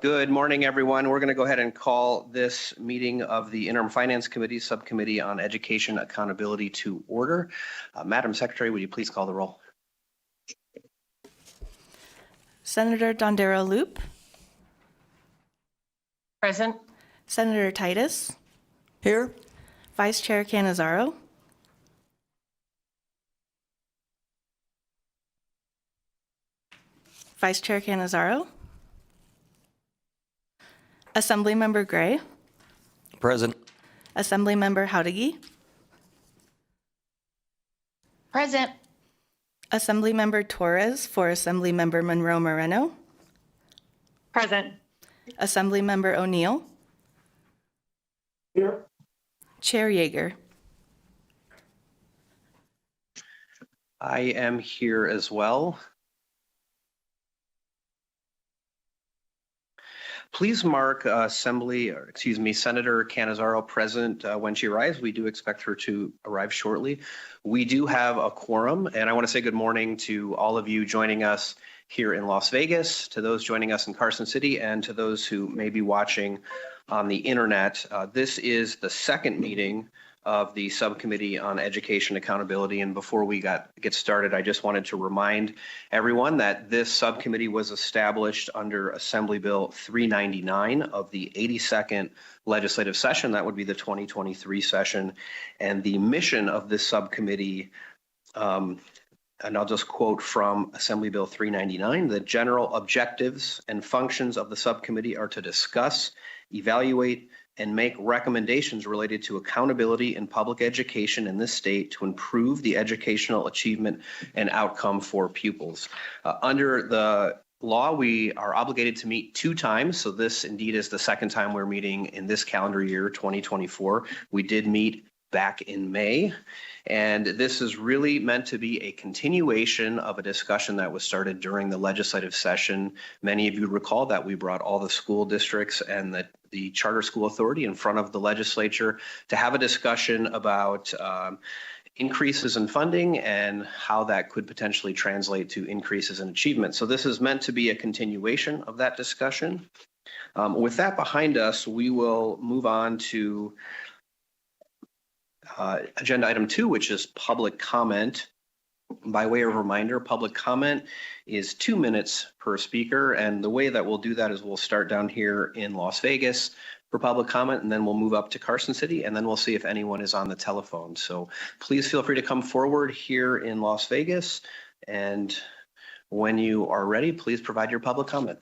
Good morning, everyone. We're going to go ahead and call this meeting of the Interim Finance Committee Subcommittee on Education Accountability to order. Madam Secretary, would you please call the roll? Senator Dondero Loop. Present. Senator Titus. Here. Vice Chair Cannizzaro. Vice Chair Cannizzaro. Assemblymember Gray. Present. Assemblymember Howdigi. Present. Assemblymember Torres for Assemblymember Monroe Moreno. Present. Assemblymember O'Neill. Here. Chair Yeager. I am here as well. Please mark Senator Cannizzaro present when she arrives. We do expect her to arrive shortly. We do have a quorum, and I want to say good morning to all of you joining us here in Las Vegas, to those joining us in Carson City, and to those who may be watching on the internet. This is the second meeting of the Subcommittee on Education Accountability. And before we get started, I just wanted to remind everyone that this subcommittee was established under Assembly Bill 399 of the 82nd legislative session. That would be the 2023 session. And the mission of this subcommittee, and I'll just quote from Assembly Bill 399, the general objectives and functions of the subcommittee are to discuss, evaluate, and make recommendations related to accountability in public education in this state to improve the educational achievement and outcome for pupils. Under the law, we are obligated to meet 2 times. So this indeed is the second time we're meeting in this calendar year, 2024. We did meet back in May. And this is really meant to be a continuation of a discussion that was started during the legislative session. Many of you recall that we brought all the school districts and the charter school authority in front of the legislature to have a discussion about increases in funding and how that could potentially translate to increases in achievement. So this is meant to be a continuation of that discussion. With that behind us, we will move on to agenda item 2, which is public comment. By way of reminder, public comment is 2 minutes per speaker. And the way that we'll do that is we'll start down here in Las Vegas for public comment, and then we'll move up to Carson City, and then we'll see if anyone is on the telephone. So please feel free to come forward here in Las Vegas. And when you are ready, please provide your public comment.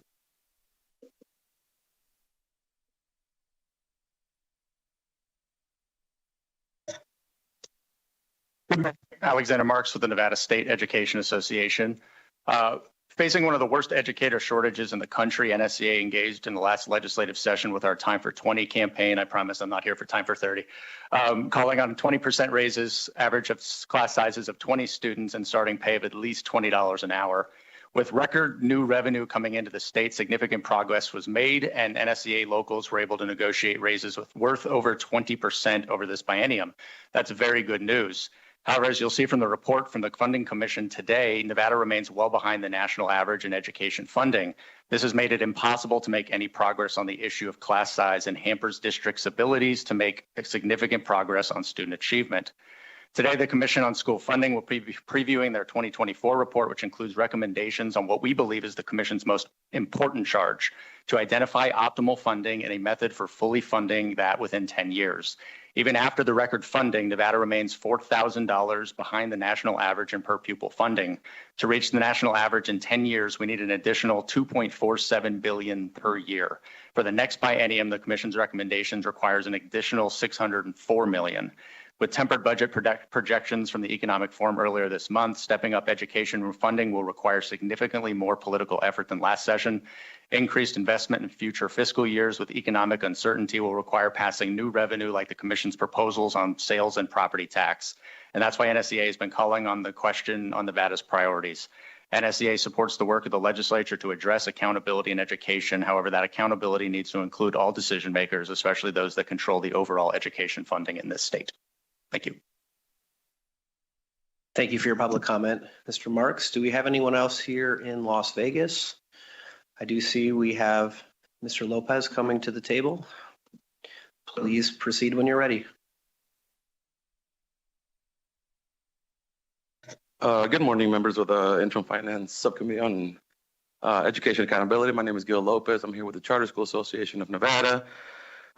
Alexander Marks with the Nevada State Education Association. Facing one of the worst educator shortages in the country, NSCA engaged in the last legislative session with our Time for 20 campaign. I promise I'm not here for Time for 30. Calling on 20% raises, average of class sizes of 20 students, and starting pay of at least $20 an hour. With record new revenue coming into the state, significant progress was made, and NSCA locals were able to negotiate raises worth over 20% over this biennium. That's very good news. However, as you'll see from the report from the Funding Commission today, Nevada remains well behind the national average in education funding. This has made it impossible to make any progress on the issue of class size and hampers districts' abilities to make significant progress on student achievement. Today, the Commission on School Funding will be previewing their 2024 report, which includes recommendations on what we believe is the Commission's most important charge: to identify optimal funding and a method for fully funding that within 10 years. Even after the record funding, Nevada remains $4,000 behind the national average in per pupil funding. To reach the national average in 10 years, we need an additional $2.47 billion per year. For the next biennium, the Commission's recommendations requires an additional $604 million. With tempered budget projections from the Economic Forum earlier this month, stepping up education funding will require significantly more political effort than last session. Increased investment in future fiscal years with economic uncertainty will require passing new revenue like the Commission's proposals on sales and property tax. And that's why NSCA has been calling on the question on Nevada's priorities. NSCA supports the work of the legislature to address accountability in education. However, that accountability needs to include all decision makers, especially those that control the overall education funding in this state. Thank you. Thank you for your public comment, Mr. Marks. Do we have anyone else here in Las Vegas? I do see we have Mr. Lopez coming to the table. Please proceed when you're ready. Good morning, members of the Interim Finance Subcommittee on Education Accountability. My name is Gil Lopez. I'm here with the Charter School Association of Nevada.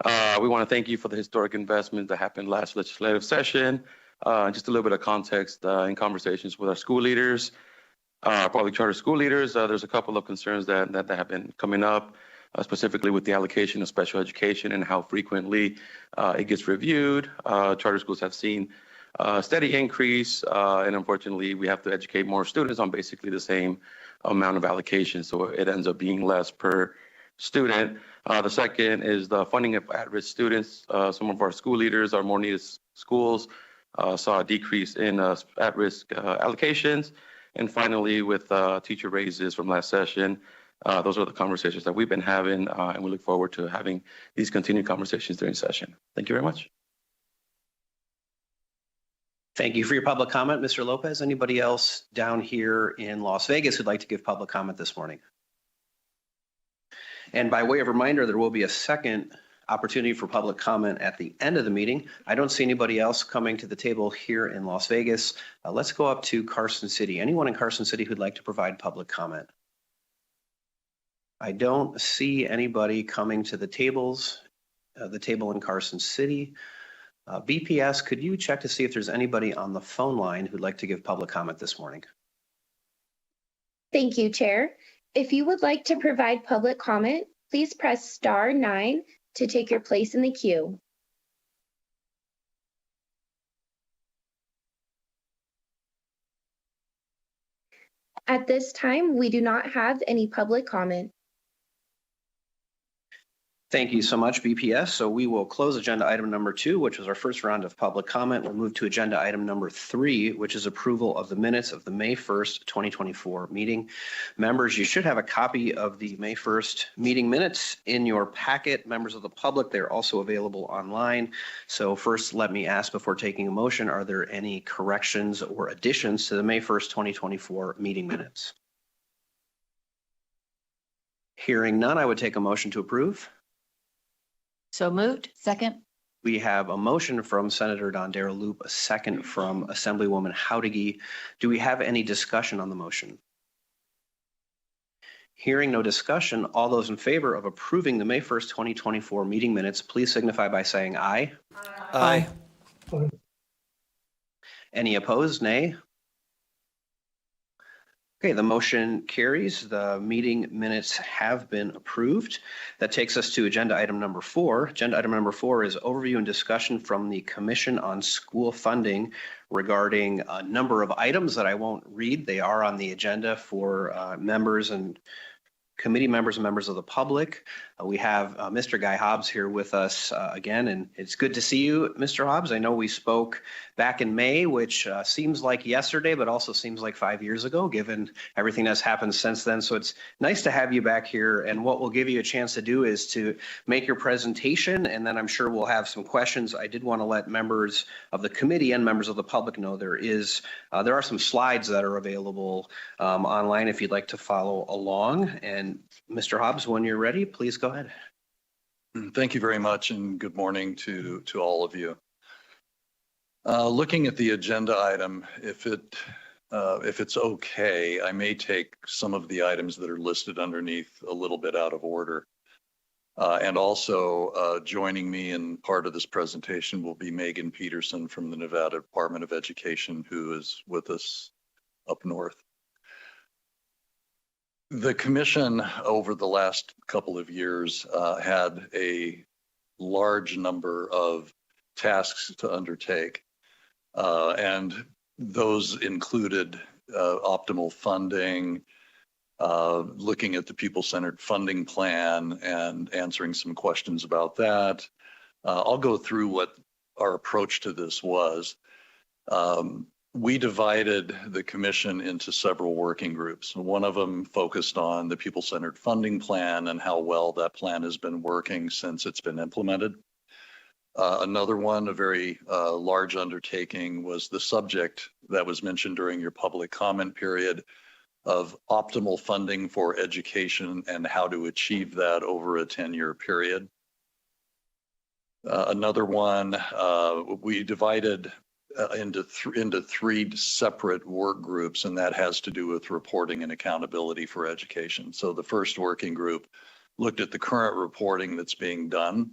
We want to thank you for the historic investment that happened last legislative session. Just a little bit of context in conversations with our school leaders, public charter school leaders. There's a couple of concerns that have been coming up, specifically with the allocation of special education and how frequently it gets reviewed. Charter schools have seen a steady increase, and unfortunately, we have to educate more students on basically the same amount of allocation, so it ends up being less per student. The second is the funding of at-risk students. Some of our school leaders, our more needed schools, saw a decrease in at-risk allocations. And finally, with teacher raises from last session, those are the conversations that we've been having, and we look forward to having these continued conversations during session. Thank you very much. Thank you for your public comment, Mr. Lopez. Anybody else down here in Las Vegas who'd like to give public comment this morning? And by way of reminder, there will be a second opportunity for public comment at the end of the meeting. I don't see anybody else coming to the table here in Las Vegas. Let's go up to Carson City. Anyone in Carson City who'd like to provide public comment? I don't see anybody coming to the table in Carson City. BPS, could you check to see if there's anybody on the phone line who'd like to give public comment this morning? Thank you, Chair. If you would like to provide public comment, please press star 9 to take your place in the queue. At this time, we do not have any public comment. Thank you so much, BPS. So we will close agenda item number 2, which was our first round of public comment. We'll move to agenda item number 3, which is approval of the minutes of the May 1st, 2024 meeting. Members, you should have a copy of the May 1st meeting minutes in your packet. Members of the public, they're also available online. So first, let me ask before taking a motion, are there any corrections or additions to the May 1st, 2024 meeting minutes? Hearing none, I would take a motion to approve. So moved. Second. We have a motion from Senator Dondero Loop, a second from Assemblywoman Howdigy. Do we have any discussion on the motion? Hearing no discussion, all those in favor of approving the May 1st, 2024 meeting minutes, please signify by saying aye. Aye. Any opposed? Nay. Okay, the motion carries. The meeting minutes have been approved. That takes us to agenda item number 4. Agenda item number 4 is overview and discussion from the Commission on School Funding regarding a number of items that I won't read. They are on the agenda for members and committee members and members of the public. We have Mr. Guy Hobbs here with us again, and it's good to see you, Mr. Hobbs. I know we spoke back in May, which seems like yesterday, but also seems like 5 years ago, given everything that's happened since then. So it's nice to have you back here, and what we'll give you a chance to do is to make your presentation, and then I'm sure we'll have some questions. I did want to let members of the committee and members of the public know there are some slides that are available online if you'd like to follow along. And Mr. Hobbs, when you're ready, please go ahead. Thank you very much, and good morning to all of you. Looking at the agenda item, if it's okay, I may take some of the items that are listed underneath a little bit out of order. And also joining me in part of this presentation will be Megan Peterson from the Nevada Department of Education, who is with us up north. The commission over the last couple of years had a large number of tasks to undertake, and those included optimal funding, looking at the people-centered funding plan and answering some questions about that. I'll go through what our approach to this was. We divided the commission into several working groups. One of them focused on the people-centered funding plan and how well that plan has been working since it's been implemented. Another one, a very large undertaking, was the subject that was mentioned during your public comment period, of optimal funding for education and how to achieve that over a 10-year period. Another one, we divided into three separate work groups, and that has to do with reporting and accountability for education. So the first working group looked at the current reporting that's being done,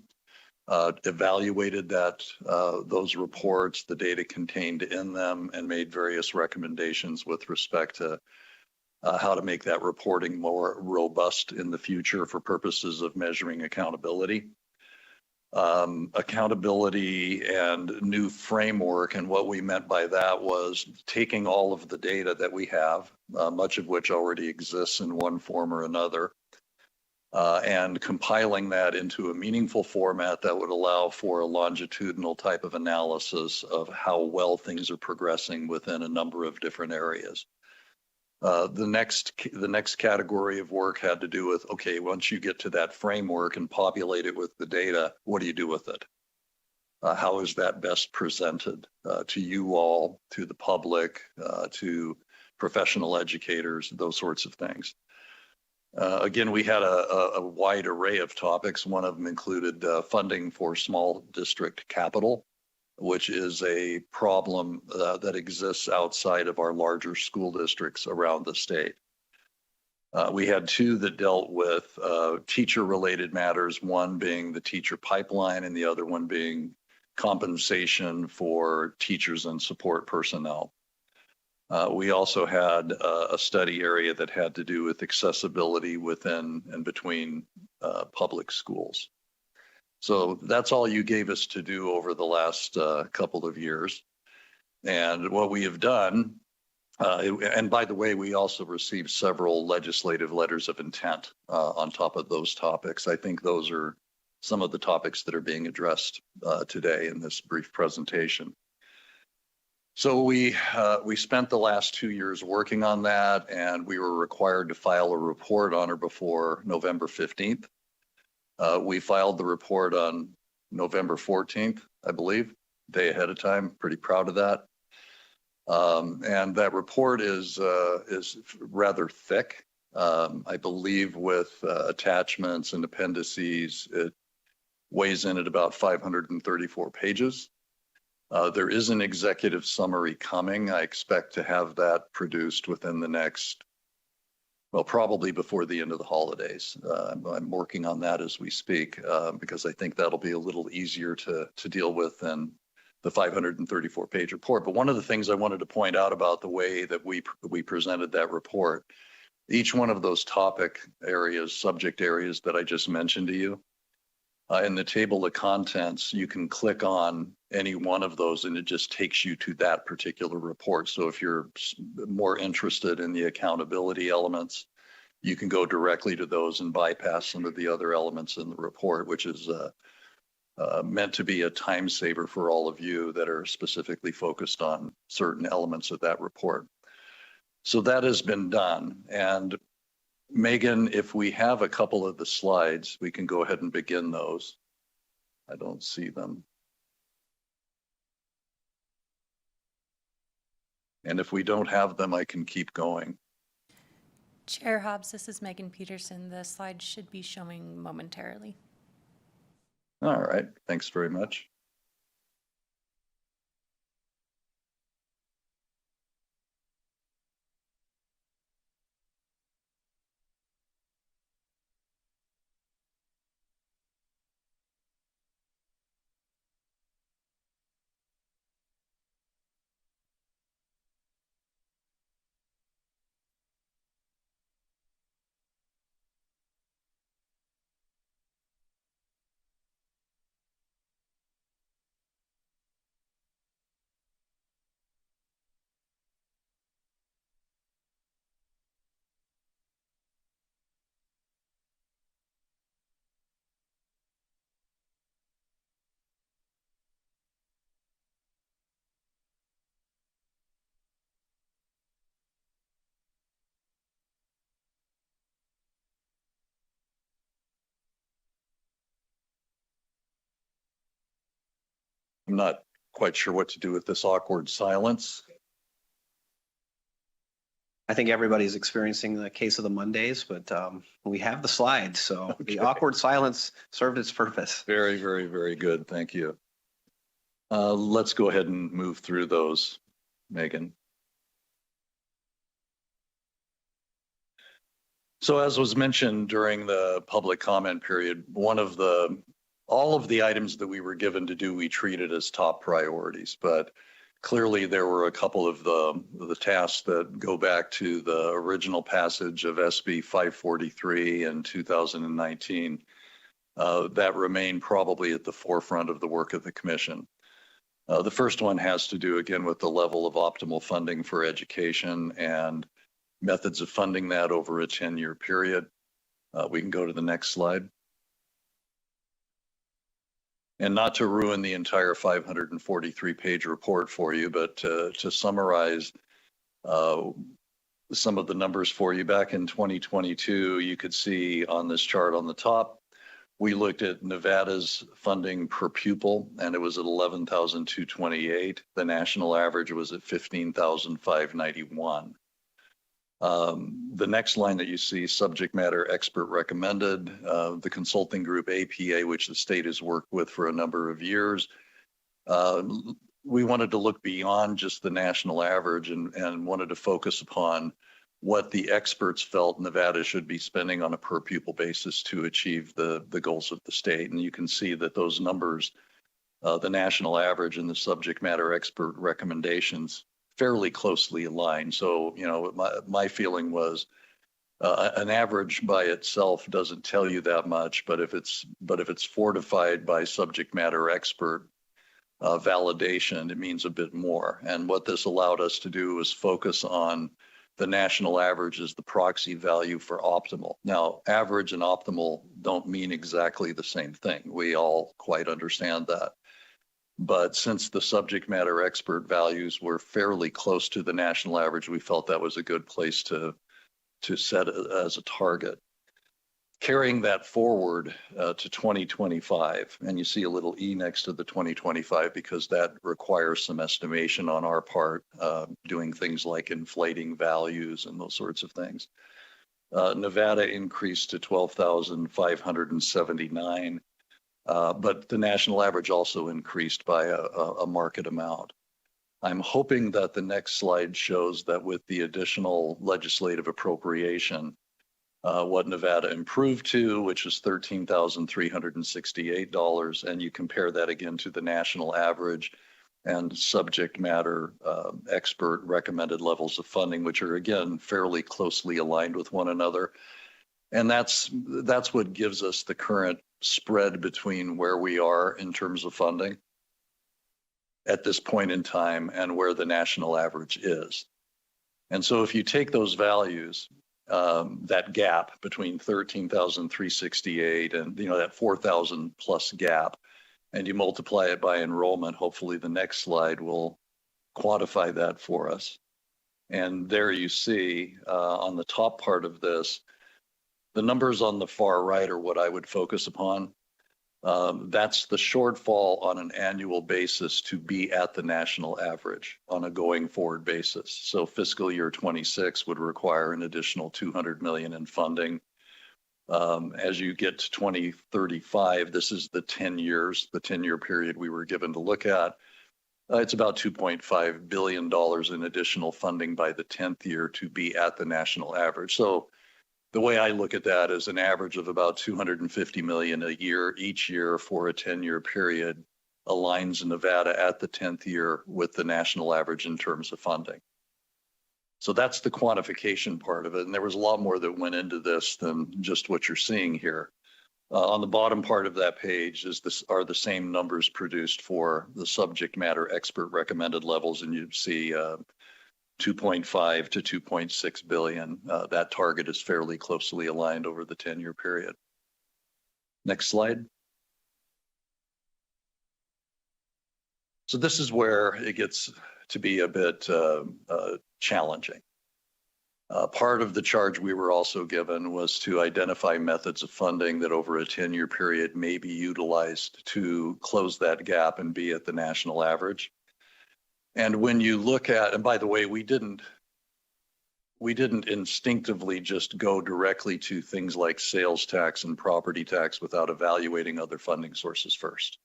evaluated those reports, the data contained in them, and made various recommendations with respect to how to make that reporting more robust in the future for purposes of measuring accountability. Accountability and new framework. And what we meant by that was taking all of the data that we have, much of which already exists in one form or another, and compiling that into a meaningful format that would allow for a longitudinal type of analysis of how well things are progressing within a number of different areas. The next category of work had to do with, okay, once you get to that framework and populate it with the data, what do you do with it? How is that best presented to you all, to the public, to professional educators, those sorts of things? Again, we had a wide array of topics. One of them included funding for small district capital, which is a problem that exists outside of our larger school districts around the state. We had two that dealt with teacher-related matters, one being the teacher pipeline and the other one being compensation for teachers and support personnel. We also had a study area that had to do with accessibility within and between public schools. So that's all you gave us to do over the last couple of years. And what we have done, and by the way, we also received several legislative letters of intent on top of those topics. I think those are some of the topics that are being addressed today in this brief presentation. So we spent the last 2 years working on that, and we were required to file a report on or before November 15th. We filed the report on November 14th, I believe, day ahead of time. Pretty proud of that. And that report is rather thick. I believe with attachments and appendices, it weighs in at about 534 pages. There is an executive summary coming. I expect to have that produced within the next, well, probably before the end of the holidays. I'm working on that as we speak because I think that'll be a little easier to deal with than the 534-page report. But one of the things I wanted to point out about the way that we presented that report, each one of those topic areas, subject areas that I just mentioned to you, in the table of contents, you can click on any one of those and it just takes you to that particular report. So if you're more interested in the accountability elements, you can go directly to those and bypass some of the other elements in the report, which is meant to be a time saver for all of you that are specifically focused on certain elements of that report. So that has been done. And Megan, if we have a couple of the slides, we can go ahead and begin those. I don't see them. And if we don't have them, I can keep going. Chair Hobbs, this is Megan Peterson. The slide should be showing momentarily. All right, thanks very much. I'm not quite sure what to do with this awkward silence. I think everybody's experiencing the case of the Mondays, but we have the slides, so the awkward silence served its purpose. Very, very, very good. Thank you. Let's go ahead and move through those, Megan. So as was mentioned during the public comment period, all of the items that we were given to do, we treated as top priorities, but clearly there were a couple of the tasks that go back to the original passage of SB 543 in 2019 that remain probably at the forefront of the work of the commission. The first one has to do again with the level of optimal funding for education and methods of funding that over a 10-year period. We can go to the next slide. And not to ruin the entire 543-page report for you, but to summarize some of the numbers for you, back in 2022, you could see on this chart on the top, we looked at Nevada's funding per pupil, and it was at $11,228. The national average was at $15,591. The next line that you see, subject matter expert recommended, the consulting group APA, which the state has worked with for a number of years. We wanted to look beyond just the national average and wanted to focus upon what the experts felt Nevada should be spending on a per pupil basis to achieve the goals of the state. And you can see that those numbers, the national average and the subject matter expert recommendations, fairly closely aligned. So, you know, my feeling was an average by itself doesn't tell you that much, but if it's fortified by subject matter expert validation, it means a bit more. And what this allowed us to do was focus on the national average as the proxy value for optimal. Now, average and optimal don't mean exactly the same thing. We all quite understand that. But since the subject matter expert values were fairly close to the national average, we felt that was a good place to set as a target. Carrying that forward to 2025, and you see a little E next to the 2025 because that requires some estimation on our part, doing things like inflating values and those sorts of things. Nevada increased to 12,579. But the national average also increased by a market amount. I'm hoping that the next slide shows that with the additional legislative appropriation, what Nevada improved to, which is $13,368, and you compare that again to the national average and subject matter expert recommended levels of funding, which are again fairly closely aligned with one another. And that's what gives us the current spread between where we are in terms of funding at this point in time and where the national average is. And so if you take those values, that gap between 13,368 and that 4,000 plus gap, and you multiply it by enrollment, hopefully the next slide will quantify that for us. And there you see on the top part of this, the numbers on the far right are what I would focus upon. That's the shortfall on an annual basis to be at the national average on a going forward basis. So fiscal year 26 would require an additional $200 million in funding. As you get to 2035, this is the 10-year period we were given to look at. It's about $2.5 billion in additional funding by the 10th year to be at the national average. So the way I look at that is an average of about $250 million a year each year for a 10-year period aligns Nevada at the 10th year with the national average in terms of funding. So that's the quantification part of it. And there was a lot more that went into this than just what you're seeing here. On the bottom part of that page are the same numbers produced for the subject matter expert recommended levels, and you see 2.5 to 2.6 billion. That target is fairly closely aligned over the 10-year period. Next slide. So this is where it gets to be a bit challenging. Part of the charge we were also given was to identify methods of funding that over a 10-year period may be utilized to close that gap and be at the national average. And when you look at, and by the way, we didn't we didn't instinctively just go directly to things like sales tax and property tax without evaluating other funding sources first.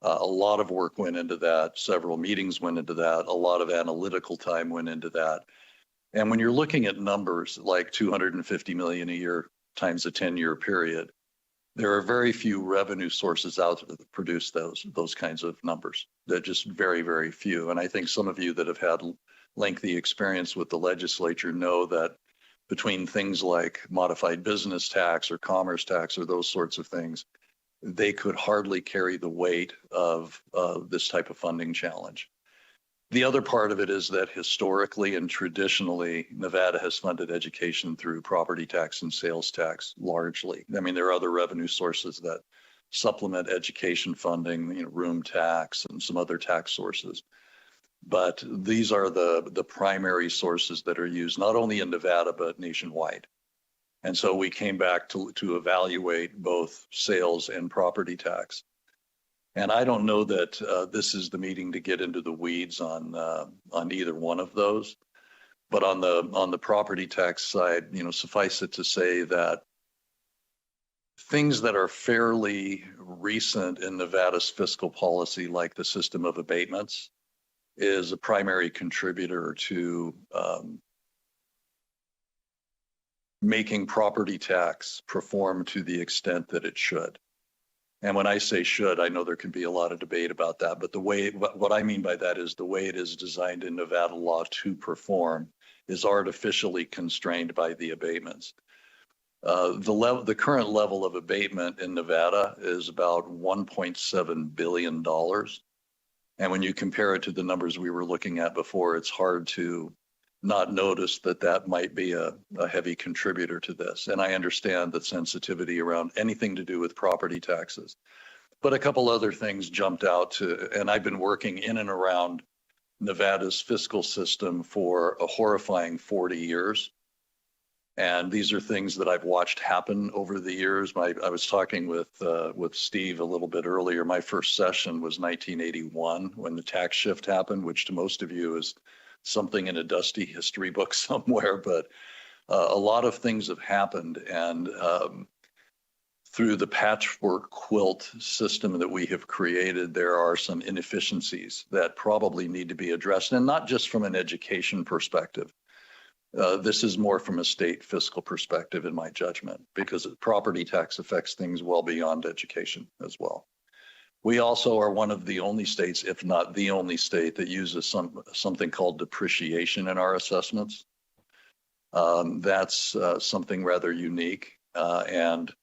A lot of work went into that. Several meetings went into that. A lot of analytical time went into that. And when you're looking at numbers like 250 million a year times a 10-year period, there are very few revenue sources out there that produce those kinds of numbers. They're just very, very few. And I think some of you that have had lengthy experience with the legislature know that between things like modified business tax or commerce tax or those sorts of things, they could hardly carry the weight of this type of funding challenge. The other part of it is that historically and traditionally, Nevada has funded education through property tax and sales tax largely. I mean, there are other revenue sources that supplement education funding, room tax and some other tax sources. But these are the primary sources that are used not only in Nevada, but nationwide. And so we came back to evaluate both sales and property tax. And I don't know that this is the meeting to get into the weeds on either one of those. But on the property tax side, suffice it to say that things that are fairly recent in Nevada's fiscal policy, like the system of abatements, is a primary contributor to making property tax perform to the extent that it should. And when I say should, I know there can be a lot of debate about that, but what I mean by that is the way it is designed in Nevada law to perform is artificially constrained by the abatements. The current level of abatement in Nevada is about $1.7 billion. And when you compare it to the numbers we were looking at before, it's hard to not notice that might be a heavy contributor to this. And I understand the sensitivity around anything to do with property taxes. But a couple other things jumped out and I've been working in and around Nevada's fiscal system for a horrifying 40 years. And these are things that I've watched happen over the years. I was talking with Steve a little bit earlier. My first session was 1981 when the tax shift happened, which to most of you is something in a dusty history book somewhere. But a lot of things have happened, and through the patchwork quilt system that we have created, there are some inefficiencies that probably need to be addressed, and not just from an education perspective. This is more from a state fiscal perspective, in my judgment, because property tax affects things well beyond education as well. We also are one of the only states, if not the only state, that uses something called depreciation in our assessments. That's something rather unique. And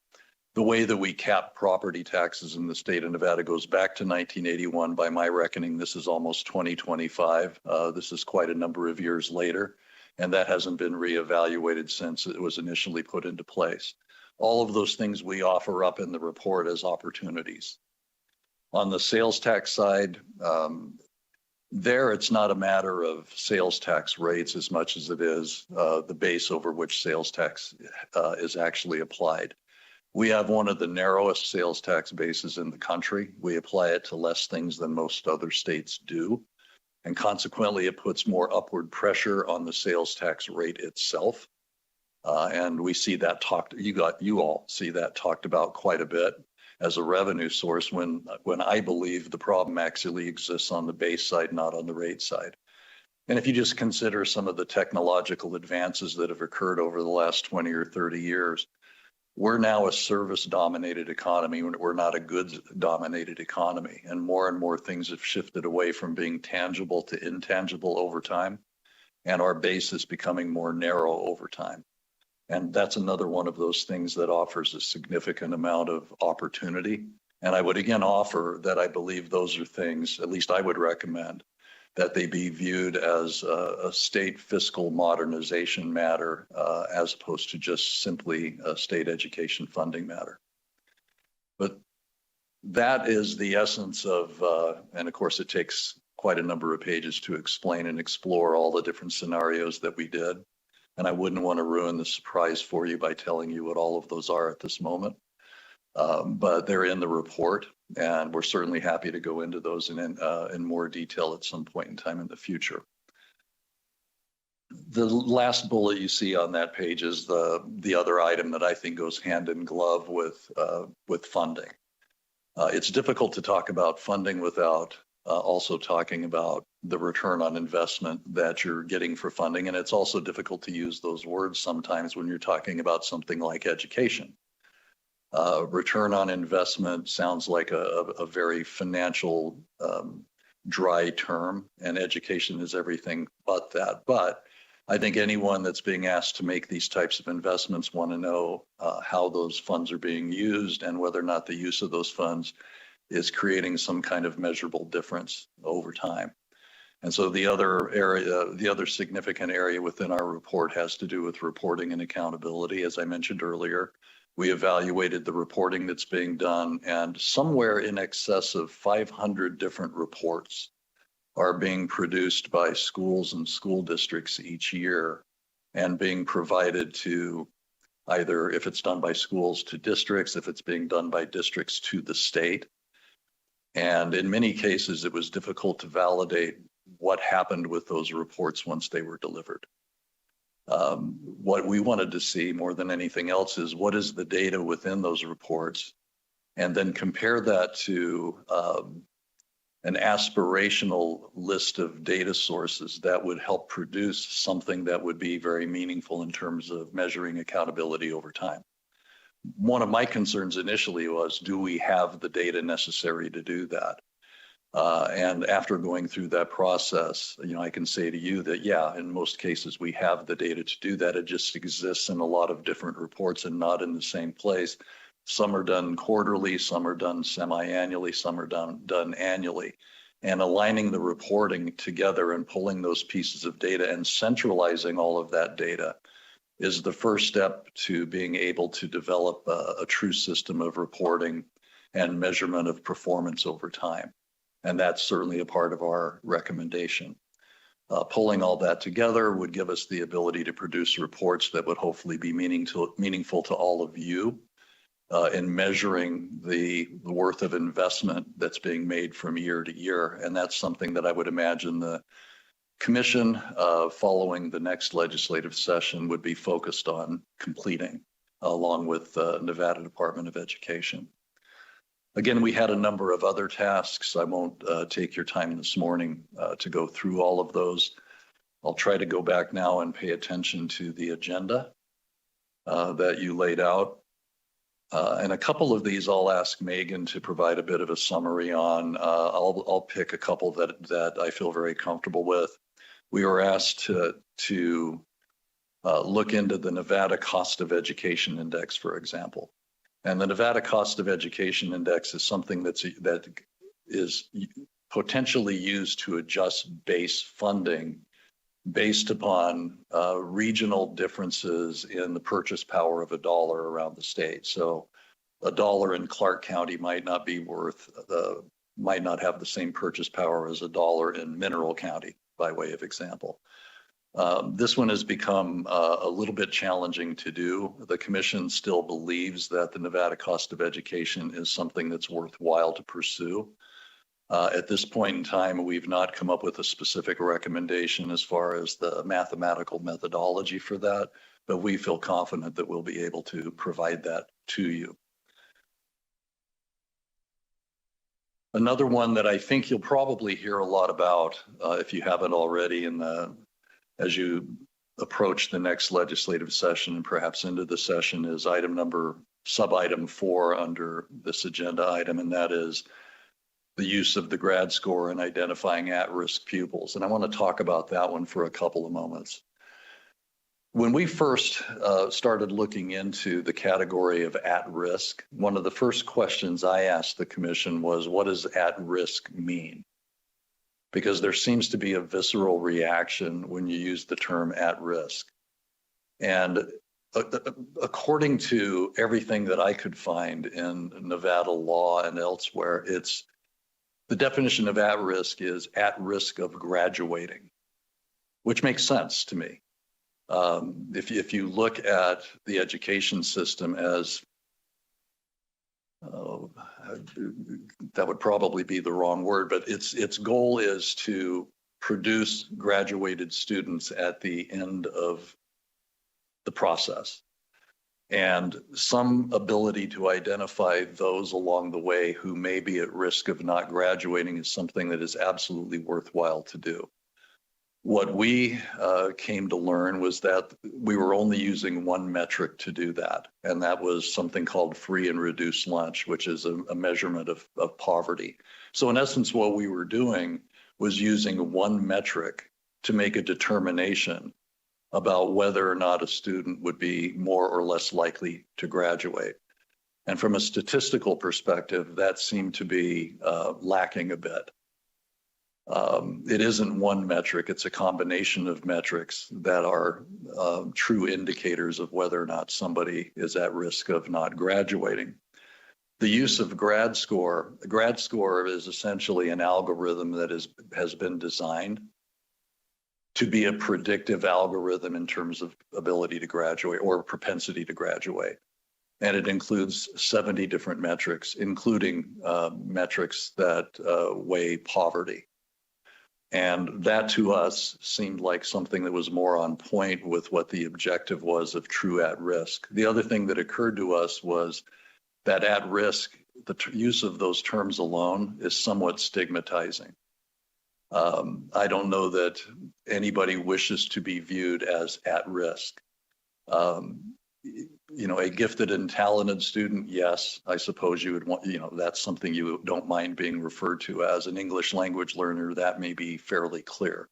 the way that we cap property taxes in the state of Nevada goes back to 1981. By my reckoning, this is almost 2025. This is quite a number of years later. And that hasn't been reevaluated since it was initially put into place. All of those things we offer up in the report as opportunities. On the sales tax side, it's not a matter of sales tax rates as much as it is the base over which sales tax is actually applied. We have one of the narrowest sales tax bases in the country. We apply it to less things than most other states do. And consequently, it puts more upward pressure on the sales tax rate itself. And we see that you all see that talked about quite a bit as a revenue source when I believe the problem actually exists on the base side, not on the rate side. And if you just consider some of the technological advances that have occurred over the last 20 or 30 years, we're now a service-dominated economy. We're not a goods-dominated economy. And more things have shifted away from being tangible to intangible over time. And our base is becoming more narrow over time. And that's another one of those things that offers a significant amount of opportunity. And I would again offer that I believe those are things, at least I would recommend, that they be viewed as a state fiscal modernization matter as opposed to just simply a state education funding matter. But that is the essence of, and of course it takes quite a number of pages to explain and explore all the different scenarios that we did. And I wouldn't want to ruin the surprise for you by telling you what all of those are at this moment. But they're in the report, and we're certainly happy to go into those in more detail at some point in time in the future. The last bullet you see on that page is the other item that I think goes hand in glove with funding. It's difficult to talk about funding without also talking about the return on investment that you're getting for funding. And it's also difficult to use those words sometimes when you're talking about something like education. Return on investment sounds like a very financial, dry term, and education is everything but that. But I think anyone that's being asked to make these types of investments want to know how those funds are being used and whether or not the use of those funds is creating some kind of measurable difference over time. And so the other significant area within our report has to do with reporting and accountability. As I mentioned earlier, we evaluated the reporting that's being done, and somewhere in excess of 500 different reports are being produced by schools and school districts each year and being provided to either, if it's done by schools, to districts, if it's being done by districts, to the state. And in many cases, it was difficult to validate what happened with those reports once they were delivered. What we wanted to see more than anything else is what is the data within those reports, and then compare that to an aspirational list of data sources that would help produce something that would be very meaningful in terms of measuring accountability over time. One of my concerns initially was, do we have the data necessary to do that? And after going through that process, I can say to you that, yeah, in most cases, we have the data to do that. It just exists in a lot of different reports and not in the same place. Some are done quarterly, some are done semi-annually, some are done annually. And aligning the reporting together and pulling those pieces of data and centralizing all of that data is the first step to being able to develop a true system of reporting and measurement of performance over time. And that's certainly a part of our recommendation. Pulling all that together would give us the ability to produce reports that would hopefully be meaningful to all of you in measuring the worth of investment that's being made from year to year. And that's something that I would imagine the Commission, following the next legislative session, would be focused on completing, along with the Nevada Department of Education. Again, we had a number of other tasks. I won't take your time this morning to go through all of those. I'll try to go back now and pay attention to the agenda that you laid out. And a couple of these I'll ask Megan to provide a bit of a summary on. I'll pick a couple that I feel very comfortable with. We were asked to look into the Nevada Cost of Education Index, for example. And the Nevada Cost of Education Index is something that is potentially used to adjust base funding based upon regional differences in the purchase power of a dollar around the state. So a dollar in Clark County might not have the same purchase power as a dollar in Mineral County, by way of example. This one has become a little bit challenging to do. The Commission still believes that the Nevada Cost of Education is something that's worthwhile to pursue. At this point in time, we've not come up with a specific recommendation as far as the mathematical methodology for that, but we feel confident that we'll be able to provide that to you. Another one that I think you'll probably hear a lot about, if you haven't already, as you approach the next legislative session and perhaps into the session, is sub-item 4 under this agenda item, and that is the use of the grad score in identifying at-risk pupils. And I want to talk about that one for a couple of moments. When we first started looking into the category of at-risk, one of the first questions I asked the Commission was, what does at-risk mean? Because there seems to be a visceral reaction when you use the term at-risk. And according to everything that I could find in Nevada law and elsewhere, the definition of at-risk is at risk of graduating, which makes sense to me. If you look at the education system as, that would probably be the wrong word, but its goal is to produce graduated students at the end of the process. And some ability to identify those along the way who may be at risk of not graduating is something that is absolutely worthwhile to do. What we came to learn was that we were only using one metric to do that, and that was something called free and reduced lunch, which is a measurement of poverty. So in essence, what we were doing was using one metric to make a determination about whether or not a student would be more or less likely to graduate. And from a statistical perspective, that seemed to be lacking a bit. It isn't one metric, it's a combination of metrics that are true indicators of whether or not somebody is at risk of not graduating. The use of grad score is essentially an algorithm that has been designed to be a predictive algorithm in terms of ability to graduate or propensity to graduate. And it includes 70 different metrics, including metrics that weigh poverty. And that to us seemed like something that was more on point with what the objective was of true at risk. The other thing that occurred to us was that at risk, the use of those terms alone is somewhat stigmatizing. I don't know that anybody wishes to be viewed as at risk. A gifted and talented student, yes, I suppose you would want, that's something you don't mind being referred to as. An English language learner, that may be fairly clear.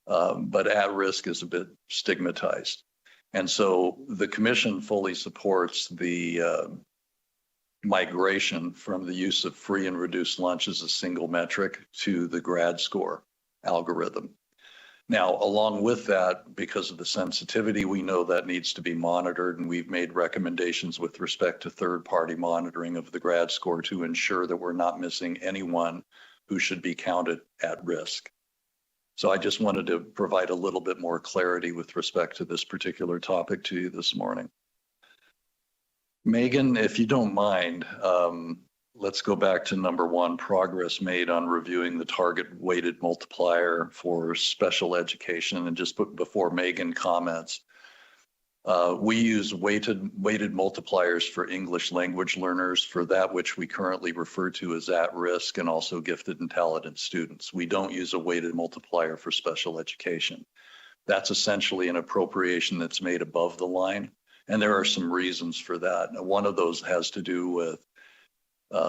But at risk is a bit stigmatized. And so the commission fully supports the migration from the use of free and reduced lunch as a single metric to the grad score algorithm. Now, along with that, because of the sensitivity, we know that needs to be monitored, and we've made recommendations with respect to third-party monitoring of the grad score to ensure that we're not missing anyone who should be counted at risk. So I just wanted to provide a little bit more clarity with respect to this particular topic to you this morning. Megan, if you don't mind, let's go back to number one, progress made on reviewing the target weighted multiplier for special education. And just before Megan comments, we use weighted multipliers for English language learners for that which we currently refer to as at risk and also gifted and talented students. We don't use a weighted multiplier for special education. That's essentially an appropriation that's made above the line. And there are some reasons for that. One of those has to do with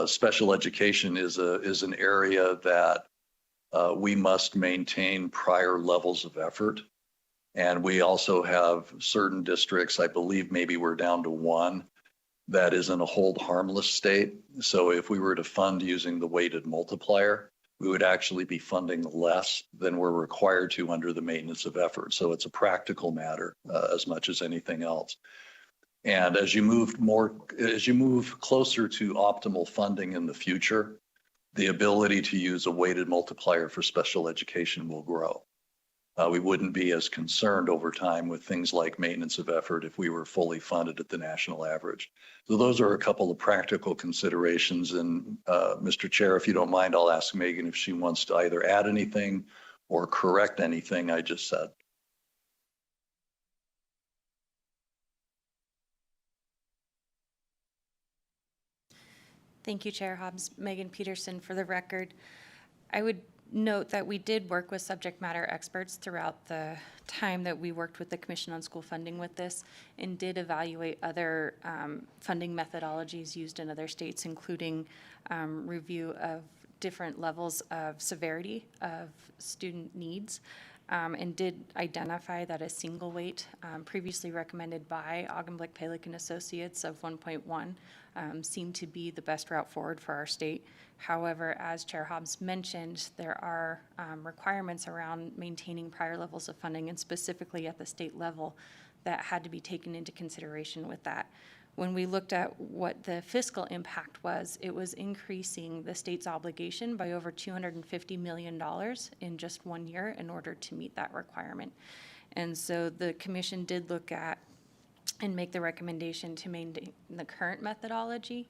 special education is an area that we must maintain prior levels of effort. And we also have certain districts, I believe maybe we're down to one, that is in a hold harmless state. So if we were to fund using the weighted multiplier, we would actually be funding less than we're required to under the maintenance of effort. So it's a practical matter as much as anything else. And as you move closer to optimal funding in the future, the ability to use a weighted multiplier for special education will grow. We wouldn't be as concerned over time with things like maintenance of effort if we were fully funded at the national average. So those are a couple of practical considerations. And Mr. Chair, if you don't mind, I'll ask Megan if she wants to either add anything or correct anything I just said. Thank you, Chair Hobbs. Megan Peterson for the record. I would note that we did work with subject matter experts throughout the time that we worked with the Commission on School Funding with this and did evaluate other funding methodologies used in other states, including review of different levels of severity of student needs. And did identify that a single weight previously recommended by Augenblick, Palick and Associates of 1.1 seemed to be the best route forward for our state. However, as Chair Hobbs mentioned, there are requirements around maintaining prior levels of funding and specifically at the state level that had to be taken into consideration with that. When we looked at what the fiscal impact was, it was increasing the state's obligation by over $250 million in just 1 year in order to meet that requirement. And so the commission did look at and make the recommendation to maintain the current methodology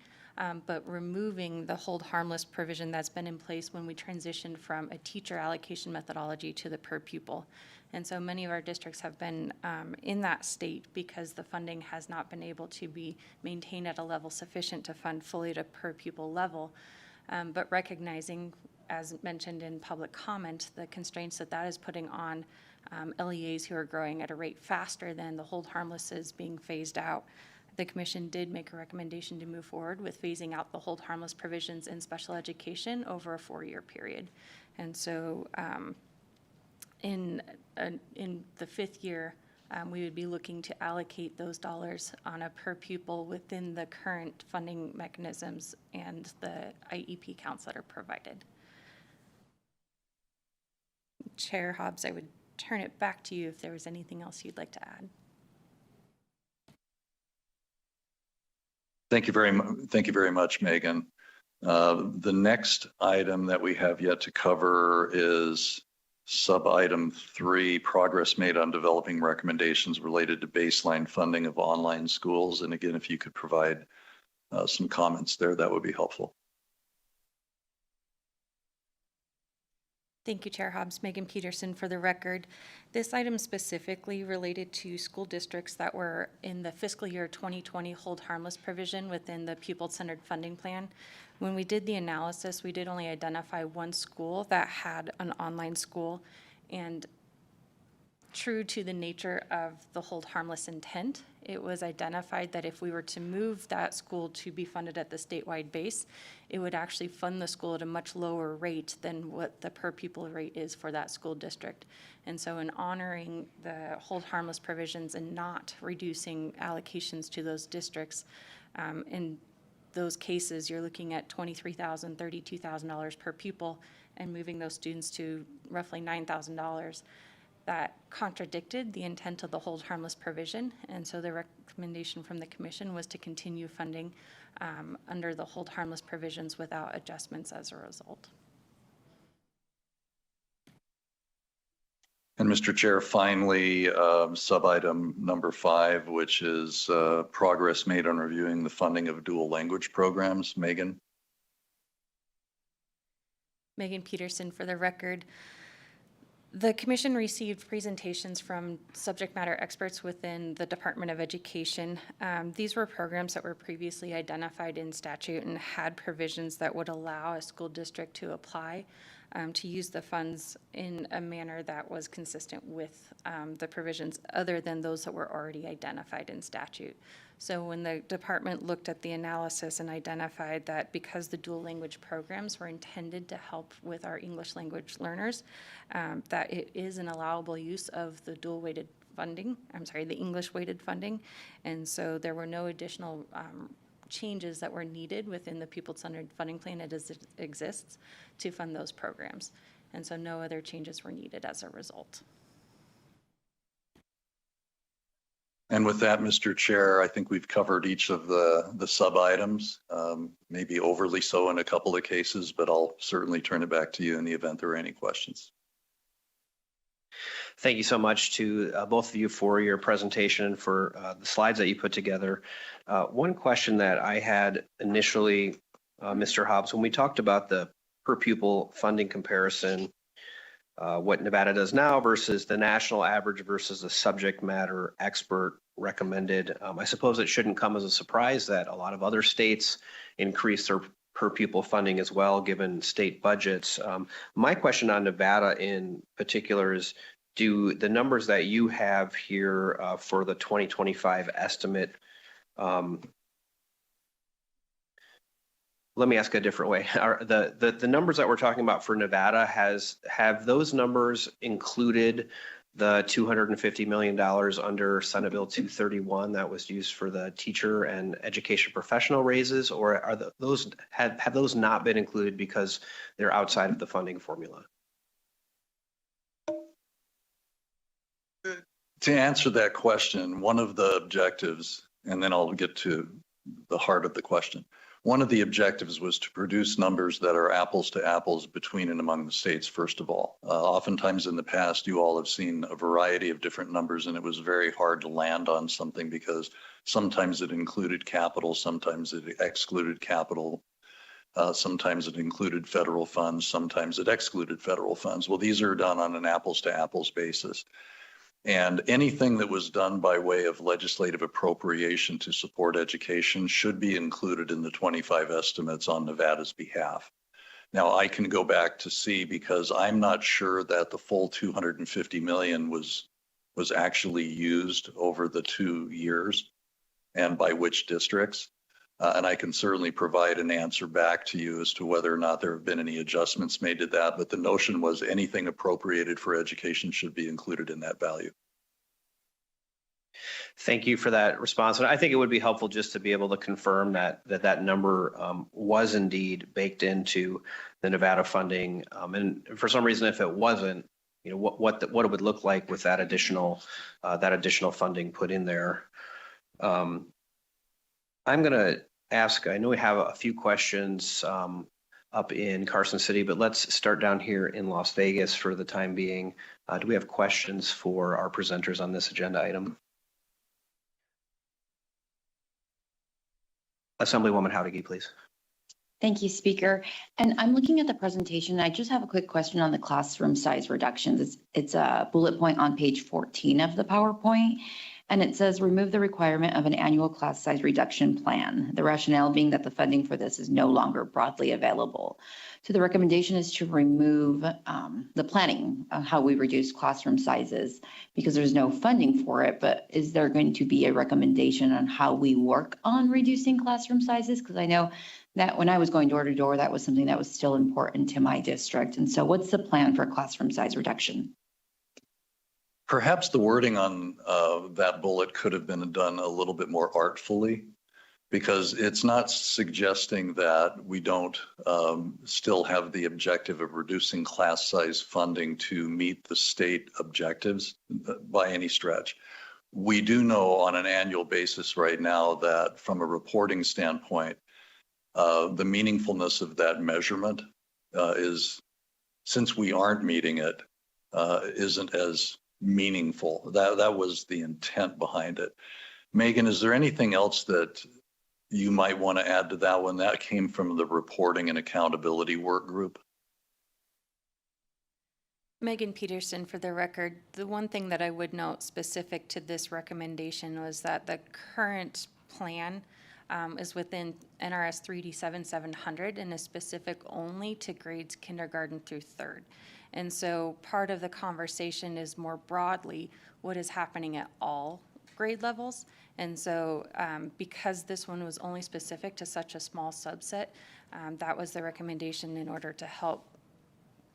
but removing the hold harmless provision that's been in place when we transitioned from a teacher allocation methodology to the per pupil. And so many of our districts have been in that state because the funding has not been able to be maintained at a level sufficient to fund fully to per pupil level. But recognizing, as mentioned in public comment, the constraints that is putting on LEAs who are growing at a rate faster than the hold harmless is being phased out. The commission did make a recommendation to move forward with phasing out the hold harmless provisions in special education over a 4-year period. And so in the 5th year, we would be looking to allocate those dollars on a per pupil within the current funding mechanisms and the IEP counts that are provided. Chair Hobbs, I would turn it back to you if there was anything else you'd like to add. Thank you very much, Megan. The next item that we have yet to cover is sub-item 3, progress made on developing recommendations related to baseline funding of online schools. And again, if you could provide some comments there, that would be helpful. Thank you, Chair Hobbs. Megan Peterson for the record. This item specifically related to school districts that were in the fiscal year 2020 hold harmless provision within the pupil-centered funding plan. When we did the analysis, we did only identify one school that had an online school, and true to the nature of the hold harmless intent, it was identified that if we were to move that school to be funded at the statewide base, it would actually fund the school at a much lower rate than what the per pupil rate is for that school district. And so in honoring the hold harmless provisions and not reducing allocations to those districts, in those cases, you're looking at $23,000, $32,000 per pupil and moving those students to roughly $9,000. That contradicted the intent of the hold harmless provision, and so the recommendation from the commission was to continue funding under the hold harmless provisions without adjustments as a result. And Mr. Chair, finally, sub-item number 5, which is progress made on reviewing the funding of dual language programs. Megan. Megan Peterson for the record. The commission received presentations from subject matter experts within the Department of Education. These were programs that were previously identified in statute and had provisions that would allow a school district to apply to use the funds in a manner that was consistent with the provisions other than those that were already identified in statute. So when the department looked at the analysis and identified that because the dual language programs were intended to help with our English language learners, that it is an allowable use of the dual weighted funding, the English weighted funding. And so there were no additional changes that were needed within the pupil-centered funding plan as it exists to fund those programs. And so no other changes were needed as a result. And with that, Mr. Chair, I think we've covered each of the sub-items, maybe overly so in a couple of cases, but I'll certainly turn it back to you in the event there are any questions. Thank you so much to both of you for your presentation and for the slides that you put together. One question that I had initially, Mr. Hobbs, when we talked about the per pupil funding comparison, what Nevada does now versus the national average versus the subject matter expert recommended. I suppose it shouldn't come as a surprise that a lot of other states increase their per pupil funding as well, given state budgets. My question on Nevada in particular is, do the numbers that you have here for the 2025 estimate, let me ask a different way. Are the numbers that we're talking about for Nevada, have those numbers included the $250 million under Senate Bill 231 that was used for the teacher and education professional raises, or are have those not been included because they're outside of the funding formula? To answer that question, one of the objectives, and then I'll get to the heart of the question. One of the objectives was to produce numbers that are apples to apples between and among the states, first of all. Oftentimes in the past, you all have seen a variety of different numbers, and it was very hard to land on something because sometimes it included capital, sometimes it excluded capital, sometimes it included federal funds, sometimes it excluded federal funds. Well, these are done on an apples to apples basis. And anything that was done by way of legislative appropriation to support education should be included in the 25 estimates on Nevada's behalf. Now, I can go back to see because I'm not sure that the full 250 million was actually used over the 2 years and by which districts. And I can certainly provide an answer back to you as to whether or not there have been any adjustments made to that. But the notion was anything appropriated for education should be included in that value. Thank you for that response. And I think it would be helpful just to be able to confirm that number was indeed baked into the Nevada funding. And for some reason, if it wasn't, you know, what it would look like with that additional funding put in there. I'm going to ask, I know we have a few questions up in Carson City, but let's start down here in Las Vegas for the time being. Do we have questions for our presenters on this agenda item? Assemblywoman Howdiggy, please. Thank you, Speaker. And I'm looking at the presentation. I just have a quick question on the classroom size reductions. It's a bullet point on page 14 of the PowerPoint. And it says remove the requirement of an annual class size reduction plan. The rationale being that the funding for this is no longer broadly available. So the recommendation is to remove the planning of how we reduce classroom sizes because there's no funding for it. But is there going to be a recommendation on how we work on reducing classroom sizes? Because I know that when I was going door to door, that was something that was still important to my district. And so what's the plan for classroom size reduction? Perhaps the wording on that bullet could have been done a little bit more artfully because it's not suggesting that we don't still have the objective of reducing class size funding to meet the state objectives by any stretch. We do know on an annual basis right now that from a reporting standpoint, the meaningfulness of that measurement is, since we aren't meeting it, isn't as meaningful. That was the intent behind it. Megan, is there anything else that you might want to add to that one? That came from the reporting and accountability work group. Megan Peterson, for the record, the one thing that I would note specific to this recommendation was that the current plan is within NRS 3D7700 and is specific only to grades kindergarten through 3rd. And so part of the conversation is more broadly what is happening at all grade levels. And so because this one was only specific to such a small subset, that was the recommendation in order to help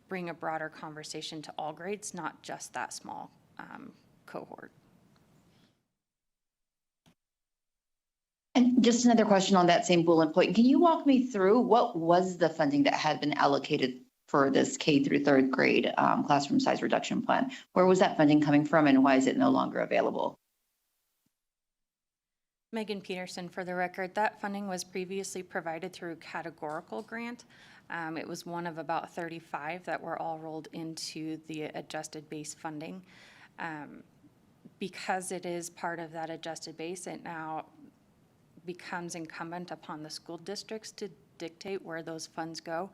bring a broader conversation to all grades, not just that small cohort. And just another question on that same bullet point. Can you walk me through what was the funding that had been allocated for this K through 3rd grade classroom size reduction plan? Where was that funding coming from and why is it no longer available? Megan Peterson, for the record, that funding was previously provided through a categorical grant. It was one of about 35 that were all rolled into the adjusted base funding. Because it is part of that adjusted base, it now becomes incumbent upon the school districts to dictate where those funds go.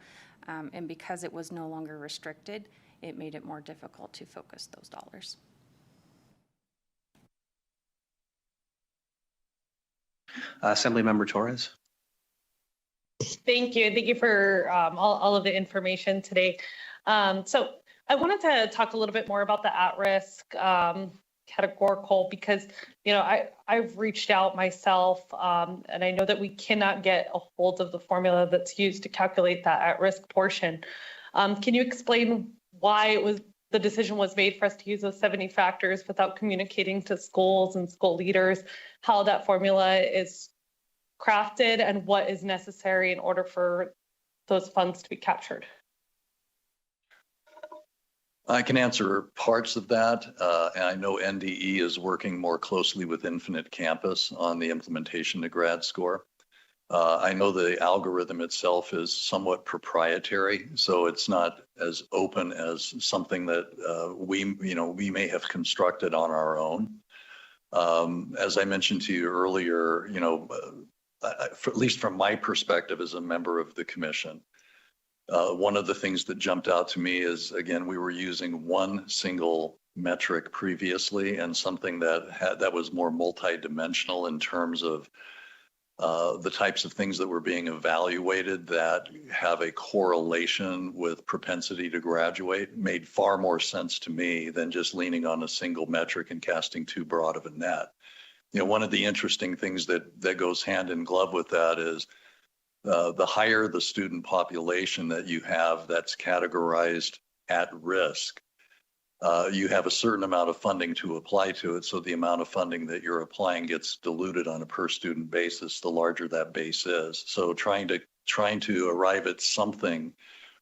And because it was no longer restricted, it made it more difficult to focus those dollars. Assemblymember Torres. Thank you. Thank you for all of the information today. So I wanted to talk a little bit more about the at-risk categorical because, you know, I've reached out myself and I know that we cannot get a hold of the formula that's used to calculate that at-risk portion. Can you explain why the decision was made for us to use those 70 factors without communicating to schools and school leaders how that formula is crafted and what is necessary in order for those funds to be captured? I can answer parts of that. And I know NDE is working more closely with Infinite Campus on the implementation to grad score. I know the algorithm itself is somewhat proprietary, so it's not as open as something that we may have constructed on our own. As I mentioned to you earlier, at least from my perspective as a member of the commission, one of the things that jumped out to me is, again, we were using one single metric previously, and something that was more multidimensional in terms of the types of things that were being evaluated that have a correlation with propensity to graduate made far more sense to me than just leaning on a single metric and casting too broad of a net. One of the interesting things that goes hand in glove with that is the higher the student population that you have that's categorized at risk, you have a certain amount of funding to apply to it. So the amount of funding that you're applying gets diluted on a per student basis, the larger that base is. So trying to arrive at something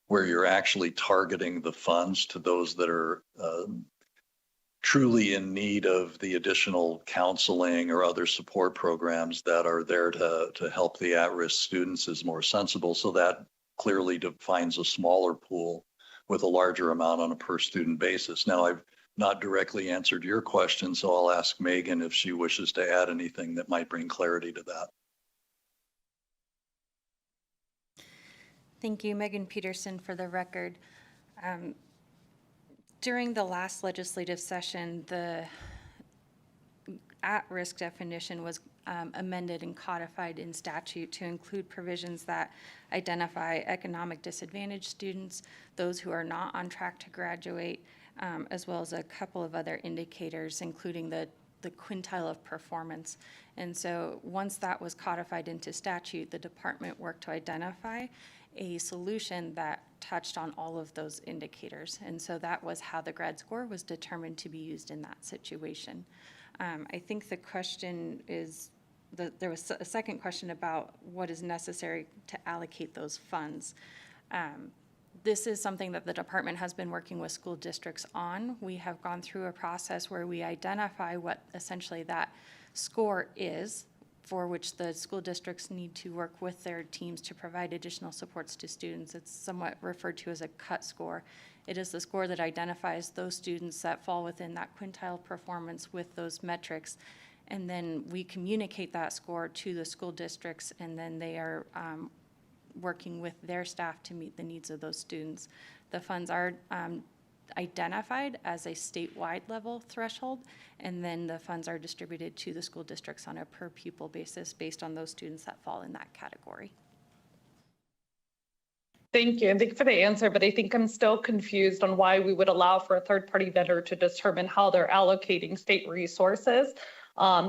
where you're actually targeting the funds to those that are truly in need of the additional counseling or other support programs that are there to help the at-risk students is more sensible. So that clearly defines a smaller pool with a larger amount on a per student basis. Now, I've not directly answered your question, so I'll ask Megan if she wishes to add anything that might bring clarity to that. Thank you, Megan Peterson, for the record. During the last legislative session, the at-risk definition was amended and codified in statute to include provisions that identify economic disadvantaged students, those who are not on track to graduate, as well as a couple of other indicators, including the quintile of performance. And so once that was codified into statute, the department worked to identify a solution that touched on all of those indicators. And so that was how the grad score was determined to be used in that situation. I think the question is, there was a second question about what is necessary to allocate those funds. This is something that the department has been working with school districts on. We have gone through a process where we identify what essentially that score is, for which the school districts need to work with their teams to provide additional supports to students. It's somewhat referred to as a cut score. It is the score that identifies those students that fall within that quintile performance with those metrics. And then we communicate that score to the school districts, and then they are working with their staff to meet the needs of those students. The funds are identified as a statewide level threshold, and then the funds are distributed to the school districts on a per pupil basis based on those students that fall in that category. Thank you, and thank you for the answer, but I think I'm still confused on why we would allow for a third-party vendor to determine how they're allocating state resources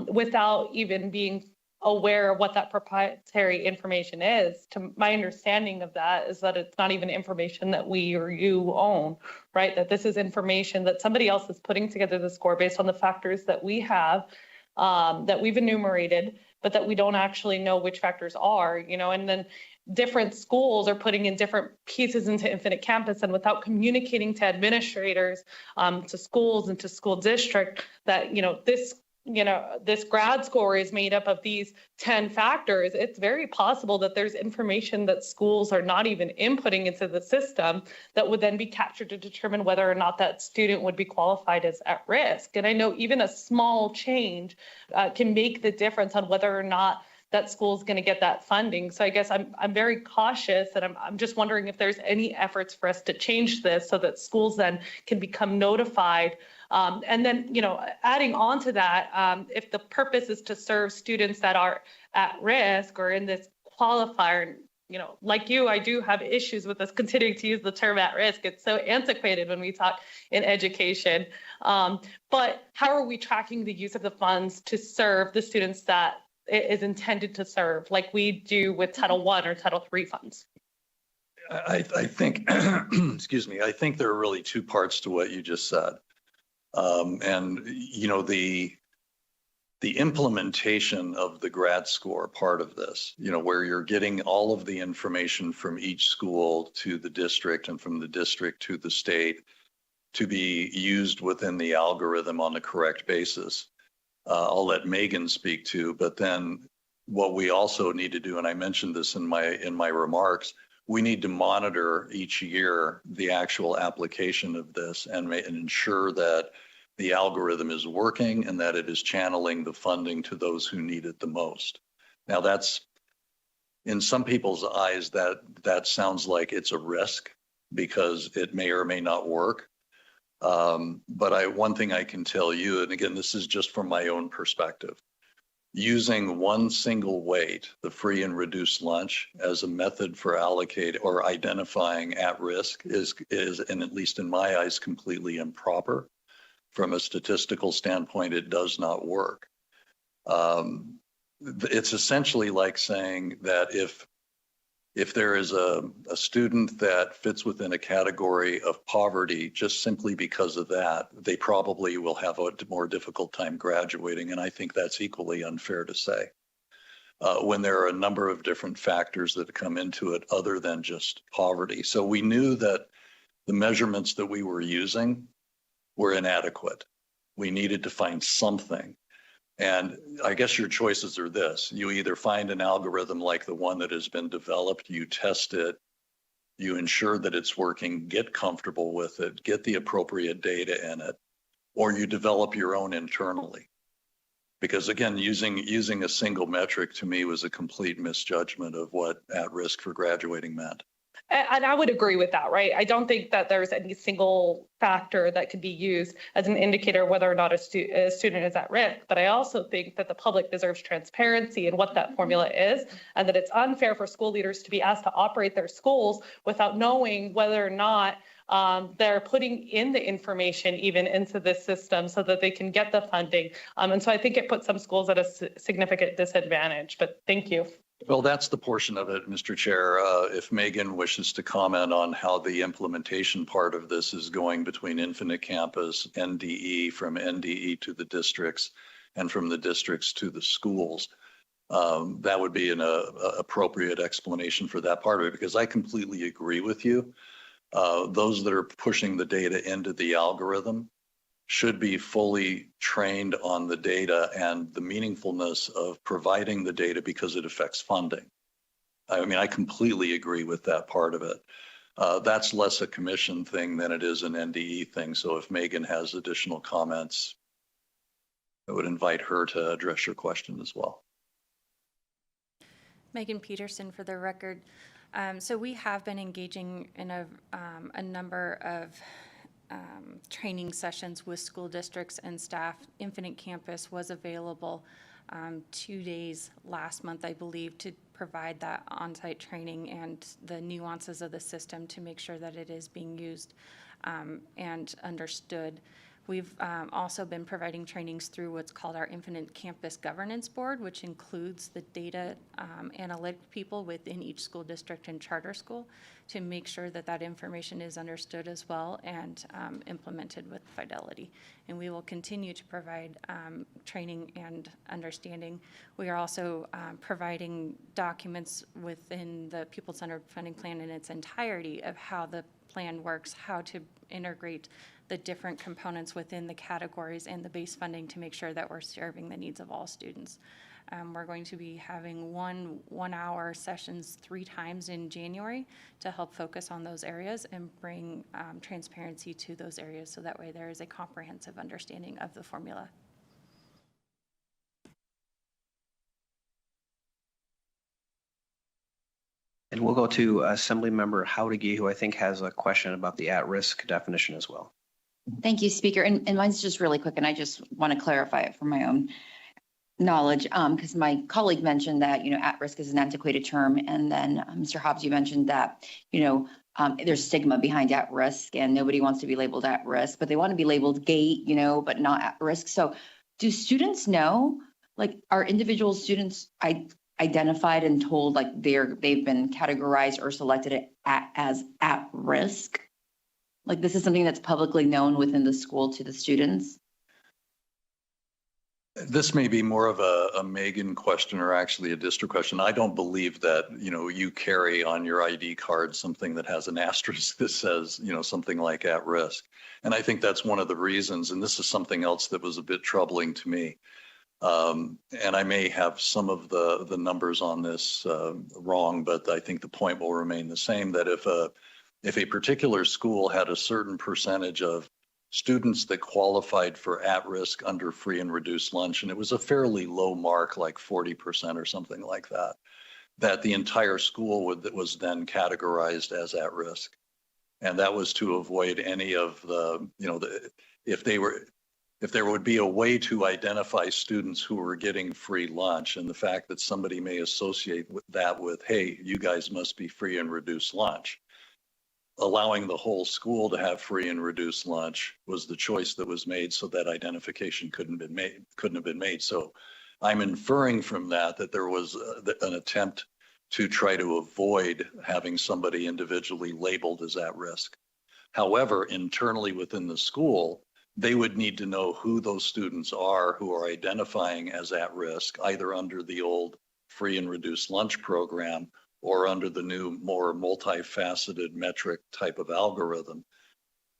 without even being aware of what that proprietary information is. To my understanding of that is that it's not even information that we or you own, right? That this is information that somebody else is putting together the score based on the factors that we have, that we've enumerated, but that we don't actually know which factors are, and then different schools are putting in different pieces into Infinite Campus, and without communicating to administrators, to schools and to school district that, this grad score is made up of these 10 factors, it's very possible that there's information that schools are not even inputting into the system that would then be captured to determine whether or not that student would be qualified as at risk. And I know even a small change can make the difference on whether or not that school is going to get that funding. So I guess I'm very cautious, and I'm just wondering if there's any efforts for us to change this so that schools then can become notified. And then, adding on to that, if the purpose is to serve students that are at risk or in this qualifier, like you, I do have issues with us continuing to use the term at risk. It's so antiquated when we talk in education. But how are we tracking the use of the funds to serve the students that it is intended to serve, like we do with Title I or Title III funds? I think, excuse me, I think there are really two parts to what you just said. And the implementation of the grad score part of this, where you're getting all of the information from each school to the district and from the district to the state to be used within the algorithm on the correct basis. I'll let Megan speak to, but then what we also need to do, and I mentioned this in my remarks, we need to monitor each year the actual application of this and ensure that the algorithm is working and that it is channeling the funding to those who need it the most. Now, that's in some people's eyes that sounds like it's a risk because it may or may not work. But one thing I can tell you, and again, this is just from my own perspective, using one single weight, the free and reduced lunch, as a method for allocating or identifying at risk is, and at least in my eyes, completely improper. From a statistical standpoint, it does not work. It's essentially like saying that if there is a student that fits within a category of poverty, just simply because of that, they probably will have a more difficult time graduating. And I think that's equally unfair to say. When there are a number of different factors that come into it other than just poverty. So we knew that the measurements that we were using were inadequate. We needed to find something. And I guess your choices are this. You either find an algorithm like the one that has been developed, you test it, you ensure that it's working, get comfortable with it, get the appropriate data in it, or you develop your own internally. Because again, using a single metric to me was a complete misjudgment of what at risk for graduating meant. And I would agree with that, right? I don't think that there's any single factor that could be used as an indicator whether or not a student is at risk. But I also think that the public deserves transparency in what that formula is, and that it's unfair for school leaders to be asked to operate their schools without knowing whether or not they're putting in the information even into this system so that they can get the funding. And so I think it puts some schools at a significant disadvantage. But thank you. Well, that's the portion of it, Mr. Chair. If Megan wishes to comment on how the implementation part of this is going between Infinite Campus, NDE, from NDE to the districts, and from the districts to the schools, that would be an appropriate explanation for that part of it, because I completely agree with you. Those that are pushing the data into the algorithm should be fully trained on the data and the meaningfulness of providing the data because it affects funding. I mean, I completely agree with that part of it. That's less a commission thing than it is an NDE thing. So if Megan has additional comments, I would invite her to address your question as well. Megan Peterson for the record. So we have been engaging in a number of training sessions with school districts and staff. Infinite Campus was available 2 days last month, I believe, to provide that on-site training and the nuances of the system to make sure that it is being used and understood. We've also been providing trainings through what's called our Infinite Campus Governance Board, which includes the data analytic people within each school district and charter school to make sure that that information is understood as well and implemented with fidelity. And we will continue to provide training and understanding. We are also providing documents within the pupil-centered funding plan in its entirety of how the plan works, how to integrate the different components within the categories and the base funding to make sure that we're serving the needs of all students. We're going to be having one-hour sessions 3 times in January to help focus on those areas and bring transparency to those areas so that way there is a comprehensive understanding of the formula. And we'll go to Assemblymember Howdiggy, who I think has a question about the at-risk definition as well. Thank you, Speaker. And mine's just really quick, and I just want to clarify it for my own knowledge, because my colleague mentioned that, at-risk is an antiquated term. And then Mr. Hobbs, you mentioned that, there's stigma behind at-risk and nobody wants to be labeled at-risk, but they want to be labeled GATE, but not at-risk. So do students know, are individual students identified and told they've been categorized or selected as at risk? This is something that's publicly known within the school to the students? This may be more of a Megan question or actually a district question. I don't believe that, you carry on your ID card something that has an asterisk that says, something like at risk. And I think that's one of the reasons, and this is something else that was a bit troubling to me. And I may have some of the numbers on this wrong, but I think the point will remain the same, that if a particular school had a certain percentage of students that qualified for at-risk under free and reduced lunch, and it was a fairly low mark, like 40% or something like that, that the entire school was then categorized as at risk. And that was to avoid any of the, if there would be a way to identify students who were getting free lunch, and the fact that somebody may associate that with, hey, you guys must be free and reduced lunch. Allowing the whole school to have free and reduced lunch was the choice that was made, so that identification couldn't have been made. So I'm inferring from that there was an attempt to try to avoid having somebody individually labeled as at risk. However, internally within the school, they would need to know who those students are who are identifying as at risk, either under the old free and reduced lunch program or under the new, more multifaceted metric type of algorithm,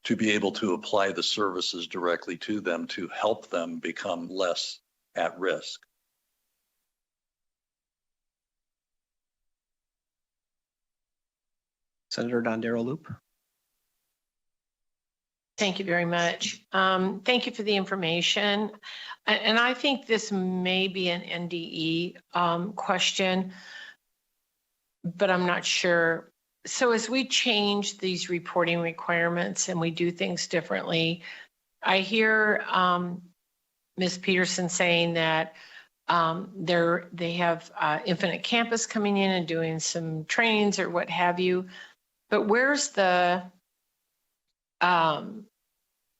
to be able to apply the services directly to them to help them become less at risk. Senator Dondero Loop. Thank you very much. Thank you for the information. And I think this may be an NDE question, but I'm not sure. So as we change these reporting requirements and we do things differently, I hear Ms. Peterson saying that they have Infinite Campus coming in and doing some trainings or what have you. But where's the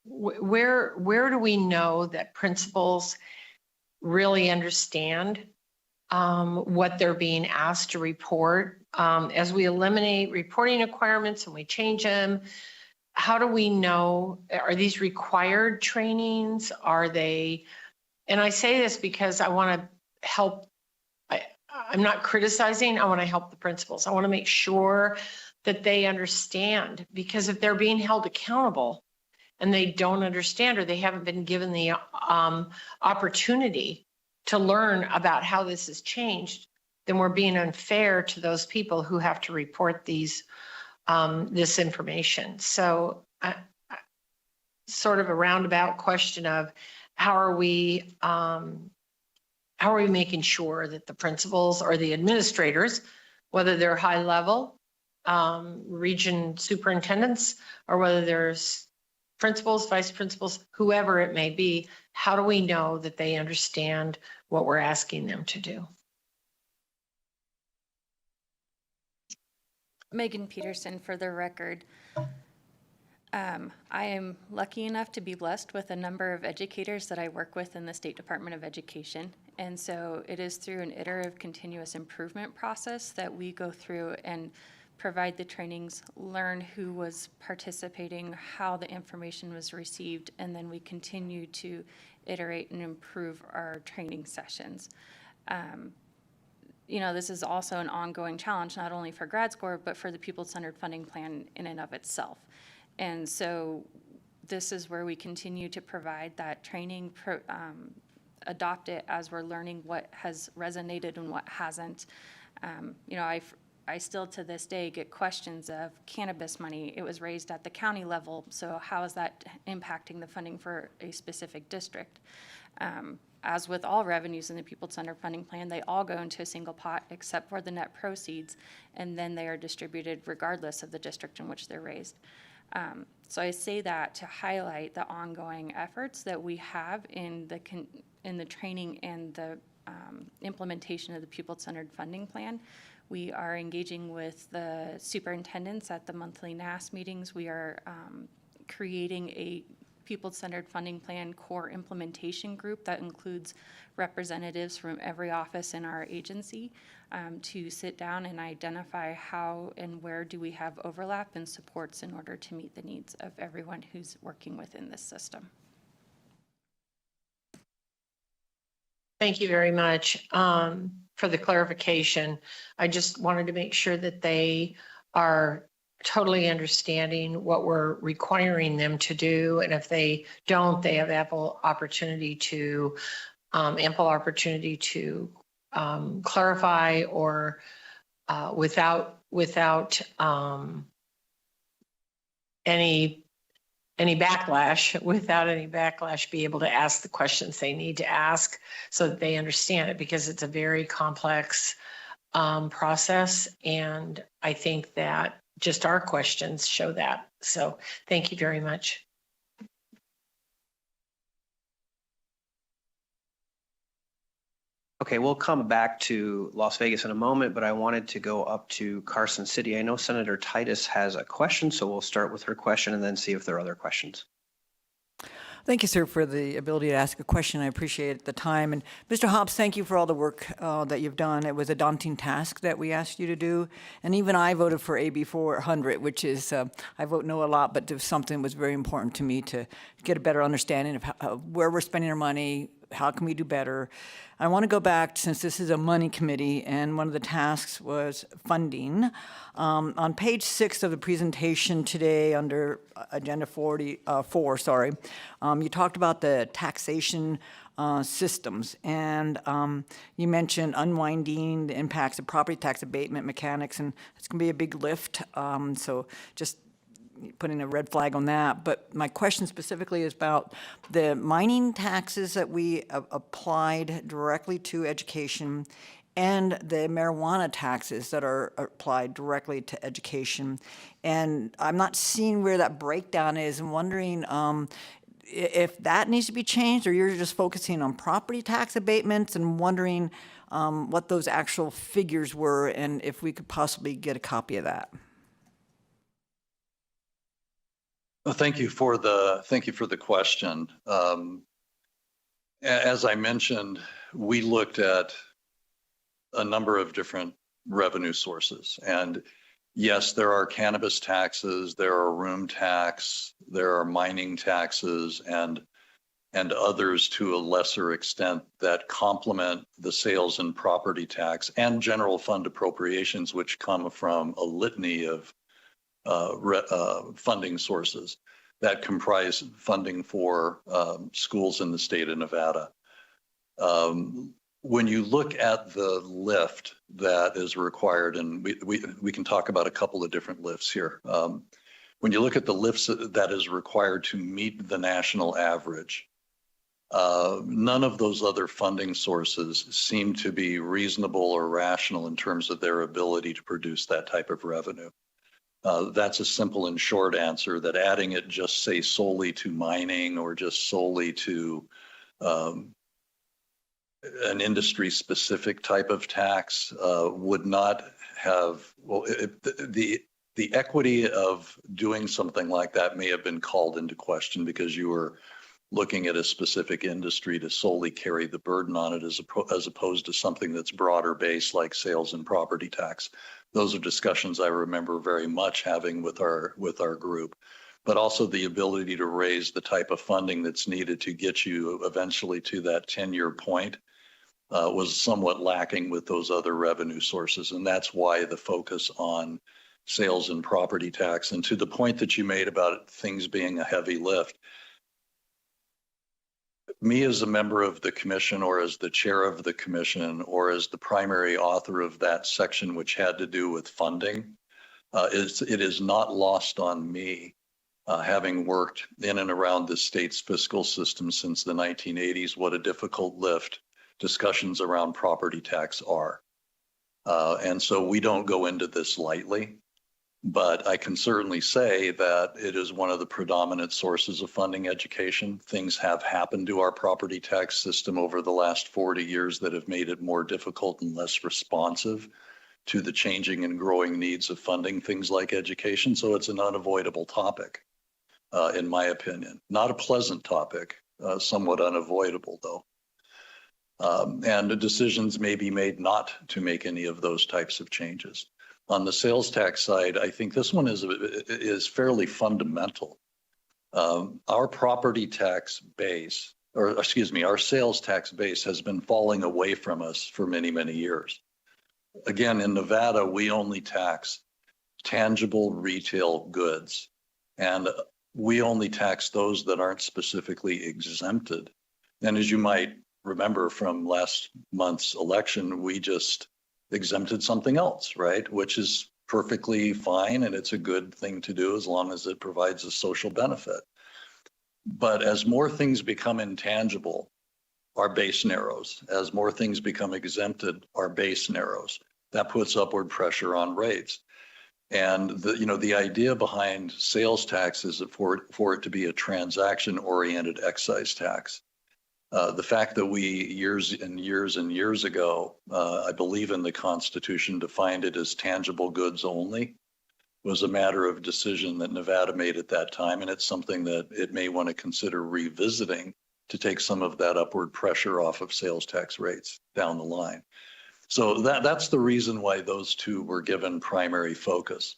where do we know that principals really understand what they're being asked to report? As we eliminate reporting requirements and we change them, how do we know? Are these required trainings? Are they? And I say this because I want to help. I'm not criticizing. I want to help the principals. I want to make sure that they understand, because if they're being held accountable and they don't understand, or they haven't been given the opportunity to learn about how this has changed, then we're being unfair to those people who have to report these this information. So sort of a roundabout question of how are we making sure that the principals or the administrators, whether they're high level region superintendents, or whether there's principals, vice principals, whoever it may be, how do we know that they understand what we're asking them to do? Megan Peterson, for the record. I am lucky enough to be blessed with a number of educators that I work with in the State Department of Education. And so it is through an iterative continuous improvement process that we go through and provide the trainings, learn who was participating, how the information was received, and then we continue to iterate and improve our training sessions. This is also an ongoing challenge, not only for grad score, but for the pupil-centered funding plan in and of itself. And so this is where we continue to provide that training, adopt it as we're learning what has resonated and what hasn't. I still to this day get questions of cannabis money. It was raised at the county level, so how is that impacting the funding for a specific district? As with all revenues in the pupil-centered funding plan, they all go into a single pot except for the net proceeds, and then they are distributed regardless of the district in which they're raised. So I say that to highlight the ongoing efforts that we have in the training and the implementation of the pupil-centered funding plan. We are engaging with the superintendents at the monthly NAS meetings. We are creating a pupil-centered funding plan core implementation group that includes representatives from every office in our agency to sit down and identify how and where do we have overlap and supports in order to meet the needs of everyone who's working within this system. Thank you very much for the clarification. I just wanted to make sure that they are totally understanding what we're requiring them to do. And if they don't, they have ample opportunity to ample opportunity to clarify or without any backlash, be able to ask the questions they need to ask so that they understand it, because it's a very complex process. And I think that just our questions show that. So thank you very much. Okay, we'll come back to Las Vegas in a moment, but I wanted to go up to Carson City. I know Senator Titus has a question, so we'll start with her question and then see if there are other questions. Thank you, sir, for the ability to ask a question. I appreciate the time. And Mr. Hobbs, thank you for all the work that you've done. It was a daunting task that we asked you to do. And even I voted for AB 400, which is, I vote no a lot, but something that was very important to me to get a better understanding of where we're spending our money, how can we do better. I want to go back, since this is a money committee, and one of the tasks was funding. On page 6 of the presentation today, under Agenda 4, you talked about the taxation systems, and you mentioned unwinding the impacts of property tax abatement mechanics, and it's going to be a big lift. So just putting a red flag on that. But my question specifically is about the mining taxes that we applied directly to education and the marijuana taxes that are applied directly to education. And I'm not seeing where that breakdown is, and wondering if that needs to be changed, or you're just focusing on property tax abatements, and wondering what those actual figures were, and if we could possibly get a copy of that. Well, thank you for the question. As I mentioned, we looked at a number of different revenue sources, and yes, there are cannabis taxes, there are room tax, there are mining taxes, and others to a lesser extent that complement the sales and property tax and general fund appropriations, which come from a litany of funding sources that comprise funding for schools in the state of Nevada. When you look at the lift that is required, and we can talk about a couple of different lifts here. When you look at the lifts that is required to meet the national average, none of those other funding sources seem to be reasonable or rational in terms of their ability to produce that type of revenue. That's a simple and short answer, that adding it just say solely to mining or just solely to an industry specific type of tax would not have, well, the equity of doing something like that may have been called into question because you were looking at a specific industry to solely carry the burden on it, as opposed to something that's broader based like sales and property tax. Those are discussions I remember very much having with our group, but also the ability to raise the type of funding that's needed to get you eventually to that 10-year point was somewhat lacking with those other revenue sources. And that's why the focus on sales and property tax. And to the point that you made about things being a heavy lift, me as a member of the commission, or as the chair of the commission, or as the primary author of that section which had to do with funding, it is not lost on me, having worked in and around the state's fiscal system since the 1980s, what a difficult lift discussions around property tax are. And so we don't go into this lightly. But I can certainly say that it is one of the predominant sources of funding education. Things have happened to our property tax system over the last 40 years that have made it more difficult and less responsive to the changing and growing needs of funding things like education. So it's an unavoidable topic, in my opinion. Not a pleasant topic, somewhat unavoidable though. And the decisions may be made not to make any of those types of changes. On the sales tax side, I think this one is fairly fundamental. Our property tax base, or excuse me, our sales tax base has been falling away from us for many, many years. Again, in Nevada, we only tax tangible retail goods, and we only tax those that aren't specifically exempted. And as you might remember from last month's election, we just exempted something else, right? Which is perfectly fine, and it's a good thing to do as long as it provides a social benefit. But as more things become intangible, our base narrows. As more things become exempted, our base narrows. That puts upward pressure on rates. And the idea behind sales tax is for it to be a transaction-oriented excise tax. The fact that we years and years ago, I believe in the Constitution, defined it as tangible goods only was a matter of decision that Nevada made at that time. And it's something that it may want to consider revisiting to take some of that upward pressure off of sales tax rates down the line. So that's the reason why those two were given primary focus.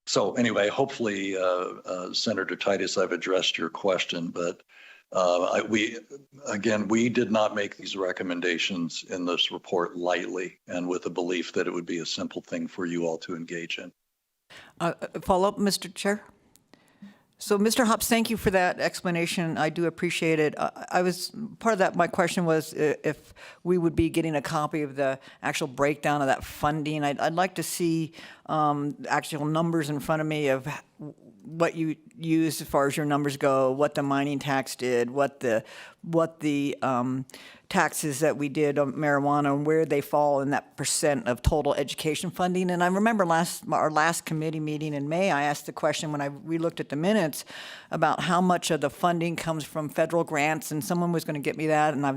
So anyway, hopefully, Senator Titus, I've addressed your question, but we did not make these recommendations in this report lightly and with the belief that it would be a simple thing for you all to engage in. Follow up, Mr. Chair? So, Mr. Hobbs, thank you for that explanation. I do appreciate it. Part of that, my question was if we would be getting a copy of the actual breakdown of that funding. I'd like to see actual numbers in front of me of what you used as far as your numbers go, what the mining tax did, what the taxes that we did on marijuana and where they fall in that percent of total education funding. And I remember our last committee meeting in May, I asked the question when I relooked at the minutes about how much of the funding comes from federal grants, and someone was going to get me that, and I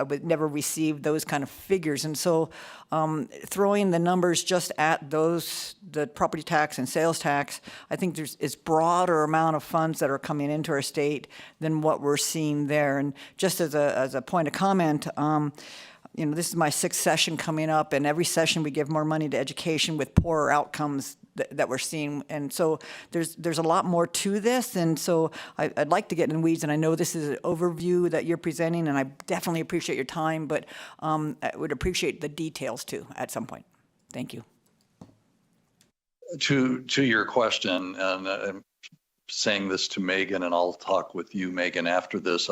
would never received those kind of figures. And so throwing the numbers just at the property tax and sales tax, I think it's broader amount of funds that are coming into our state than what we're seeing there. And just as a point of comment, this is my 6th session coming up, and every session we give more money to education with poorer outcomes that we're seeing. And so there's a lot more to this. And so I'd like to get in the weeds, and I know this is an overview that you're presenting, and I definitely appreciate your time, but I would appreciate the details too at some point. Thank you. To your question, and I'm saying this to Megan, and I'll talk with you, Megan, after this,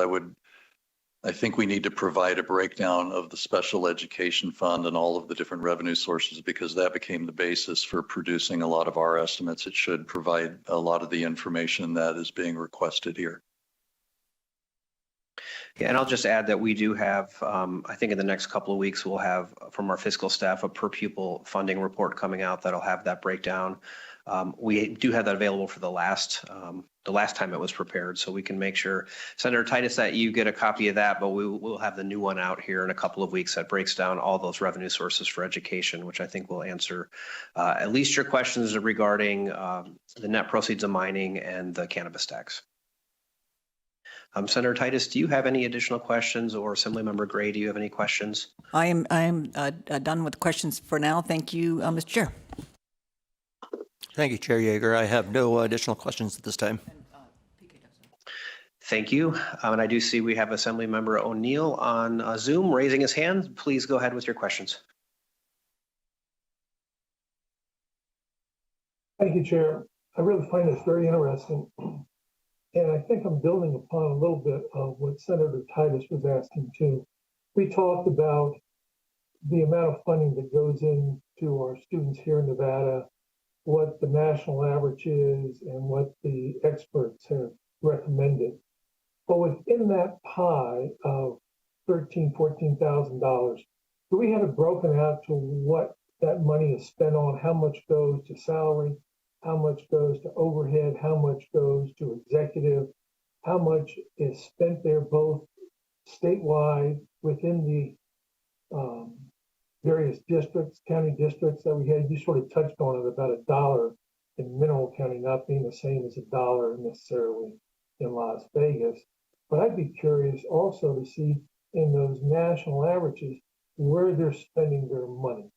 I think we need to provide a breakdown of the special education fund and all of the different revenue sources, because that became the basis for producing a lot of our estimates. It should provide a lot of the information that is being requested here. Yeah, and I'll just add that we do have, I think in the next couple of weeks, we'll have from our fiscal staff a per pupil funding report coming out that'll have that breakdown. We do have that available for the last time it was prepared, so we can make sure, Senator Titus, that you get a copy of that, but we'll have the new one out here in a couple of weeks that breaks down all those revenue sources for education, which I think will answer at least your questions regarding the net proceeds of mining and the cannabis tax. Senator Titus, do you have any additional questions, or Assemblymember Gray, do you have any questions? I am done with questions for now. Thank you, Mr. Chair. Thank you, Chair Yeager. I have no additional questions at this time. Thank you. And I do see we have Assemblymember O'Neill on Zoom raising his hand. Please go ahead with your questions. Thank you, Chair. I really find this very interesting. And I think I'm building upon a little bit of what Senator Titus was asking too. We talked about the amount of funding that goes into our students here in Nevada, what the national average is, and what the experts have recommended. But within that pie of $13,000, $14,000, do we have it broken out to what that money is spent on? How much goes to salary? How much goes to overhead? How much goes to executive? How much is spent there both statewide within the various districts, county districts that we had? You sort of touched on it about $1 in Mineral County not being the same as $1 necessarily in Las Vegas. But I'd be curious also to see in those national averages where they're spending their money.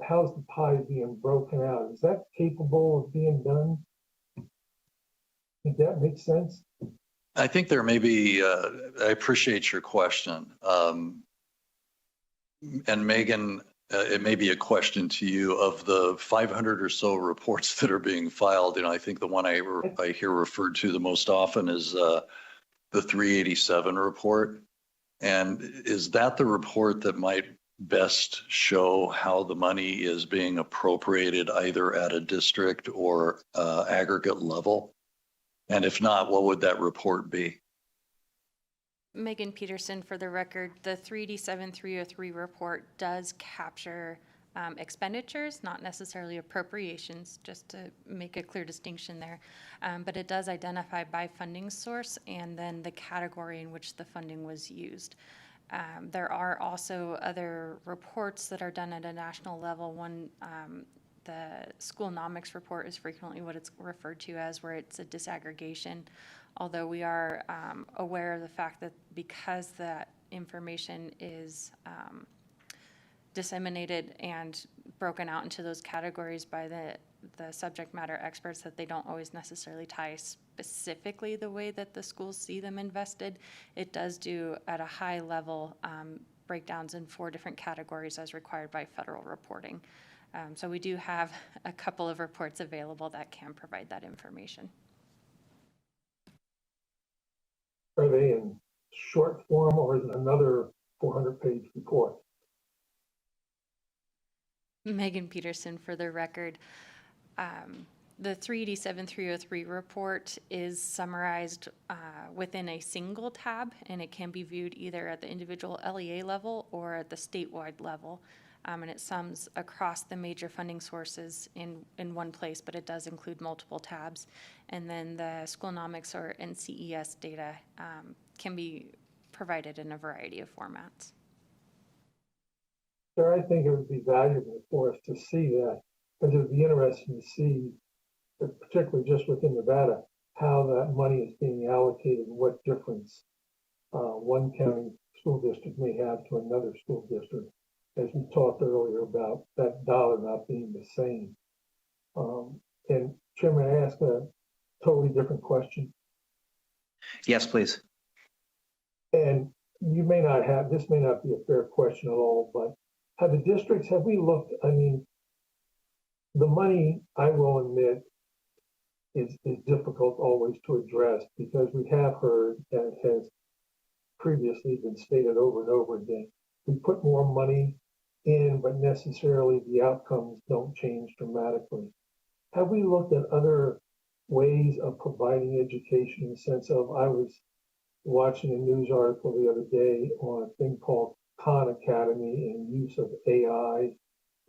How's the pie being broken out? Is that capable of being done? Think that makes sense? I think there may be, I appreciate your question. And Megan, it may be a question to you. Of the 500 or so reports that are being filed, I think the one I hear referred to the most often is the 387 report. And is that the report that might best show how the money is being appropriated either at a district or aggregate level? And if not, what would that report be? Megan Peterson, for the record, the 3D7303 report does capture expenditures, not necessarily appropriations, just to make a clear distinction there. But it does identify by funding source and then the category in which the funding was used. There are also other reports that are done at a national level. One, the Schoolnomics report is frequently what it's referred to as, where it's a disaggregation. Although we are aware of the fact that because that information is disseminated and broken out into those categories by the subject matter experts, that they don't always necessarily tie specifically the way that the schools see them invested. It does do at a high level breakdowns in 4 different categories as required by federal reporting. So we do have a couple of reports available that can provide that information. Are they in short form or is it another 400-page report? Megan Peterson, for the record. The 3D7303 report is summarized within a single tab, and it can be viewed either at the individual LEA level or at the statewide level. And it sums across the major funding sources in one place, but it does include multiple tabs. And then the Schoolnomics or NCES data can be provided in a variety of formats. Sir, I think it would be valuable for us to see that, because it would be interesting to see, particularly just within Nevada, how that money is being allocated and what difference one county school district may have to another school district, as we talked earlier about that dollar not being the same. And Chairman, I ask a totally different question. Yes, please. And you may not have, this may not be a fair question at all, but have the districts, have we looked, I mean, the money, I will admit, is difficult always to address, because we have heard, and it has previously been stated over and over again, we put more money in, but necessarily the outcomes don't change dramatically. Have we looked at other ways of providing education in the sense of, I was watching a news article the other day on a thing called Khan Academy and use of AI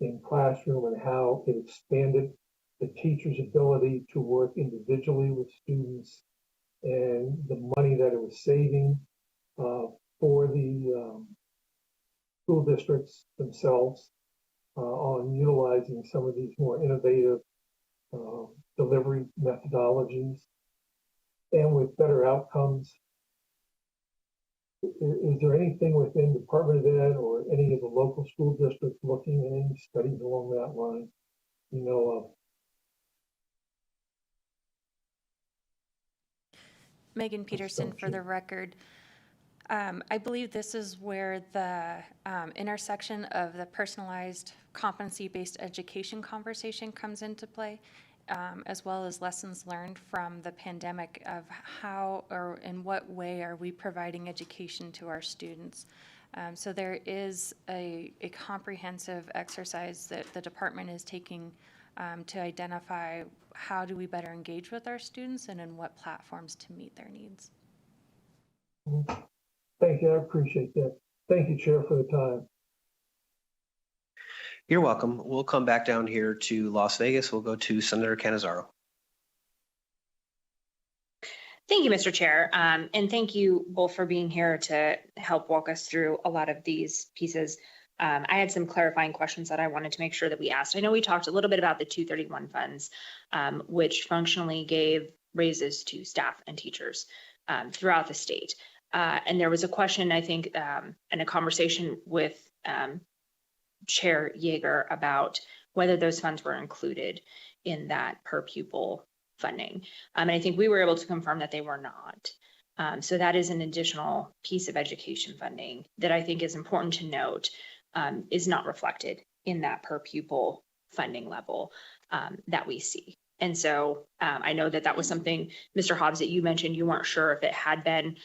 in classroom and how it expanded the teacher's ability to work individually with students and the money that it was saving for the school districts themselves on utilizing some of these more innovative delivery methodologies and with better outcomes. Is there anything within Department of Ed or any of the local school districts looking at any studies along that line you know of? Megan Peterson, for the record. I believe this is where the intersection of the personalized competency-based education conversation comes into play, as well as lessons learned from the pandemic of how or in what way are we providing education to our students. So there is a comprehensive exercise that the department is taking to identify how do we better engage with our students and in what platforms to meet their needs. Thank you, I appreciate that. Thank you, Chair, for the time. You're welcome. We'll come back down here to Las Vegas. We'll go to Senator Cannizzaro. Thank you, Mr. Chair. And thank you both for being here to help walk us through a lot of these pieces. I had some clarifying questions that I wanted to make sure that we asked. I know we talked a little bit about the 231 funds, which functionally gave raises to staff and teachers throughout the state. And there was a question, I think, and a conversation with Chair Yeager about whether those funds were included in that per pupil funding. And I think we were able to confirm that they were not. So that is an additional piece of education funding that I think is important to note. is not reflected in that per pupil funding level that we see. And so I know that was something, Mr. Hobbs, that you mentioned you weren't sure if it had been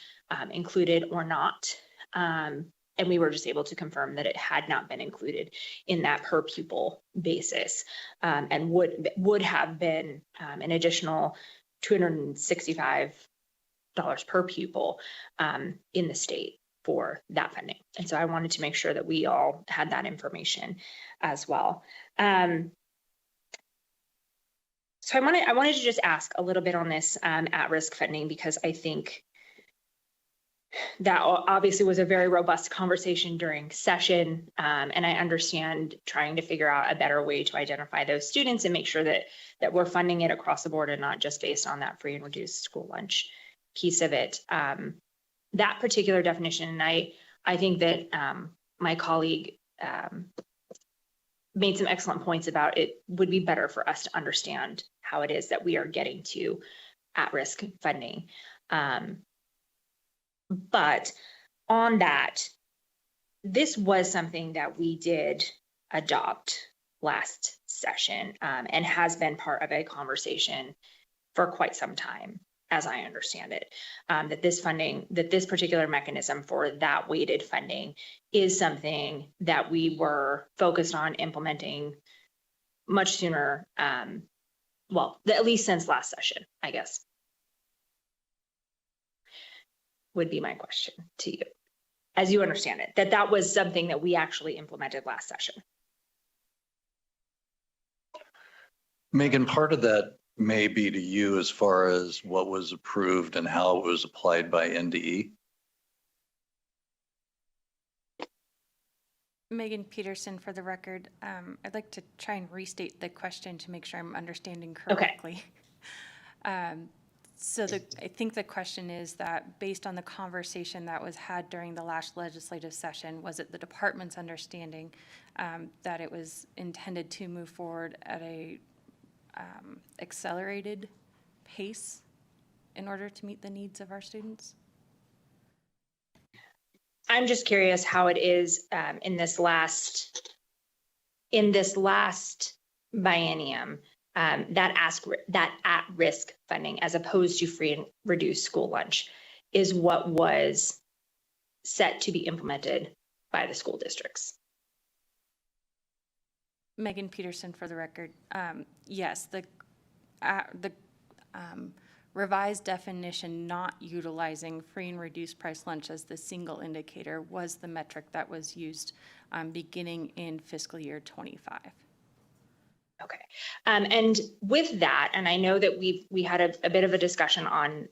included or not. And we were just able to confirm that it had not been included in that per pupil basis, and would have been an additional $265 per pupil in the state for that funding. And so I wanted to make sure that we all had that information as well. So I wanted to just ask a little bit on this at-risk funding, because I think that obviously was a very robust conversation during session. And I understand trying to figure out a better way to identify those students and make sure that we're funding it across the board and not just based on that free and reduced school lunch piece of it. That particular definition, and I think that my colleague made some excellent points about it would be better for us to understand how it is that we are getting to at-risk funding. But on that, this was something that we did adopt last session and has been part of a conversation for quite some time, as I understand it, that this particular mechanism for that weighted funding is something that we were focused on implementing much sooner, well, at least since last session, I guess, would be my question to you, as you understand it, that was something that we actually implemented last session. Megan, part of that may be to you as far as what was approved and how it was applied by NDE. Megan Peterson, for the record. I'd like to try and restate the question to make sure I'm understanding correctly. Okay. So I think the question is that based on the conversation that was had during the last legislative session, was it the department's understanding that it was intended to move forward at a accelerated pace in order to meet the needs of our students? I'm just curious how it is in this last biennium, that at-risk funding, as opposed to free and reduced school lunch, is what was set to be implemented by the school districts. Megan Peterson, for the record. Yes, the revised definition not utilizing free and reduced price lunch as the single indicator was the metric that was used beginning in fiscal year 25. Okay. And with that, and I know that we had a bit of a discussion on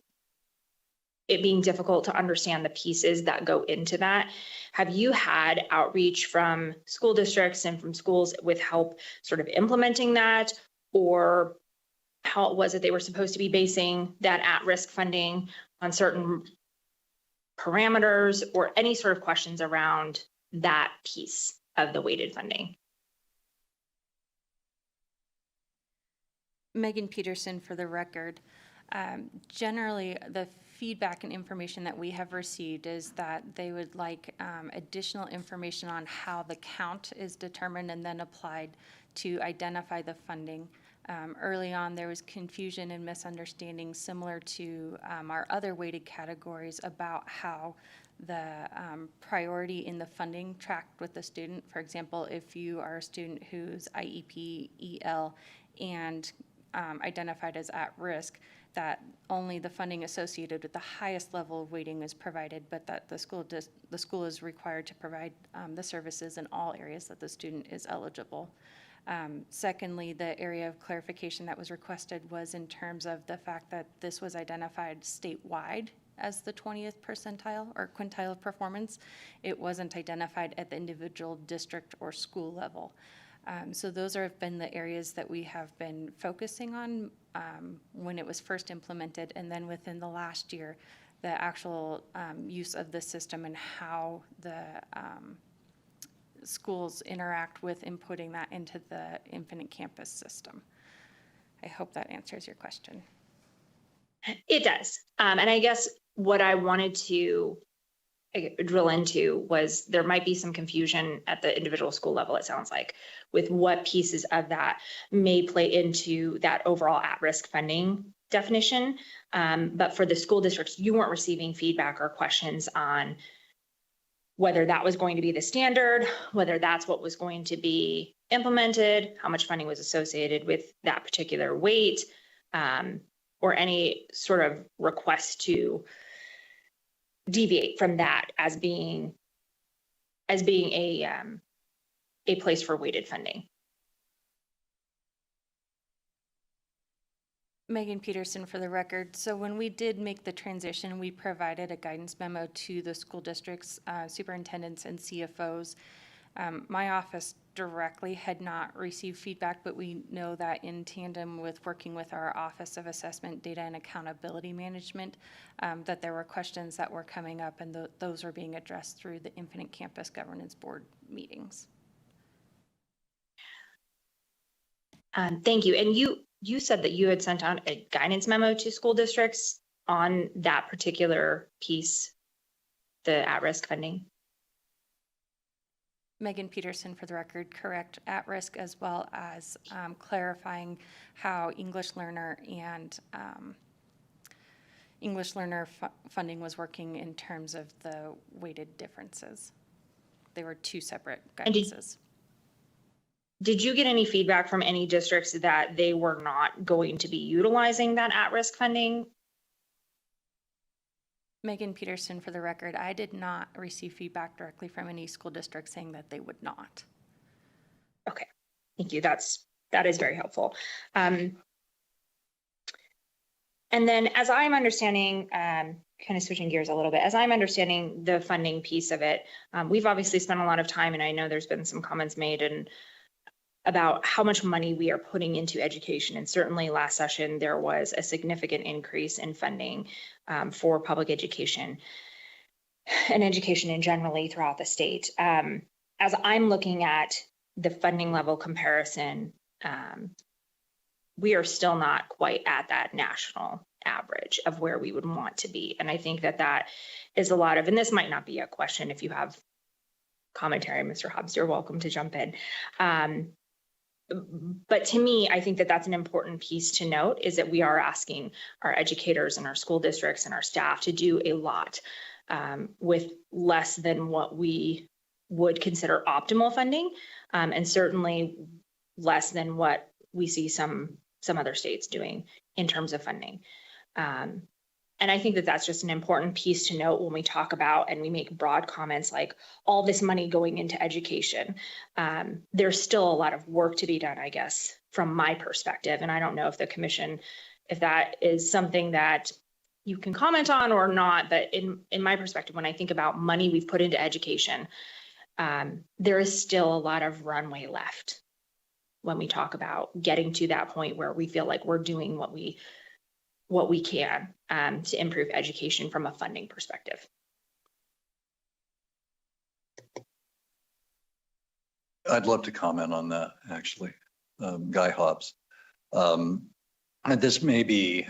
it being difficult to understand the pieces that go into that. Have you had outreach from school districts and from schools with help sort of implementing that, or how was it they were supposed to be basing that at-risk funding on certain parameters, or any sort of questions around that piece of the weighted funding? Megan Peterson, for the record. Generally, the feedback and information that we have received is that they would like additional information on how the count is determined and then applied to identify the funding. Early on, there was confusion and misunderstanding similar to our other weighted categories about how the priority in the funding tracked with the student. For example, if you are a student who's IEP, EL, and identified as at risk, that only the funding associated with the highest level of weighting is provided, but that the school is required to provide the services in all areas that the student is eligible. Secondly, the area of clarification that was requested was in terms of the fact that this was identified statewide as the 20th percentile or quintile of performance. It wasn't identified at the individual district or school level. So those have been the areas that we have been focusing on when it was first implemented, and then within the last year, the actual use of the system and how the schools interact with inputting that into the Infinite Campus system. I hope that answers your question. It does. And I guess what I wanted to drill into was there might be some confusion at the individual school level, it sounds like, with what pieces of that may play into that overall at-risk funding definition. But for the school districts, you weren't receiving feedback or questions on whether that was going to be the standard, whether that's what was going to be implemented, how much funding was associated with that particular weight, or any sort of request to deviate from that as being a place for weighted funding. Megan Peterson for the record. So when we did make the transition, we provided a guidance memo to the school districts, superintendents and CFOs. My office directly had not received feedback, but we know that in tandem with working with our Office of Assessment, Data and Accountability Management, that there were questions that were coming up, and those are being addressed through the Infinite Campus Governance Board meetings. Thank you. And you said that you had sent out a guidance memo to school districts on that particular piece, the at-risk funding. Megan Peterson for the record, correct, at risk, as well as clarifying how English learner and English learner funding was working in terms of the weighted differences. They were two separate guidances. Did you get any feedback from any districts that they were not going to be utilizing that at-risk funding? Megan Peterson for the record, I did not receive feedback directly from any school district saying that they would not. Okay, thank you. That is very helpful. And then as I'm understanding, kind of switching gears a little bit, as I'm understanding the funding piece of it, we've obviously spent a lot of time, and I know there's been some comments made about how much money we are putting into education. And certainly last session, there was a significant increase in funding for public education and education in generally throughout the state. As I'm looking at the funding level comparison, we are still not quite at that national average of where we would want to be. And I think that is a lot of, and this might not be a question. If you have commentary, Mr. Hobbs, you're welcome to jump in. But to me, I think that that's an important piece to note, is that we are asking our educators and our school districts and our staff to do a lot with less than what we would consider optimal funding, and certainly less than what we see some other states doing in terms of funding. And I think that that's just an important piece to note when we talk about and we make broad comments like all this money going into education. There's still a lot of work to be done, I guess, from my perspective. And I don't know if the commission, if that is something that you can comment on or not, but in my perspective, when I think about money we've put into education, there is still a lot of runway left when we talk about getting to that point where we feel like we're doing what we can to improve education from a funding perspective. I'd love to comment on that, actually, Guy Hobbs. And this may be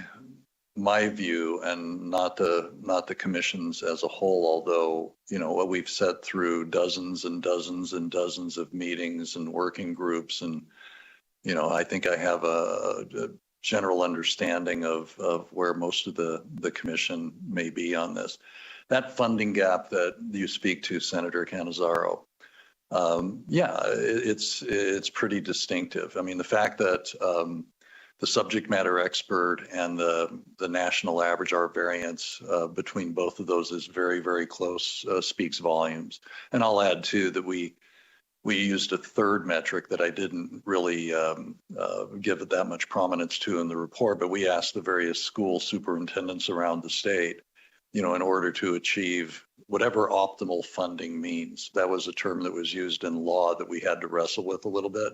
my view and not the commission's as a whole, although, you know, what we've sat through dozens and dozens and dozens of meetings and working groups. And, you know, I think I have a general understanding of where most of the commission may be on this. That funding gap that you speak to, Senator Cannizzaro, yeah, it's pretty distinctive. I mean, the fact that the subject matter expert and the national average, our variance between both of those is very, very close, speaks volumes. And I'll add too that we used a third metric that I didn't really give it that much prominence to in the report, but we asked the various school superintendents around the state, you know, in order to achieve whatever optimal funding means. That was a term that was used in law that we had to wrestle with a little bit.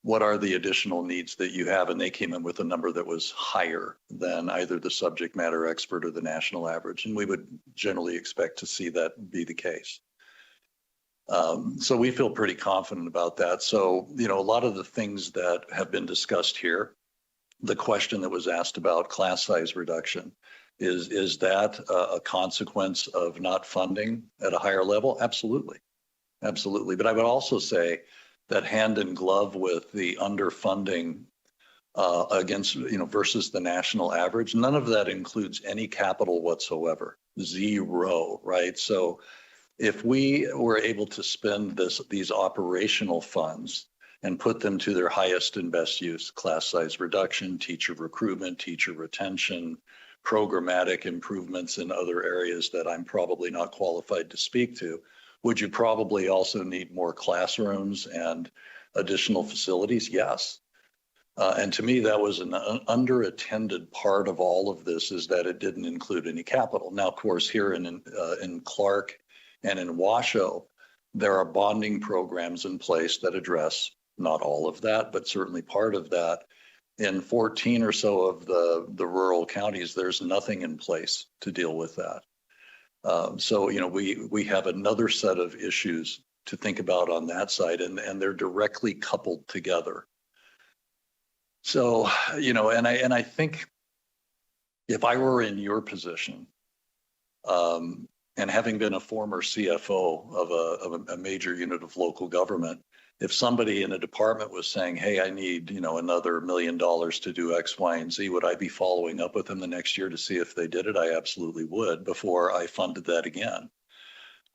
What are the additional needs that you have? And they came in with a number that was higher than either the subject matter expert or the national average. And we would generally expect to see that be the case. So we feel pretty confident about that. So, you know, a lot of the things that have been discussed here, the question that was asked about class size reduction, Is that a consequence of not funding at a higher level? Absolutely. Absolutely. But I would also say that hand in glove with the underfunding against, versus the national average, none of that includes any capital whatsoever. Zero, right? So if we were able to spend these operational funds and put them to their highest and best use, class size reduction, teacher recruitment, teacher retention, programmatic improvements in other areas that I'm probably not qualified to speak to, would you probably also need more classrooms and additional facilities? Yes. And to me, that was an underattended part of all of this, is that it didn't include any capital. Now, of course, here in Clark and in Washoe, there are bonding programs in place that address not all of that, but certainly part of that. In 14 or so of the rural counties, there's nothing in place to deal with that. So, we have another set of issues to think about on that side, and they're directly coupled together. So, and I think if I were in your position, and having been a former CFO of a major unit of local government, if somebody in a department was saying, hey, I need, another $1 million to do X, Y, and Z, would I be following up with them the next year to see if they did it? I absolutely would, before I funded that again.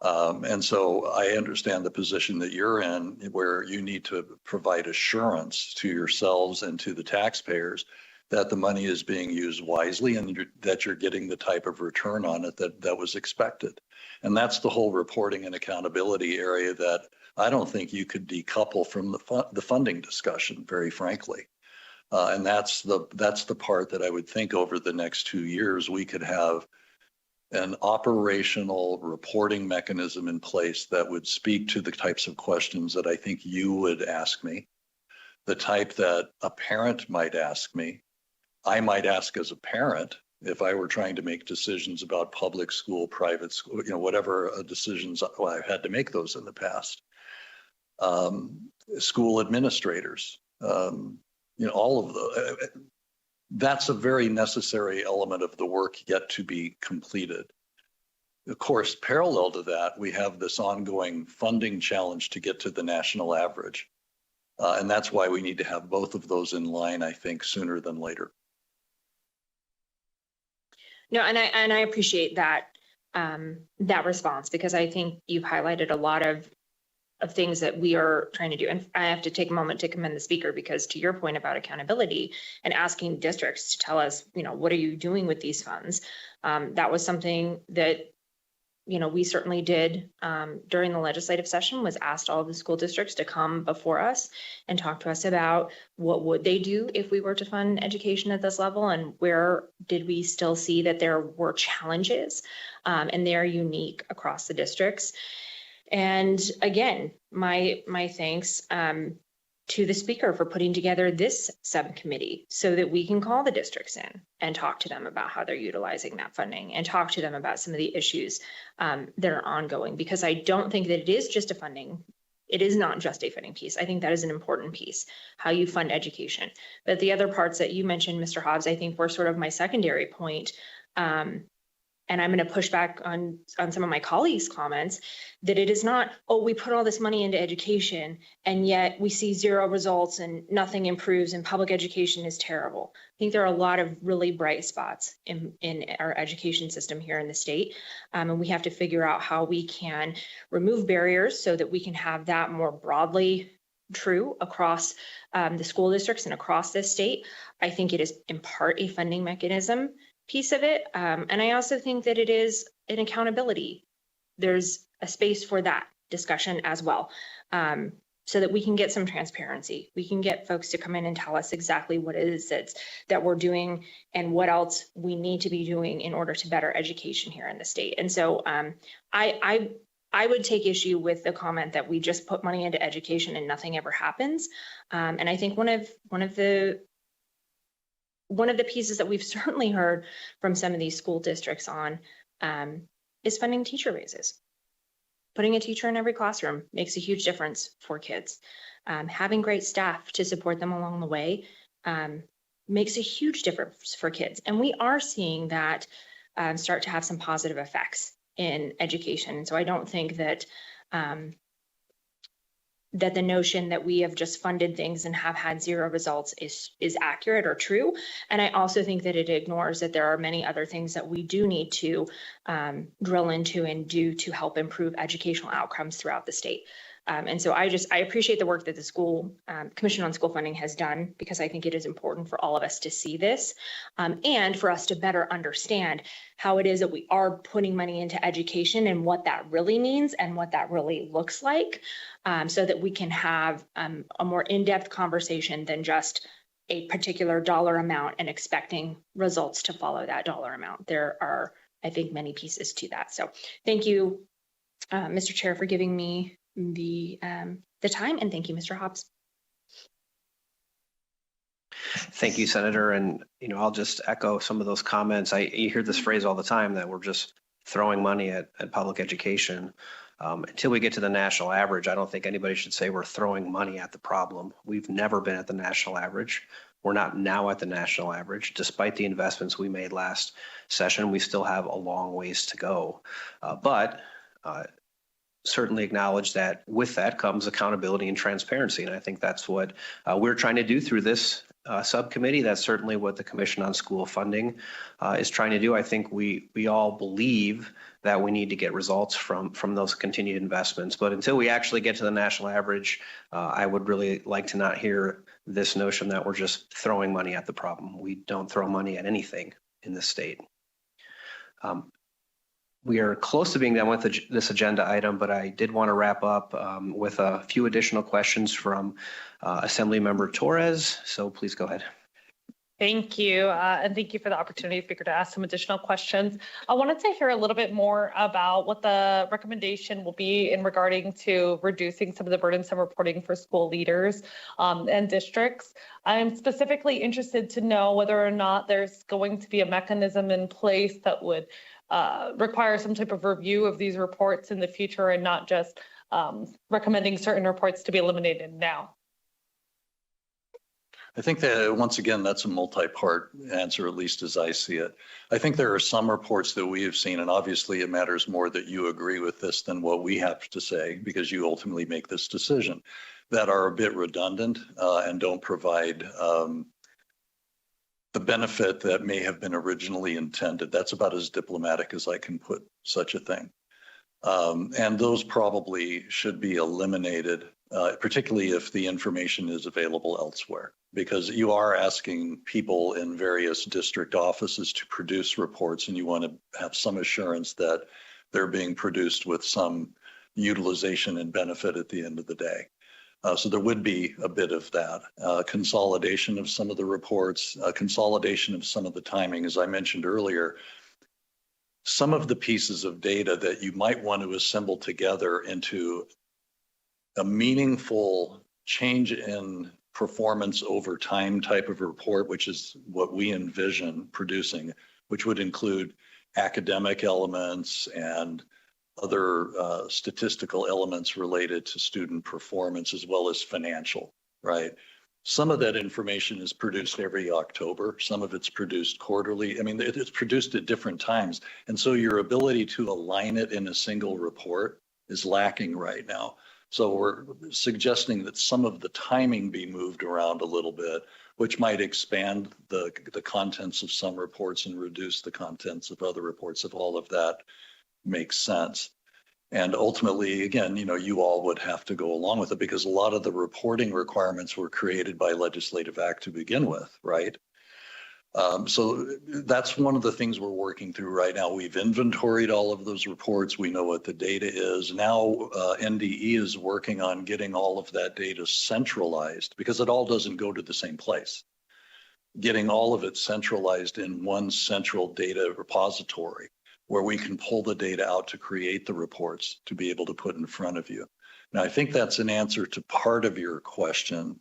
And so I understand the position that you're in, where you need to provide assurance to yourselves and to the taxpayers that the money is being used wisely and that you're getting the type of return on it that was expected. And that's the whole reporting and accountability area that I don't think you could decouple from the funding discussion, very frankly. And that's the part that I would think over the next 2 years we could have an operational reporting mechanism in place that would speak to the types of questions that I think you would ask me, the type that a parent might ask me, I might ask as a parent if I were trying to make decisions about public school, private school, whatever decisions. Well, I've had to make those in the past. School administrators, all of the. That's a very necessary element of the work yet to be completed. Of course, parallel to that, we have this ongoing funding challenge to get to the national average. And that's why we need to have both of those in line, I think, sooner than later. No, and I appreciate that that response, because I think you've highlighted a lot of things that we are trying to do. And I have to take a moment to commend the speaker, because to your point about accountability and asking districts to tell us, what are you doing with these funds? That was something that, we certainly did during the legislative session, was asked all of the school districts to come before us and talk to us about what would they do if we were to fund education at this level, and where did we still see that there were challenges, and they're unique across the districts. And again, my thanks to the speaker for putting together this subcommittee so that we can call the districts in and talk to them about how they're utilizing that funding, and talk to them about some of the issues that are ongoing, because I don't think that it is just a funding. It is not just a funding piece. I think that is an important piece, how you fund education. But the other parts that you mentioned, Mr. Hobbs, I think were sort of my secondary point. And I'm going to push back on some of my colleagues' comments, that it is not, we put all this money into education and yet we see zero results and nothing improves and public education is terrible. I think there are a lot of really bright spots in our education system here in the state. And we have to figure out how we can remove barriers so that we can have that more broadly true across the school districts and across this state. I think it is in part a funding mechanism piece of it. And I also think that it is an accountability. There's a space for that discussion as well, so that we can get some transparency. We can get folks to come in and tell us exactly what it is that we're doing and what else we need to be doing in order to better education here in the state. And so I would take issue with the comment that we just put money into education and nothing ever happens. And I think one of the pieces that we've certainly heard from some of these school districts on is funding teacher raises. Putting a teacher in every classroom makes a huge difference for kids. Having great staff to support them along the way makes a huge difference for kids. And we are seeing that start to have some positive effects in education. And so I don't think that that the notion that we have just funded things and have had zero results is accurate or true. And I also think that it ignores that there are many other things that we do need to drill into and do to help improve educational outcomes throughout the state. And so I appreciate the work that the school Commission on School Funding has done, because I think it is important for all of us to see this and for us to better understand how it is that we are putting money into education and what that really means and what that really looks like, so that we can have a more in-depth conversation than just a particular dollar amount and expecting results to follow that dollar amount. There are, I think, many pieces to that. So thank you, Mr. Chair, for giving me the time, and thank you, Mr. Hobbs. Thank you, Senator. And, I'll just echo some of those comments. You hear this phrase all the time that we're just throwing money at public education. Until we get to the national average, I don't think anybody should say we're throwing money at the problem. We've never been at the national average. We're not now at the national average. Despite the investments we made last session, we still have a long ways to go. But certainly acknowledge that with that comes accountability and transparency. And I think that's what we're trying to do through this subcommittee. That's certainly what the Commission on School Funding is trying to do. I think we all believe that we need to get results from those continued investments. But until we actually get to the national average, I would really like to not hear this notion that we're just throwing money at the problem. We don't throw money at anything in this state. We are close to being done with this agenda item, but I did want to wrap up with a few additional questions from Assemblymember Torres. So please go ahead. Thank you. And thank you for the opportunity, Speaker, to ask some additional questions. I wanted to hear a little bit more about what the recommendation will be in regarding to reducing some of the burdensome reporting for school leaders and districts. I'm specifically interested to know whether or not there's going to be a mechanism in place that would require some type of review of these reports in the future and not just recommending certain reports to be eliminated now. I think that, once again, that's a multi-part answer, at least as I see it. I think there are some reports that we have seen, and obviously it matters more that you agree with this than what we have to say, because you ultimately make this decision, that are a bit redundant and don't provide the benefit that may have been originally intended. That's about as diplomatic as I can put such a thing. And those probably should be eliminated, particularly if the information is available elsewhere, because you are asking people in various district offices to produce reports, and you want to have some assurance that they're being produced with some utilization and benefit at the end of the day. So there would be a bit of that. Consolidation of some of the reports, consolidation of some of the timing, as I mentioned earlier. Some of the pieces of data that you might want to assemble together into a meaningful change in performance over time type of report, which is what we envision producing, which would include academic elements and other statistical elements related to student performance, as well as financial, right? Some of that information is produced every October. Some of it's produced quarterly. I mean, it's produced at different times. And so your ability to align it in a single report is lacking right now. So we're suggesting that some of the timing be moved around a little bit, which might expand the contents of some reports and reduce the contents of other reports, if all of that makes sense. And ultimately, again, you all would have to go along with it, because a lot of the reporting requirements were created by legislative act to begin with, right? So that's one of the things we're working through right now. We've inventoried all of those reports. We know what the data is. Now NDE is working on getting all of that data centralized, because it all doesn't go to the same place. Getting all of it centralized in one central data repository, where we can pull the data out to create the reports to be able to put in front of you. Now, I think that's an answer to part of your question.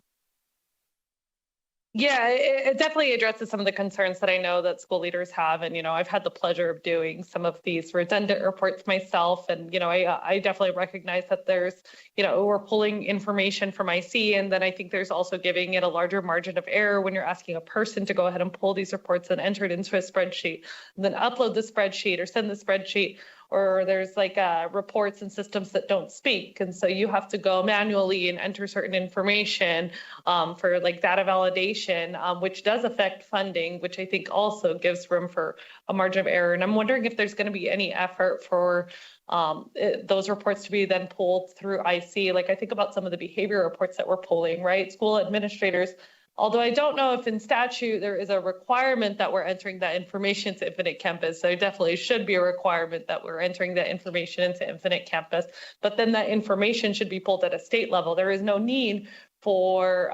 Yeah, it definitely addresses some of the concerns that I know that school leaders have. And, I've had the pleasure of doing some of these redundant reports myself. And, I definitely recognize that there's, we're pulling information from IC. And then I think there's also giving it a larger margin of error when you're asking a person to go ahead and pull these reports and enter it into a spreadsheet, and then upload the spreadsheet or send the spreadsheet. Or there's like reports and systems that don't speak. And so you have to go manually and enter certain information for like data validation, which does affect funding, which I think also gives room for a margin of error. And I'm wondering if there's going to be any effort for those reports to be then pulled through IC. Like I think about some of the behavior reports that we're pulling, right? School administrators, although I don't know if in statute there is a requirement that we're entering that information to Infinite Campus. There definitely should be a requirement that we're entering that information into Infinite Campus, but then that information should be pulled at a state level. There is no need for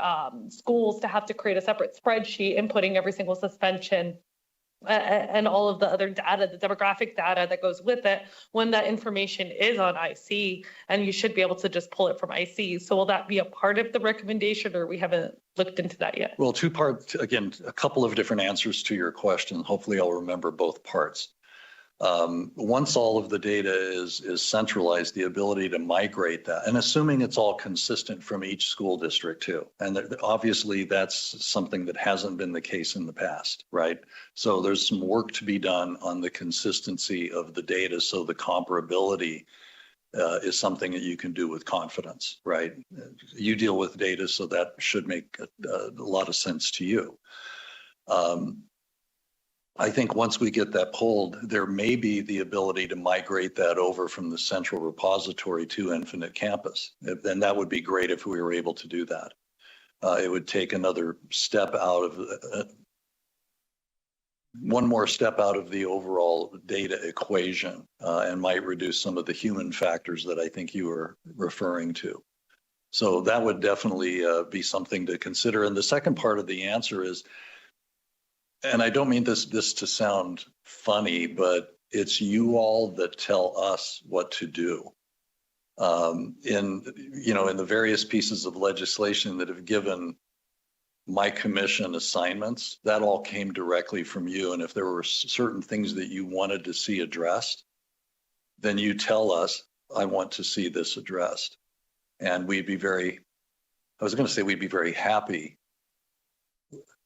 schools to have to create a separate spreadsheet inputting every single suspension and all of the other data, the demographic data that goes with it, when that information is on IC, and you should be able to just pull it from IC. So will that be a part of the recommendation, or we haven't looked into that yet? Well, two parts, again, a couple of different answers to your question. Hopefully I'll remember both parts. Once all of the data is centralized, the ability to migrate that, and assuming it's all consistent from each school district too. And obviously that's something that hasn't been the case in the past, right? So there's some work to be done on the consistency of the data, so the comparability is something that you can do with confidence, right? You deal with data, so that should make a lot of sense to you. I think once we get that pulled, there may be the ability to migrate that over from the central repository to Infinite Campus. And that would be great if we were able to do that. It would take another step out of, one more step out of the overall data equation and might reduce some of the human factors that I think you were referring to. So that would definitely be something to consider. And the second part of the answer is, and I don't mean this to sound funny, but it's you all that tell us what to do. In the various pieces of legislation that have given my commission assignments, that all came directly from you. And if there were certain things that you wanted to see addressed, then you tell us, I want to see this addressed. And we'd be very happy.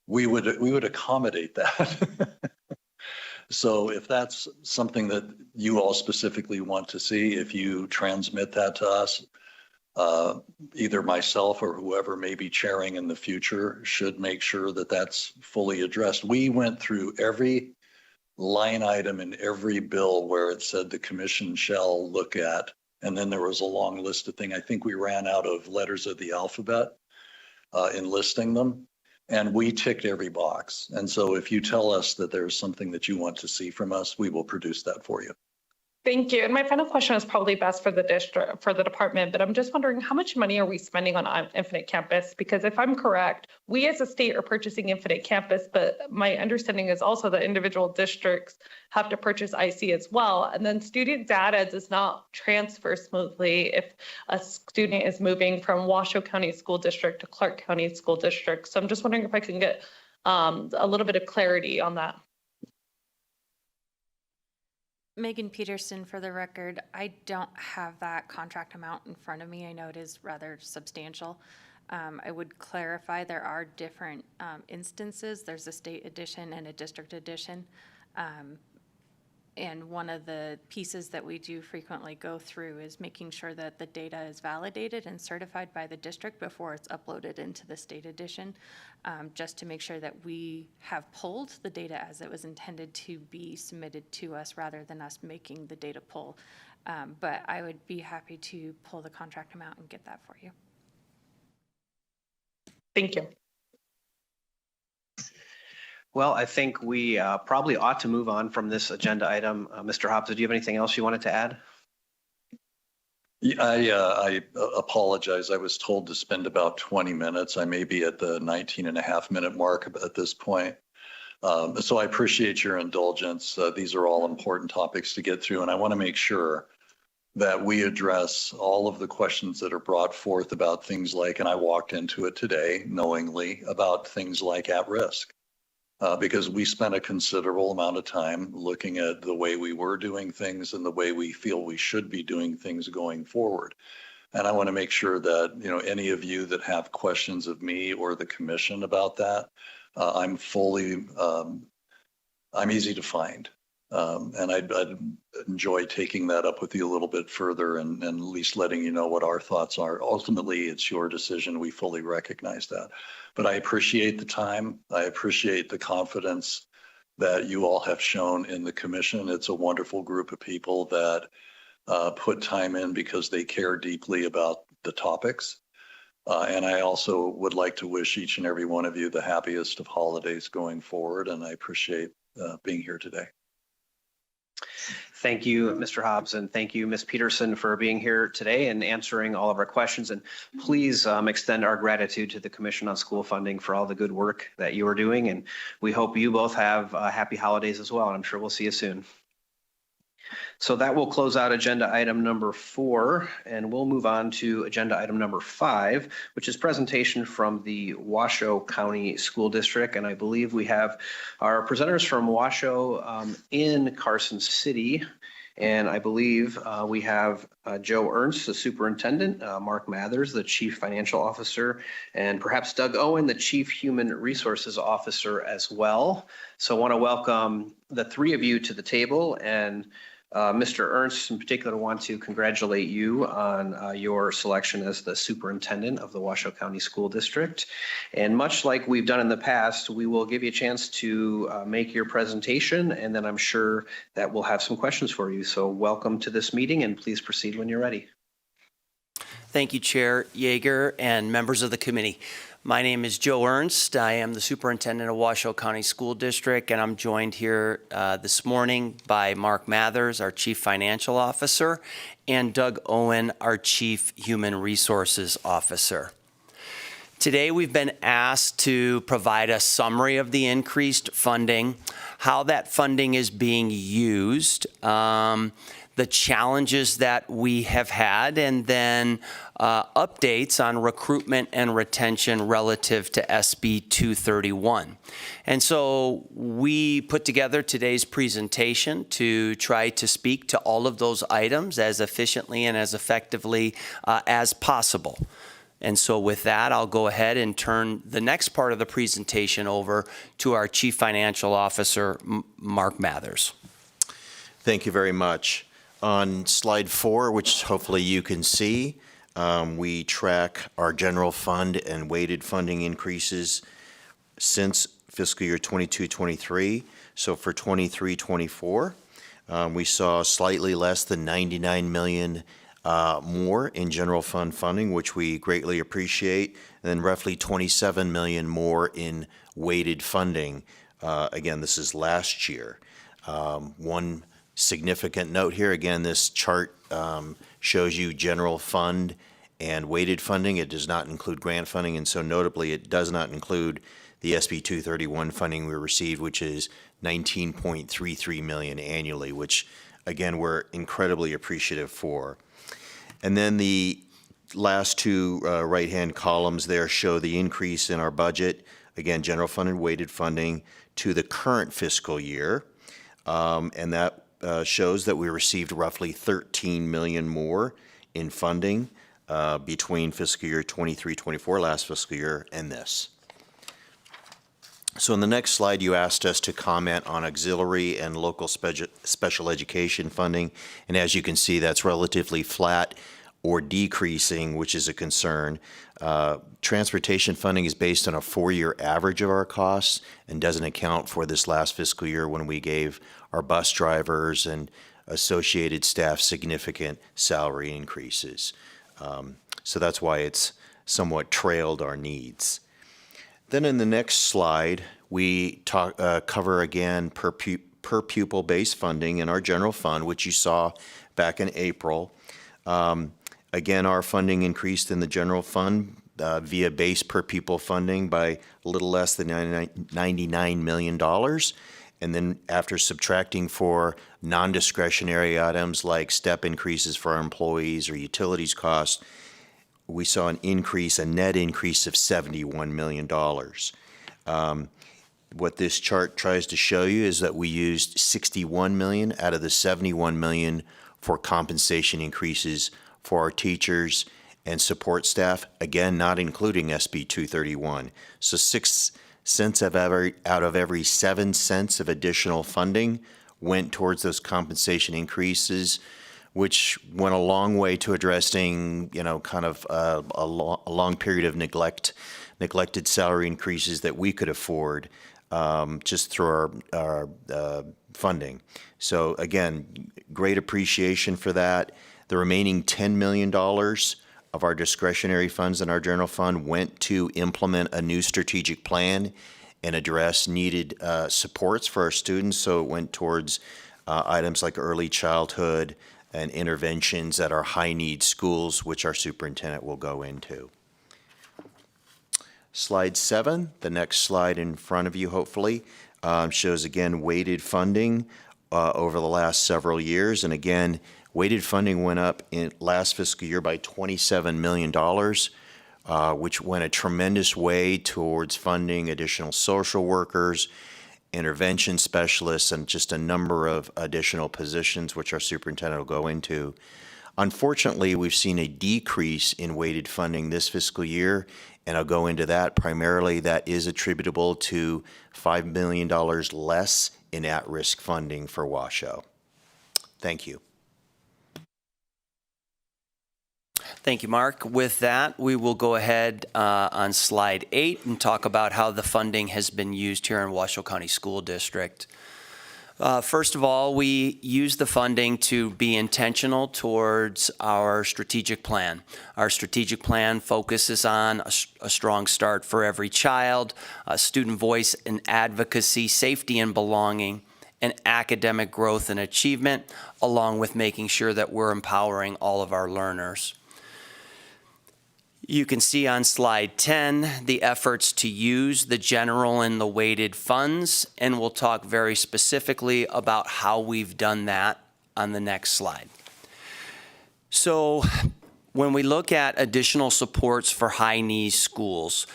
We would accommodate that. So if that's something that you all specifically want to see, if you transmit that to us, either myself or whoever may be chairing in the future should make sure that that's fully addressed. We went through every line item in every bill where it said the commission shall look at, and then there was a long list of things. I think we ran out of letters of the alphabet in listing them. And we ticked every box. And so if you tell us that there's something that you want to see from us, we will produce that for you. Thank you. And my final question is probably best for the district, for the department, but I'm just wondering, how much money are we spending on Infinite Campus? Because if I'm correct, we as a state are purchasing Infinite Campus, but my understanding is also that individual districts have to purchase IC as well. And then student data does not transfer smoothly if a student is moving from Washoe County School District to Clark County School District. So I'm just wondering if I can get a little bit of clarity on that. Megan Peterson, for the record, I don't have that contract amount in front of me. I know it is rather substantial. I would clarify there are different instances. There's a state edition and a district edition. And one of the pieces that we do frequently go through is making sure that the data is validated and certified by the district before it's uploaded into the state edition, just to make sure that we have pulled the data as it was intended to be submitted to us rather than us making the data pull. But I would be happy to pull the contract amount and get that for you. Thank you. Well, I think we probably ought to move on from this agenda item. Mr. Hobbs, do you have anything else you wanted to add? I apologize. I was told to spend about 20 minutes. I may be at the 19.5-minute mark at this point. So I appreciate your indulgence. These are all important topics to get through, and I want to make sure that we address all of the questions that are brought forth about things like, and I walked into it today knowingly, about things like at risk. Because we spent a considerable amount of time looking at the way we were doing things and the way we feel we should be doing things going forward. And I want to make sure that, any of you that have questions of me or the commission about that, I'm easy to find. And I'd enjoy taking that up with you a little bit further and at least letting you know what our thoughts are. Ultimately, it's your decision. We fully recognize that. But I appreciate the time. I appreciate the confidence that you all have shown in the commission. It's a wonderful group of people that put time in because they care deeply about the topics. And I also would like to wish each and every one of you the happiest of holidays going forward. And I appreciate being here today. Thank you, Mr. Hobbs, and thank you, Ms. Peterson, for being here today and answering all of our questions. And please extend our gratitude to the Commission on School Funding for all the good work that you are doing. And we hope you both have happy holidays as well. And I'm sure we'll see you soon. So that will close out agenda item number 4, and we'll move on to agenda item number 5, which is presentation from the Washoe County School District. And I believe we have our presenters from Washoe in Carson City. And I believe we have Joe Ernst, the superintendent, Mark Mathers, the chief financial officer, and perhaps Doug Owen, the chief human resources officer as well. So I want to welcome the three of you to the table, and Mr. Ernst in particular, want to congratulate you on your selection as the superintendent of the Washoe County School District. And much like we've done in the past, we will give you a chance to make your presentation, and then I'm sure that we'll have some questions for you. So welcome to this meeting, and please proceed when you're ready. Thank you, Chair Yeager and members of the committee. My name is Joe Ernst. I am the superintendent of Washoe County School District, and I'm joined here this morning by Mark Mathers, our chief financial officer, and Doug Owen, our chief human resources officer. Today, we've been asked to provide a summary of the increased funding, how that funding is being used, the challenges that we have had, and then updates on recruitment and retention relative to SB 231. And so we put together today's presentation to try to speak to all of those items as efficiently and as effectively as possible. And so with that, I'll go ahead and turn the next part of the presentation over to our Chief Financial Officer, Mark Mathers. Thank you very much. On slide 4, which hopefully you can see, we track our general fund and weighted funding increases since fiscal year 22-23. So for 23-24, we saw slightly less than $99 million more in general fund funding, which we greatly appreciate, and then roughly $27 million more in weighted funding. Again, this is last year. One significant note here, again, this chart shows you general fund and weighted funding. It does not include grant funding, and so notably, it does not include the SB 231 funding we received, which is $19.33 million annually, which, again, we're incredibly appreciative for. And then the last two right-hand columns there show the increase in our budget, again, general fund and weighted funding, to the current fiscal year, and that shows that we received roughly $13 million more in funding between fiscal year 23-24, last fiscal year, and this. So in the next slide, you asked us to comment on auxiliary and local special education funding, and as you can see, that's relatively flat or decreasing, which is a concern. Transportation funding is based on a 4-year average of our costs and doesn't account for this last fiscal year when we gave our bus drivers and associated staff significant salary increases. So that's why it's somewhat trailed our needs. Then in the next slide, we cover again per pupil based funding in our general fund, which you saw back in April. Again, our funding increased in the general fund via base per pupil funding by a little less than $99 million. And then after subtracting for non-discretionary items like step increases for our employees or utilities costs, we saw a net increase of $71 million. What this chart tries to show you is that we used 61 million out of the 71 million for compensation increases for our teachers and support staff, again, not including SB 231. So 6 cents out of every 7 cents of additional funding went towards those compensation increases, which went a long way to addressing, kind of a long period of neglected salary increases that we could afford just through our funding. So again, great appreciation for that. The remaining $10 million of our discretionary funds in our general fund went to implement a new strategic plan and address needed supports for our students. So it went towards items like early childhood and interventions at our high-need schools, which our superintendent will go into. Slide 7, the next slide in front of you, hopefully, shows, again, weighted funding over the last several years. And again, weighted funding went up in last fiscal year by $27 million, which went a tremendous way towards funding additional social workers, intervention specialists, and just a number of additional positions, which our superintendent will go into. Unfortunately, we've seen a decrease in weighted funding this fiscal year, and I'll go into that. Primarily, that is attributable to $5 million less in at-risk funding for Washoe. Thank you. Thank you, Mark. With that, we will go ahead on slide 8 and talk about how the funding has been used here in Washoe County School District. First of all, we use the funding to be intentional towards our strategic plan. Our strategic plan focuses on a strong start for every child, student voice and advocacy, safety and belonging, and academic growth and achievement, along with making sure that we're empowering all of our learners. You can see on slide 10 the efforts to use the general and the weighted funds, and we'll talk very specifically about how we've done that on the next slide. So when we look at additional supports for high-need schools,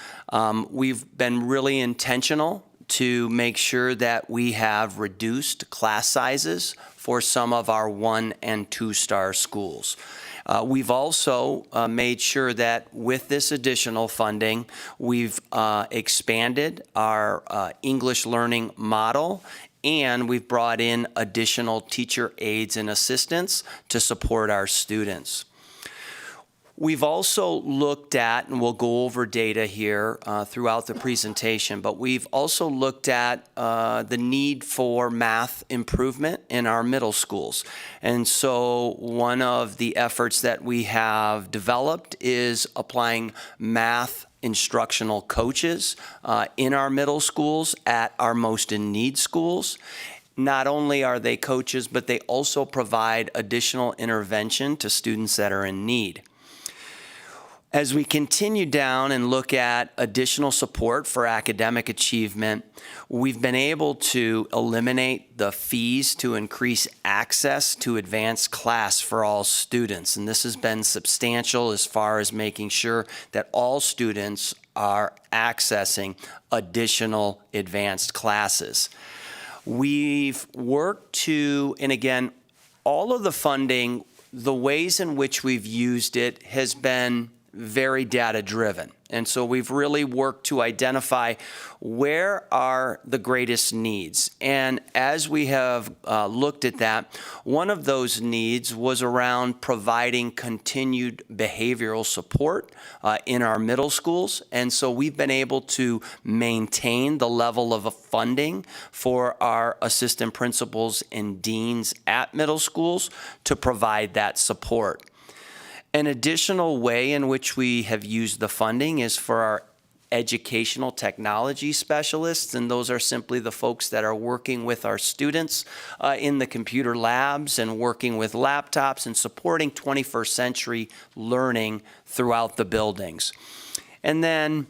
we've been really intentional to make sure that we have reduced class sizes for some of our 1- and 2-star schools. We've also made sure that with this additional funding, we've expanded our English learning model, and we've brought in additional teacher aides and assistants to support our students. We've also looked at, and we'll go over data here throughout the presentation, but we've also looked at the need for math improvement in our middle schools. And so one of the efforts that we have developed is applying math instructional coaches in our middle schools at our most in need schools. Not only are they coaches, but they also provide additional intervention to students that are in need. As we continue down and look at additional support for academic achievement, we've been able to eliminate the fees to increase access to advanced class for all students. And this has been substantial as far as making sure that all students are accessing additional advanced classes. We've worked to, and again, all of the funding, the ways in which we've used it has been very data driven. And so we've really worked to identify where are the greatest needs. And as we have looked at that, one of those needs was around providing continued behavioral support in our middle schools. And so we've been able to maintain the level of funding for our assistant principals and deans at middle schools to provide that support. An additional way in which we have used the funding is for our educational technology specialists, and those are simply the folks that are working with our students in the computer labs and working with laptops and supporting 21st century learning throughout the buildings. And then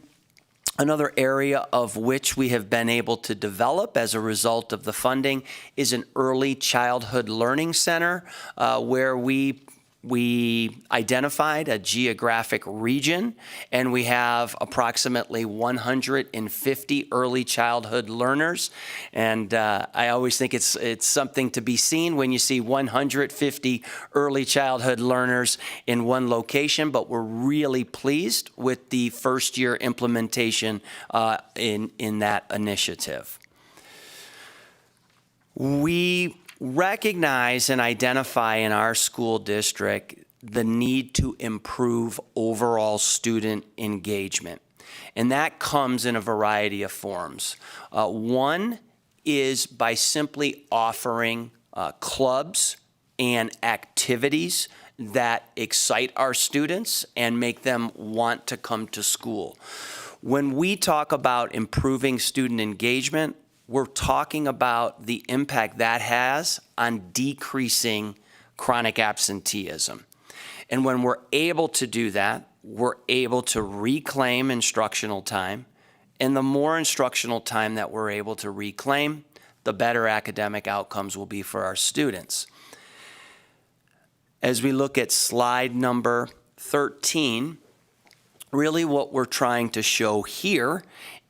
Another area of which we have been able to develop as a result of the funding is an early childhood learning center where we identified a geographic region, and we have approximately 150 early childhood learners. And I always think it's something to be seen when you see 150 early childhood learners in one location, but we're really pleased with the first year implementation in that initiative. We recognize and identify in our school district the need to improve overall student engagement. And that comes in a variety of forms. One is by simply offering clubs and activities that excite our students and make them want to come to school. When we talk about improving student engagement, we're talking about the impact that has on decreasing chronic absenteeism. And when we're able to do that, we're able to reclaim instructional time. And the more instructional time that we're able to reclaim, the better academic outcomes will be for our students. As we look at slide number 13, really what we're trying to show here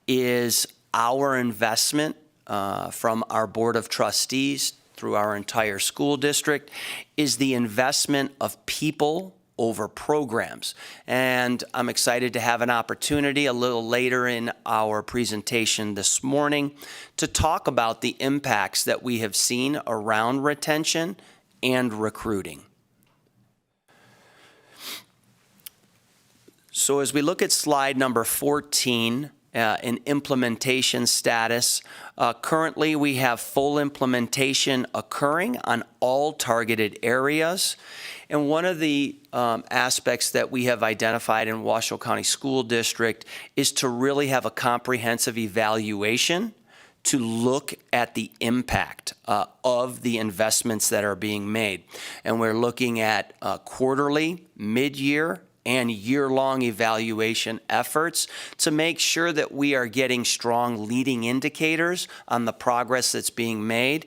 is our investment from our Board of Trustees through our entire school district is the investment of people over programs. And I'm excited to have an opportunity a little later in our presentation this morning to talk about the impacts that we have seen around retention and recruiting. So as we look at slide number 14, in implementation status, currently we have full implementation occurring on all targeted areas. And one of the aspects that we have identified in Washoe County School District is to really have a comprehensive evaluation to look at the impact of the investments that are being made. And we're looking at quarterly, mid-year, and year-long evaluation efforts to make sure that we are getting strong leading indicators on the progress that's being made,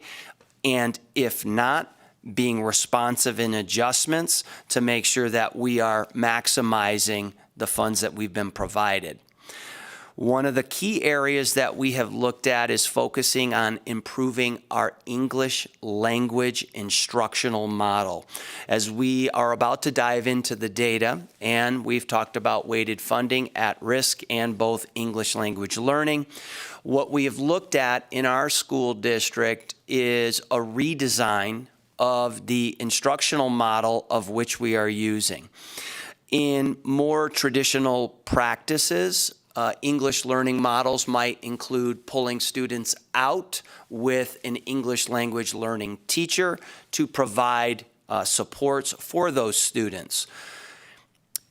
and if not, being responsive in adjustments to make sure that we are maximizing the funds that we've been provided. One of the key areas that we have looked at is focusing on improving our English language instructional model. As we are about to dive into the data, and we've talked about weighted funding, at risk, and both English language learning, what we have looked at in our school district is a redesign of the instructional model of which we are using. In more traditional practices, English learning models might include pulling students out with an English language learning teacher to provide supports for those students.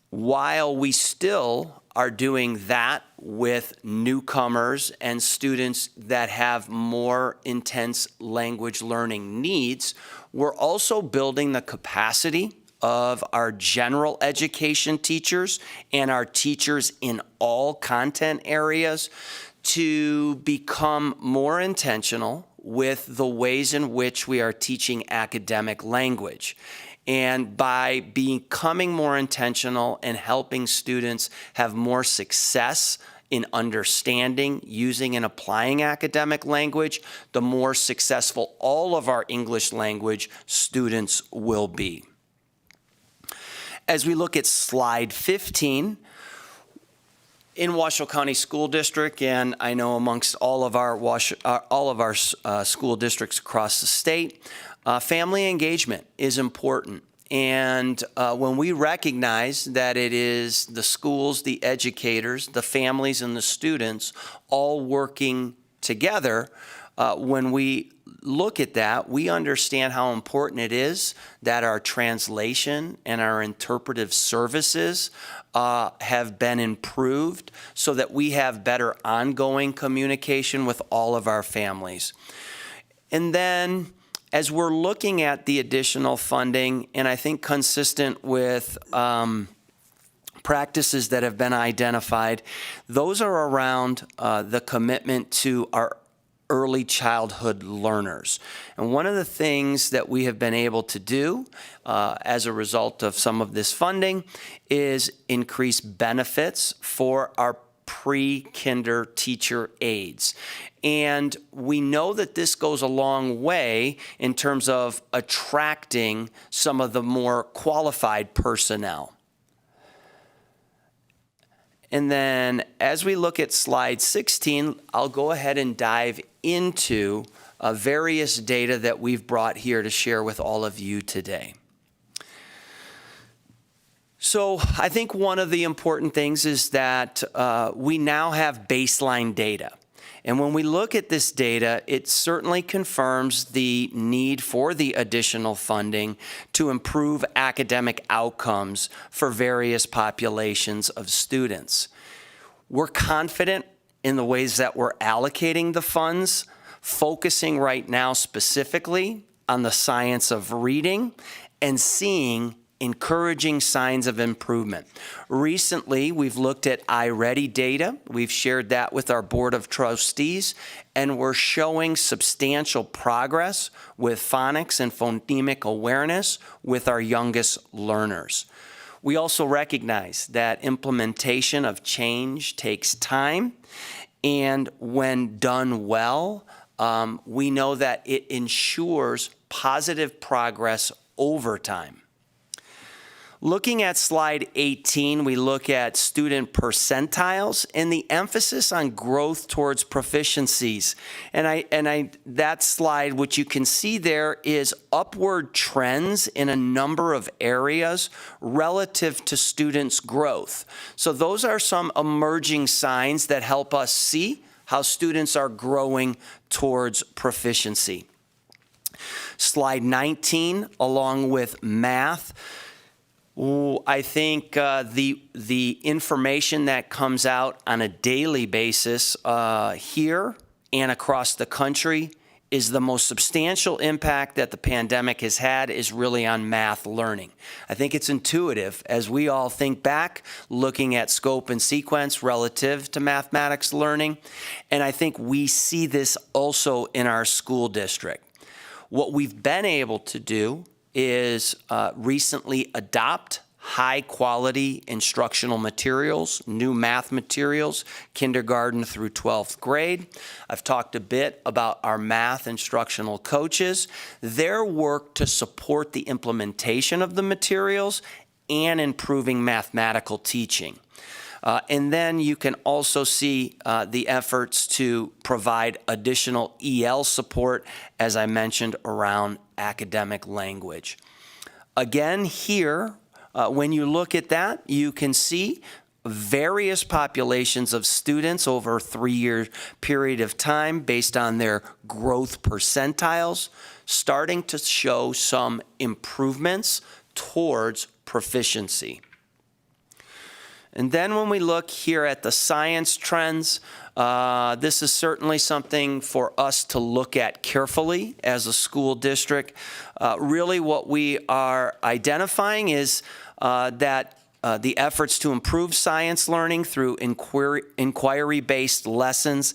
While we still are doing that with newcomers and students that have more intense language learning needs, we're also building the capacity of our general education teachers and our teachers in all content areas to become more intentional with the ways in which we are teaching academic language. And by becoming more intentional and helping students have more success in understanding, using, and applying academic language, the more successful all of our English language students will be. As we look at slide 15, in Washoe County School District, and I know amongst all of our school districts across the state, family engagement is important. And when we recognize that it is the schools, the educators, the families, and the students all working together, when we look at that, we understand how important it is that our translation and our interpretive services have been improved so that we have better ongoing communication with all of our families. And then as we're looking at the additional funding, and I think consistent with practices that have been identified, those are around the commitment to our early childhood learners. And one of the things that we have been able to do as a result of some of this funding is increase benefits for our pre-kinder teacher aides. And we know that this goes a long way in terms of attracting some of the more qualified personnel. And then as we look at slide 16, I'll go ahead and dive into various data that we've brought here to share with all of you today. So I think one of the important things is that we now have baseline data. And when we look at this data, it certainly confirms the need for the additional funding to improve academic outcomes for various populations of students. We're confident in the ways that we're allocating the funds, focusing right now specifically on the science of reading and seeing encouraging signs of improvement. Recently, we've looked at iReady data. We've shared that with our Board of Trustees, and we're showing substantial progress with phonics and phonemic awareness with our youngest learners. We also recognize that implementation of change takes time, and when done well, we know that it ensures positive progress over time. Looking at slide 18, we look at student percentiles and the emphasis on growth towards proficiencies. And that slide, which you can see there, is upward trends in a number of areas relative to students' growth. So those are some emerging signs that help us see how students are growing towards proficiency. Slide 19, along with math. I think the information that comes out on a daily basis here and across the country is the most substantial impact that the pandemic has had is really on math learning. I think it's intuitive as we all think back, looking at scope and sequence relative to mathematics learning, and I think we see this also in our school district. What we've been able to do is recently adopt high-quality instructional materials, new math materials, kindergarten through 12th grade. I've talked a bit about our math instructional coaches, their work to support the implementation of the materials and improving mathematical teaching. And then you can also see the efforts to provide additional EL support, as I mentioned, around academic language. Again, here, when you look at that, you can see various populations of students over a 3-year period of time based on their growth percentiles, starting to show some improvements towards proficiency. And then when we look here at the science trends, this is certainly something for us to look at carefully as a school district. Really what we are identifying is that the efforts to improve science learning through inquiry-based lessons,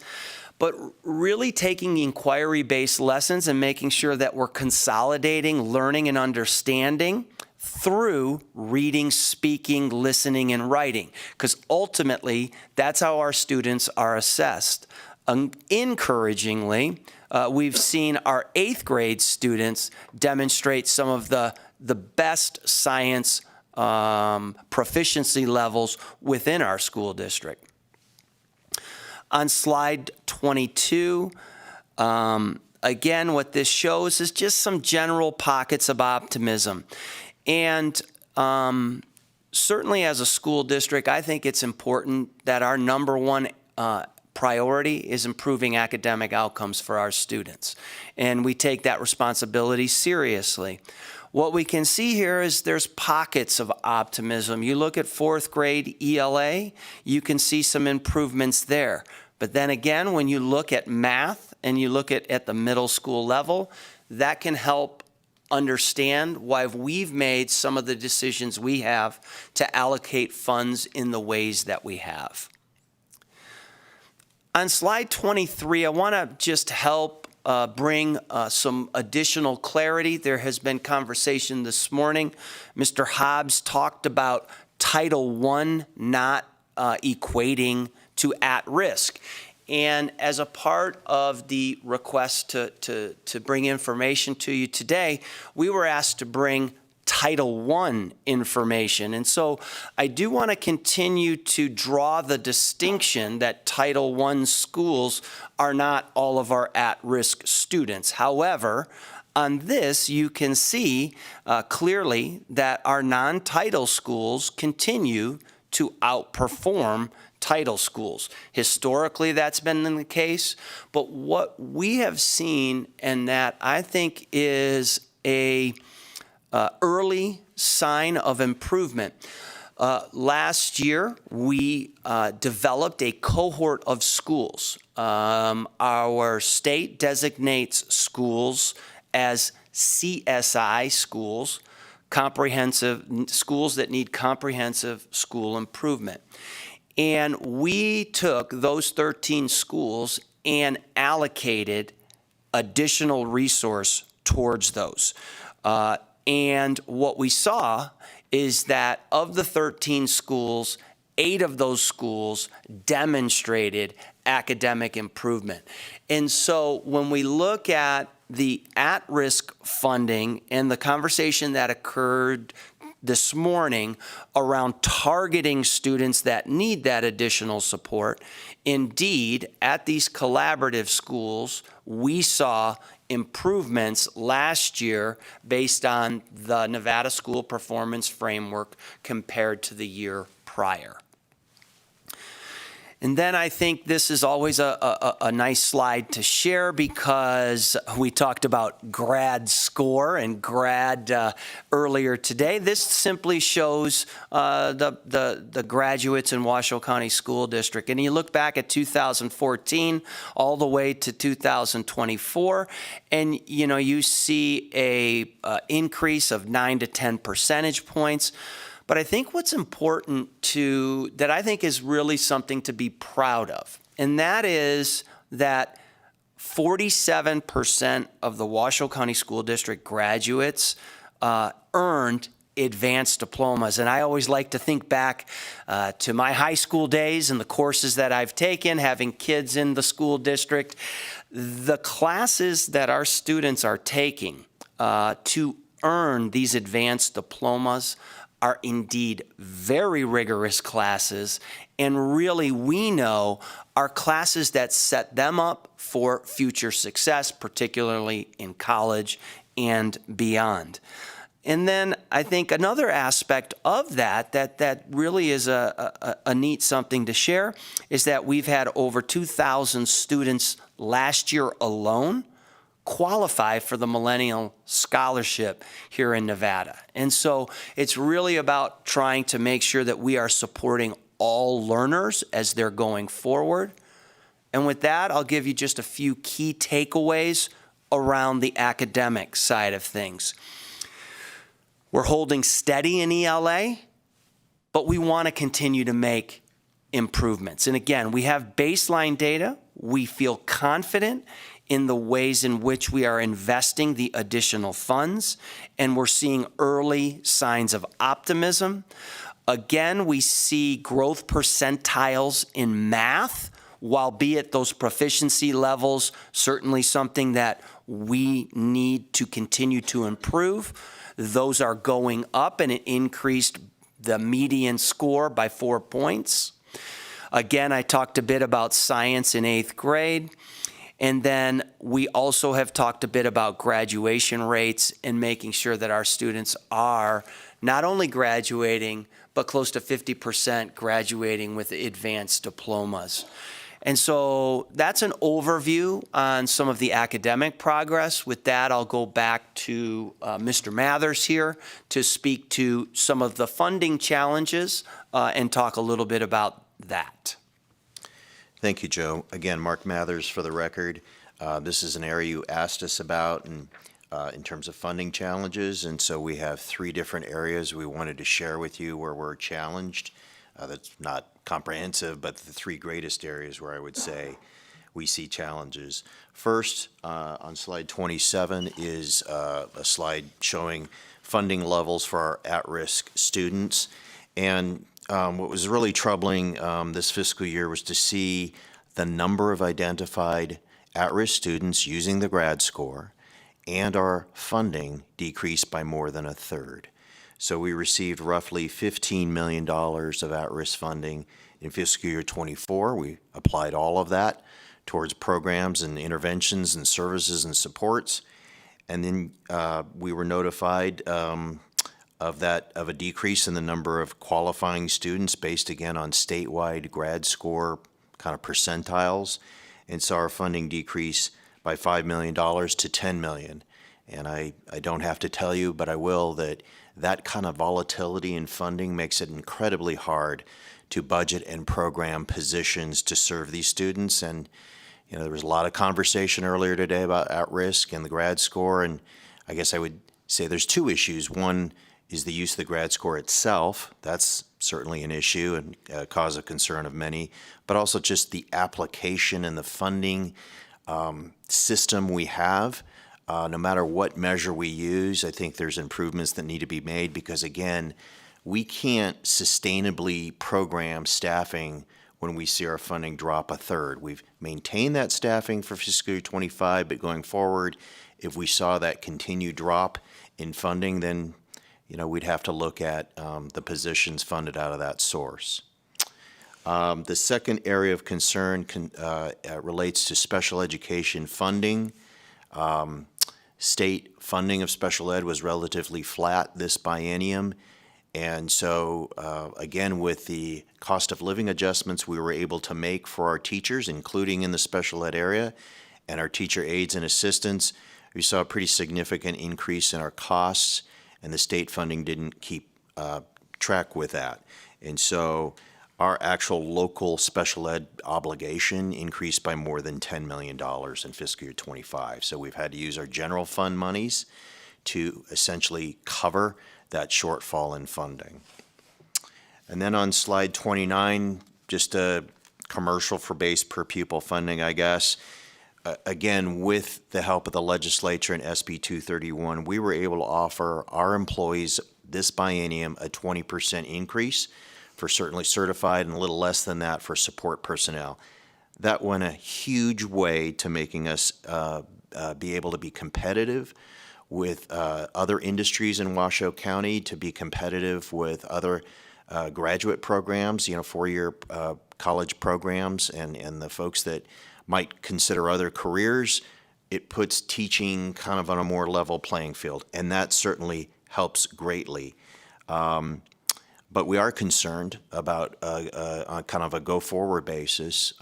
but really taking the inquiry-based lessons and making sure that we're consolidating learning and understanding through reading, speaking, listening, and writing, because ultimately that's how our students are assessed. Encouragingly, we've seen our 8th grade students demonstrate some of the best science proficiency levels within our school district. On slide 22, again, what this shows is just some general pockets of optimism. And certainly as a school district, I think it's important that our number one priority is improving academic outcomes for our students. And we take that responsibility seriously. What we can see here is there's pockets of optimism. You look at 4th grade ELA, you can see some improvements there. But then again, when you look at math and you look at the middle school level, that can help understand why we've made some of the decisions we have to allocate funds in the ways that we have. On slide 23, I want to just help bring some additional clarity. There has been conversation this morning. Mr. Hobbs talked about Title I not equating to at risk. And as a part of the request to bring information to you today, we were asked to bring Title I information. And so I do want to continue to draw the distinction that Title I schools are not all of our at-risk students. However, on this, you can see clearly that our non-title schools continue to outperform title schools. Historically, that's been the case, but what we have seen, and that I think is a early sign of improvement. Last year, we developed a cohort of schools. Our state designates schools as CSI schools, comprehensive schools that need comprehensive school improvement. And we took those 13 schools and allocated additional resource towards those. And what we saw is that of the 13 schools, 8 of those schools demonstrated academic improvement. And so when we look at the at-risk funding and the conversation that occurred this morning around targeting students that need that additional support, indeed, at these collaborative schools, we saw improvements last year based on the Nevada School Performance Framework compared to the year prior. And then I think this is always a nice slide to share because we talked about grad score and grad earlier today. This simply shows the graduates in Washoe County School District. And you look back at 2014 all the way to 2024, and you see a increase of 9 to 10 percentage points. But I think what's important that I think is really something to be proud of, and that is that 47% of the Washoe County School District graduates earned advanced diplomas. And I always like to think back to my high school days and the courses that I've taken, having kids in the school district. The classes that our students are taking to earn these advanced diplomas are indeed very rigorous classes, and really we know are classes that set them up for future success, particularly in college and beyond. And then I think another aspect of that really is a neat something to share is that we've had over 2,000 students last year alone qualify for the Millennial Scholarship here in Nevada. And so it's really about trying to make sure that we are supporting all learners as they're going forward. And with that, I'll give you just a few key takeaways around the academic side of things. We're holding steady in ELA, but we want to continue to make improvements. And again, we have baseline data. We feel confident in the ways in which we are investing the additional funds, and we're seeing early signs of optimism. Again, we see growth percentiles in math, while be it those proficiency levels, certainly something that we need to continue to improve. Those are going up, and it increased the median score by 4 points. Again, I talked a bit about science in 8th grade. And then we also have talked a bit about graduation rates and making sure that our students are not only graduating, but close to 50% graduating with advanced diplomas. And so that's an overview on some of the academic progress. With that, I'll go back to Mr. Mathers here to speak to some of the funding challenges and talk a little bit about that. Thank you, Joe. Again, Mark Mathers for the record. This is an area you asked us about, and in terms of funding challenges. And so we have 3 different areas we wanted to share with you where we're challenged. That's not comprehensive, but the 3 greatest areas where I would say we see challenges. First, on slide 27 is a slide showing funding levels for our at-risk students. And what was really troubling this fiscal year was to see the number of identified at-risk students using the grad score and our funding decreased by more than 1/3. So we received roughly $15 million of at-risk funding in fiscal year 24. We applied all of that towards programs and interventions and services and supports. And then we were notified of a decrease in the number of qualifying students based again on statewide grad score kind of percentiles. And so our funding decreased by $5 million to $10 million. And I don't have to tell you, but I will, that kind of volatility in funding makes it incredibly hard to budget and program positions to serve these students. And you know, there was a lot of conversation earlier today about at-risk and the grad score, and I guess I would say there's 2 issues. One is the use of the grad score itself. That's certainly an issue and a cause of concern of many, but also just the application and the funding system we have. No matter what measure we use, I think there's improvements that need to be made because, again, we can't sustainably program staffing when we see our funding drop 1/3. We've maintained that staffing for fiscal year 25, but going forward, if we saw that continued drop in funding, then you know we'd have to look at the positions funded out of that source. The second area of concern relates to special education funding. State funding of special ed was relatively flat this biennium. And so, again, with the cost of living adjustments we were able to make for our teachers, including in the special ed area, and our teacher aides and assistants, we saw a pretty significant increase in our costs, and the state funding didn't keep track with that. And so our actual local special ed obligation increased by more than $10 million in fiscal year 25. So we've had to use our general fund monies to essentially cover that shortfall in funding. And then on slide 29, just a commercial for base per pupil funding, I guess. Again, with the help of the legislature and SB 231, we were able to offer our employees this biennium a 20% increase for certainly certified and a little less than that for support personnel. That went a huge way to making us be able to be competitive with other industries in Washoe County, to be competitive with other graduate programs, 4-year college programs, and the folks that might consider other careers. It puts teaching kind of on a more level playing field, and that certainly helps greatly. But we are concerned about on kind of a go-forward basis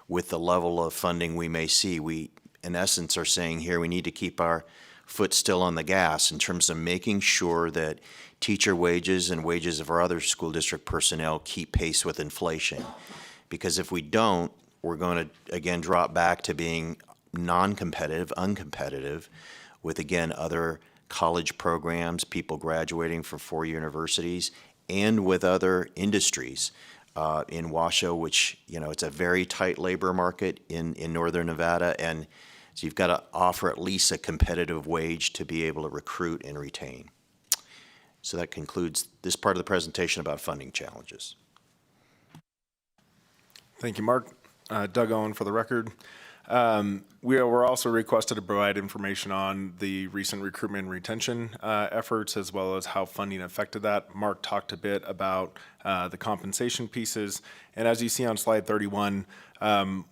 with the level of funding we may see. We, in essence, are saying here we need to keep our foot still on the gas in terms of making sure that teacher wages and wages of our other school district personnel keep pace with inflation. Because if we don't, we're going to, again, drop back to being non-competitive, uncompetitive with, again, other college programs, people graduating from 4-year universities, and with other industries in Washoe, which, it's a very tight labor market in northern Nevada, and so you've got to offer at least a competitive wage to be able to recruit and retain. So that concludes this part of the presentation about funding challenges. Thank you, Mark. Doug Owen for the record. We were also requested to provide information on the recent recruitment and retention efforts, as well as how funding affected that. Mark talked a bit about the compensation pieces. And as you see on slide 31,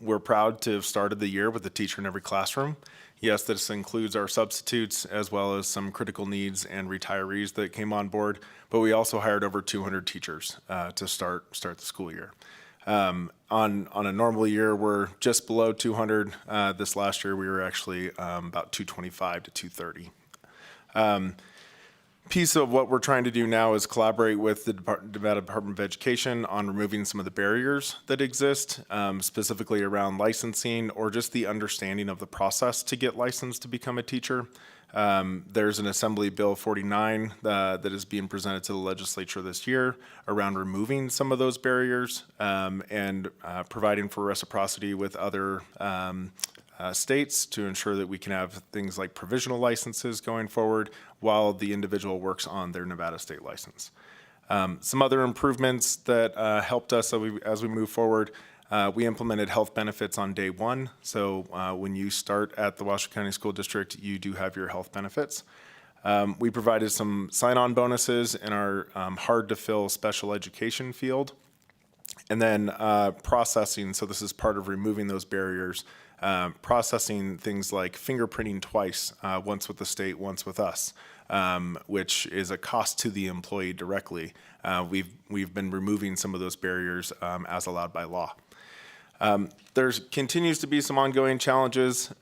we're proud to have started the year with a teacher in every classroom. Yes, this includes our substitutes as well as some critical needs and retirees that came on board, but we also hired over 200 teachers to start the school year. On a normal year, we're just below 200. This last year, we were actually about 225 to 230. Piece of what we're trying to do now is collaborate with the Nevada Department of Education on removing some of the barriers that exist, specifically around licensing or just the understanding of the process to get licensed to become a teacher. There's an Assembly Bill 49 that is being presented to the legislature this year around removing some of those barriers and providing for reciprocity with other states to ensure that we can have things like provisional licenses going forward while the individual works on their Nevada state license. Some other improvements that helped us as we move forward. We implemented health benefits on day one. So when you start at the Washoe County School District, you do have your health benefits. We provided some sign-on bonuses in our hard-to-fill special education field. And then processing, so this is part of removing those barriers, processing things like fingerprinting twice, once with the state, once with us, which is a cost to the employee directly. We've been removing some of those barriers as allowed by law. There continues to be some ongoing challenges.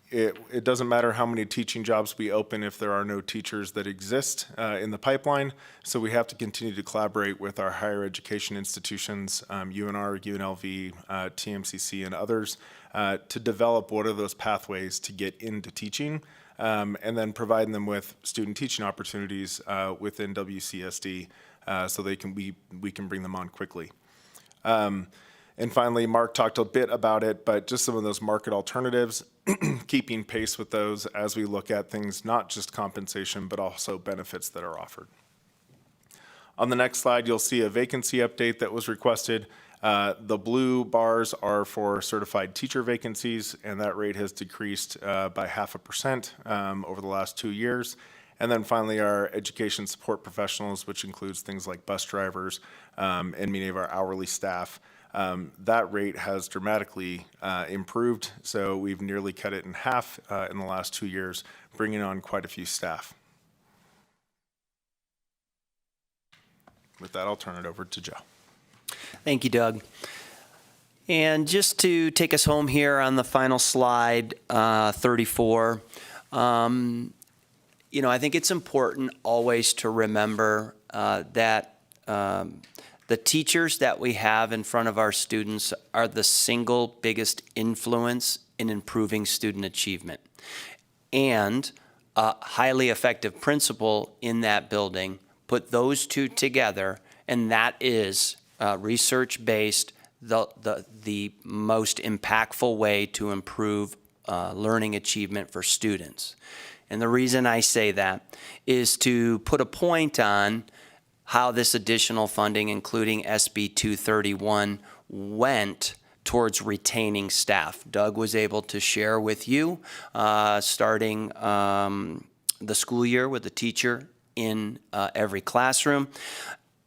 It doesn't matter how many teaching jobs we open if there are no teachers that exist in the pipeline. So we have to continue to collaborate with our higher education institutions, UNR, UNLV, TMCC, and others to develop what are those pathways to get into teaching and then providing them with student teaching opportunities within WCSD so we can bring them on quickly. And finally, Mark talked a bit about it, but just some of those market alternatives, keeping pace with those as we look at things, not just compensation, but also benefits that are offered. On the next slide, you'll see a vacancy update that was requested. The blue bars are for certified teacher vacancies, and that rate has decreased by 0.5% over the last 2 years. And then finally, our education support professionals, which includes things like bus drivers and many of our hourly staff. That rate has dramatically improved, so we've nearly cut it in half in the last 2 years, bringing on quite a few staff. With that, I'll turn it over to Joe. Thank you, Doug. And just to take us home here on the final slide, 34, I think it's important always to remember that the teachers that we have in front of our students are the single biggest influence in improving student achievement. And a highly effective principal in that building, put those two together, and that is research-based, the most impactful way to improve learning achievement for students. And the reason I say that is to put a point on how this additional funding, including SB 231, went towards retaining staff. Doug was able to share with you, starting the school year with a teacher in every classroom.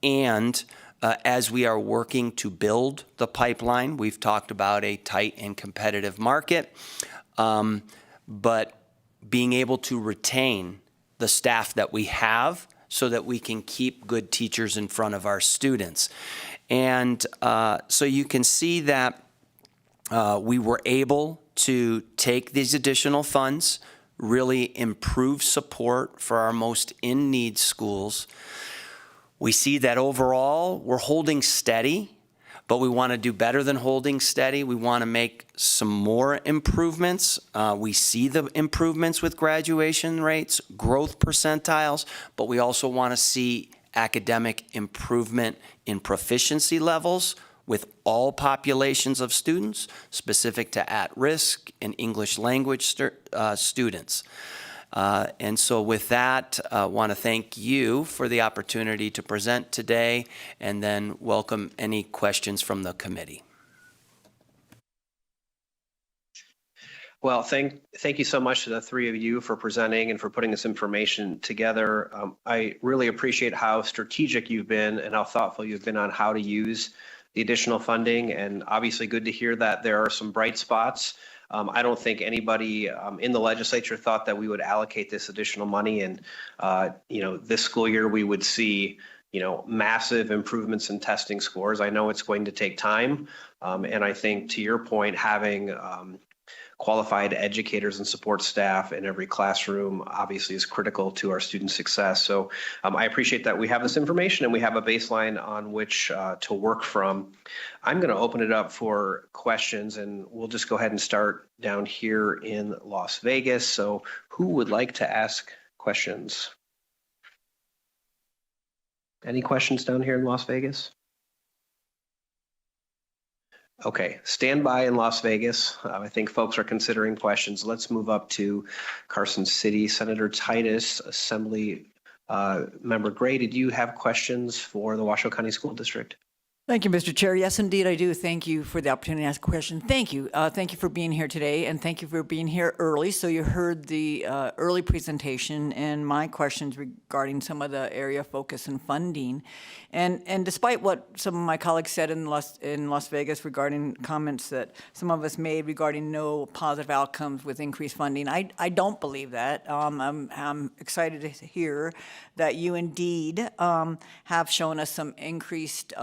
And as we are working to build the pipeline, we've talked about a tight and competitive market, but being able to retain the staff that we have so that we can keep good teachers in front of our students. And so you can see that we were able to take these additional funds, really improve support for our most in-need schools. We see that overall we're holding steady, but we want to do better than holding steady. We want to make some more improvements. We see the improvements with graduation rates, growth percentiles, but we also want to see academic improvement in proficiency levels with all populations of students, specific to at-risk and English language students. And so with that, I want to thank you for the opportunity to present today and then welcome any questions from the committee. Well, thank you so much to the three of you for presenting and for putting this information together. I really appreciate how strategic you've been and how thoughtful you've been on how to use the additional funding, and obviously good to hear that there are some bright spots. I don't think anybody in the legislature thought that we would allocate this additional money, and this school year we would see massive improvements in testing scores. I know it's going to take time, and I think to your point, having qualified educators and support staff in every classroom obviously is critical to our student success. So I appreciate that we have this information and we have a baseline on which to work from. I'm going to open it up for questions, and we'll just go ahead and start down here in Las Vegas. So who would like to ask questions? Any questions down here in Las Vegas? Okay, stand by in Las Vegas. I think folks are considering questions. Let's move up to Carson City. Senator Titus, Assembly Member Gray, did you have questions for the Washoe County School District? Thank you, Mr. Chair. Yes, indeed, I do. Thank you for the opportunity to ask a question. Thank you. Thank you for being here today, and thank you for being here early. So you heard the early presentation and my questions regarding some of the area focus and funding. And despite what some of my colleagues said in Las Vegas regarding comments that some of us made regarding no positive outcomes with increased funding, I don't believe that. I'm excited to hear that you indeed have shown us some increased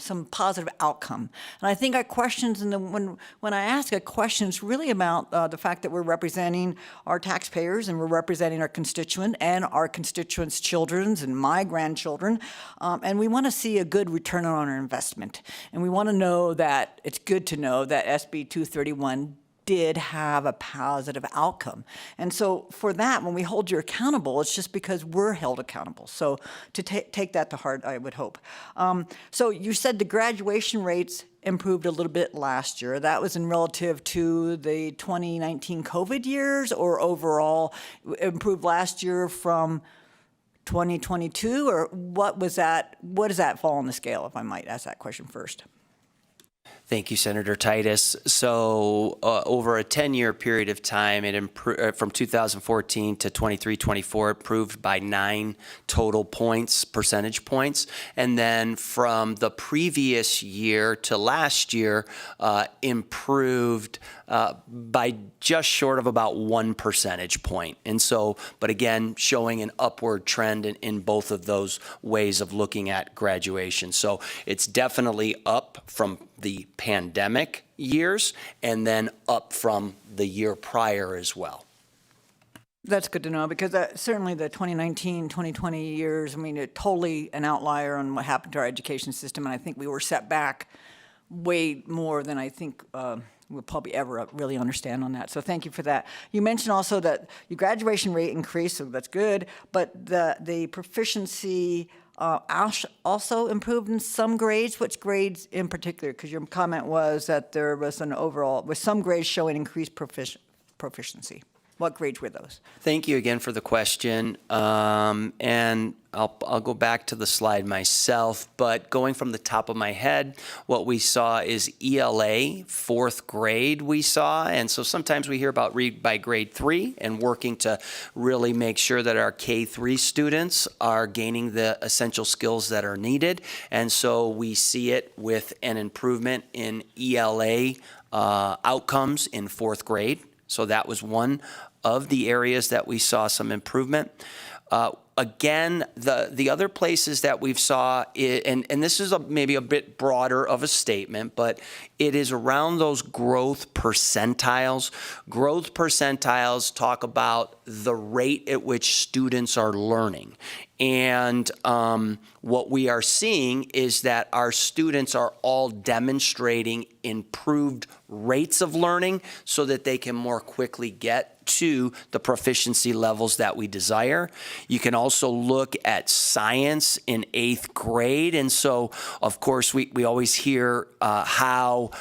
some positive outcome. And I think our questions, when I ask a question, it's really about the fact that we're representing our taxpayers and we're representing our constituent and our constituents' children and my grandchildren. And we want to see a good return on our investment. And we want to know that it's good to know that SB 231 did have a positive outcome. And so for that, when we hold you accountable, it's just because we're held accountable. So to take that to heart, I would hope. So you said the graduation rates improved a little bit last year. That was in relative to the 2019 COVID years, or overall improved last year from 2022, or what was that? What does that fall on the scale, if I might ask that question first? Thank you, Senator Titus. So over a 10-year period of time, it improved from 2014 to 23-24, improved by 9 total points, percentage points. And then from the previous year to last year, improved by just short of about 1 percentage point. And so, but again, showing an upward trend in both of those ways of looking at graduation. So it's definitely up from the pandemic years and then up from the year prior as well. That's good to know, because certainly the 2019, 2020 years, I mean, it's totally an outlier on what happened to our education system. And I think we were set back way more than I think we'll probably ever really understand on that. So thank you for that. You mentioned also that your graduation rate increased, so that's good, but the proficiency also improved in some grades. Which grades in particular? Because your comment was that there was an overall, with some grades showing increased proficiency. What grades were those? Thank you again for the question. And I'll go back to the slide myself, but going from the top of my head, what we saw is ELA, 4th grade we saw. And so sometimes we hear about read by grade 3 and working to really make sure that our K-3 students are gaining the essential skills that are needed. And so we see it with an improvement in ELA outcomes in 4th grade. So that was one of the areas that we saw some improvement. Again, the other places that we've saw, and this is maybe a bit broader of a statement, but it is around those growth percentiles. Growth percentiles talk about the rate at which students are learning. And what we are seeing is that our students are all demonstrating improved rates of learning so that they can more quickly get to the proficiency levels that we desire. You can also look at science in 8th grade. And so, of course, we always hear how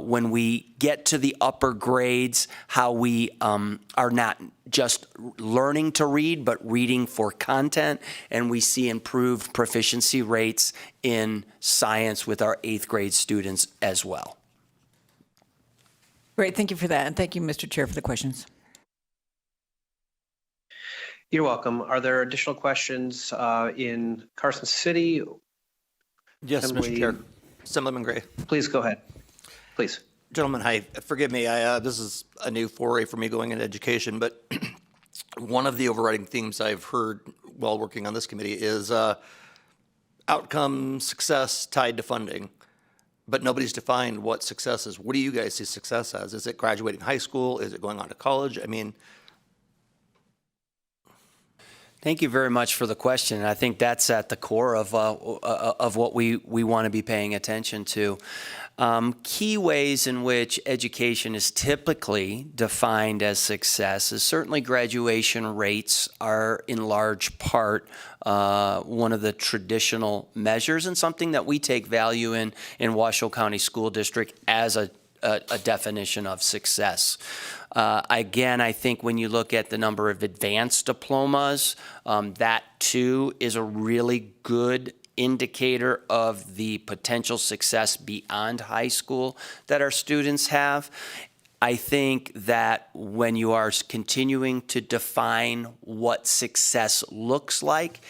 when we get to the upper grades, how we are not just learning to read, but reading for content. And we see improved proficiency rates in science with our 8th grade students as well. Great, thank you for that. And thank you, Mr. Chair, for the questions. You're welcome. Are there additional questions in Carson City? Yes, Mr. Chair. Assemblyman Gray. Please go ahead. Please. Gentlemen, hi. Forgive me. This is a new foray for me going into education, but one of the overriding themes I've heard while working on this committee is outcome success tied to funding. but nobody's defined what success is. What do you guys see success as? Is it graduating high school? Is it going on to college? I mean, Thank you very much for the question. I think that's at the core of what we want to be paying attention to. Key ways in which education is typically defined as success is certainly graduation rates are in large part one of the traditional measures and something that we take value in Washoe County School District as a definition of success. Again, I think when you look at the number of advanced diplomas, that too is a really good indicator of the potential success beyond high school that our students have. I think that when you are continuing to define what success looks like,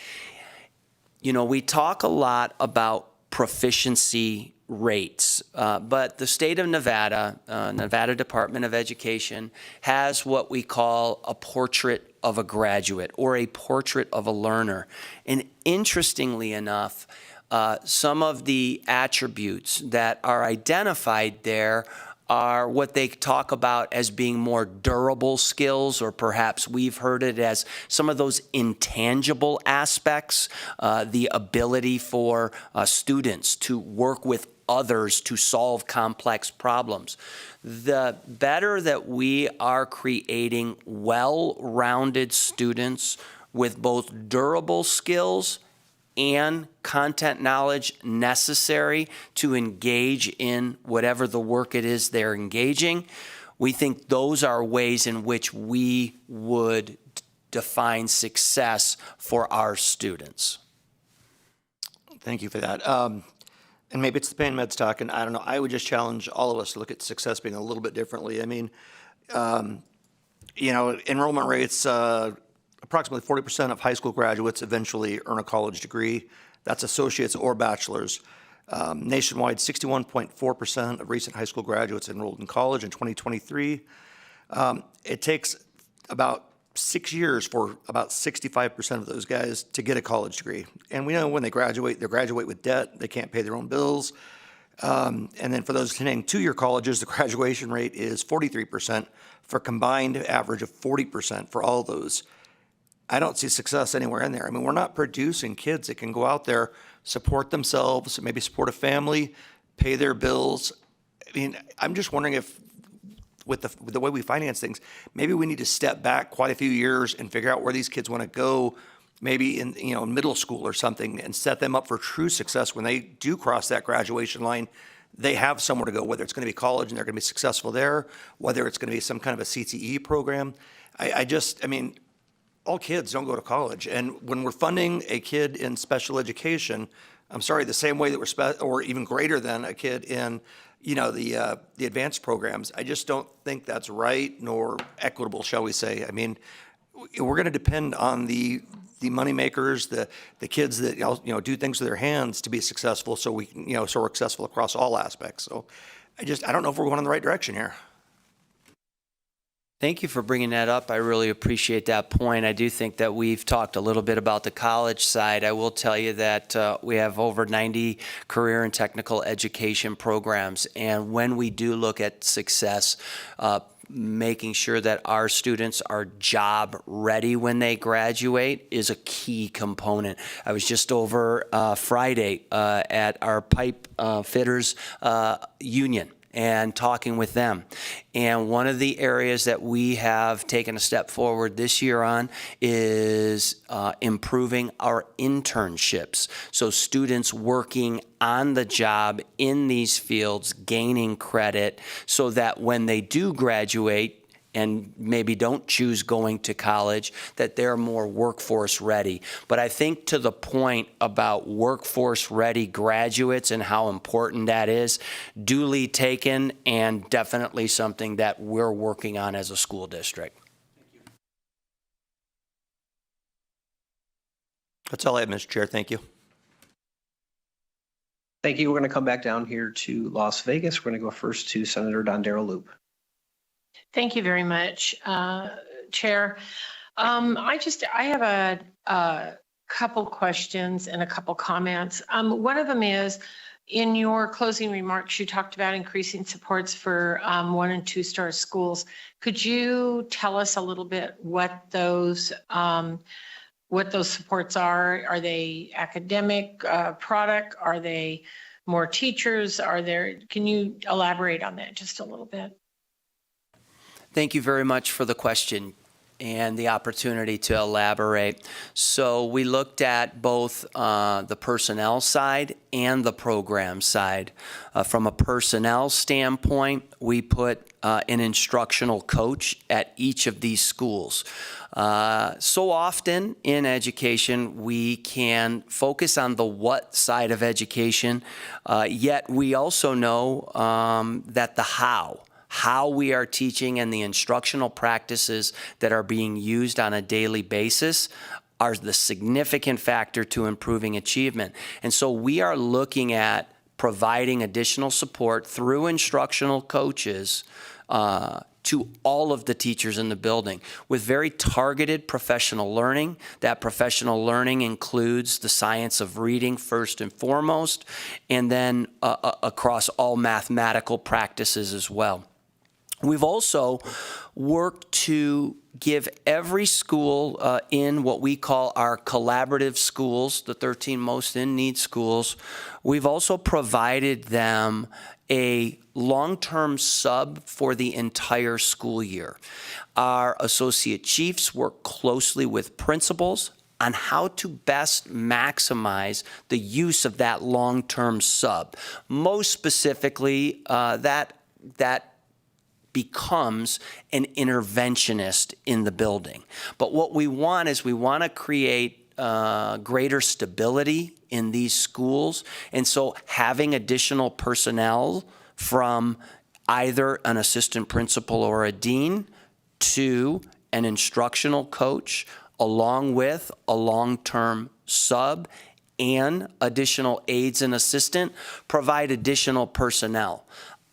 we talk a lot about proficiency rates, but the state of Nevada, Nevada Department of Education, has what we call a portrait of a graduate or a portrait of a learner. And interestingly enough, some of the attributes that are identified there are what they talk about as being more durable skills, or perhaps we've heard it as some of those intangible aspects, the ability for students to work with others to solve complex problems. The better that we are creating well-rounded students with both durable skills and content knowledge necessary to engage in whatever the work it is they're engaging, we think those are ways in which we would define success for our students. thank you for that. And maybe it's the pain meds talk, and I don't know, I would just challenge all of us to look at success being a little bit differently. I mean, enrollment rates, approximately 40% of high school graduates eventually earn a college degree. That's associates or bachelors. Nationwide, 61.4% of recent high school graduates enrolled in college in 2023. It takes about 6 years for about 65% of those guys to get a college degree. And we know when they graduate with debt, they can't pay their own bills. And then for those attending two-year colleges, the graduation rate is 43% for a combined average of 40% for all those. I don't see success anywhere in there. I mean, we're not producing kids that can go out there, support themselves, maybe support a family, pay their bills. I mean, I'm just wondering if with the way we finance things, maybe we need to step back quite a few years and figure out where these kids want to go, maybe in middle school or something, and set them up for true success when they do cross that graduation line. They have somewhere to go, whether it's going to be college and they're going to be successful there, whether it's going to be some kind of a CTE program. I mean, all kids don't go to college. And when we're funding a kid in special education, I'm sorry, the same way that we're or even greater than a kid in, the advanced programs, I just don't think that's right nor equitable, shall we say. I mean, we're going to depend on the moneymakers, the kids that do things with their hands to be successful, so we so we're successful across all aspects. So I don't know if we're going in the right direction here. Thank you for bringing that up. I really appreciate that point. I do think that we've talked a little bit about the college side. I will tell you that we have over 90 career and technical education programs. And when we do look at success, making sure that our students are job ready when they graduate is a key component. I was just over Friday at our pipe fitters union and talking with them. And one of the areas that we have taken a step forward this year on is improving our internships. So students working on the job in these fields, gaining credit, so that when they do graduate and maybe don't choose going to college, that they're more workforce ready. But I think to the point about workforce ready graduates and how important that is, duly taken and definitely something that we're working on as a school district. That's all I have, Mr. Chair. Thank you. Thank you. We're going to come back down here to Las Vegas. We're going to go first to Senator Dondero Loop. Thank you very much, Chair. I have a couple questions and a couple comments. One of them is in your closing remarks, you talked about increasing supports for 1 and 2 star schools. Could you tell us a little bit what those supports are? Are they academic product? Are they more teachers? Can you elaborate on that just a little bit? Thank you very much for the question and the opportunity to elaborate. So we looked at both the personnel side and the program side. From a personnel standpoint, we put an instructional coach at each of these schools. So often in education, we can focus on the what side of education, yet we also know that the how we are teaching and the instructional practices that are being used on a daily basis are the significant factor to improving achievement. And so we are looking at providing additional support through instructional coaches to all of the teachers in the building with very targeted professional learning. That professional learning includes the science of reading first and foremost, and then across all mathematical practices as well. We've also worked to give every school in what we call our collaborative schools, the 13 most in-need schools, we've also provided them a long-term sub for the entire school year. Our associate chiefs work closely with principals on how to best maximize the use of that long-term sub. Most specifically, that becomes an interventionist in the building. But what we want is we want to create greater stability in these schools. And so having additional personnel from either an assistant principal or a dean to an instructional coach, along with a long-term sub and additional aides and assistant, provide additional personnel.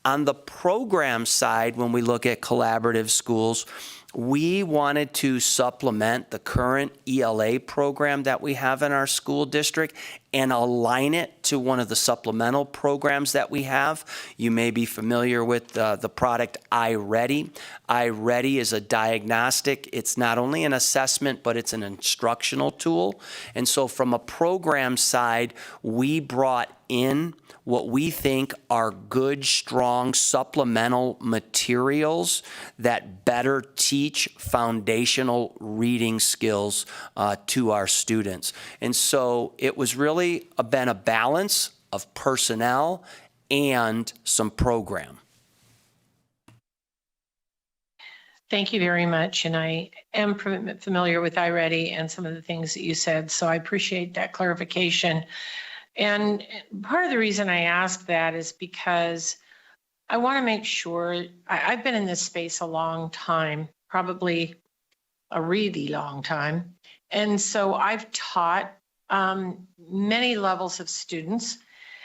On the program side, when we look at collaborative schools, we wanted to supplement the current ELA program that we have in our school district and align it to one of the supplemental programs that we have. You may be familiar with the product iReady. iReady is a diagnostic. It's not only an assessment, but it's an instructional tool. And so from a program side, we brought in what we think are good, strong supplemental materials that better teach foundational reading skills to our students. And so it was really been a balance of personnel and some program. Thank you very much. And I am familiar with iReady and some of the things that you said, so I appreciate that clarification. And part of the reason I ask that is because I want to make sure, I've been in this space a long time, probably a really long time. And so I've taught many levels of students,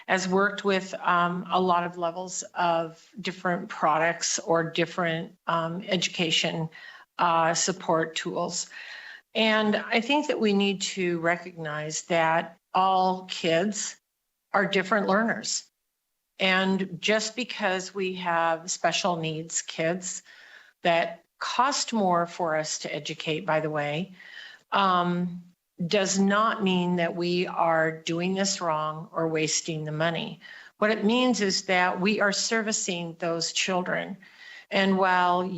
as worked with a lot of levels of different products or different education support tools. And I think that we need to recognize that all kids are different learners. And just because we have special needs kids that cost more for us to educate, by the way, does not mean that we are doing this wrong or wasting the money. What it means is that we are servicing those children. And while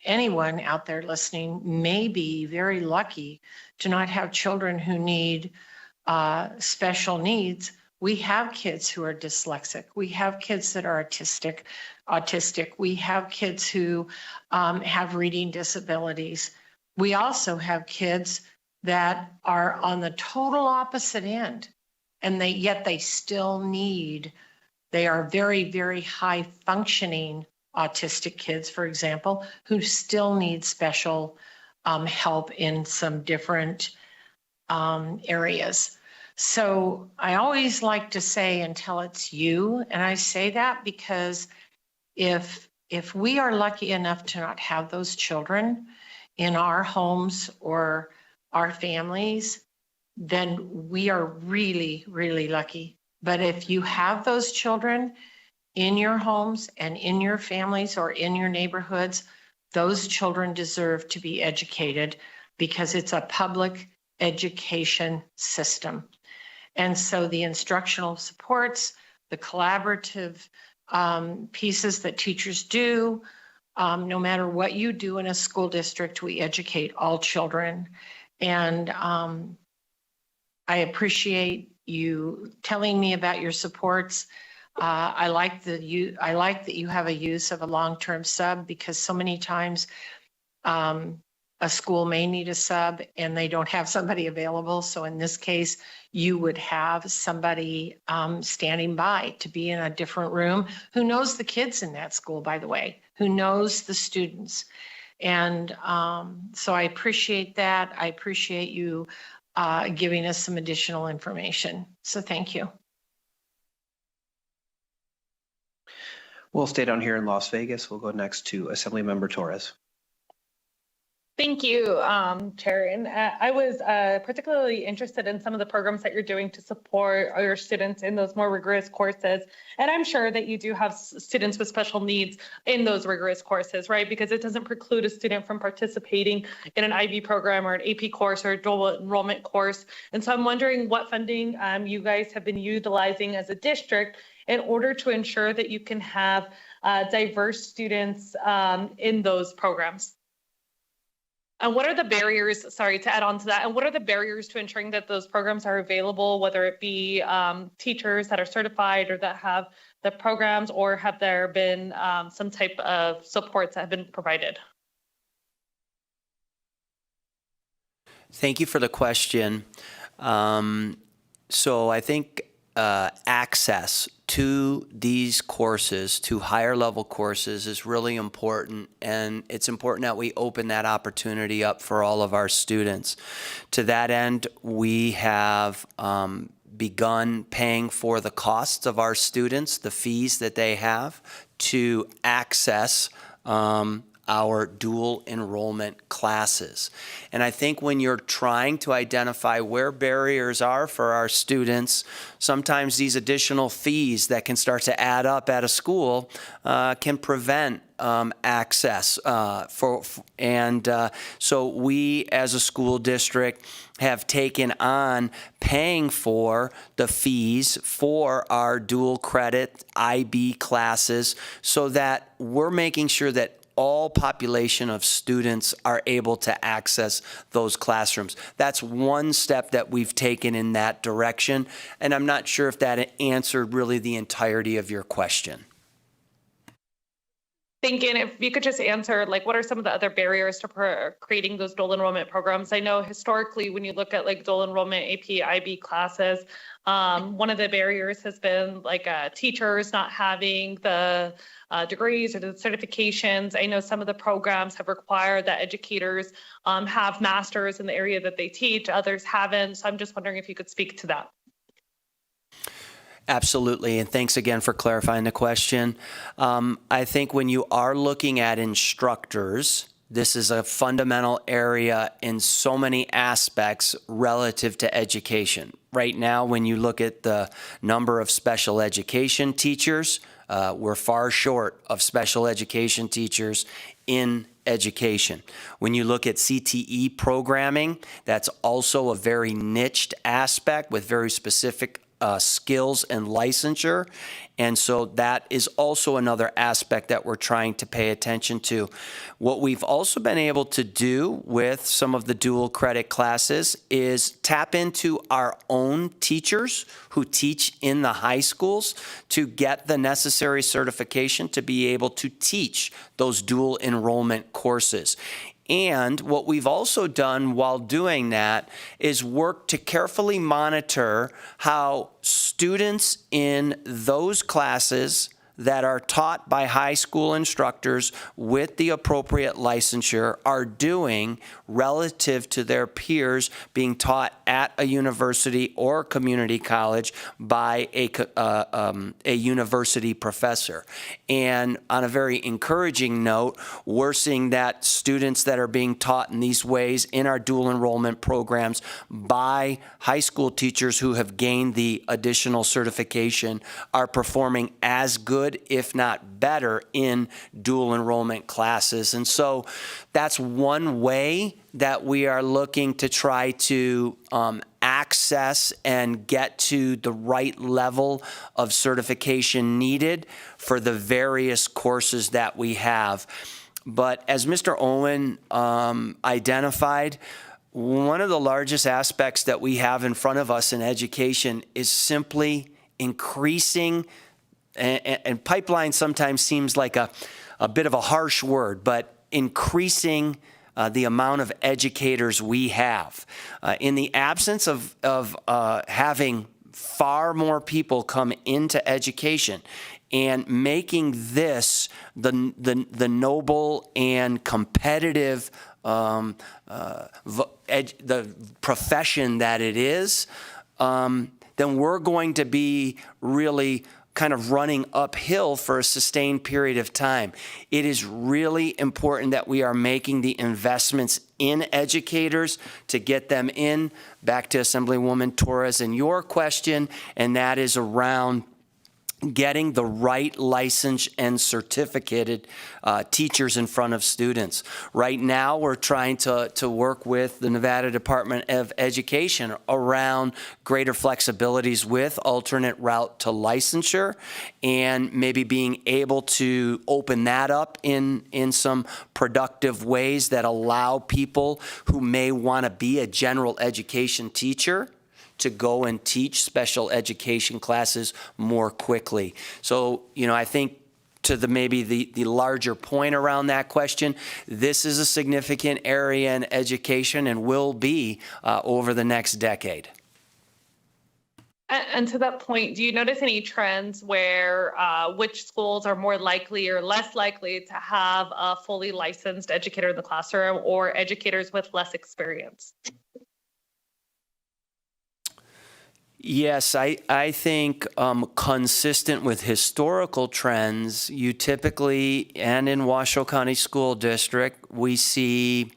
anyone out there listening may be very lucky to not have children who need special needs, we have kids who are dyslexic. We have kids that are autistic. We have kids who have reading disabilities. We also have kids that are on the total opposite end, and yet they still they are very, very high functioning autistic kids, for example, who still need special help in some different areas. So I always like to say until it's you, and I say that because if we are lucky enough to not have those children in our homes or our families, then we are really, really lucky, But if you have those children in your homes and in your families or in your neighborhoods, those children deserve to be educated because it's a public education system. And so the instructional supports, the collaborative pieces that teachers do, no matter what you do in a school district, we educate all children. And I appreciate you telling me about your supports. I like that you have a use of a long-term sub, because so many times a school may need a sub and they don't have somebody available. So in this case, you would have somebody standing by to be in a different room who knows the kids in that school, by the way, who knows the students. And so I appreciate that. I appreciate you giving us some additional information. So thank you. We'll stay down here in Las Vegas. We'll go next to Assemblymember Torres. Thank you, Chair. And I was particularly interested in some of the programs that you're doing to support your students in those more rigorous courses. And I'm sure that you do have students with special needs in those rigorous courses, right? Because it doesn't preclude a student from participating in an IB program or an AP course or a dual enrollment course. And so I'm wondering what funding you guys have been utilizing as a district in order to ensure that you can have diverse students in those programs. And what are the barriers, sorry, to add on to that, and what are the barriers to ensuring that those programs are available, whether it be teachers that are certified or that have the programs, or have there been some type of supports that have been provided? Thank you for the question. So I think access to these courses, to higher level courses, is really important, and it's important that we open that opportunity up for all of our students. To that end, we have begun paying for the costs of our students, the fees that they have to access our dual enrollment classes. And I think when you're trying to identify where barriers are for our students, sometimes these additional fees that can start to add up at a school can prevent access so we as a school district have taken on paying for the fees for our dual credit IB classes, so that we're making sure that all population of students are able to access those classrooms. That's one step that we've taken in that direction, and I'm not sure if that answered really the entirety of your question. Thinking if you could just answer, like, what are some of the other barriers to creating those dual enrollment programs? I know historically, when you look at like dual enrollment AP, IB classes, one of the barriers has been like teachers not having the degrees or the certifications. I know some of the programs have required that educators have masters in the area that they teach, others haven't. So I'm just wondering if you could speak to that. Absolutely, and thanks again for clarifying the question. I think when you are looking at instructors, this is a fundamental area in so many aspects relative to education. Right now, when you look at the number of special education teachers, we're far short of special education teachers in education. When you look at CTE programming, that's also a very niched aspect with very specific skills and licensure. And so that is also another aspect that we're trying to pay attention to. What we've also been able to do with some of the dual credit classes is tap into our own teachers who teach in the high schools to get the necessary certification to be able to teach those dual enrollment courses. And what we've also done while doing that is work to carefully monitor how students in those classes that are taught by high school instructors with the appropriate licensure are doing relative to their peers being taught at a university or community college by a university professor. And on a very encouraging note, we're seeing that students that are being taught in these ways in our dual enrollment programs by high school teachers who have gained the additional certification are performing as good, if not better, in dual enrollment classes. And so that's one way that we are looking to try to access and get to the right level of certification needed for the various courses that we have. But as Mr. Owen identified, one of the largest aspects that we have in front of us in education is simply increasing, and pipeline sometimes seems like a bit of a harsh word, but increasing the amount of educators we have. In the absence of having far more people come into education and making this the noble and competitive the profession that it is, then we're going to be really kind of running uphill for a sustained period of time. It is really important that we are making the investments in educators to get them in. Back to Assemblywoman Torres and your question, and that is around getting the right licensed and certificated teachers in front of students. Right now, we're trying to work with the Nevada Department of Education around greater flexibilities with alternate route to licensure and maybe being able to open that up in some productive ways that allow people who may want to be a general education teacher to go and teach special education classes more quickly. So, I think to the larger point around that question, this is a significant area in education and will be over the next decade. And to that point, do you notice any trends where which schools are more likely or less likely to have a fully licensed educator in the classroom or educators with less experience? Yes, I think consistent with historical trends, you typically, and in Washoe County School District, we see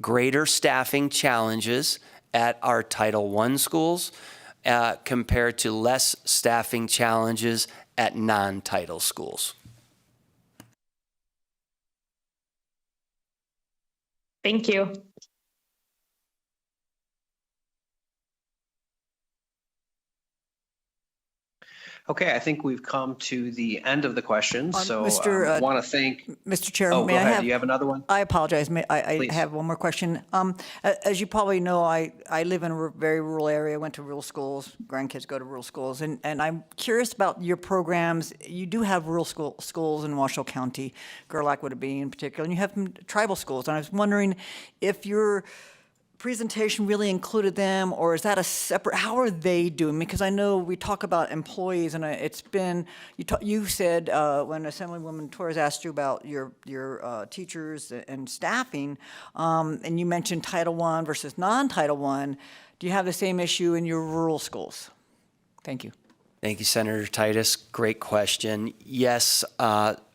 greater staffing challenges at our Title I schools compared to less staffing challenges at non-title schools. Thank you. Okay, I think we've come to the end of the questions. So Mr. I want to thank. Mr. Chair, Oh, may go I ahead. have? Do you have another one? I apologize. I Please. have one more question. As you probably know, I live in a very rural area, went to rural schools, grandkids go to rural schools, and I'm curious about your programs. You do have rural schools in Washoe County, Gerlach would be in particular, and you have some tribal schools. And I was wondering if your presentation really included them, or is that a separate, how are they doing? Because I know we talk about employees, and it's been, you said when Assemblywoman Torres asked you about your teachers and staffing, and you mentioned Title I versus non-Title I, do you have the same issue in your rural schools? Thank you. Thank you, Senator Titus. Great question. Yes,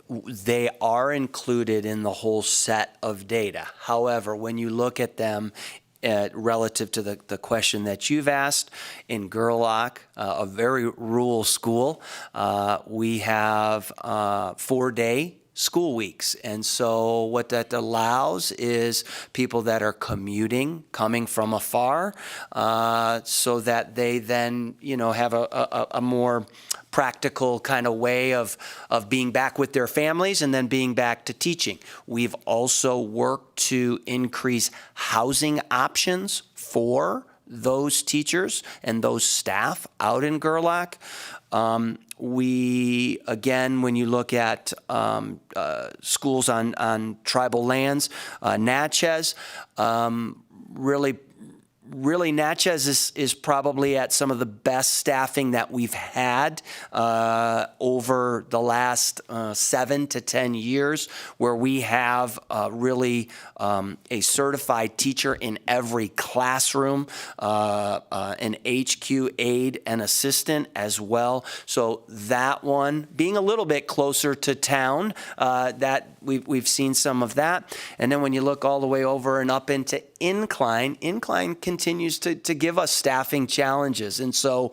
they are included in the whole set of data. However, when you look at them relative to the question that you've asked, in Gerlach, a very rural school, we have 4-day school weeks. And so what that allows is people that are commuting, coming from afar, so that they then, have a more practical kind of way of being back with their families and then being back to teaching. We've also worked to increase housing options for those teachers and those staff out in Gerlach. We, again, when you look at schools on tribal lands, Natchez, really, Natchez is probably at some of the best staffing that we've had over the last 7 to 10 years, where we have really a certified teacher in every classroom, an HQ aide and assistant as well. So that one being a little bit closer to town, that we've seen some of that. And then when you look all the way over and up into Incline continues to give us staffing challenges. And so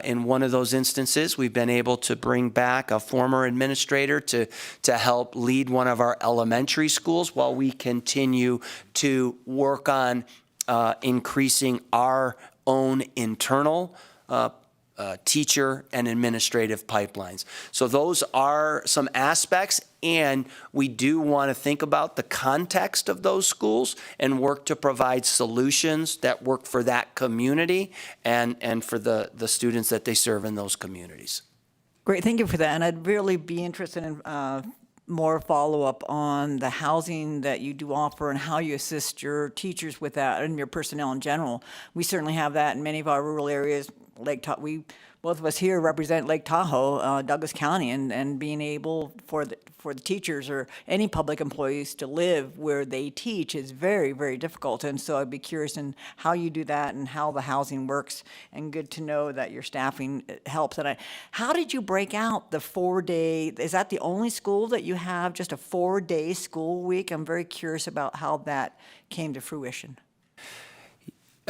in one of those instances, we've been able to bring back a former administrator to help lead one of our elementary schools while we continue to work on increasing our own internal teacher and administrative pipelines. So those are some aspects, and we do want to think about the context of those schools and work to provide solutions that work for that community and for the students that they serve in those communities. Great, thank you for that. And I'd really be interested in more follow-up on the housing that you do offer and how you assist your teachers with that and your personnel in general. We certainly have that in many of our rural areas. We both of us here represent Lake Tahoe, Douglas County, and being able for the teachers or any public employees to live where they teach is very, very difficult. And so I'd be curious in how you do that and how the housing works, and good to know that your staffing helps. And how did you break out the 4-day? Is that the only school that you have, just a 4-day school week? I'm very curious about how that came to fruition.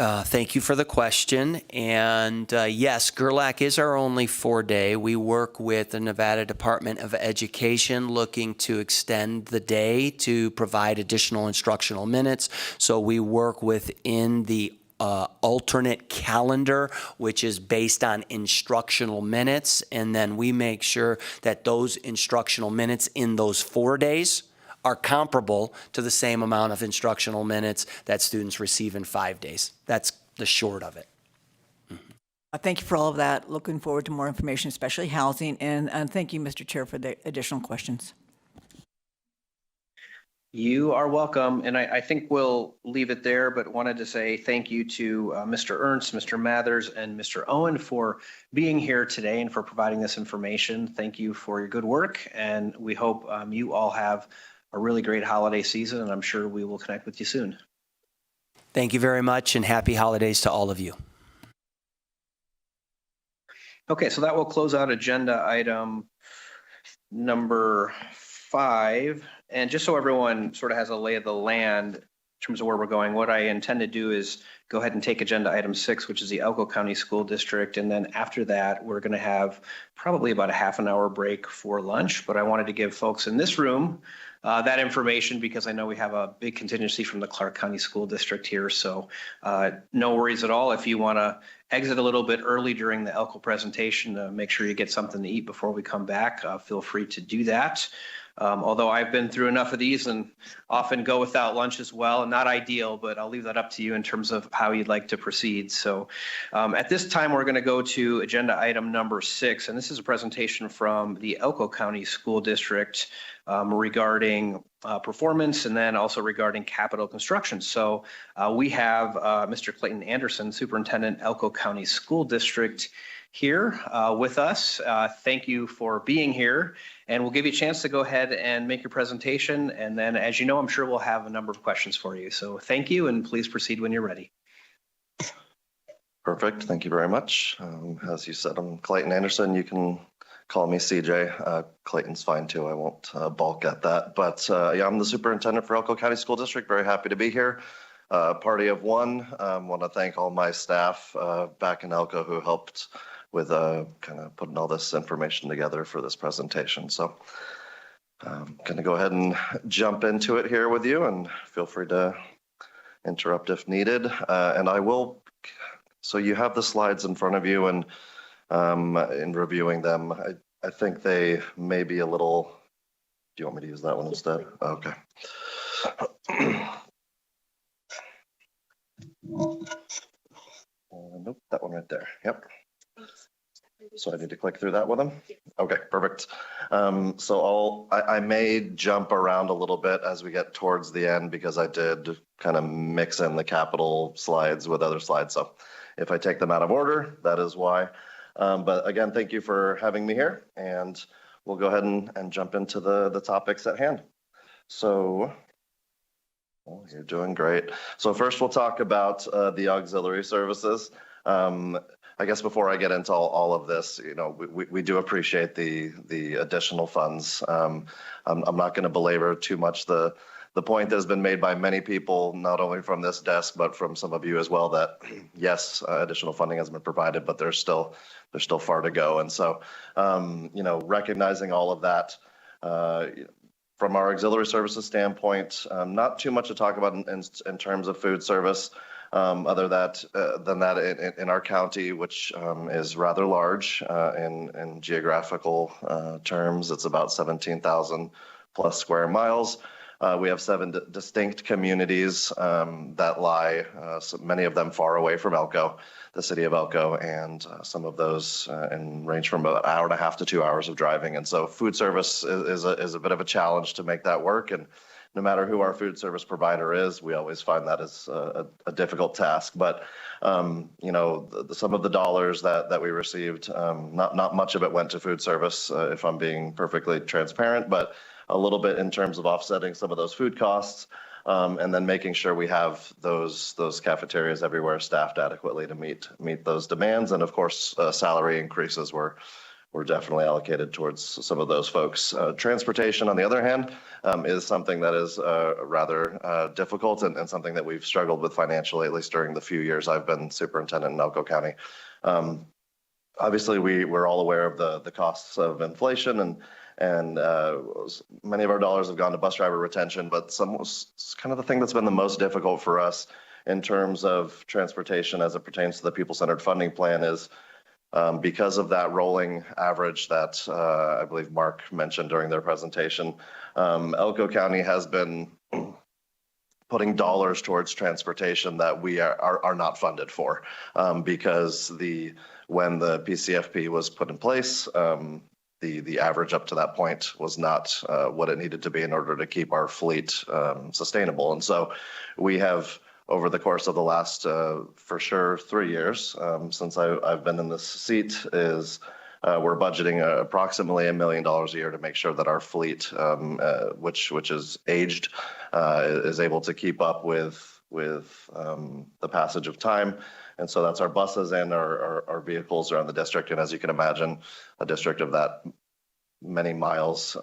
Thank you for the question. And yes, Gerlach is our only 4-day. We work with the Nevada Department of Education looking to extend the day to provide additional instructional minutes. So we work within the alternate calendar, which is based on instructional minutes. And then we make sure that those instructional minutes in those 4 days are comparable to the same amount of instructional minutes that students receive in 5 days. That's the short of it. Thank you for all of that. Looking forward to more information, especially housing. And thank you, Mr. Chair, for the additional questions. You are welcome. And I think we'll leave it there, but wanted to say thank you to Mr. Ernst, Mr. Mathers, and Mr. Owen for being here today and for providing this information. Thank you for your good work. And we hope you all have a really great holiday season, and I'm sure we will connect with you soon. Thank you very much, and happy holidays to all of you. Okay, so that will close out agenda item number 5. And just so everyone sort of has a lay of the land in terms of where we're going, what I intend to do is go ahead and take agenda item 6, which is the Elko County School District. And then after that, we're going to have probably about a half an hour break for lunch. But I wanted to give folks in this room that information because I know we have a big contingency from the Clark County School District here. So no worries at all. If you want to exit a little bit early during the Elko presentation, make sure you get something to eat before we come back. Feel free to do that. Although I've been through enough of these and often go without lunch as well. Not ideal, but I'll leave that up to you in terms of how you'd like to proceed. So at this time, we're going to go to agenda item number 6. And this is a presentation from the Elko County School District regarding performance and then also regarding capital construction. So we have Mr. Clayton Anderson, Superintendent, Elko County School District, here with us. Thank you for being here, and we'll give you a chance to go ahead and make your presentation. And then, as you know, I'm sure we'll have a number of questions for you. So thank you, and please proceed when you're ready. Perfect. Thank you very much. As you said, I'm Clayton Anderson. You can call me CJ. Clayton's fine too. I won't balk at that. But yeah, I'm the superintendent for Elko County School District. Very happy to be here. Party of one. Want to thank all my staff back in Elko who helped with kind of putting all this information together for this presentation. So I'm going to go ahead and jump into it here with you, and feel free to interrupt if needed. And I will, so you have the slides in front of you, and in reviewing them, I think they may be a little, do you want me to use that one instead? Okay. Nope, that one right there. Yep. So I need to click through that with them? Okay, perfect. I may jump around a little bit as we get towards the end because I did kind of mix in the capital slides with other slides. So if I take them out of order, that is why. But again, thank you for having me here, and we'll go ahead and jump into the topics at hand. So, well, you're doing great. So first we'll talk about the auxiliary services. I guess before I get into all of this, you know, we do appreciate the additional funds. I'm not going to belabor too much the point that has been made by many people, not only from this desk, but from some of you as well, that yes, additional funding has been provided, but there's still far to go. And so, you know, recognizing all of that, from our auxiliary services standpoint, not too much to talk about in terms of food service. Other than that, in our county, which is rather large in geographical terms, it's about 17,000 plus square miles. We have 7 distinct communities that lie, so many of them far away from Elko, the city of Elko, and some of those range from about an hour and a half to 2 hours of driving. And so food service is a bit of a challenge to make that work. And no matter who our food service provider is, we always find that as a difficult task. But you know, some of the dollars that we received, not much of it went to food service, if I'm being perfectly transparent, but a little bit in terms of offsetting some of those food costs, and then making sure we have those cafeterias everywhere staffed adequately to meet those demands. And of course, salary increases were definitely allocated towards some of those folks. Transportation, on the other hand, is something that is rather difficult and something that we've struggled with financially, at least during the few years I've been superintendent in Elko County. Obviously, we're all aware of the costs of inflation, and many of our dollars have gone to bus driver retention, but kind of the thing that's been the most difficult for us in terms of transportation as it pertains to the people-centered funding plan is because of that rolling average that I believe Mark mentioned during their presentation. Elko County has been putting dollars towards transportation that we are not funded for, because when the PCFP was put in place, the average up to that point was not what it needed to be in order to keep our fleet sustainable. And so we have, over the course of the last, for sure, 3 years, since I've been in this seat, we're budgeting approximately $1 million a year to make sure that our fleet, which is aged, is able to keep up with the passage of time. And so that's our buses and our vehicles around the district. And as you can imagine, a district of that many miles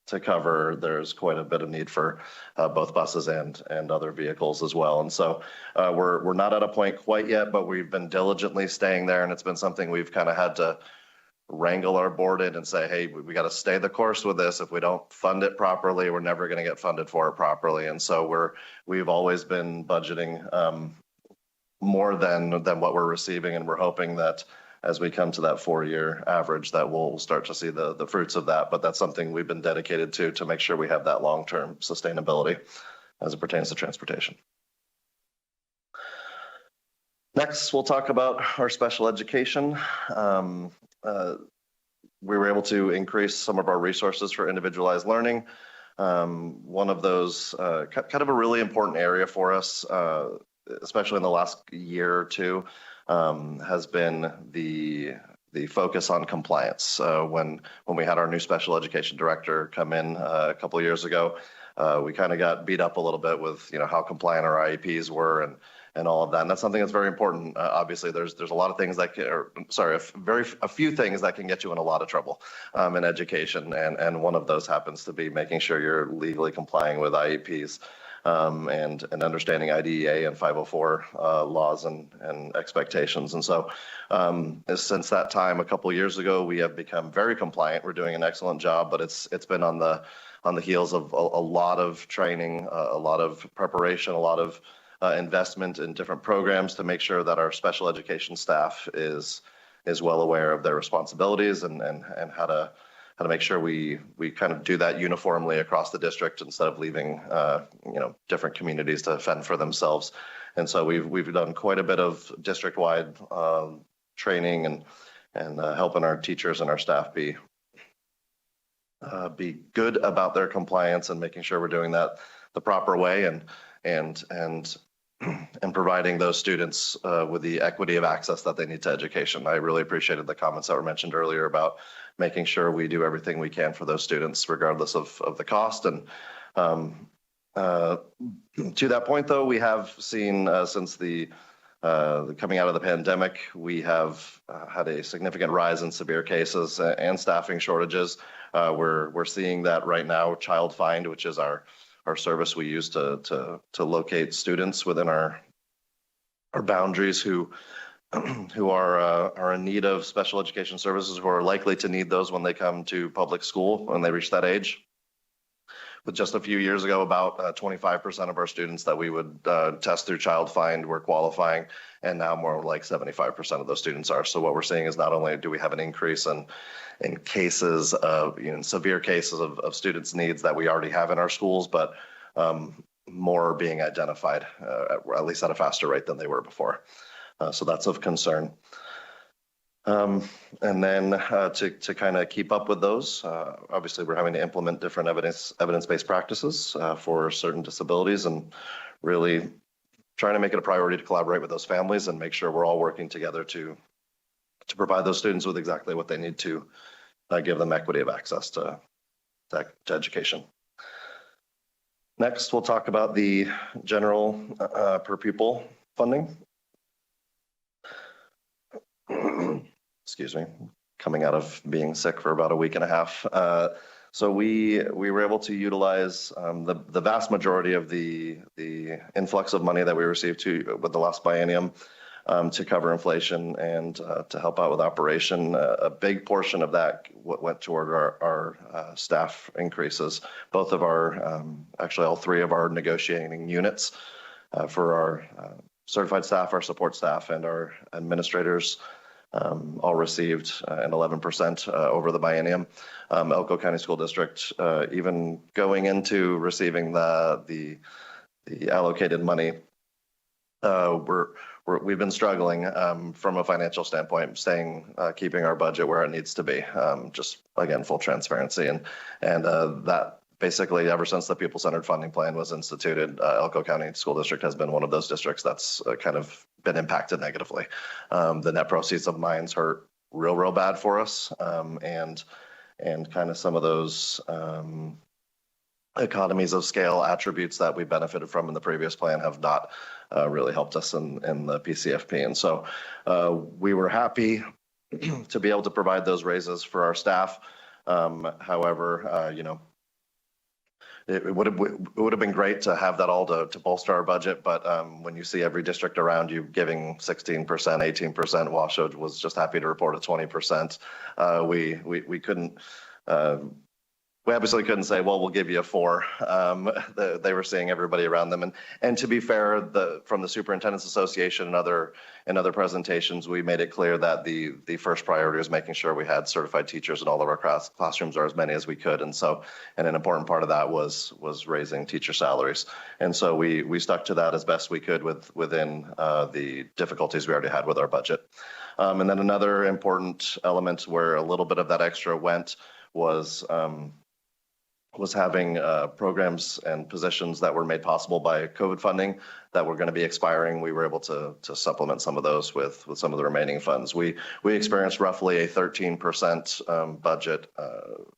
to cover, there's quite a bit of need for both buses and other vehicles as well. And so we're not at a point quite yet, but we've been diligently staying there. And it's been something we've kind of had to wrangle our board in and say, hey, we got to stay the course with this. If we don't fund it properly, we're never going to get funded for it properly. And so we've always been budgeting more than what we're receiving. And we're hoping that as we come to that 4-year average, that we'll start to see the fruits of that. But that's something we've been dedicated to make sure we have that long-term sustainability as it pertains to transportation. Next, we'll talk about our special education. We were able to increase some of our resources for individualized learning. One of those kind of a really important area for us, especially in the last year or two, has been the focus on compliance. When we had our new special education director come in a couple of years ago, we kind of got beat up a little bit with how compliant our IEPs were and all of that. And that's something that's very important. Obviously, there's a lot of things that a few things that can get you in a lot of trouble in education, and one of those happens to be making sure you're legally complying with IEPs. And understanding IDEA and 504 laws and expectations. And so since that time, a couple of years ago, we have become very compliant. We're doing an excellent job, but it's been on the heels of a lot of training, a lot of preparation, a lot of investment in different programs to make sure that our special education staff is well aware of their responsibilities and how to make sure we kind of do that uniformly across the district instead of leaving different communities to fend for themselves. And so we've done quite a bit of district-wide training helping our teachers and our staff be good about their compliance and making sure we're doing that the proper way and providing those students with the equity of access that they need to education. I really appreciated the comments that were mentioned earlier about making sure we do everything we can for those students, regardless of the cost. And to that point, though, we have seen since the coming out of the pandemic, we have had a significant rise in severe cases and staffing shortages. We're seeing that right now. Child Find, which is our service we use to locate students within our boundaries who are in need of special education services, who are likely to need those when they come to public school when they reach that age. But just a few years ago, about 25% of our students that we would test through Child Find were qualifying, and now more like 75% of those students are. So what we're seeing is not only do we have an increase in cases of, severe cases of students' needs that we already have in our schools, but more are being identified, at least at a faster rate than they were before. So that's of concern. And then to kind of keep up with those, obviously we're having to implement different evidence-based practices for certain disabilities, and really trying to make it a priority to collaborate with those families and make sure we're all working together to provide those students with exactly what they need to give them equity of access to education. Next, we'll talk about the general per pupil funding. Excuse me, coming out of being sick for about a week and a half. So we were able to utilize the vast majority of the influx of money that we received with the last biennium to cover inflation and to help out with operation. A big portion of that went toward our staff increases, both of our, actually all three of our negotiating units for our certified staff, our support staff, and our administrators. All received an 11% over the biennium. Elko County School District, even going into receiving the allocated money, we've been struggling from a financial standpoint, keeping our budget where it needs to be. Just again, full transparency, and that. Basically, ever since the People-Centered Funding Plan was instituted, Elko County School District has been one of those districts that's kind of been impacted negatively. The net proceeds of mines hurt real bad for us, and kind of some of those economies of scale attributes that we benefited from in the previous plan have not really helped us in the PCFP. And so we were happy to be able to provide those raises for our staff. However, it would have been great to have that all to bolster our budget, but when you see every district around you giving 16%, 18%, Washoe was just happy to report a 20%. We couldn't. We obviously couldn't say, well, we'll give you a 4. They were seeing everybody around them, and to be fair, from the Superintendent's Association and other presentations, we made it clear that the first priority was making sure we had certified teachers in all of our classrooms, or as many as we could, and an important part of that was raising teacher salaries, and so we stuck to that as best we could within the difficulties we already had with our budget. And then another important element where a little bit of that extra went was having programs and positions that were made possible by COVID funding that were going to be expiring. We were able to supplement some of those with some of the remaining funds. We experienced roughly a 13% budget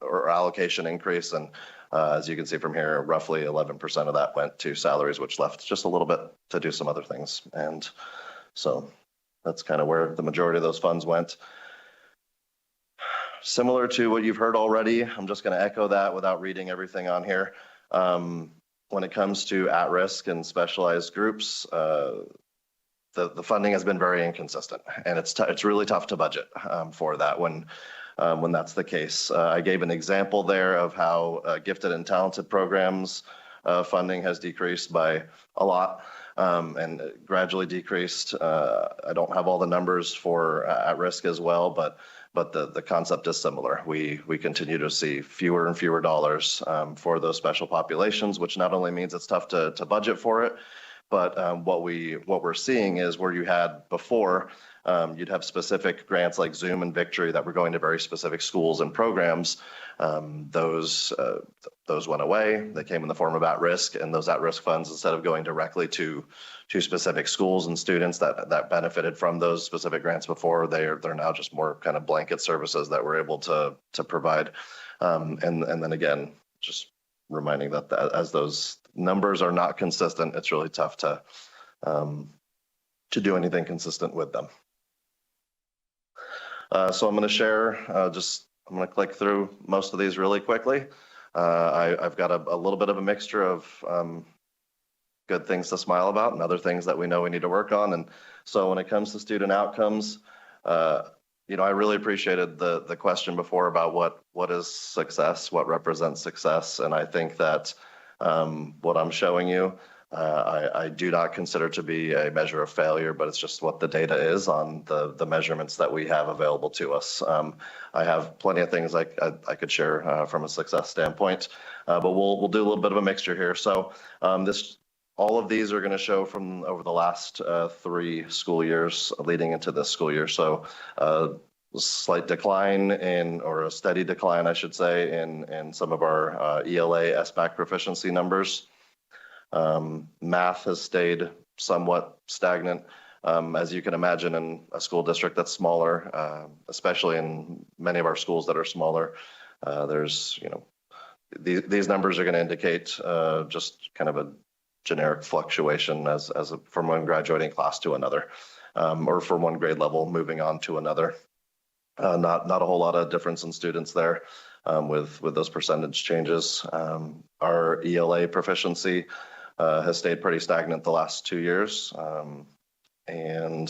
or allocation increase, and as you can see from here, roughly 11% of that went to salaries, which left just a little bit to do some other things. And so that's kind of where the majority of those funds went. Similar to what you've heard already, I'm just going to echo that without reading everything on here. When it comes to at-risk and specialized groups, the funding has been very inconsistent, and it's really tough to budget for that when that's the case. I gave an example there of how gifted and talented programs funding has decreased by a lot and gradually decreased. I don't have all the numbers for at-risk as well, but the concept is similar. We continue to see fewer and fewer dollars for those special populations, which not only means it's tough to budget for it, but what we're seeing is where you had before You'd have specific grants like Zoom and Victory that were going to very specific schools and programs. Those went away. They came in the form of at-risk, and those at-risk funds, instead of going directly to specific schools and students that benefited from those specific grants before, they're now just more kind of blanket services that we're able to provide. And then again, just reminding that as those numbers are not consistent, it's really tough to do anything consistent with them. So I'm going to share, I'm going to click through most of these really quickly. I've got a little bit of a mixture of good things to smile about and other things that we know we need to work on. And so when it comes to student outcomes, I really appreciated the question before about what is success, what represents success. And I think that what I'm showing you, I do not consider to be a measure of failure, but it's just what the data is on the measurements that we have available to us. I have plenty of things I could share from a success standpoint, but we'll do a little bit of a mixture here. So all of these are going to show from over the last 3 school years leading into this school year. So slight decline or a steady decline, I should say, in some of our ELA SBAC proficiency numbers. Math has stayed somewhat stagnant. As you can imagine, in a school district that's smaller, especially in many of our schools that are smaller, there's, these numbers are going to indicate just kind of a generic fluctuation from one graduating class to another, or from one grade level moving on to another. Not a whole lot of difference in students there with those percentage changes. Our ELA proficiency has stayed pretty stagnant the last 2 years. And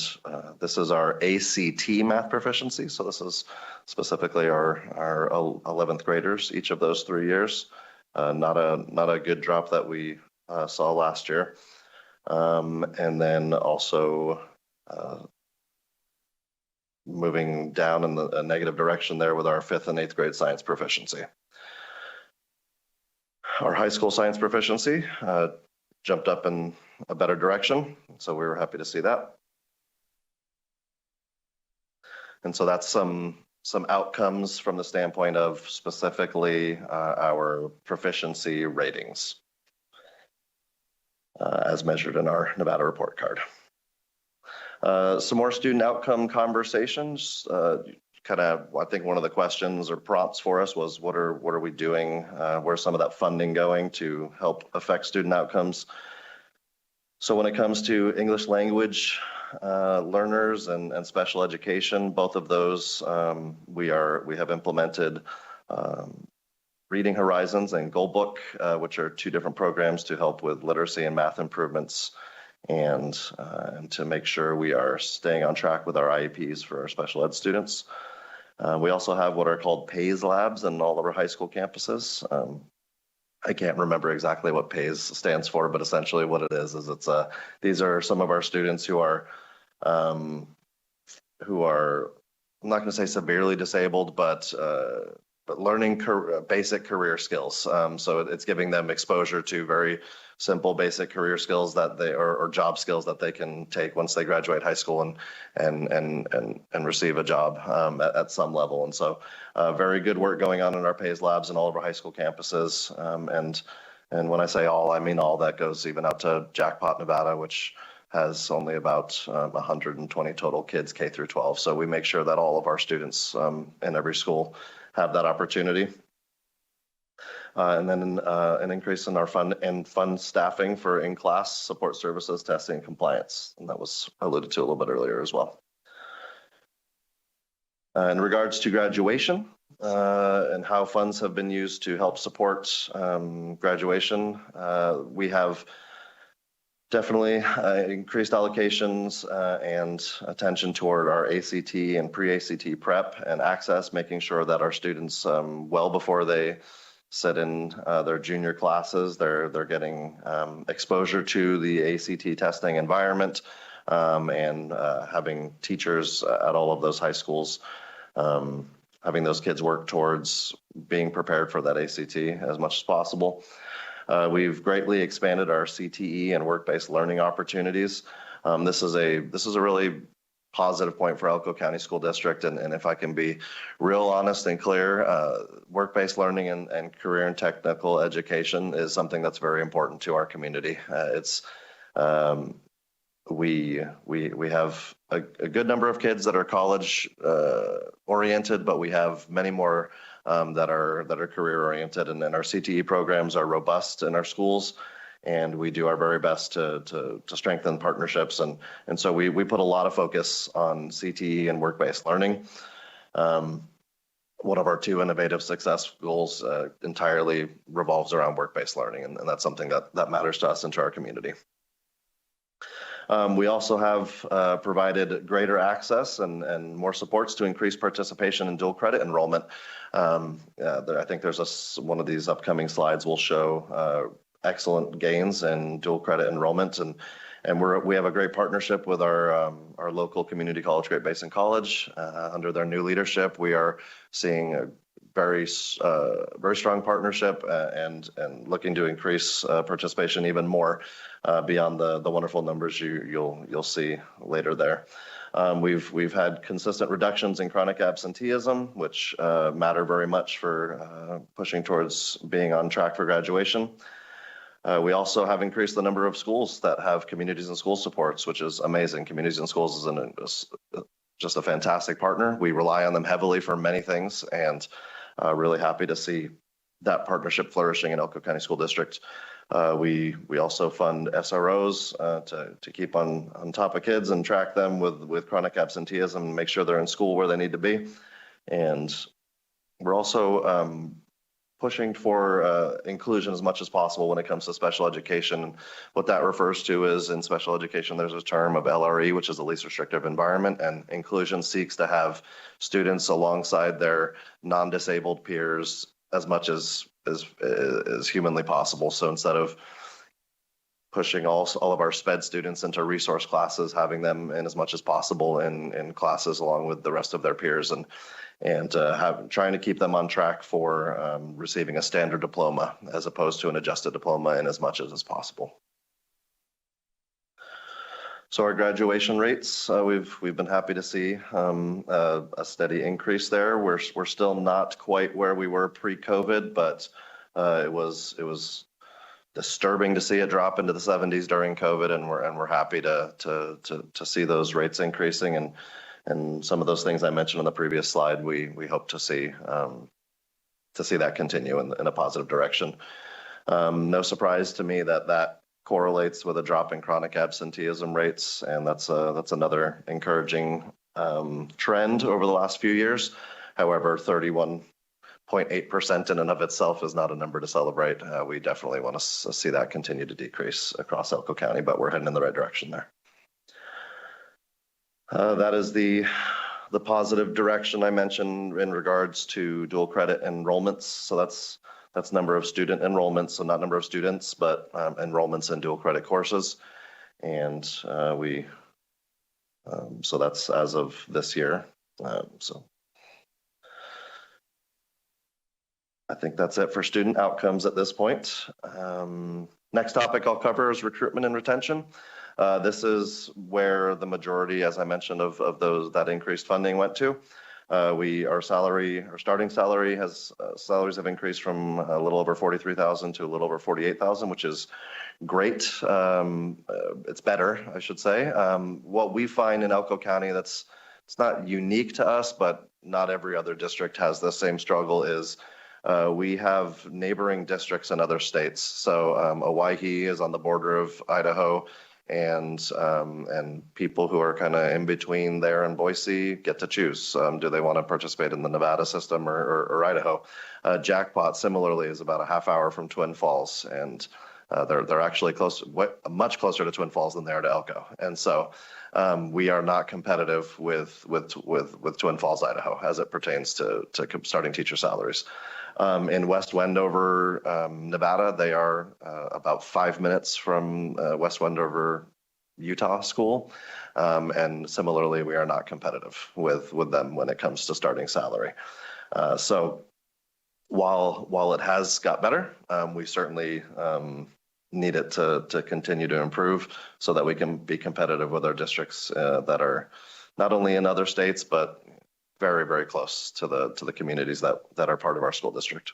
this is our ACT math proficiency. So this is specifically our 11th graders, each of those 3 years. Not a good drop that we saw last year. And then also moving down in a negative direction there with our 5th and 8th grade science proficiency. Our high school science proficiency jumped up in a better direction, so we were happy to see that. And so that's some outcomes from the standpoint of specifically our proficiency ratings as measured in our Nevada report card. Some more student outcome conversations. I think one of the questions or prompts for us was what are we doing? Where's some of that funding going to help affect student outcomes? So when it comes to English language learners and special education, both of those we have implemented Reading Horizons and Goal Book, which are 2 different programs to help with literacy and math improvements, and to make sure we are staying on track with our IEPs for our special ed students. We also have what are called PAYS labs in all of our high school campuses. I can't remember exactly what PAYS stands for, but essentially what it is these are some of our students who are I'm not going to say severely disabled, but learning basic career skills. So it's giving them exposure to very simple basic career skills that or job skills that they can take once they graduate high school and receive a job at some level. And so very good work going on in our PAYS labs in all of our high school campuses. And when I say all, I mean all. That goes even out to Jackpot, Nevada, which has only about 120 total kids K through 12. So we make sure that all of our students in every school have that opportunity. And then an increase in our fund staffing for in-class support services, testing, and compliance. And that was alluded to a little bit earlier as well. In regards to graduation and how funds have been used to help support graduation, we have definitely increased allocations and attention toward our ACT and pre-ACT prep and access, making sure that our students, well before they sit in their junior classes, they're getting exposure to the ACT testing environment and having teachers at all of those high schools, having those kids work towards being prepared for that ACT as much as possible. We've greatly expanded our CTE and work-based learning opportunities. This is a really positive point for Elko County School District. And if I can be real honest and clear, work-based learning and career and technical education is something that's very important to our community. We have a good number of kids that are college oriented, but we have many more that are career oriented, and then our CTE programs are robust in our schools, and we do our very best to strengthen partnerships, and so we put a lot of focus on CTE and work-based learning. One of our 2 innovative success goals entirely revolves around work-based learning, and that's something that matters to us and to our community. We also have provided greater access and more supports to increase participation in dual credit enrollment. I think there's one of these upcoming slides will show excellent gains in dual credit enrollment, and we have a great partnership with our local community college, Great Basin College. Under their new leadership, we are seeing a very strong partnership and looking to increase participation even more beyond the wonderful numbers you'll see later there. We've had consistent reductions in chronic absenteeism, which matter very much for pushing towards being on track for graduation. We also have increased the number of schools that have communities and school supports, which is amazing. Communities and schools is just a fantastic partner. We rely on them heavily for many things, and really happy to see that partnership flourishing in Elko County School District. We also fund SROs to keep on top of kids and track them with chronic absenteeism and make sure they're in school where they need to be. And we're also pushing for inclusion as much as possible when it comes to special education. What that refers to is, in special education, there's a term of LRE, which is the least restrictive environment, and inclusion seeks to have students alongside their non-disabled peers as much as humanly possible. So instead of pushing all of our SPED students into resource classes, having them in as much as possible in classes along with the rest of their peers, and trying to keep them on track for receiving a standard diploma as opposed to an adjusted diploma in as much as possible. So our graduation rates, we've been happy to see a steady increase there. We're still not quite where we were pre-COVID, but it was disturbing to see it drop into the 70s during COVID, and we're happy to see those rates increasing, and some of those things I mentioned on the previous slide, we hope to see that continue in a positive direction. No surprise to me that correlates with a drop in chronic absenteeism rates, and that's another encouraging trend over the last few years. However, 31.8% in and of itself is not a number to celebrate. We definitely want to see that continue to decrease across Elko County, but we're heading in the right direction there. That is the positive direction I mentioned in regards to dual credit enrollments. So that's number of student enrollments, so not number of students, but enrollments in dual credit courses. And so that's as of this year. So I think that's it for student outcomes at this point. Next topic I'll cover is recruitment and retention. This is where the majority, as I mentioned, of that increased funding went to. Our starting salary salaries have increased from a little over 43,000 to a little over 48,000, which is great. It's better, I should say. What we find in Elko County it's not unique to us, but not every other district has the same struggle, is we have neighboring districts in other states. So Owyhee is on the border of Idaho, and people who are kind of in between there and Boise get to choose. Do they want to participate in the Nevada system or Idaho? Jackpot, similarly, is about a half hour from Twin Falls, and they're actually much closer to Twin Falls than they are to Elko. And so we are not competitive with Twin Falls, Idaho, as it pertains to starting teacher salaries. In West Wendover, Nevada, they are about 5 minutes from West Wendover, Utah school. And similarly, we are not competitive with them when it comes to starting salary. So while it has got better, we certainly need it to continue to improve so that we can be competitive with our districts that are not only in other states, but very, very close to the communities that are part of our school district.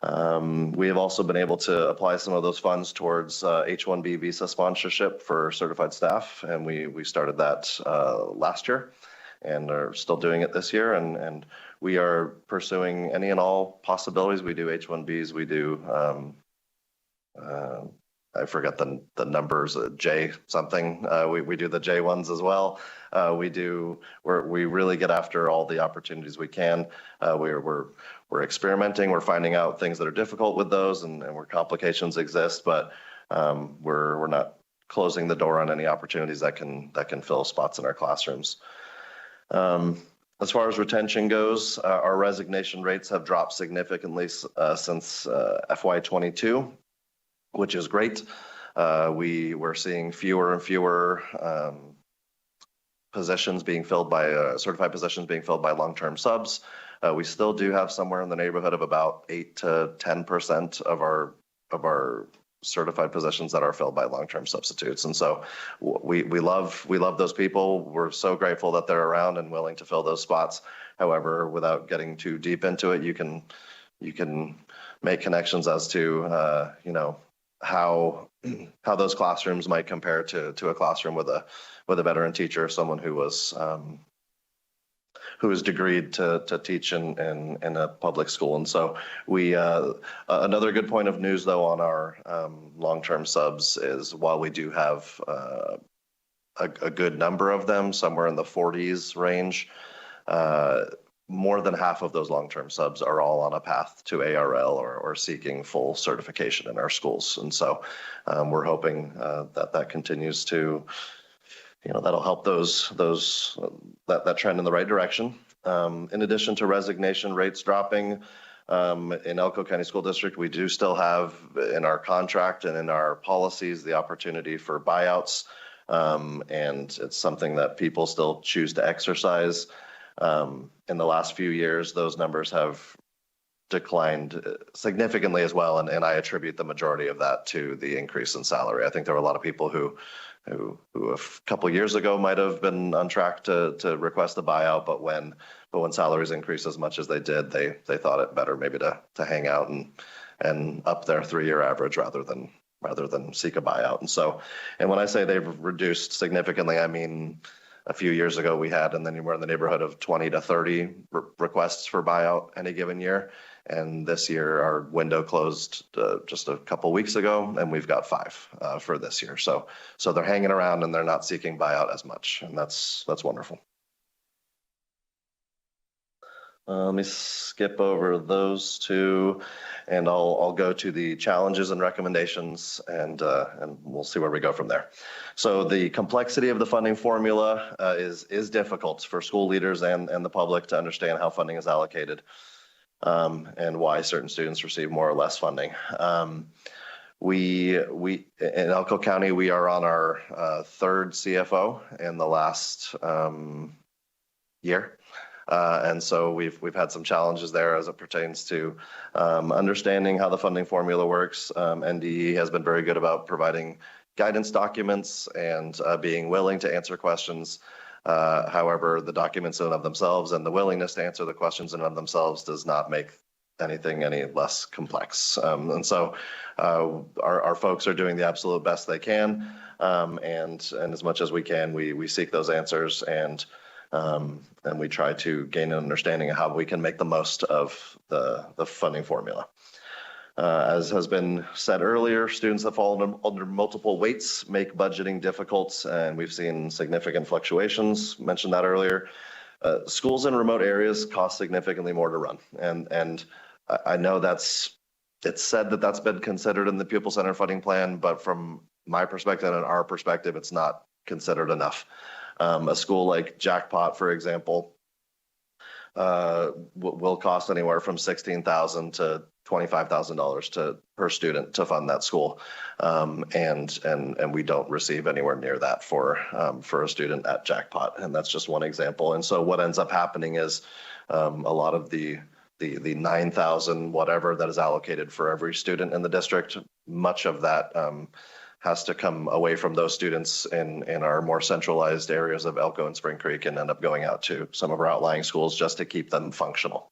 We have also been able to apply some of those funds towards H-1B visa sponsorship for certified staff, and we started that last year and are still doing it this year. And we are pursuing any and all possibilities. We do H-1Bs, we do, I forget the numbers, J something. We do the J ones as well. We really get after all the opportunities we can. We're experimenting. We're finding out things that are difficult with those, and where complications exist. But we're not closing the door on any opportunities that can fill spots in our classrooms. As far as retention goes, our resignation rates have dropped significantly since FY22, which is great. We're seeing fewer and fewer positions being filled by certified positions being filled by long-term subs. We still do have somewhere in the neighborhood of about 8 to 10% of our certified positions that are filled by long-term substitutes. And so we love those people. We're so grateful that they're around and willing to fill those spots. However, without getting too deep into it, you can make connections as to how those classrooms might compare to a classroom with a veteran teacher, someone who was degreed to teach in a public school. And so another good point of news though on our long-term subs is while we do have a good number of them, somewhere in the 40s range, more than half of those long-term subs are all on a path to ARL or seeking full certification in our schools. And so we're hoping that continues to, that'll help that trend in the right direction. In addition to resignation rates dropping in Elko County School District, we do still have in our contract and in our policies the opportunity for buyouts. And it's something that people still choose to exercise. In the last few years, those numbers have declined significantly as well, and I attribute the majority of that to the increase in salary. I think there were a lot of people who a couple years ago might have been on track to request a buyout, but when salaries increased as much as they did, they thought it better maybe to hang out and up their 3-year average rather than seek a buyout. And when I say they've reduced significantly, I mean a few years ago we had, and then we're in the neighborhood of 20 to 30 requests for buyout any given year. And this year our window closed just a couple weeks ago, and we've got 5 for this year. So they're hanging around and they're not seeking buyout as much, and that's wonderful. Let me skip over those two, and I'll go to the challenges and recommendations, and we'll see where we go from there. So the complexity of the funding formula is difficult for school leaders and the public to understand how funding is allocated and why certain students receive more or less funding. We in Elko County, we are on our 3rd CFO in the last year. And so we've had some challenges there as it pertains to understanding how the funding formula works. NDE has been very good about providing guidance documents and being willing to answer questions. However, the documents in and of themselves and the willingness to answer the questions in and of themselves does not make anything any less complex. And so our folks are doing the absolute best they can. And as much as we can, we seek those answers and we try to gain an understanding of how we can make the most of the funding formula. As has been said earlier, students that fall under multiple weights make budgeting difficult, and we've seen significant fluctuations. Mentioned that earlier. Schools in remote areas cost significantly more to run, and I know it's said that that's been considered in the pupil-centered funding plan, but from my perspective and our perspective, it's not considered enough. A school like Jackpot, for example, will cost anywhere from $16,000 to $25,000 per student to fund that school, and we don't receive anywhere near that for a student at Jackpot, and that's just one example. And so what ends up happening is a lot of the 9,000 whatever that is allocated for every student in the district, much of that has to come away from those students in our more centralized areas of Elko and Spring Creek and end up going out to some of our outlying schools just to keep them functional.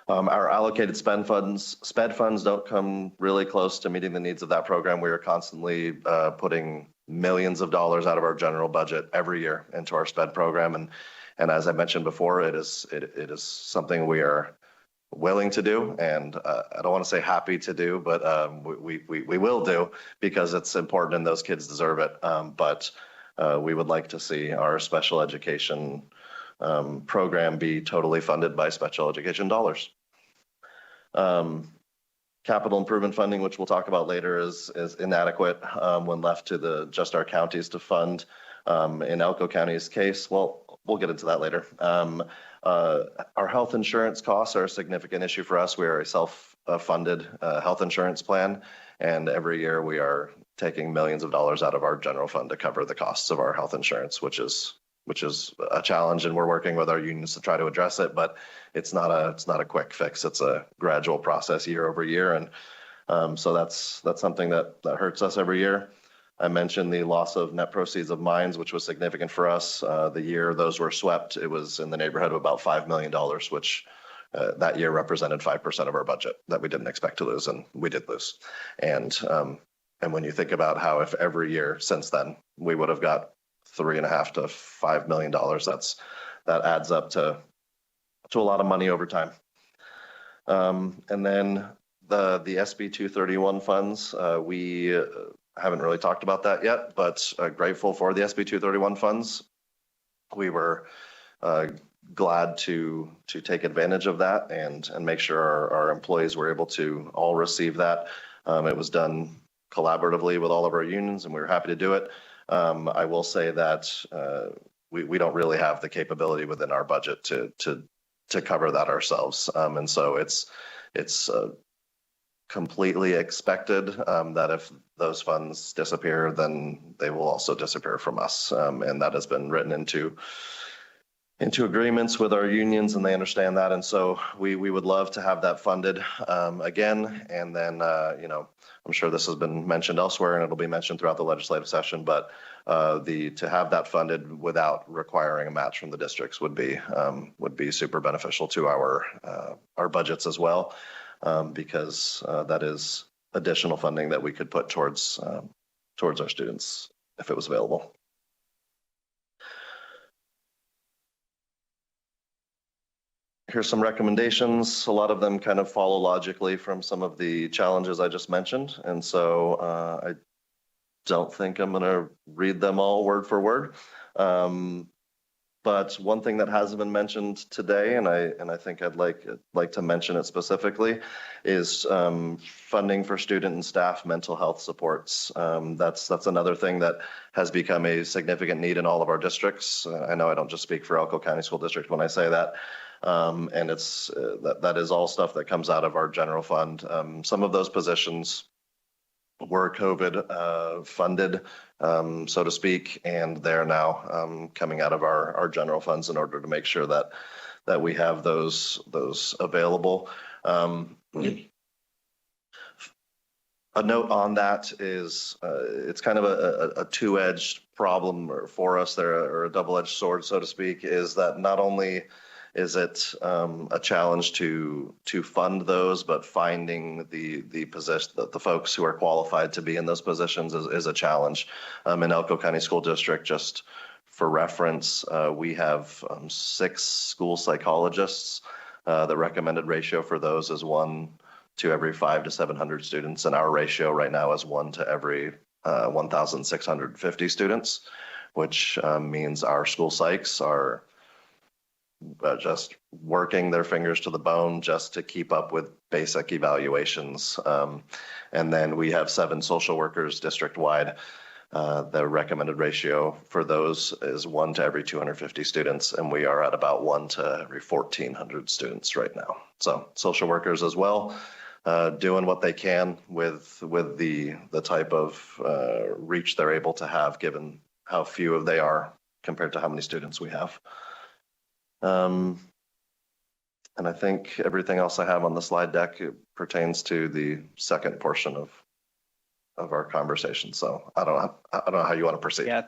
Our allocated sped funds don't come really close to meeting the needs of that program. We are constantly putting millions of dollars out of our general budget every year into our sped program. And as I mentioned before, it is something we are willing to do, and I don't want to say happy to do, but we will do because it's important and those kids deserve it. But we would like to see our special education program be totally funded by special education dollars. Capital improvement funding, which we'll talk about later, is inadequate when left to just our counties to fund. In Elko County's case, well, we'll get into that later. Our health insurance costs are a significant issue for us. We are a self-funded health insurance plan, and every year we are taking millions of dollars out of our general fund to cover the costs of our health insurance, which is a challenge, and we're working with our unions to try to address it. But it's not a quick fix. It's a gradual process year over year, and so that's something that hurts us every year. I mentioned the loss of net proceeds of mines, which was significant for us. The year those were swept, it was in the neighborhood of about $5 million, which that year represented 5% of our budget that we didn't expect to lose, and we did lose. And when you think about how if every year since then we would have got $3.5 to $5 million, that adds up to a lot of money over time. And then the SB 231 funds, we haven't really talked about that yet, but grateful for the SB 231 funds. We were glad to take advantage of that and make sure our employees were able to all receive that. It was done collaboratively with all of our unions, and we were happy to do it. I will say that we don't really have the capability within our budget to cover that ourselves, and so it's completely expected that if those funds disappear, then they will also disappear from us, and that has been written into agreements with our unions, and they understand that. And so we would love to have that funded again. And then I'm sure this has been mentioned elsewhere, and it'll be mentioned throughout the legislative session, but to have that funded without requiring a match from the districts would be super beneficial to our budgets as well. Because that is additional funding that we could put towards our students if it was available. Here's some recommendations. A lot of them kind of follow logically from some of the challenges I just mentioned, and so I don't think I'm going to read them all word for word. But one thing that hasn't been mentioned today, and I think I'd like to mention it specifically, is funding for student and staff mental health supports. That's another thing that has become a significant need in all of our districts. I know I don't just speak for Elko County School District when I say that, and it's that is all stuff that comes out of our general fund. Some of those positions were COVID funded, so to speak, and they're now coming out of our general funds in order to make sure that we have those available. A note on that is it's kind of a two-edged problem for us there, or a double-edged sword, so to speak, is that not only is it a challenge to fund those, but finding the position, the folks who are qualified to be in those positions is a challenge. In Elko County School District, just for reference, we have 6 school psychologists. The recommended ratio for those is 1 to every 500 to 700 students, and our ratio right now is 1 to every 1,650 students, which means our school psychs are just working their fingers to the bone just to keep up with basic evaluations. And then we have 7 social workers district-wide. The recommended ratio for those is 1 to every 250 students, and we are at about 1 to every 1,400 students right now. So social workers as well, doing what they can with the type of reach they're able to have, given how few they are compared to how many students we have. And I think everything else I have on the slide deck pertains to the second portion our conversation. So I don't know how you want to proceed. Yeah,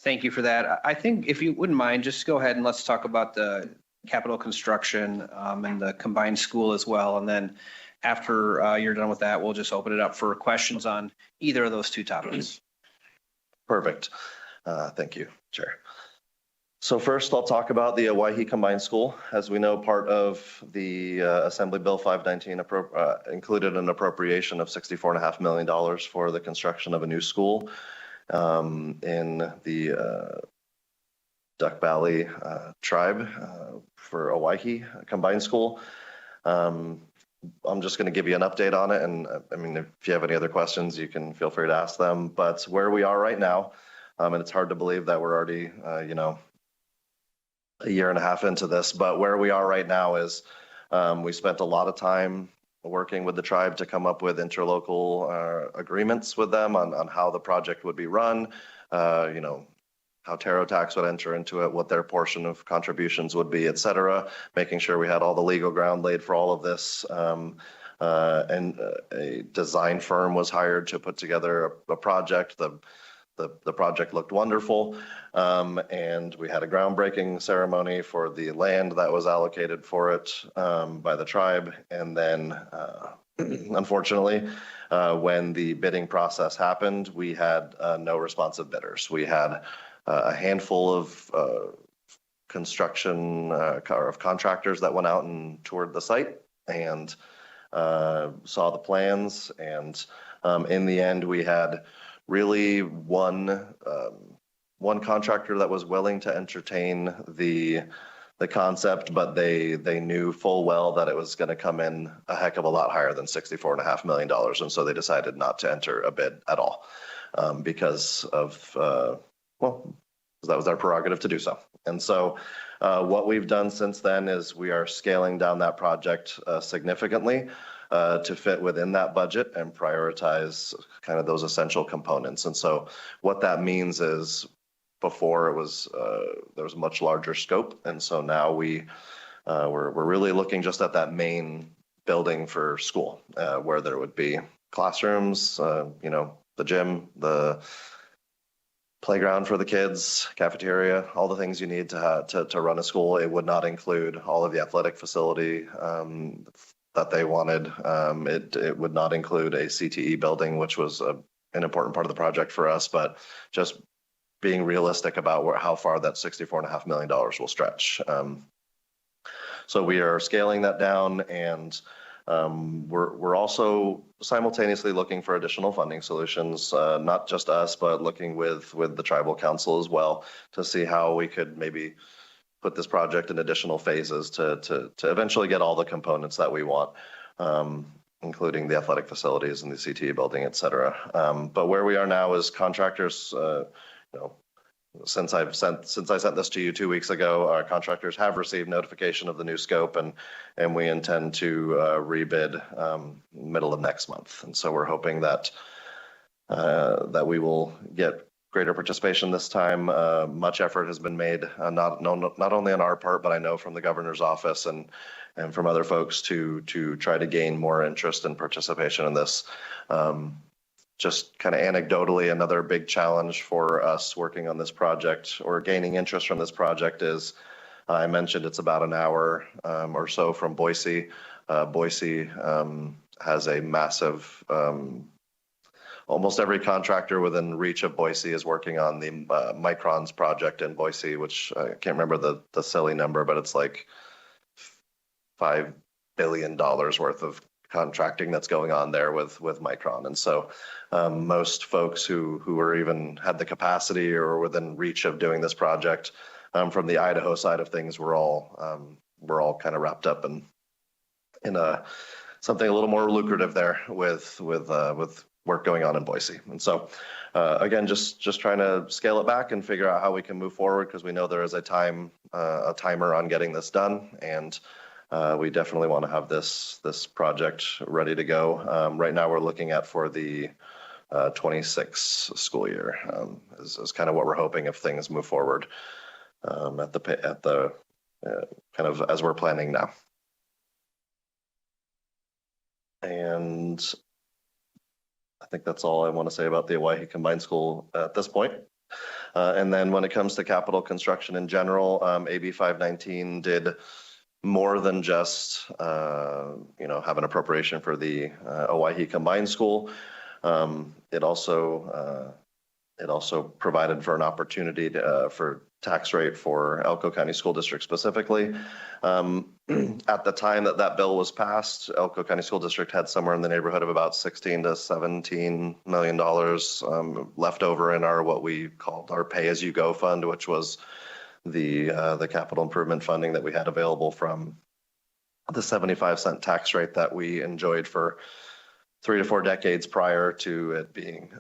thank you for that. I think if you wouldn't mind, just go ahead and let's talk about the capital construction and the combined school as well. And then after you're done with that, we'll just open it up for questions on either of those two topics. Perfect. Thank you, Chair. So first, I'll talk about the Owyhee Combined School. As we know, part of the Assembly Bill 519 included an appropriation of $64.5 million for the construction of a new school in the Duck Valley tribe for Owyhee Combined School. I'm just going to give you an update on it. And I mean, if you have any other questions, you can feel free to ask them. But where we are right now, and it's hard to believe that we're already, a year and a half into this, but where we are right now is we spent a lot of time working with the tribe to come up with interlocal agreements with them on how the project would be run, how Taro Tax would enter into it, what their portion of contributions would be, et cetera, making sure we had all the legal ground laid for all of this. And a design firm was hired to put together a project. The project looked wonderful, and we had a groundbreaking ceremony for the land that was allocated for it by the tribe. And then, unfortunately, when the bidding process happened, we had no responsive bidders. We had a handful of of contractors that went out and toured the site and saw the plans. And in the end, we had really one contractor that was willing to entertain the concept, but they knew full well that it was going to come in a heck of a lot higher than $64.5 million. And so they decided not to enter a bid at all because of, that was our prerogative to do so. And so what we've done since then is we are scaling down that project significantly to fit within that budget and prioritize kind of those essential components. And so what that means is before it was, there was a much larger scope. And so now we're really looking just at that main building for school where there would be classrooms, the gym, the playground for the kids, cafeteria, all the things you need to run a school. It would not include all of the athletic facility that they wanted. It would not include a CTE building, which was an important part of the project for us, but just being realistic about how far that $64.5 million will stretch. So we are scaling that down, and we're also simultaneously looking for additional funding solutions, not just us, but looking with the tribal council as well to see how we could maybe put this project in additional phases to eventually get all the components that we want, including the athletic facilities and the CTE building, et cetera. But where we are now is contractors, since I sent this to you 2 weeks ago, our contractors have received notification of the new scope, and we intend to rebid middle of next month. And so we're hoping that we will get greater participation this time. Much effort has been made, not only on our part, but I know from the governor's office and from other folks to try to gain more interest and participation in this. Just kind of anecdotally, another big challenge for us working on this project or gaining interest from this project is, I mentioned it's about an hour or so from Boise. Boise has a massive, almost every contractor within reach of Boise is working on the Microns project in Boise, which I can't remember the silly number, but it's like $5 billion worth of contracting that's going on there with Micron. And so most folks who are even had the capacity or within reach of doing this project from the Idaho side of things, we're all kind of wrapped up in something a little more lucrative there with work going on in Boise. And so again, just trying to scale it back and figure out how we can move forward, because we know there is a timer on getting this done, and we definitely want to have this project ready to go. Right now, we're looking at for the 26 school year is kind of what we're hoping if things move forward at the kind of as we're planning now. And I think that's all I want to say about the Owyhee Combined School at this point. And then when it comes to capital construction in general, AB 519 did more than just, have an appropriation for the Owyhee Combined School. It also provided for an opportunity for tax rate for Elko County School District specifically. At the time that bill was passed, Elko County School District had somewhere in the neighborhood of about $16 to $17 million left over in our what we called our pay-as-you-go fund, which was the capital improvement funding that we had available from the 75-cent tax rate that we enjoyed for 3 to 4 decades prior to it being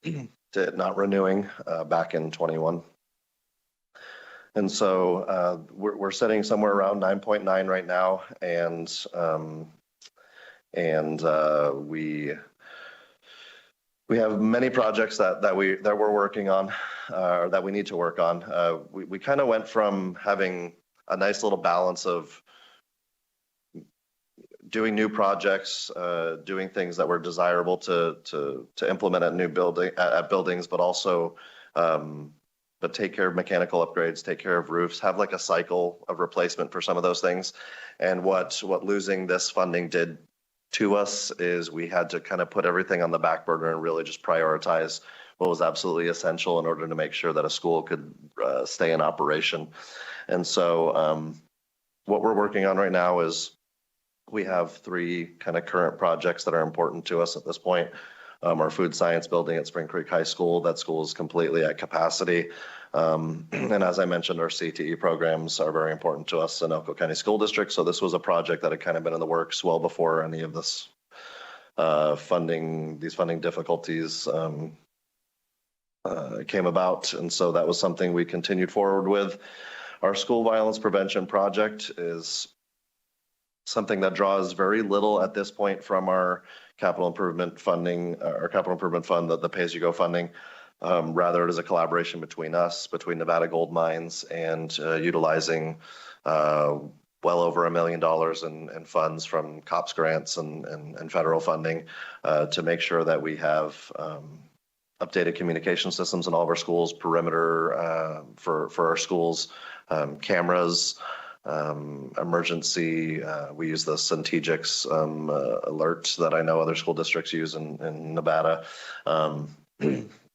to it not renewing back in 21. And so we're sitting somewhere around 9.9 right now, and we have many projects that we're working on, or that we need to work on. We kind of went from having a nice little balance of doing new projects, doing things that were desirable to implement at buildings, but also but take care of mechanical upgrades, take care of roofs, have like a cycle of replacement for some of those things. And what losing this funding did to us is we had to kind of put everything on the back burner and really just prioritize what was absolutely essential in order to make sure that a school could stay in operation. And so what we're working on right now is we have 3 kind of current projects that are important to us at this point. Our food science building at Spring Creek High School, that school is completely at capacity. And as I mentioned, our CTE programs are very important to us in Elko County School District. So this was a project that had kind of been in the works well before any of this funding difficulties came about. And so that was something we continued forward with. Our school violence prevention project is something that draws very little at this point from our capital improvement funding, our capital improvement fund, the pay-as-you-go funding. Rather, it is a collaboration between Nevada Gold Mines, and utilizing well over $1 million in funds from COPS grants and federal funding to make sure that we have updated communication systems in all of our schools, perimeter for our schools, cameras, emergency. We use the Centegix alert that I know other school districts use in Nevada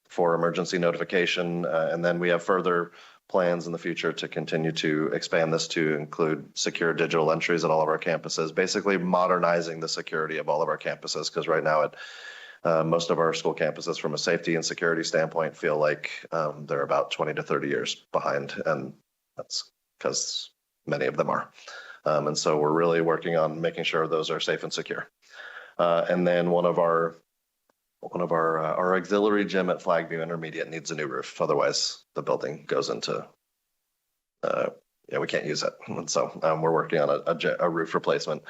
for emergency notification. And then we have further plans in the future to continue to expand this to include secure digital entries at all of our campuses, basically modernizing the security of all of our campuses, because right now most of our school campuses from a safety and security standpoint feel like they're about 20 to 30 years behind, and that's because many of them are. And so we're really working on making sure those are safe and secure. And then one of our auxiliary gym at Flagview Intermediate needs a new roof. Otherwise, the building goes into, we can't use it. And so we're working on a roof replacement.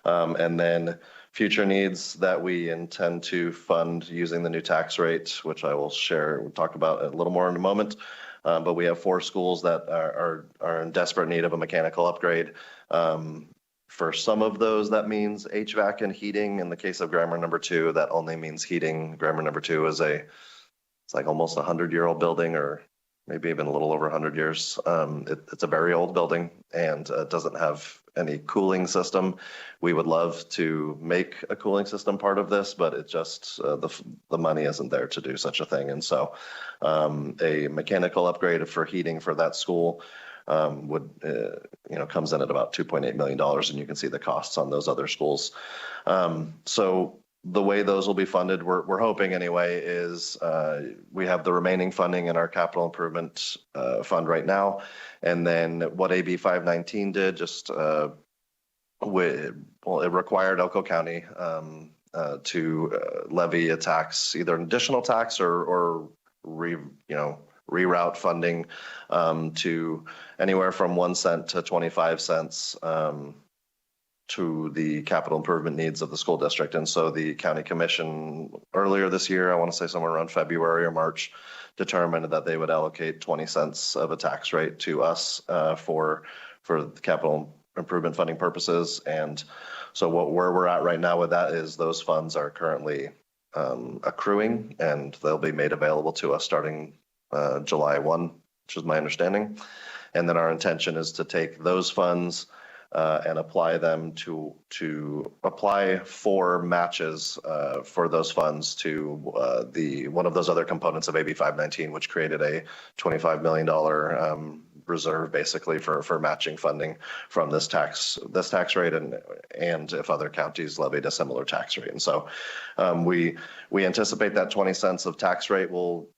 And then future needs that we intend to fund using the new tax rate, which I will share, we'll talk about a little more in a moment. But we have 4 schools that are in desperate need of a mechanical upgrade. For some of those, that means HVAC and heating. In the case of Grammar Number 2, that only means heating. Grammar Number 2 is it's like almost 100-year-old building, or maybe even a little over 100 years. It's a very old building, and it doesn't have any cooling system. We would love to make a cooling system part of this, but it just, the money isn't there to do such a thing. And so a mechanical upgrade for heating for that school comes in at about $2.8 million, and you can see the costs on those other schools. So the way those will be funded, we're hoping anyway, is we have the remaining funding in our capital improvement fund right now. And then what AB 519 did, it required Elko County to levy a tax, either an additional tax or reroute funding to anywhere from 1 cent to 25 cents to the capital improvement needs of the school district. And so the county commission earlier this year, I want to say somewhere around February or March, determined that they would allocate 20 cents of a tax rate to us for the capital improvement funding purposes. And so where we're at right now with that is those funds are currently accruing, and they'll be made available to us starting July 1, which is my understanding. And then our intention is to take those funds and apply them to apply for matches for those funds to one of those other components of AB 519, which created a $25 million reserve basically for matching funding from this tax rate, and if other counties levied a similar tax rate. And so we anticipate that 20 cents of tax rate will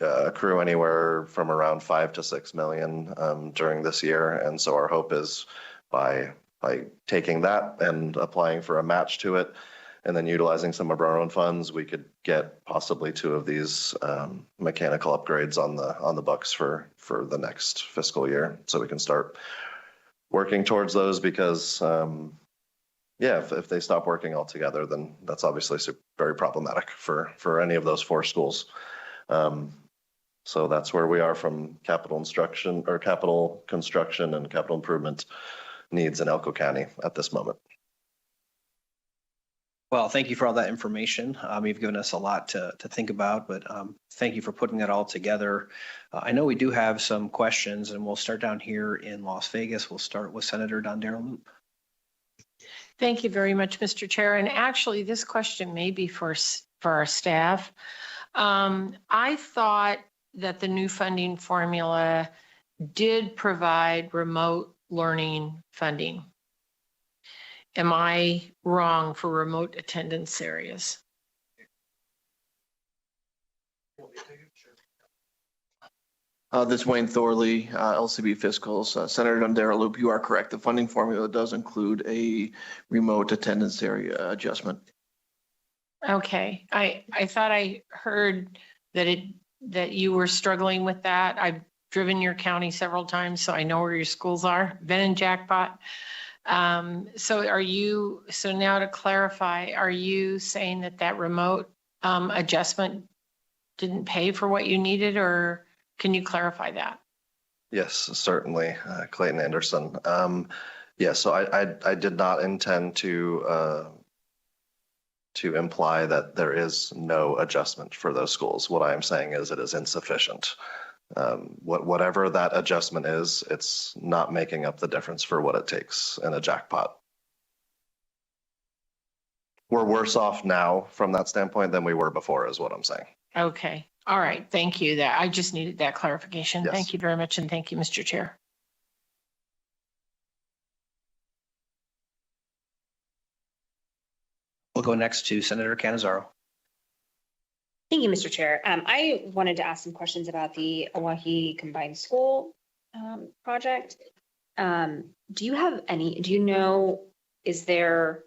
accrue anywhere from around 5 to 6 million during this year. And so our hope is by taking that and applying for a match to it, and then utilizing some of our own funds, we could get possibly 2 of these mechanical upgrades on the books for the next fiscal year, so we can start working towards those. Because if they stop working altogether, then that's obviously very problematic for any of those 4 schools. So that's where we are from capital construction and capital improvement needs in Elko County at this moment. Well, thank you for all that information. You've given us a lot to think about, but thank you for putting that all together. I know we do have some questions, and we'll start down here in Las Vegas. We'll start with Senator Dondero Loop. Thank you very much, Mr. Chair. And actually, this question may be for our staff. I thought that the new funding formula did provide remote learning funding. Am I wrong for remote attendance areas? This is Wayne Thorley, LCB Fiscals. Senator Dondero Loop, you are correct. The funding formula does include a remote attendance area adjustment. Okay, I thought I heard that you were struggling with that. I've driven your county several times, so I know where your schools are. Been in Jackpot. So now to clarify, are you saying that remote adjustment didn't pay for what you needed, or can you clarify that? Yes, certainly, Clayton Anderson. Yes, so I did not intend to imply that there is no adjustment for those schools. What I am saying is it is insufficient. Whatever that adjustment is, it's not making up the difference for what it takes in a jackpot. We're worse off now from that standpoint than we were before, is what I'm saying. Okay. All right. Thank you. I just needed that clarification. Yes. Thank you very much. And thank you, Mr. Chair. We'll go next to Senator Canizaro. Thank you, Mr. Chair. I wanted to ask some questions about the Oahe Combined School project. Do you know, is there,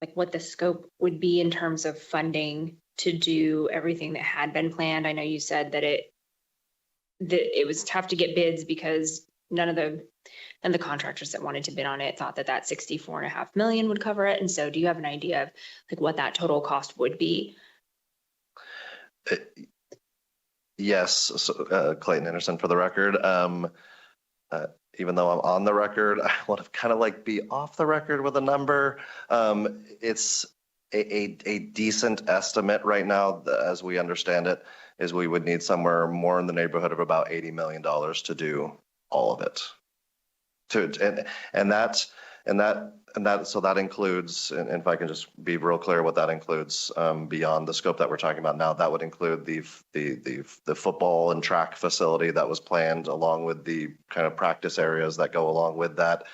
like, what the scope would be in terms of funding to do everything that had been planned? I know you said that it was tough to get bids because none of the contractors that wanted to bid on it thought that $64.5 million would cover it. And so do you have an idea of like what that total cost would be? Yes, so, Clayton Anderson, for the record. Even though I'm on the record, I want to kind of like be off the record with a number. It's a decent estimate right now, as we understand it, is we would need somewhere more in the neighborhood of about $80 million to do all of it. So that includes, and if I can just be real clear what that includes, beyond the scope that we're talking about now, that would include the football and track facility that was planned, along with the kind of practice areas that go along with that.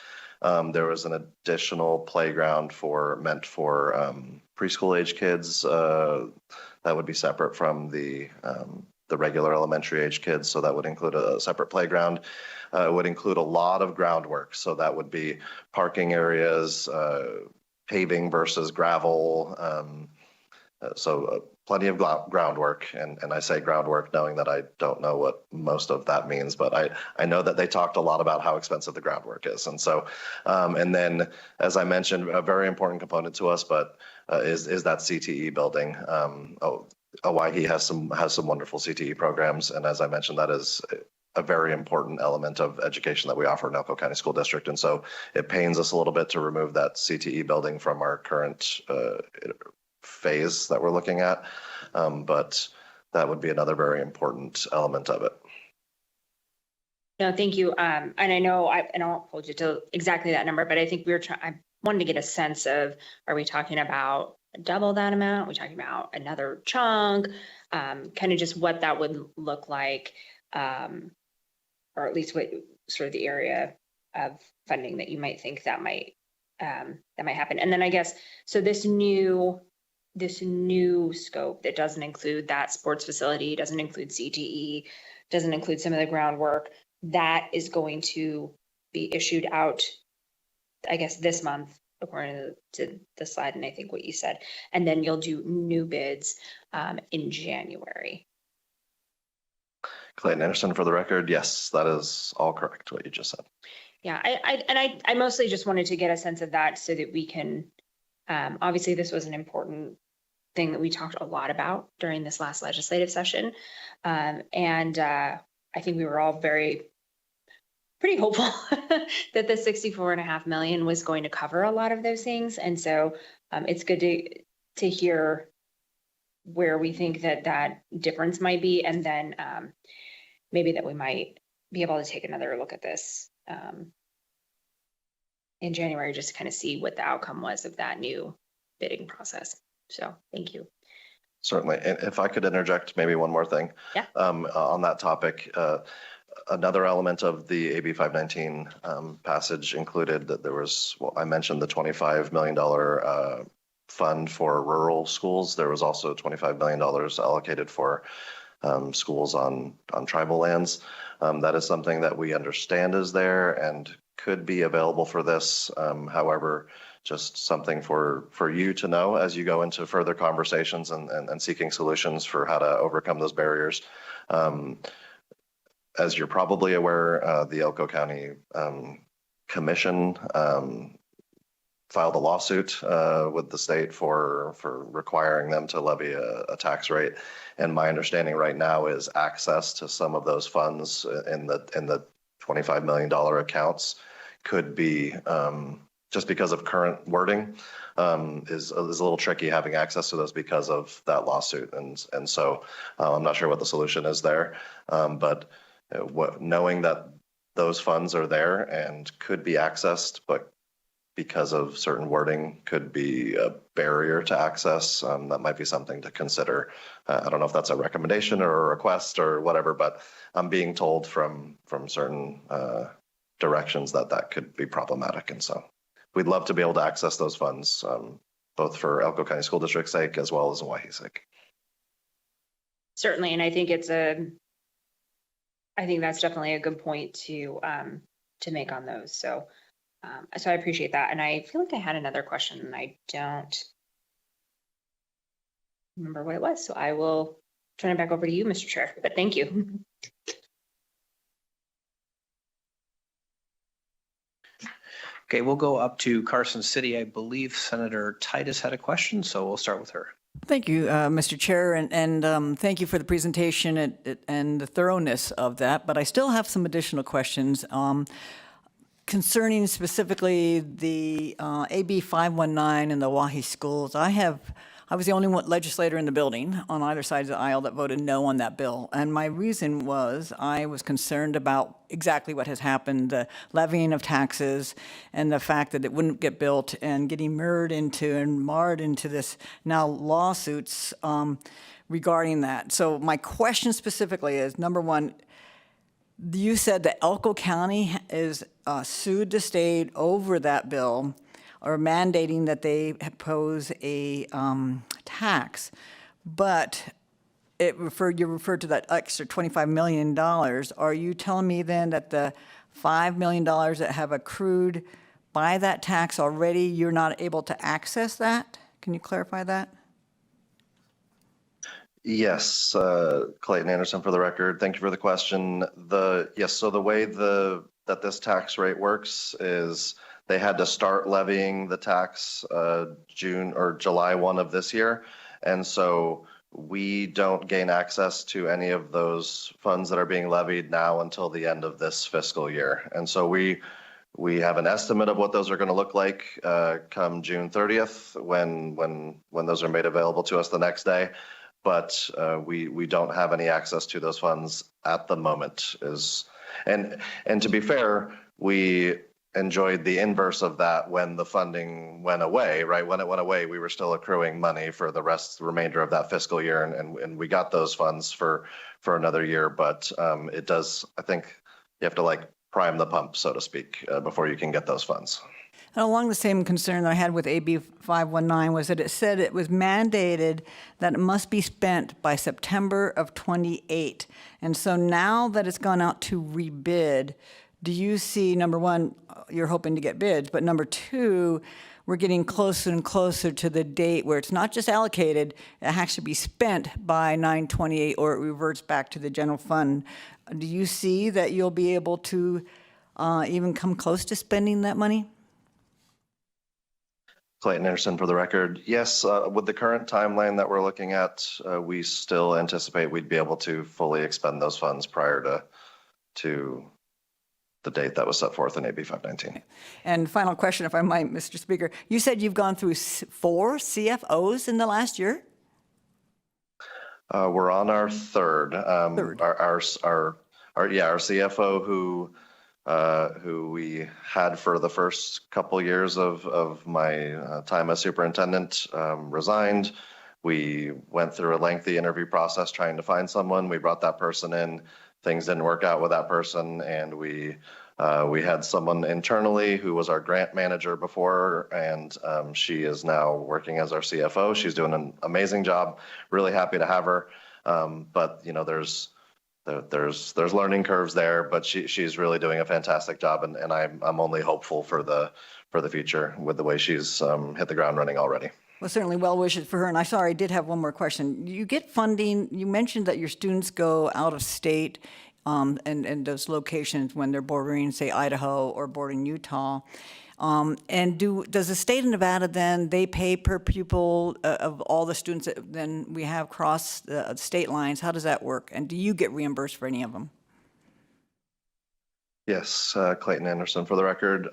There was an additional playground meant for preschool age kids that would be separate from the regular elementary age kids. So that would include a separate playground. It would include a lot of groundwork. So that would be parking areas, paving versus gravel. So plenty of groundwork. And I say groundwork knowing that I don't know what most of that means, but I know that they talked a lot about how expensive the groundwork is. And so, and then, as I mentioned, a very important component to us, but is that CTE building. Oahe has some wonderful CTE programs. And as I mentioned, that is a very important element of education that we offer in Elko County School District. And so it pains us a little bit to remove that CTE building from our current phase that we're looking at. But that would be another very important element of it. No, thank you. And I know I won't hold you to exactly that number, but I think I wanted to get a sense of, are we talking about double that amount? Are we talking about another chunk? Kind of just what that would look like, or at least what sort of the area of funding that you might think that might happen. And then I guess, so this new scope that doesn't include that sports facility, doesn't include CTE, doesn't include some of the groundwork, that is going to be issued out, I guess, this month, according to the slide, and I think what you said. And then you'll do new bids in January. Clayton Anderson, for the record, yes, that is all correct, what you just said. Yeah, I mostly just wanted to get a sense of that so that we can, obviously this was an important thing that we talked a lot about during this last legislative session. And I think we were all pretty hopeful that the $64.5 million was going to cover a lot of those things. And so it's good to hear where we think that difference might be. And then maybe that we might be able to take another look at this in January, just to kind of see what the outcome was of that new bidding process. So thank you. Certainly. And if I could interject maybe one more thing. Yeah. On that topic, another element of the AB 519 passage included that there was, well, I mentioned the $25 million fund for rural schools. There was also $25 million allocated for schools on tribal lands. That is something that we understand is there and could be available for this. However, just something for you to know as you go into further conversations and seeking solutions for how to overcome those barriers. As you're probably aware, the Elko County Commission filed a lawsuit with the state for requiring them to levy a tax rate. And my understanding right now is access to some of those funds in the $25 million accounts could be, just because of current wording, is a little tricky having access to those because of that lawsuit. And so I'm not sure what the solution is there, but knowing that those funds are there and could be accessed, but because of certain wording could be a barrier to access, that might be something to consider. I don't know if that's a recommendation or a request or whatever, but I'm being told from certain directions that could be problematic. And so we'd love to be able to access those funds, both for Elko County School District's sake as well as Hawaii's sake. Certainly, and I think I think that's definitely a good point to make on those. So I appreciate that. And I feel like I had another question and I don't remember what it was. So I will turn it back over to you, Mr. Chair, but thank you. Okay, we'll go up to Carson City. I believe Senator Titus had a question, so we'll start with her. Thank you, Mr. Chair, and thank you for the presentation and the thoroughness of that. But I still have some additional questions concerning specifically the AB 519 and the Oahe schools. I was the only legislator in the building on either side of the aisle that voted no on that bill. And my reason was I was concerned about exactly what has happened, the levying of taxes and the fact that it wouldn't get built and getting marred into this now lawsuits regarding that. So my question specifically is, number one, you said that Elko County is sued the state over that bill, or mandating that they impose a tax, but you referred to that extra $25 million. Are you telling me then that the $5 million that have accrued by that tax already, you're not able to access that? Can you clarify that? Yes, Clayton Anderson for the record. Thank you for the question. Yes, so the way that this tax rate works is they had to start levying the tax June or July 1 of this year. And so we don't gain access to any of those funds that are being levied now until the end of this fiscal year. And so we We have an estimate of what those are going to look like come June 30th when those are made available to us the next day. But we don't have any access to those funds at the moment. And to be fair, we enjoyed the inverse of that when the funding went away, right? When it went away, we were still accruing money for the remainder of that fiscal year, and we got those funds for another year. But it does, I think you have to like prime the pump, so to speak, before you can get those funds. And along the same concern that I had with AB 519 was that it said it was mandated that it must be spent by September of 28. And so now that it's gone out to rebid, do you see, number one, you're hoping to get bids, but number two, we're getting closer and closer to the date where it's not just allocated, it has to be spent by 9/28 or it reverts back to the general fund. Do you see that you'll be able to even come close to spending that money? Clayton Anderson for the record. Yes, with the current timeline that we're looking at, we still anticipate we'd be able to fully expend those funds prior to the date that was set forth in AB 519. And final question, if I might, Mr. Speaker. You said you've gone through 4 CFOs in the last year? We're on our third. Our CFO who we had for the first couple years of my time as superintendent resigned. We went through a lengthy interview process trying to find someone. We brought that person in. Things didn't work out with that person, and we had someone internally who was our grant manager before, and she is now working as our CFO. She's doing an amazing job. Really happy to have her, but you know, there's learning curves there, but she's really doing a fantastic job, and I'm only hopeful for the future with the way she's hit the ground running already. Well, certainly well wishes for her. And I did have one more question. You get funding, you mentioned that your students go out of state and those locations when they're bordering, say, Idaho or bordering Utah. And does the state of Nevada then, they pay per pupil of all the students that then we have cross the state lines? How does that work? And do you get reimbursed for any of them? Yes, Clayton Anderson for the record.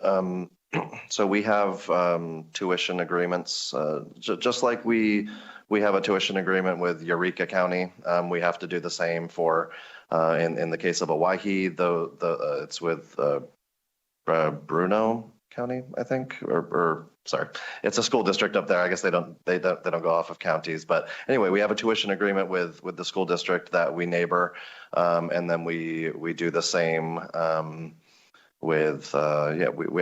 So we have tuition agreements, just like we have a tuition agreement with Eureka County. We have to do the same for, in the case of Hawaii, it's with Bruno County, I think, or sorry, it's a school district up there. I guess they don't go off of counties, but anyway, we have a tuition agreement with the school district that we neighbor, and then we do the same. We have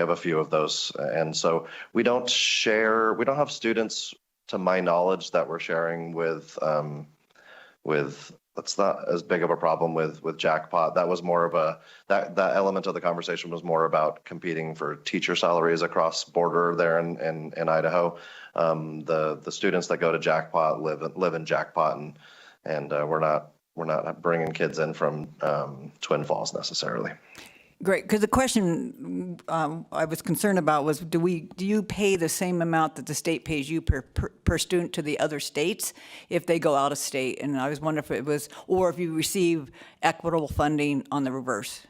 a few of those, and so we don't have students, to my knowledge, that we're sharing with. That's not as big of a problem with Jackpot. That was more of that element of the conversation was more about competing for teacher salaries across border there in Idaho. The students that go to Jackpot live in Jackpot, and we're not bringing kids in from Twin Falls necessarily. Great, because the question I was concerned about was, do you pay the same amount that the state pays you per student to the other states if they go out of state? And I was wondering if it was, or if you receive equitable funding on the reverse.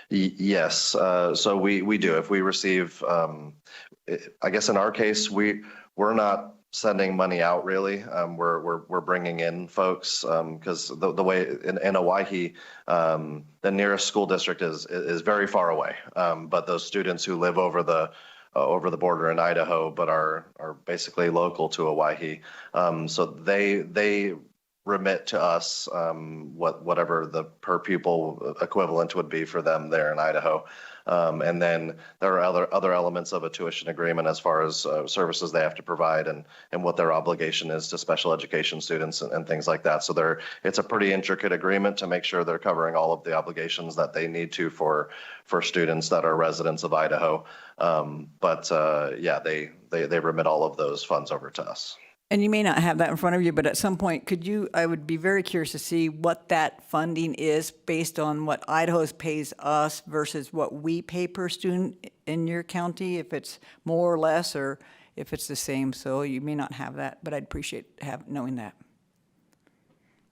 Yes, so we do. If we receive, I guess in our case, we're not sending money out really. We're bringing in folks because the way in Hawaii, the nearest school district is very far away. But those students who live over the border in Idaho but are basically local to Hawaii, so they remit to us whatever the per pupil equivalent would be for them there in Idaho. And then there are other elements of a tuition agreement as far as services they have to provide and what their obligation is to special education students and things like that. So it's a pretty intricate agreement to make sure they're covering all of the obligations that they need to for students that are residents of Idaho. They remit all of those funds over to us. And you may not have that in front of you, but at some point, I would be very curious to see what that funding is based on what Idaho pays us versus what we pay per student in your county, if it's more or less, or if it's the same. So you may not have that, but I'd appreciate knowing that.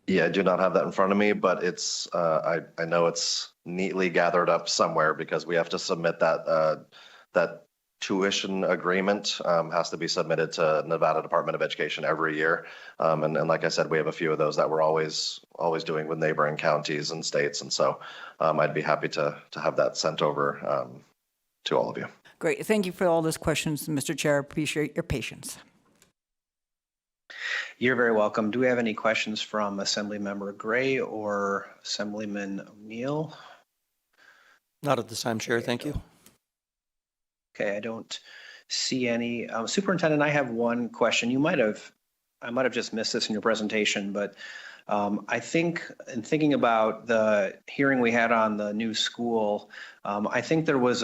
Yeah, I do not have that in front of me, but it's, I know it's neatly gathered up somewhere because we have to submit that tuition agreement has to be submitted to Nevada Department of Education every year. And like I said, we have a few of those that we're always doing with neighboring counties and states. And so I'd be happy to have that sent over to all of you. Great. Thank you for all those questions, Mr. Chair. Appreciate your patience. You're very welcome. Do we have any questions from Assemblymember Gray or Assemblyman O'Neill? Not at this time, Chair. Thank you. Okay, I don't see any. Superintendent, I have one question. I might have just missed this in your presentation, but I think in thinking about the hearing we had on the new school, I think there was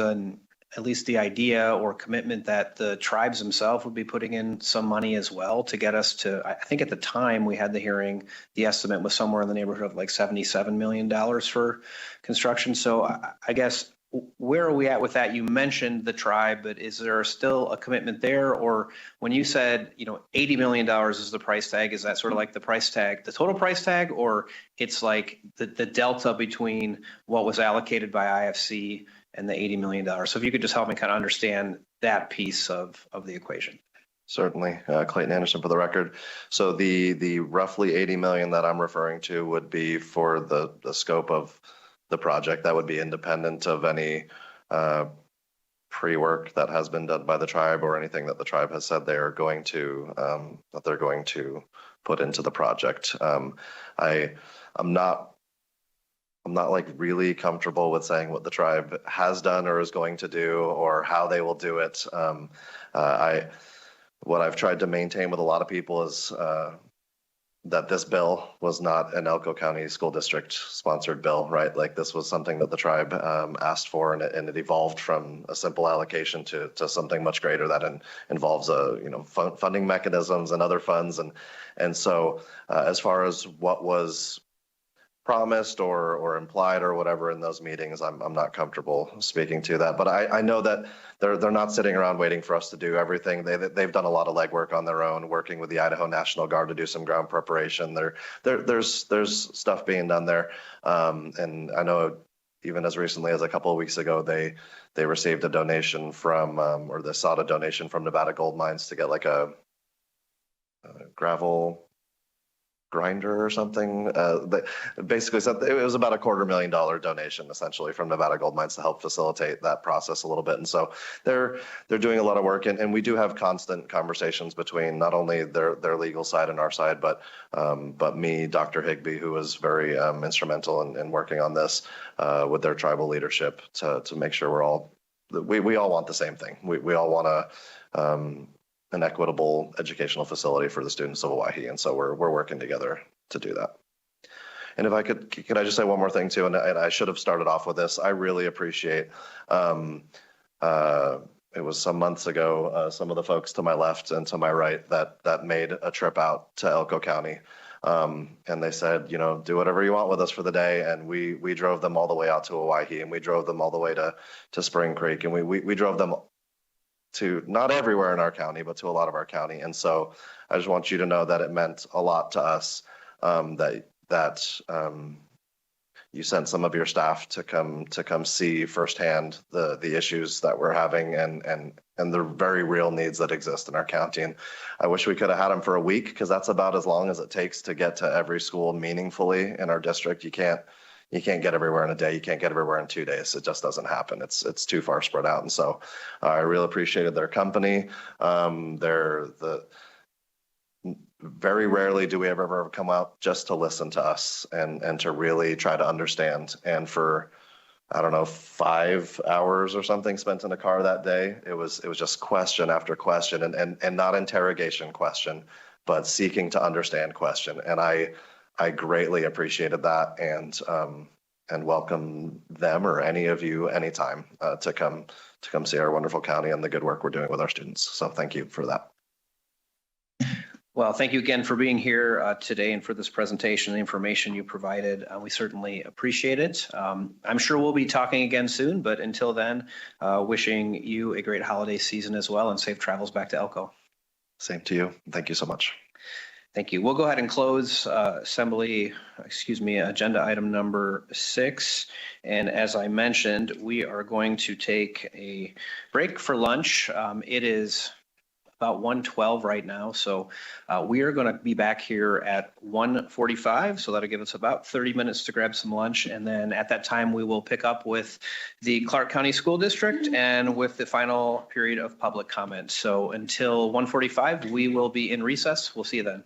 at least the idea or commitment that the tribes themselves would be putting in some money as well to get us to, I think at the time we had the hearing, the estimate was somewhere in the neighborhood of like $77 million for construction. So I guess, where are we at with that? You mentioned the tribe, but is there still a commitment there? Or when you said, $80 million is the price tag, is that sort of like the price tag, the total price tag, or it's like the delta between what was allocated by IFC and the $80 million? So if you could just help me kind of understand that piece of the equation. Certainly. Clayton Anderson for the record. So the roughly 80 million that I'm referring to would be for the scope of the project. That would be independent of any pre-work that has been done by the tribe or anything that the tribe has said they are going to that they're going to put into the project. I'm not like really comfortable with saying what the tribe has done or is going to do or how they will do it. What I've tried to maintain with a lot of people is that this bill was not an Elko County School District sponsored bill, right? Like this was something that the tribe asked for, and it evolved from a simple allocation to something much greater that involves funding mechanisms and other funds, and so as far as what was promised or implied or whatever in those meetings, I'm not comfortable speaking to that. But I know that they're not sitting around waiting for us to do everything. They've done a lot of legwork on their own, working with the Idaho National Guard to do some ground preparation. There's stuff being done there, and I know even as recently as a couple of weeks ago, they received a donation from or they sought a donation from Nevada Gold Mines to get like a gravel grinder or something. Basically, it was about $250,000 donation essentially from Nevada Gold Mines to help facilitate that process a little bit. And so they're doing a lot of work, and we do have constant conversations between not only their legal side and our side, but me, Dr. Higbee, who was very instrumental in working on this with their tribal leadership to make sure we all want the same thing. We all want an equitable educational facility for the students of Hawaii. And so we're working together to do that. And if I could I just say one more thing too? And I should have started off with this. I really appreciate, it was some months ago, some of the folks to my left and to my right that made a trip out to Elko County. And they said, do whatever you want with us for the day. And we drove them all the way out to Hawaii, and we drove them all the way to Spring Creek. And we drove them to not everywhere in our county, but to a lot of our county. And so I just want you to know that it meant a lot to us that you sent some of your staff to come see firsthand the issues that we're having and the very real needs that exist in our county. And I wish we could have had them for a week, because that's about as long as it takes to get to every school meaningfully in our district. You can't get everywhere in a day. You can't get everywhere in 2 days. It just doesn't happen. It's too far spread out. And so I really appreciated their company. Very rarely do we ever come out just to listen to us and to really try to understand. And for, 5 hours or something spent in a car that day, it was just question after question and not interrogation question, but seeking to understand question. And I greatly appreciated that, and welcome them or any of you anytime to come see our wonderful county and the good work we're doing with our students. So thank you for that. Well, thank you again for being here today and for this presentation, the information you provided. We certainly appreciate it. I'm sure we'll be talking again soon, but until then, wishing you a great holiday season as well, and safe travels back to Elko. Same to you. Thank you so much. Thank you. We'll go ahead and close agenda item number 6. And as I mentioned, we are going to take a break for lunch. It is about 1:12 right now. So we are going to be back here at 1:45. So that'll give us about 30 minutes to grab some lunch. And then at that time, we will pick up with the Clark County School District and with the final period of public comment. So until 1:45, we will be in recess. We'll see you then.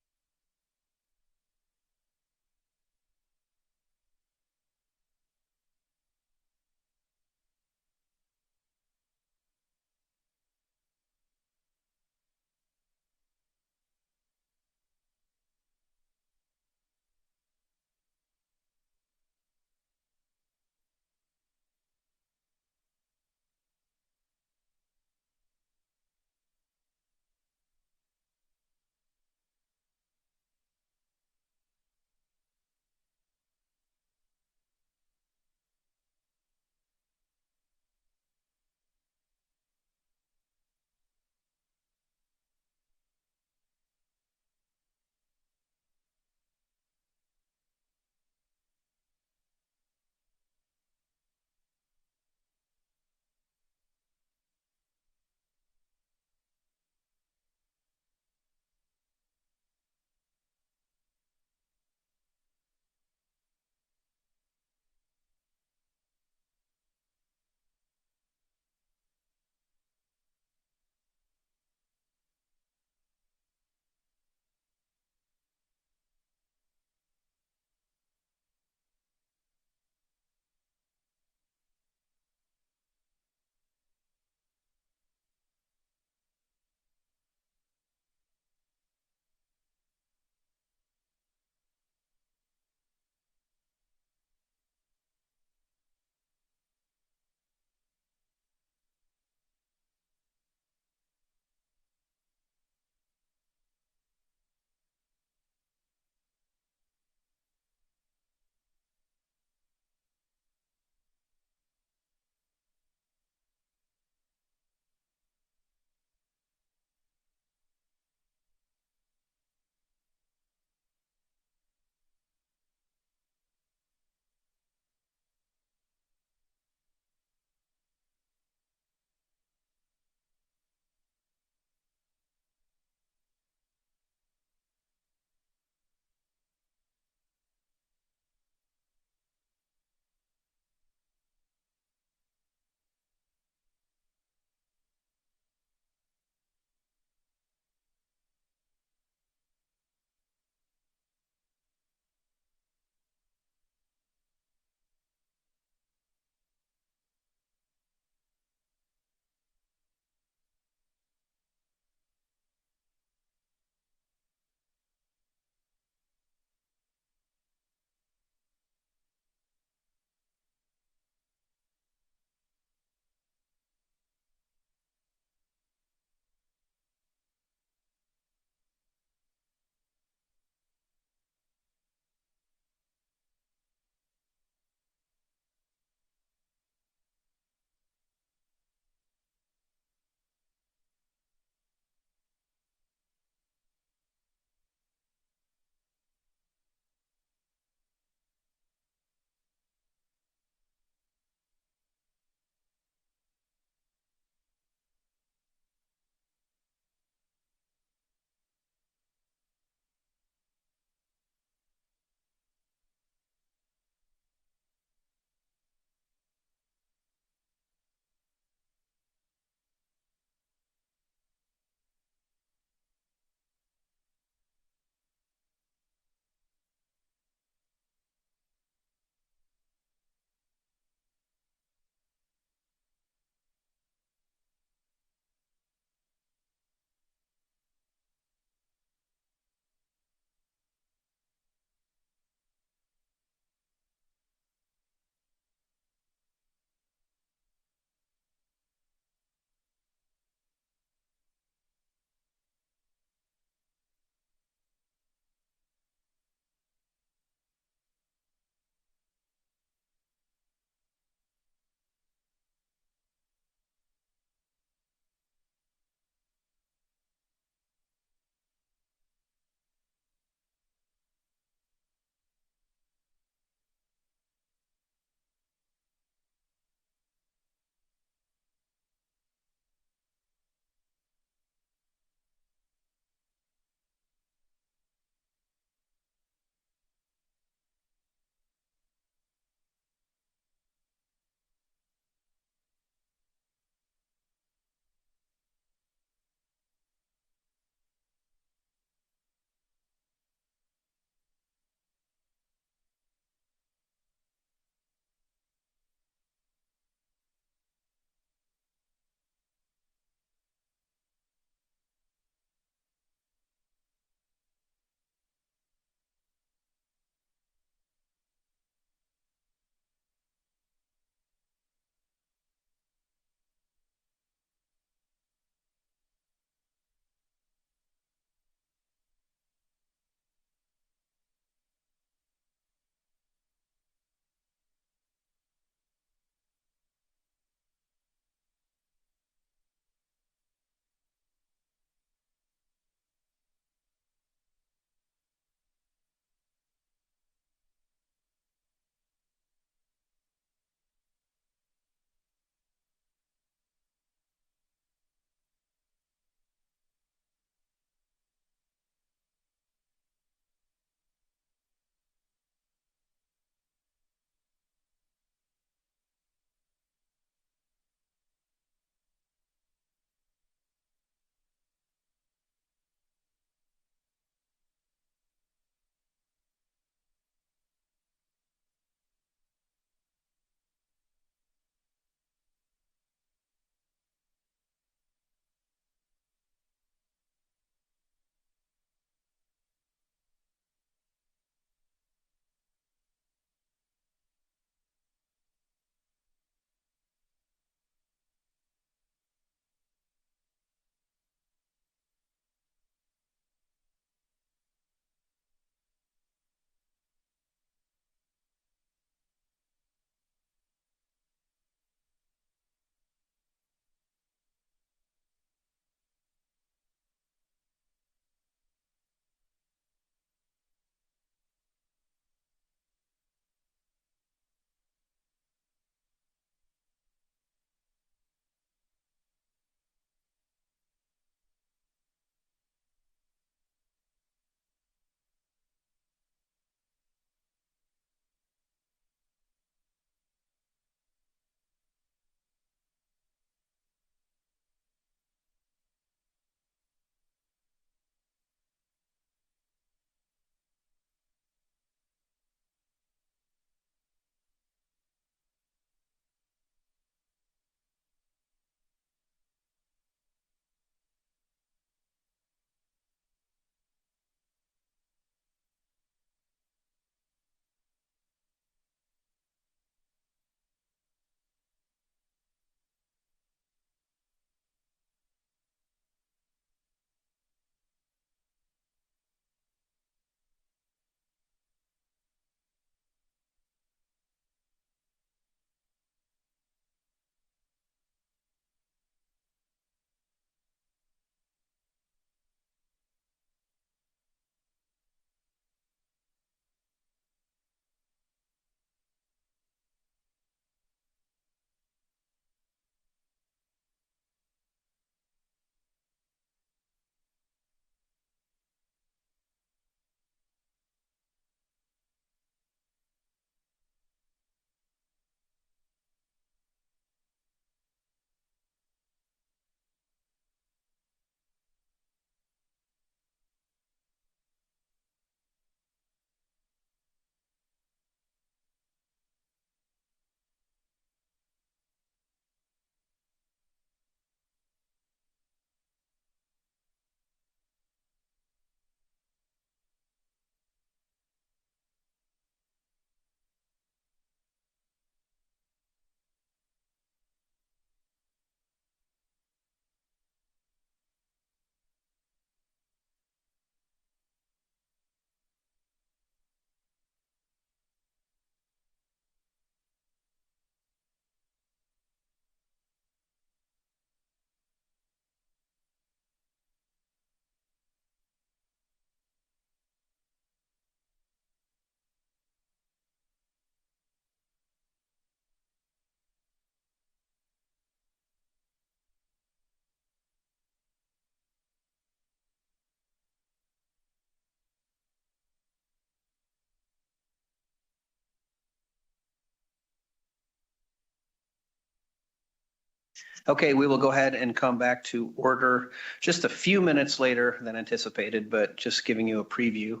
Okay, we will go ahead and come back to order just a few minutes later than anticipated, but just giving you a preview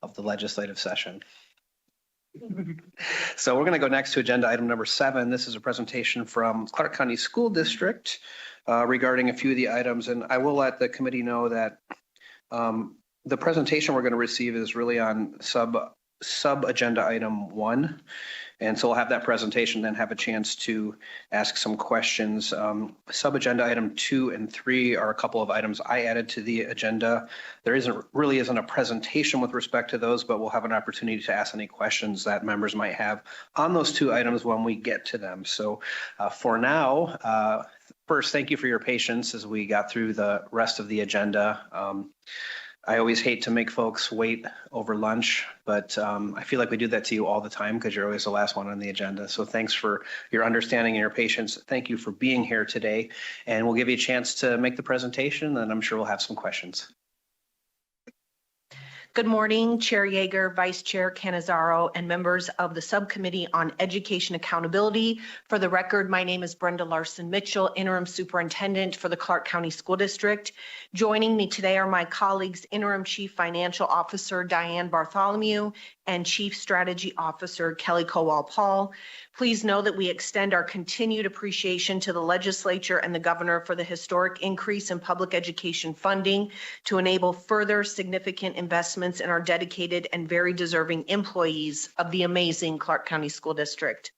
of the legislative session. So we're going to go next to agenda item number 7. This is a presentation from Clark County School District regarding a few of the items. And I will let the committee know that the presentation we're going to receive is really on sub agenda item 1. And so we'll have that presentation, then have a chance to ask some questions. Sub-agenda item 2 and 3 are a couple of items I added to the agenda. There really isn't a presentation with respect to those, but we'll have an opportunity to ask any questions that members might have on those 2 items when we get to them. So for now, first, thank you for your patience as we got through the rest of the agenda. I always hate to make folks wait over lunch, but I feel like we do that to you all the time because you're always the last one on the agenda. So thanks for your understanding and your patience. Thank you for being here today. And we'll give you a chance to make the presentation, and I'm sure we'll have some questions. Good morning, Chair Yeager, Vice Chair Canizaro, and members of the Subcommittee on Education Accountability. For the record, my name is Brenda Larson-Mitchell, Interim Superintendent for the Clark County School District. Joining me today are my colleagues, Interim Chief Financial Officer Diane Bartholomew and Chief Strategy Officer Kelly Kowal-Paul. Please know that we extend our continued appreciation to the legislature and the governor for the historic increase in public education funding to enable further significant investments in our dedicated and very deserving employees of the amazing Clark County School District.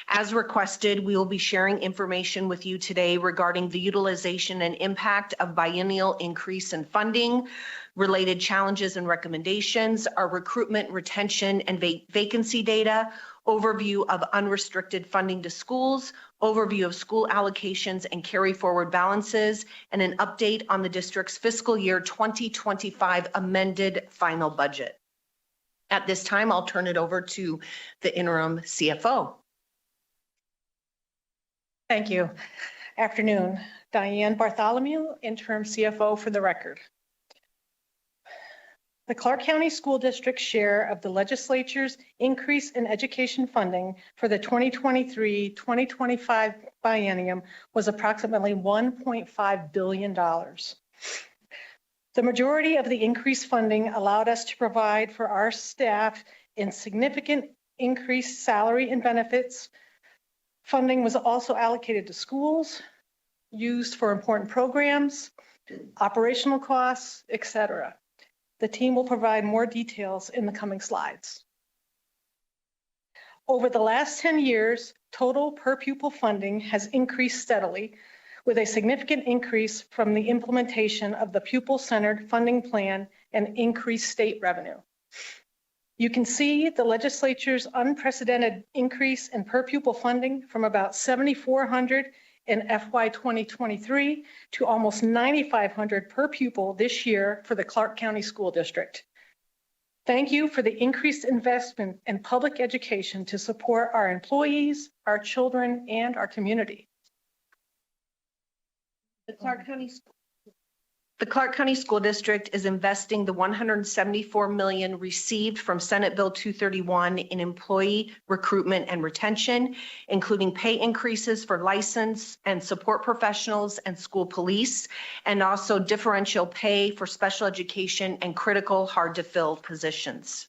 As requested, we will be sharing information with you today regarding the utilization and impact of biennial increase in funding, related challenges and recommendations, our recruitment, retention, and vacancy data, overview of unrestricted funding to schools, overview of school allocations and carry forward balances, and an update on the district's fiscal year 2025 amended final budget. At this time, I'll turn it over to the interim CFO. Thank you. Afternoon. Diane Bartholomew, interim CFO for the record. The Clark County School District's share of the legislature's increase in education funding for the 2023-2025 biennium was approximately $1.5 billion. The majority of the increased funding allowed us to provide for our staff in significant increased salary and benefits. Funding was also allocated to schools, used for important programs, operational costs, etc. The team will provide more details in the coming slides. Over the last 10 years, total per pupil funding has increased steadily, with a significant increase from the implementation of the pupil-centered funding plan and increased state revenue. You can see the legislature's unprecedented increase in per pupil funding from about $7,400 in FY 2023 to almost $9,500 per pupil this year for the Clark County School District. Thank you for the increased investment in public education to support our employees, our children, and our community. The Clark County School District is investing the $174 million received from Senate Bill 231 in employee recruitment and retention, including pay increases for licensed and support professionals and school police, and also differential pay for special education and critical hard-to-fill positions.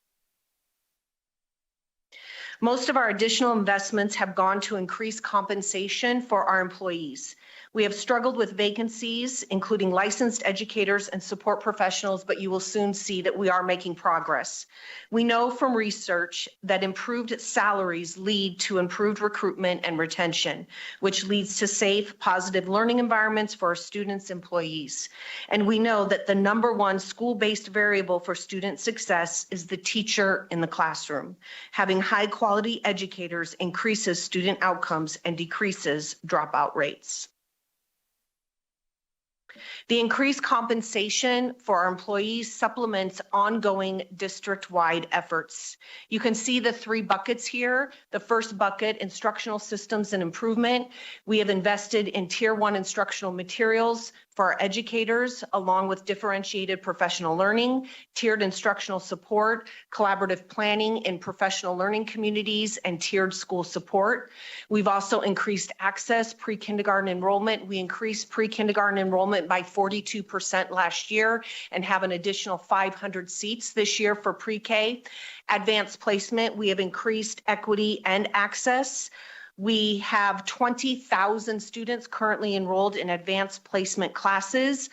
Most of our additional investments have gone to increase compensation for our employees. We have struggled with vacancies, including licensed educators and support professionals, but you will soon see that we are making progress. We know from research that improved salaries lead to improved recruitment and retention, which leads to safe, positive learning environments for our students' employees. And we know that the #1 school-based variable for student success is the teacher in the classroom. Having high-quality educators increases student outcomes and decreases dropout rates. The increased compensation for our employees supplements ongoing district-wide efforts. You can see the 3 buckets here. The first bucket, instructional systems and improvement. We have invested in Tier 1 instructional materials, for our educators, along with differentiated professional learning, tiered instructional support, collaborative planning in professional learning communities, and tiered school support. We've also increased access, pre-kindergarten enrollment. We increased pre-kindergarten enrollment by 42% last year and have an additional 500 seats this year for pre-K. Advanced placement, we have increased equity and access. We have 20,000 students currently enrolled in advanced placement classes.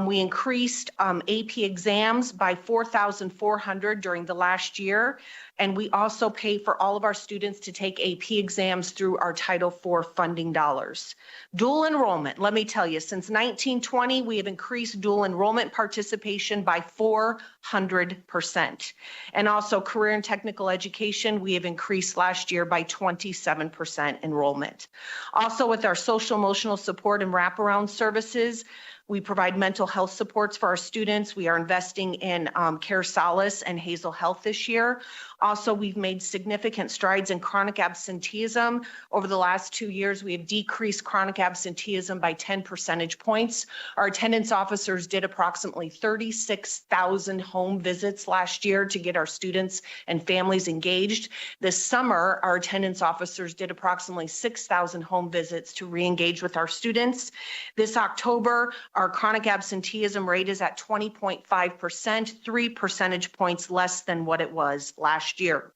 We increased AP exams by 4,400 during the last year. And we also pay for all of our students to take AP exams through our Title IV funding dollars. Dual enrollment, let me tell you, since 1920, we have increased dual enrollment participation by 400%. And also career and technical education, we have increased last year by 27% enrollment. Also with our social emotional support and wraparound services, we provide mental health supports for our students. We are investing in Care Solace and Hazel Health this year. Also, we've made significant strides in chronic absenteeism. Over the last 2 years, we have decreased chronic absenteeism by 10 percentage points. Our attendance officers did approximately 36,000 home visits last year to get our students and families engaged. This summer, our attendance officers did approximately 6,000 home visits to re-engage with our students. This October, our chronic absenteeism rate is at 20.5%, 3 percentage points less than what it was last year.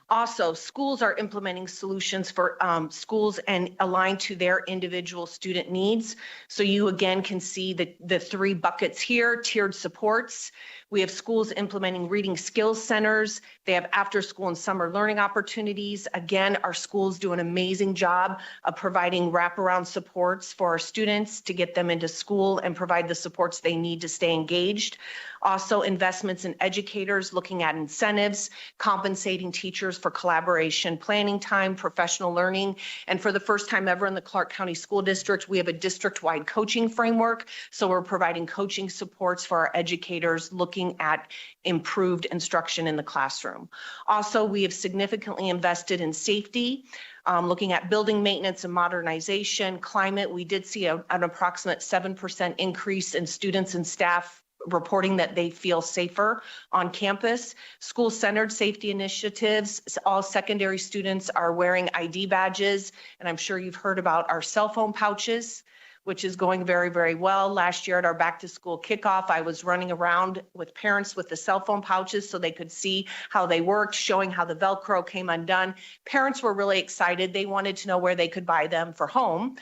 Also, schools are implementing solutions for schools and aligned to their individual student needs. So you again can see the 3 buckets here, tiered supports. We have schools implementing reading skills centers. They have after school and summer learning opportunities. Again, our schools do an amazing job of providing wraparound supports for our students to get them into school and provide the supports they need to stay engaged. Also, investments in educators, looking at incentives, compensating teachers for collaboration, planning time, professional learning. And for the first time ever in the Clark County School District, we have a district-wide coaching framework. So we're providing coaching supports for our educators looking at improved instruction in the classroom. Also, we have significantly invested in safety. Looking at building maintenance and modernization, climate, we did see an approximate 7% increase in students and staff reporting that they feel safer on campus. School-centered safety initiatives, all secondary students are wearing ID badges, and I'm sure you've heard about our cell phone pouches, which is going very, very well. Last year at our back to school kickoff, I was running around with parents with the cell phone pouches so they could see how they worked, showing how the Velcro came undone. Parents were really excited. They wanted to know where they could buy them for home.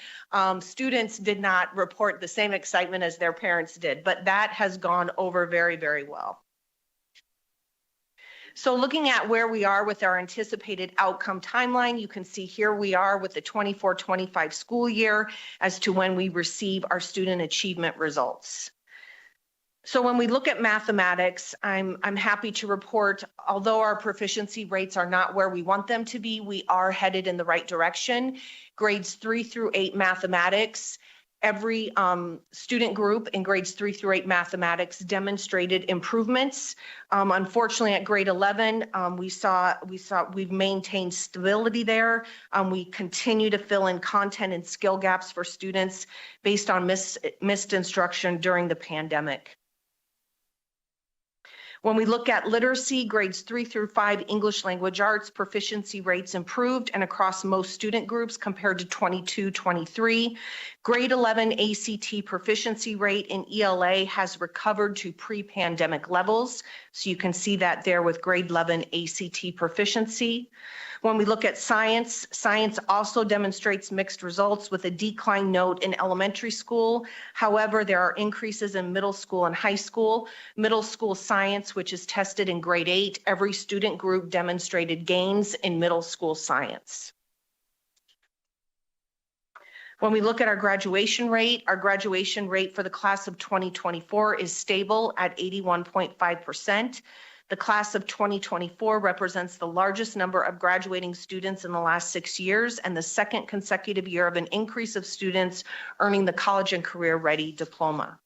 Students did not report the same excitement as their parents did, but that has gone over very, very well. So looking at where we are with our anticipated outcome timeline, you can see here we are with the 24-25 school year as to when we receive our student achievement results. So when we look at mathematics, I'm happy to report, although our proficiency rates are not where we want them to be, we are headed in the right direction. Grades 3 through 8 mathematics, every student group in grades 3 through 8 mathematics demonstrated improvements. Unfortunately, at grade 11, we've maintained stability there. We continue to fill in content and skill gaps for students based on missed instruction during the pandemic. When we look at literacy, grades 3 through 5 English language arts proficiency rates improved and across most student groups compared to 22-23. Grade 11 ACT proficiency rate in ELA has recovered to pre-pandemic levels. So you can see that there with grade 11 ACT proficiency. When we look at science, science also demonstrates mixed results with a decline note in elementary school. However, there are increases in middle school and high school. Middle school science, which is tested in grade 8, every student group demonstrated gains in middle school science. When we look at our graduation rate for the class of 2024 is stable at 81.5%. The class of 2024 represents the largest number of graduating students in the last 6 years and the second consecutive year of an increase of students earning the college and career ready diploma.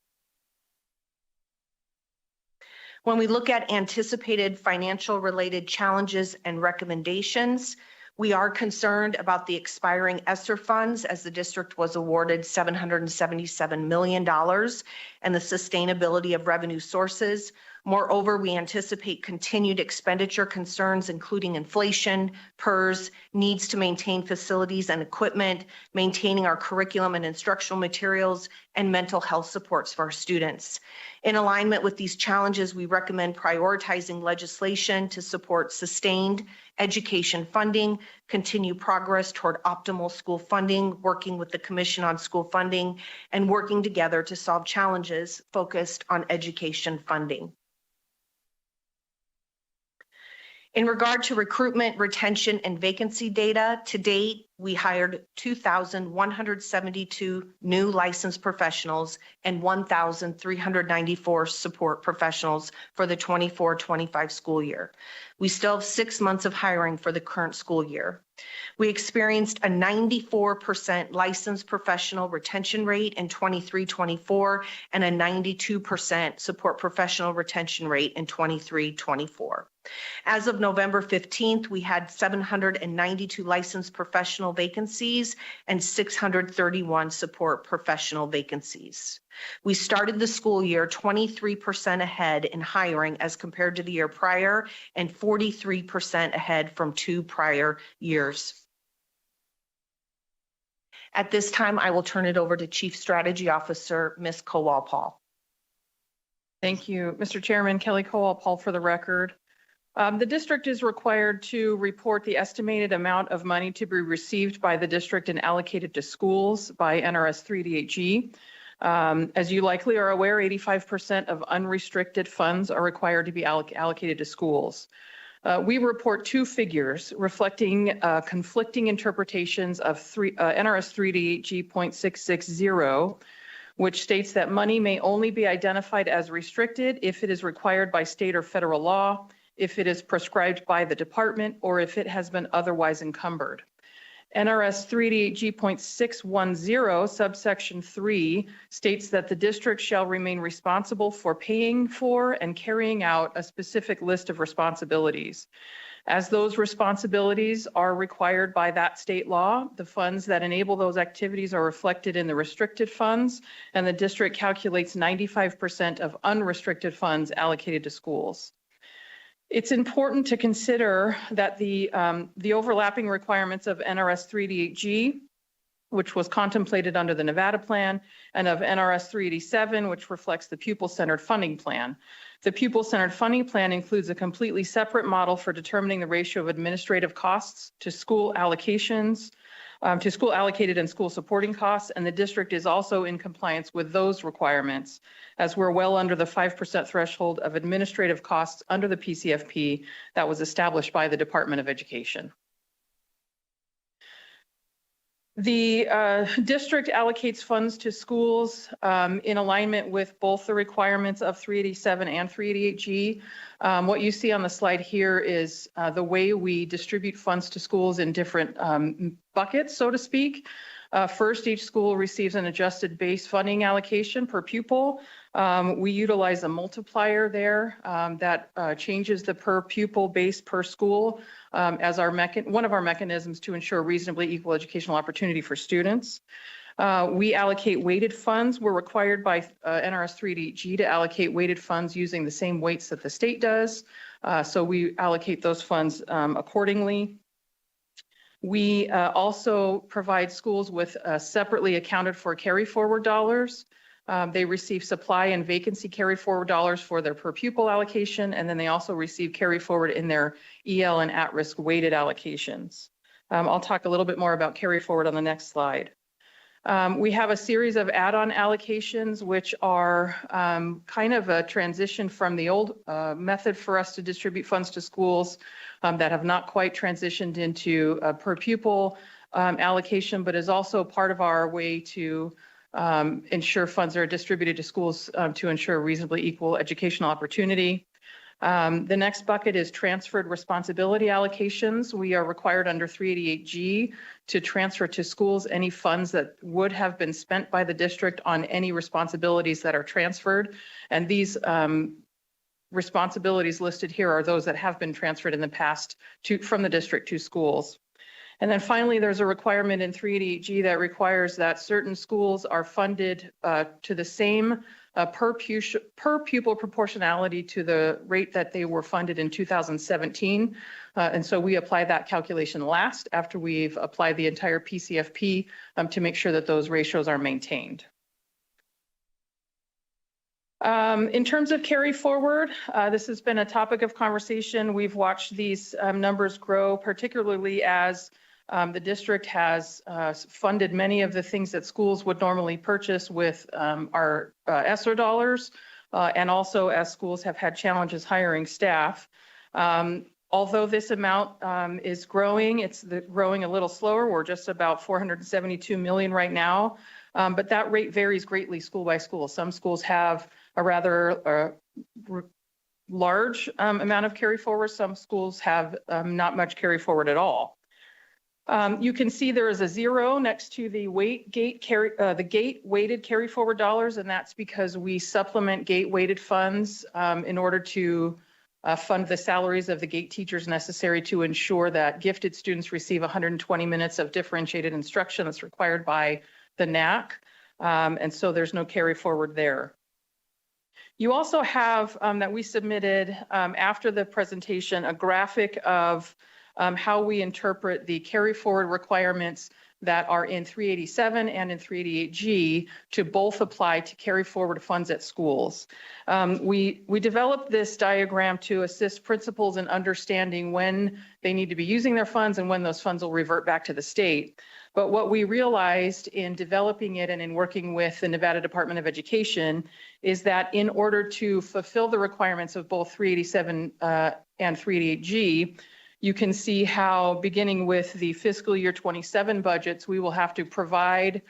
When we look at anticipated financial related challenges and recommendations, We are concerned about the expiring ESSER funds as the district was awarded $777 million and the sustainability of revenue sources. Moreover, we anticipate continued expenditure concerns, including inflation, PERS, needs to maintain facilities and equipment, maintaining our curriculum and instructional materials, and mental health supports for our students. In alignment with these challenges, we recommend prioritizing legislation to support sustained education funding, continue progress toward optimal school funding, working with the Commission on School Funding, and working together to solve challenges focused on education funding. In regard to recruitment, retention, and vacancy data, to date, we hired 2,172 new licensed professionals and 1,394 support professionals for the 24-25 school year. We still have 6 months of hiring for the current school year. We experienced a 94% licensed professional retention rate in 23-24 and a 92% support professional retention rate in 23-24. As of November 15th, we had 792 licensed professional vacancies and 631 support professional vacancies. We started the school year 23% ahead in hiring as compared to the year prior and 43% ahead from 2 prior years. At this time, I will turn it over to Chief Strategy Officer, Ms. Kowal-Paul. Thank you, Mr. Chairman. Kelly Kowal-Paul for the record. The district is required to report the estimated amount of money to be received by the district and allocated to schools by NRS 388G. As you likely are aware, 85% of unrestricted funds are required to be allocated to schools. We report 2 figures reflecting conflicting interpretations of NRS 388G.660, which states that money may only be identified as restricted if it is required by state or federal law, if it is prescribed by the department, or if it has been otherwise encumbered. NRS 388G.610 subsection 3 states that the district shall remain responsible for paying for and carrying out a specific list of responsibilities. As those responsibilities are required by that state law, the funds that enable those activities are reflected in the restricted funds, and the district calculates 95% of unrestricted funds allocated to schools. It's important to consider that the overlapping requirements of NRS 388G, which was contemplated under the Nevada plan, and of NRS 387, which reflects the pupil-centered funding plan. The pupil-centered funding plan includes a completely separate model for determining the ratio of administrative costs to school allocations, to school allocated and school supporting costs, and the district is also in compliance with those requirements, as we're well under the 5% threshold of administrative costs under the PCFP that was established by the Department of Education. The district allocates funds to schools in alignment with both the requirements of 387 and 388G. What you see on the slide here is the way we distribute funds to schools in different buckets, so to speak. First, each school receives an adjusted base funding allocation per pupil. We utilize a multiplier there that changes the per pupil base per school as one of our mechanisms to ensure reasonably equal educational opportunity for students. We allocate weighted funds. We're required by NRS 388G to allocate weighted funds using the same weights that the state does. So we allocate those funds accordingly. We also provide schools with separately accounted for carry forward dollars. They receive supply and vacancy carry forward dollars for their per pupil allocation, and then they also receive carry forward in their EL and at-risk weighted allocations. I'll talk a little bit more about carry forward on the next slide. We have a series of add-on allocations, which are kind of a transition from the old method for us to distribute funds to schools that have not quite transitioned into a per pupil allocation, but is also part of our way to ensure funds are distributed to schools to ensure reasonably equal educational opportunity. The next bucket is transferred responsibility allocations. We are required under 388G to transfer to schools any funds that would have been spent by the district on any responsibilities that are transferred. And these responsibilities listed here are those that have been transferred in the past from the district to schools. And then finally, there's a requirement in 388G that requires that certain schools are funded to the same per pupil proportionality to the rate that they were funded in 2017. And so we apply that calculation last after we've applied the entire PCFP to make sure that those ratios are maintained. In terms of carry forward, this has been a topic of conversation. We've watched these numbers grow, particularly as the district has funded many of the things that schools would normally purchase with our ESSER dollars, and also as schools have had challenges hiring staff. Although this amount is growing, it's growing a little slower. We're just about $472 million right now, but that rate varies greatly school by school. Some schools have a rather large amount of carry forward. Some schools have not much carry forward at all. You can see there is a 0 next to the gate weighted carry forward dollars, and that's because we supplement gate weighted funds in order to fund the salaries of the gate teachers necessary to ensure that gifted students receive 120 minutes of differentiated instruction that's required by the NAC. And so there's no carry forward there. You also have that we submitted after the presentation a graphic of how we interpret the carry forward requirements that are in 387 and in 388G to both apply to carry forward funds at schools. We developed this diagram to assist principals in understanding when they need to be using their funds and when those funds will revert back to the state. But what we realized in developing it and in working with the Nevada Department of Education is that in order to fulfill the requirements of both 387 and 388G, you can see how beginning with the fiscal year 27 budgets, we will have to provide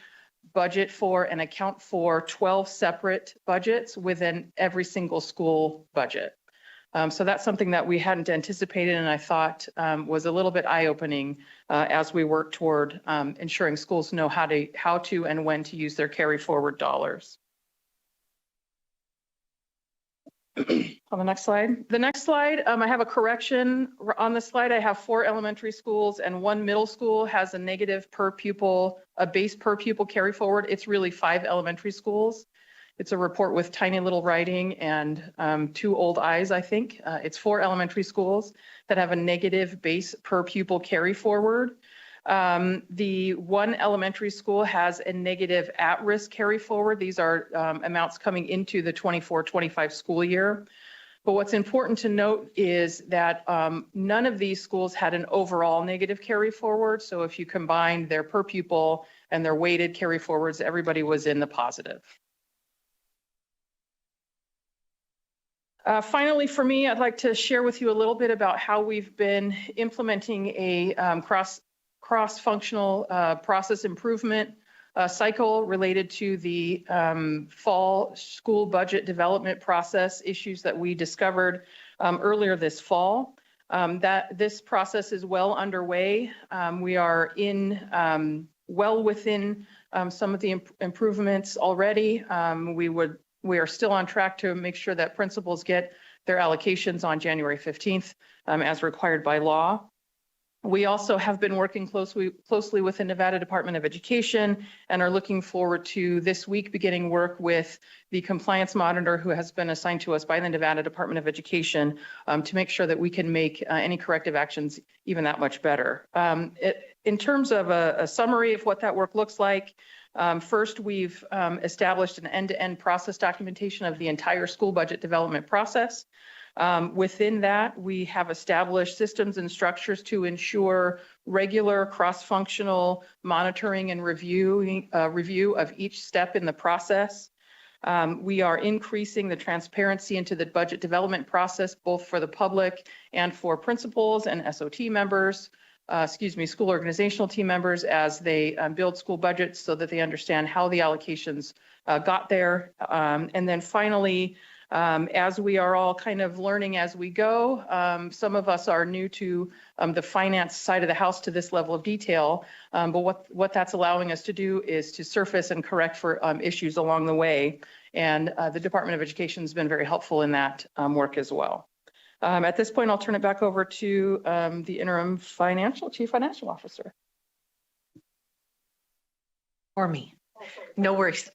budget for and account for 12 separate budgets within every single school budget. So that's something that we hadn't anticipated and I thought was a little bit eye-opening as we work toward ensuring schools know how to and when to use their carry forward dollars. On the next slide. The next slide, I have a correction. On the slide, I have 4 elementary schools and 1 middle school has a negative per pupil, a base per pupil carry forward. It's really 5 elementary schools. It's a report with tiny little writing and 2 old eyes, I think. It's 4 elementary schools that have a negative base per pupil carry forward. The 1 elementary school has a negative at-risk carry forward. These are amounts coming into the 24-25 school year. But what's important to note is that none of these schools had an overall negative carry forward. So if you combine their per pupil and their weighted carry forwards, everybody was in the positive. Finally, for me, I'd like to share with you a little bit about how we've been implementing a cross-functional process improvement cycle related to the fall school budget development process issues that we discovered earlier this fall. That this process is well underway. We are well within some of the improvements already. We are still on track to make sure that principals get their allocations on January 15th as required by law. We also have been working closely with the Nevada Department of Education and are looking forward to this week beginning work with the compliance monitor who has been assigned to us by the Nevada Department of Education to make sure that we can make any corrective actions even that much better. In terms of a summary of what that work looks like, first, we've established an end-to-end process documentation of the entire school budget development process. Within that, we have established systems and structures to ensure regular cross-functional monitoring and review of each step in the process. We are increasing the transparency into the budget development process, both for the public and for principals and SOT members. School organizational team members as they build school budgets so that they understand how the allocations got there. And then finally, as we are all kind of learning as we go, some of us are new to the finance side of the house to this level of detail. But what that's allowing us to do is to surface and correct for issues along the way. And the Department of Education has been very helpful in that work as well. At this point, I'll turn it back over to the interim chief financial officer. Or me. No worries.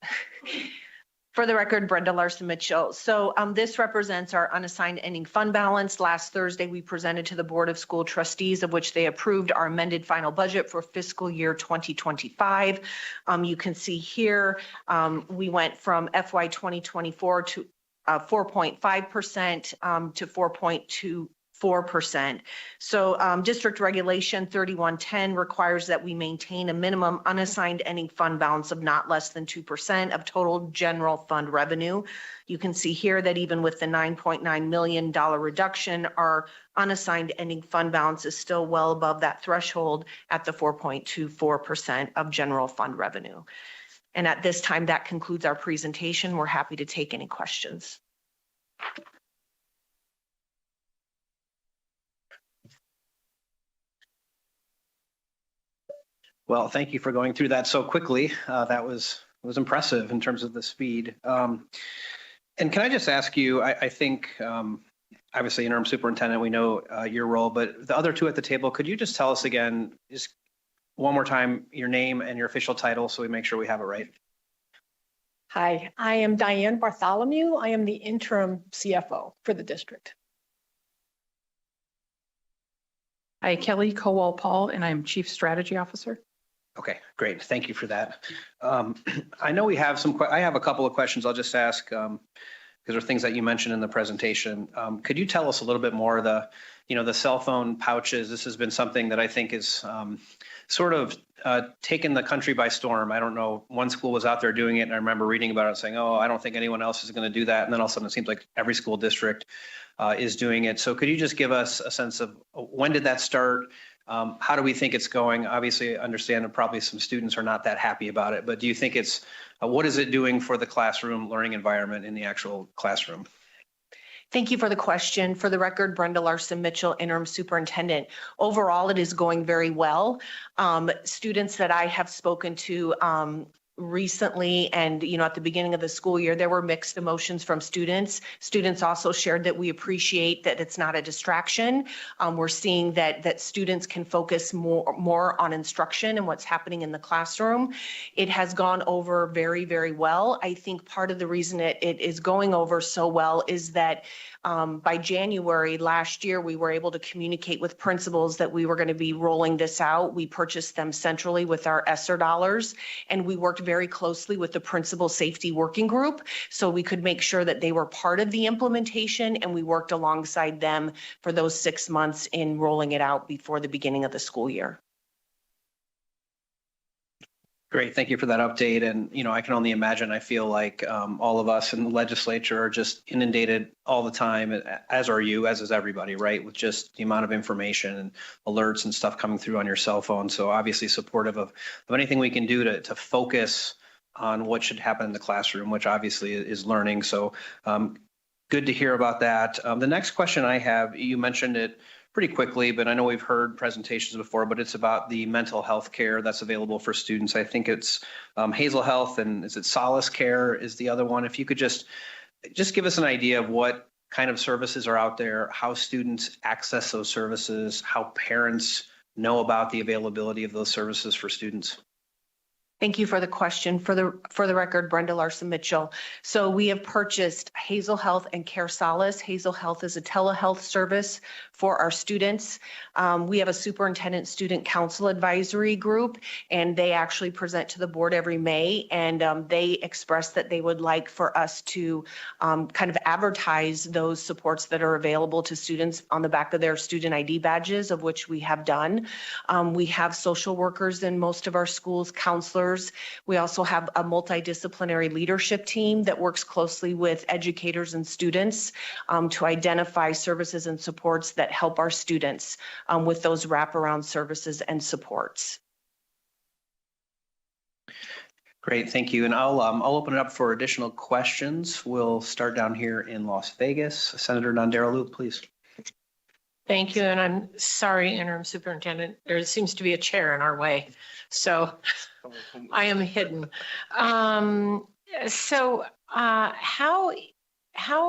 For the record, Brenda Larson Mitchell. So this represents our unassigned ending fund balance. Last Thursday, we presented to the Board of School Trustees, of which they approved our amended final budget for fiscal year 2025. You can see here, we went from FY 2024 to 4.5% to 4.24%. So district regulation 3110 requires that we maintain a minimum unassigned ending fund balance of not less than 2% of total general fund revenue. You can see here that even with the $9.9 million reduction, our unassigned ending fund balance is still well above that threshold at the 4.24% of general fund revenue. And at this time, that concludes our presentation. We're happy to take any questions. Well, thank you for going through that so quickly. That was impressive in terms of the speed. And can I just ask you, I think, obviously interim superintendent, we know your role, but the other two at the table, could you just tell us again, just one more time, your name and your official title so we make sure we have it right? Hi, I am Diane Bartholomew. I am the interim CFO for the district. Hi, Kelly Kowal-Paul, and I'm Chief Strategy Officer. Okay, great. Thank you for that. I know we have I have a couple of questions I'll just ask because there are things that you mentioned in the presentation. Could you tell us a little bit more the cell phone pouches? This has been something that I think is sort of taken the country by storm. I don't know, one school was out there doing it and I remember reading about it and saying, oh, I don't think anyone else is going to do that. And then all of a sudden it seems like every school district is doing it. So could you just give us a sense of when did that start? How do we think it's going? Obviously, I understand that probably some students are not that happy about it, but do you think it's, what is it doing for the classroom learning environment in the actual classroom? Thank you for the question. For the record, Brenda Larson Mitchell, interim superintendent. Overall, it is going very well. Students that I have spoken to recently and at the beginning of the school year, there were mixed emotions from students. Students also shared that we appreciate that it's not a distraction. We're seeing that students can focus more on instruction and what's happening in the classroom. It has gone over very, very well. I think part of the reason it is going over so well is that by January last year, we were able to communicate with principals that we were going to be rolling this out. We purchased them centrally with our ESSER dollars, and we worked very closely with the principal safety working group so we could make sure that they were part of the implementation, and we worked alongside them for those 6 months in rolling it out before the beginning of the school year. Great, thank you for that update. And, I can only imagine, I feel like all of us in the legislature are just inundated all the time, as are you, as is everybody, right? With just the amount of information and alerts and stuff coming through on your cell phone. So obviously supportive of anything we can do to focus on what should happen in the classroom, which obviously is learning. So good to hear about that. The next question I have, you mentioned it pretty quickly, but I know we've heard presentations before, but it's about the mental health care that's available for students. I think it's Hazel Health, and is it Solace Care is the other one. If you could just give us an idea of what kind of services are out there, how students access those services, how parents know about the availability of those services for students. Thank you for the question. For the record, Brenda Larson Mitchell. So we have purchased Hazel Health and Care Solace. Hazel Health is a telehealth service for our students. We have a superintendent student council advisory group, and they actually present to the board every May, and they expressed that they would like for us to kind of advertise those supports that are available to students on the back of their student ID badges, of which we have done. We have social workers in most of our schools, counselors. We also have a multidisciplinary leadership team that works closely with educators and students to identify services and supports that help our students with those wraparound services and supports. Great, thank you. And I'll open it up for additional questions. We'll start down here in Las Vegas. Senator Nandera-Loop, please. Thank you, and I'm sorry, Interim Superintendent, there seems to be a chair in our way, so I am hidden. How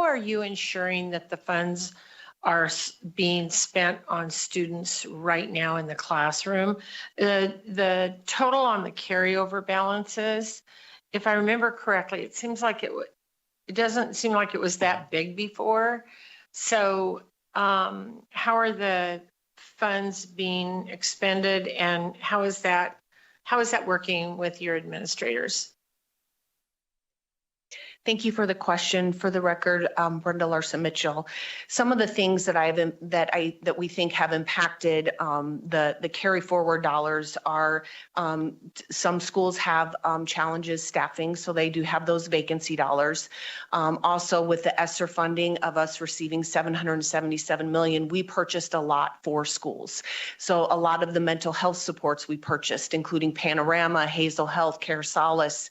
are you ensuring that the funds are being spent on students right now in the classroom. The total on the carryover balances, if I remember correctly, it seems like it doesn't seem like it was that big before. So how are the funds being expended, and how is that working with your administrators? Thank you for the question. For the record, Brenda Larson Mitchell. Some of the things that we think have impacted the carry forward dollars are some schools have challenges staffing, so they do have those vacancy dollars. Also, with the ESSER funding of us receiving $777 million, we purchased a lot for schools. So a lot of the mental health supports we purchased, including Panorama, Hazel Health, Care Solace,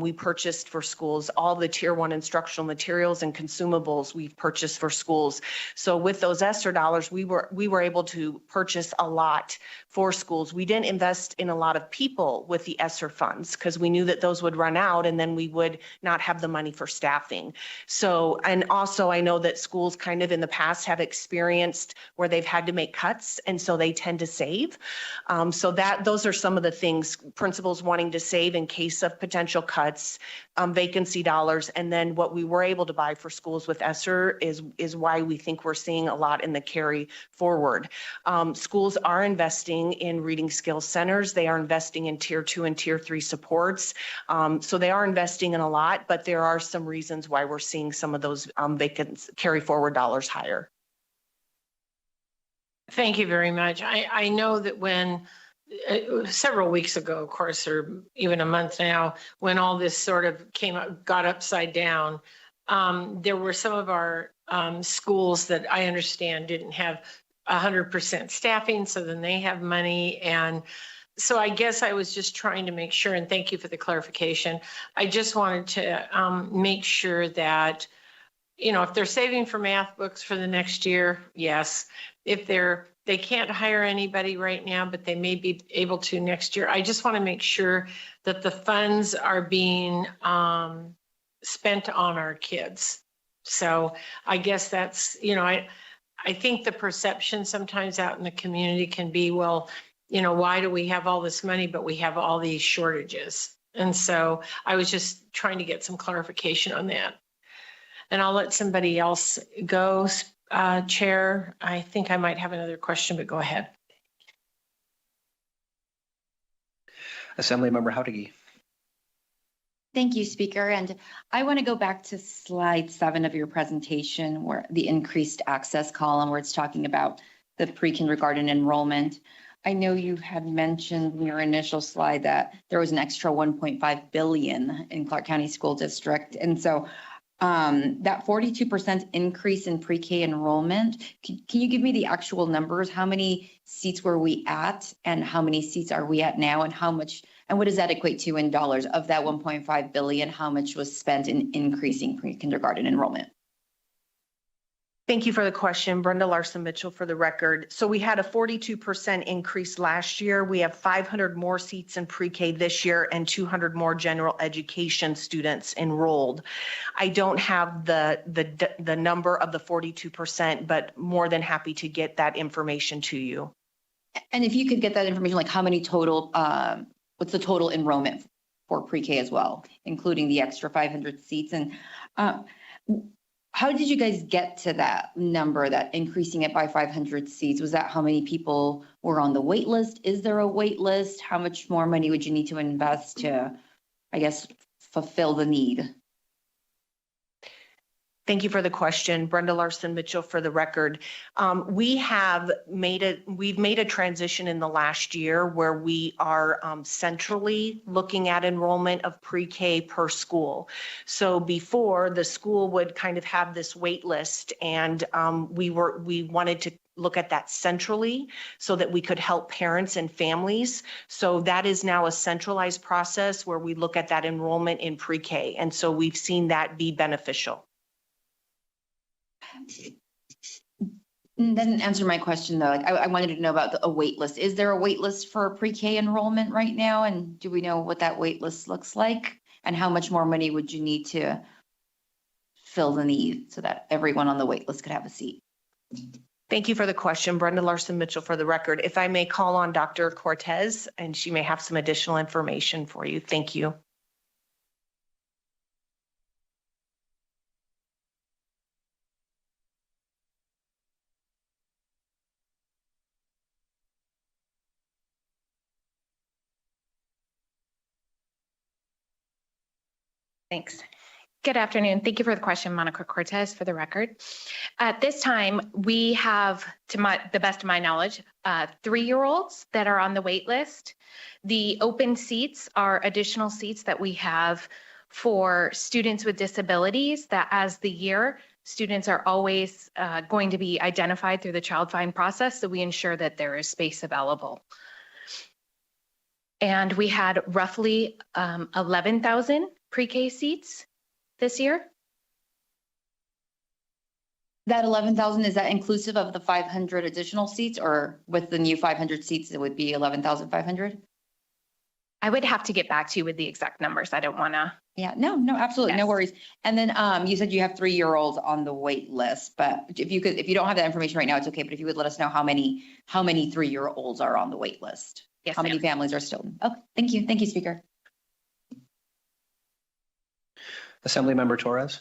we purchased for schools. All the Tier 1 instructional materials and consumables we've purchased for schools. So with those ESSER dollars, we were able to purchase a lot for schools. We didn't invest in a lot of people with the ESSER funds because we knew that those would run out and then we would not have the money for staffing. So, and also I know that schools kind of in the past have experienced where they've had to make cuts, and so they tend to save. So those are some of the things, principals wanting to save in case of potential cuts, vacancy dollars, and then what we were able to buy for schools with ESSER is why we think we're seeing a lot in the carry forward. Schools are investing in reading skills centers. They are investing in Tier 2 and Tier 3 supports. So they are investing in a lot, but there are some reasons why we're seeing some of those vacant carry forward dollars higher. Thank you very much. I know that when several weeks ago, of course, or even a month now, when all this sort of got upside down, there were some of our schools that I understand didn't have 100% staffing, so then they have money. And so I guess I was just trying to make sure, and thank you for the clarification. I just wanted to make sure that, you know, if they're saving for math books for the next year, yes. If they can't hire anybody right now, but they may be able to next year, I just want to make sure that the funds are being spent on our kids. So I guess that's, you know, I think the perception sometimes out in the community can be, well, you know, why do we have all this money, but we have all these shortages? And so I was just trying to get some clarification on that. And I'll let somebody else go. Chair, I think I might have another question, but go ahead. Assemblymember Howdigi. Thank you, Speaker. And I want to go back to slide 7 of your presentation, where the increased access column, where it's talking about the pre-kindergarten enrollment. I know you had mentioned in your initial slide that there was an extra $1.5 billion in Clark County School District. And so that 42% increase in pre-K enrollment, can you give me the actual numbers? How many seats were we at, and how many seats are we at now, and how much, and what does that equate to in dollars? Of that 1.5 billion, how much was spent in increasing pre-kindergarten enrollment? Thank you for the question. Brenda Larson Mitchell for the record. So we had a 42% increase last year. We have 500 more seats in pre-K this year and 200 more general education students enrolled. I don't have the number of the 42%, but more than happy to get that information to you. And if you could get that information, like how many total, what's the total enrollment for pre-K as well, including the extra 500 seats? And how did you guys get to that number, that increasing it by 500 seats? Was that how many people were on the wait list? Is there a wait list? How much more money would you need to invest to, I guess, fulfill the need? Thank you for the question. Brenda Larson Mitchell for the record. We've made a transition in the last year where we are centrally looking at enrollment of pre-K per school. So before, the school would kind of have this wait list, and we wanted to look at that centrally so that we could help parents and families. So that is now a centralized process where we look at that enrollment in pre-K. And so we've seen that be beneficial. That didn't answer my question, though. Like, I wanted to know about a wait list. Is there a wait list for pre-K enrollment right now? And do we know what that wait list looks like? And how much more money would you need to fill the need so that everyone on the wait list could have a seat? Thank you for the question. Brenda Larson Mitchell for the record. If I may call on Dr. Cortez, and she may have some additional information for you. Thank you. Thanks. Good afternoon. Thank you for the question, Monica Cortez, for the record. At this time, we have, to the best of my knowledge, 3-year-olds that are on the wait list. The open seats are additional seats that we have for students with disabilities that as the year, students are always going to be identified through the child find process, so we ensure that there is space available. And we had roughly 11,000 pre-K seats this year. That 11,000, is that inclusive of the 500 additional seats, or with the new 500 seats, it would be 11,500? I would have to get back to you with the exact numbers. I don't want to. Yeah, no, absolutely. Yes. No worries. And then you said you have 3-year-olds on the wait list, but if you don't have that information right now, it's okay. But if you would let us know how many 3-year-olds are on the wait list. Yes, how many families are still. Okay, thank you. Thank you, Speaker. Assemblymember Torres.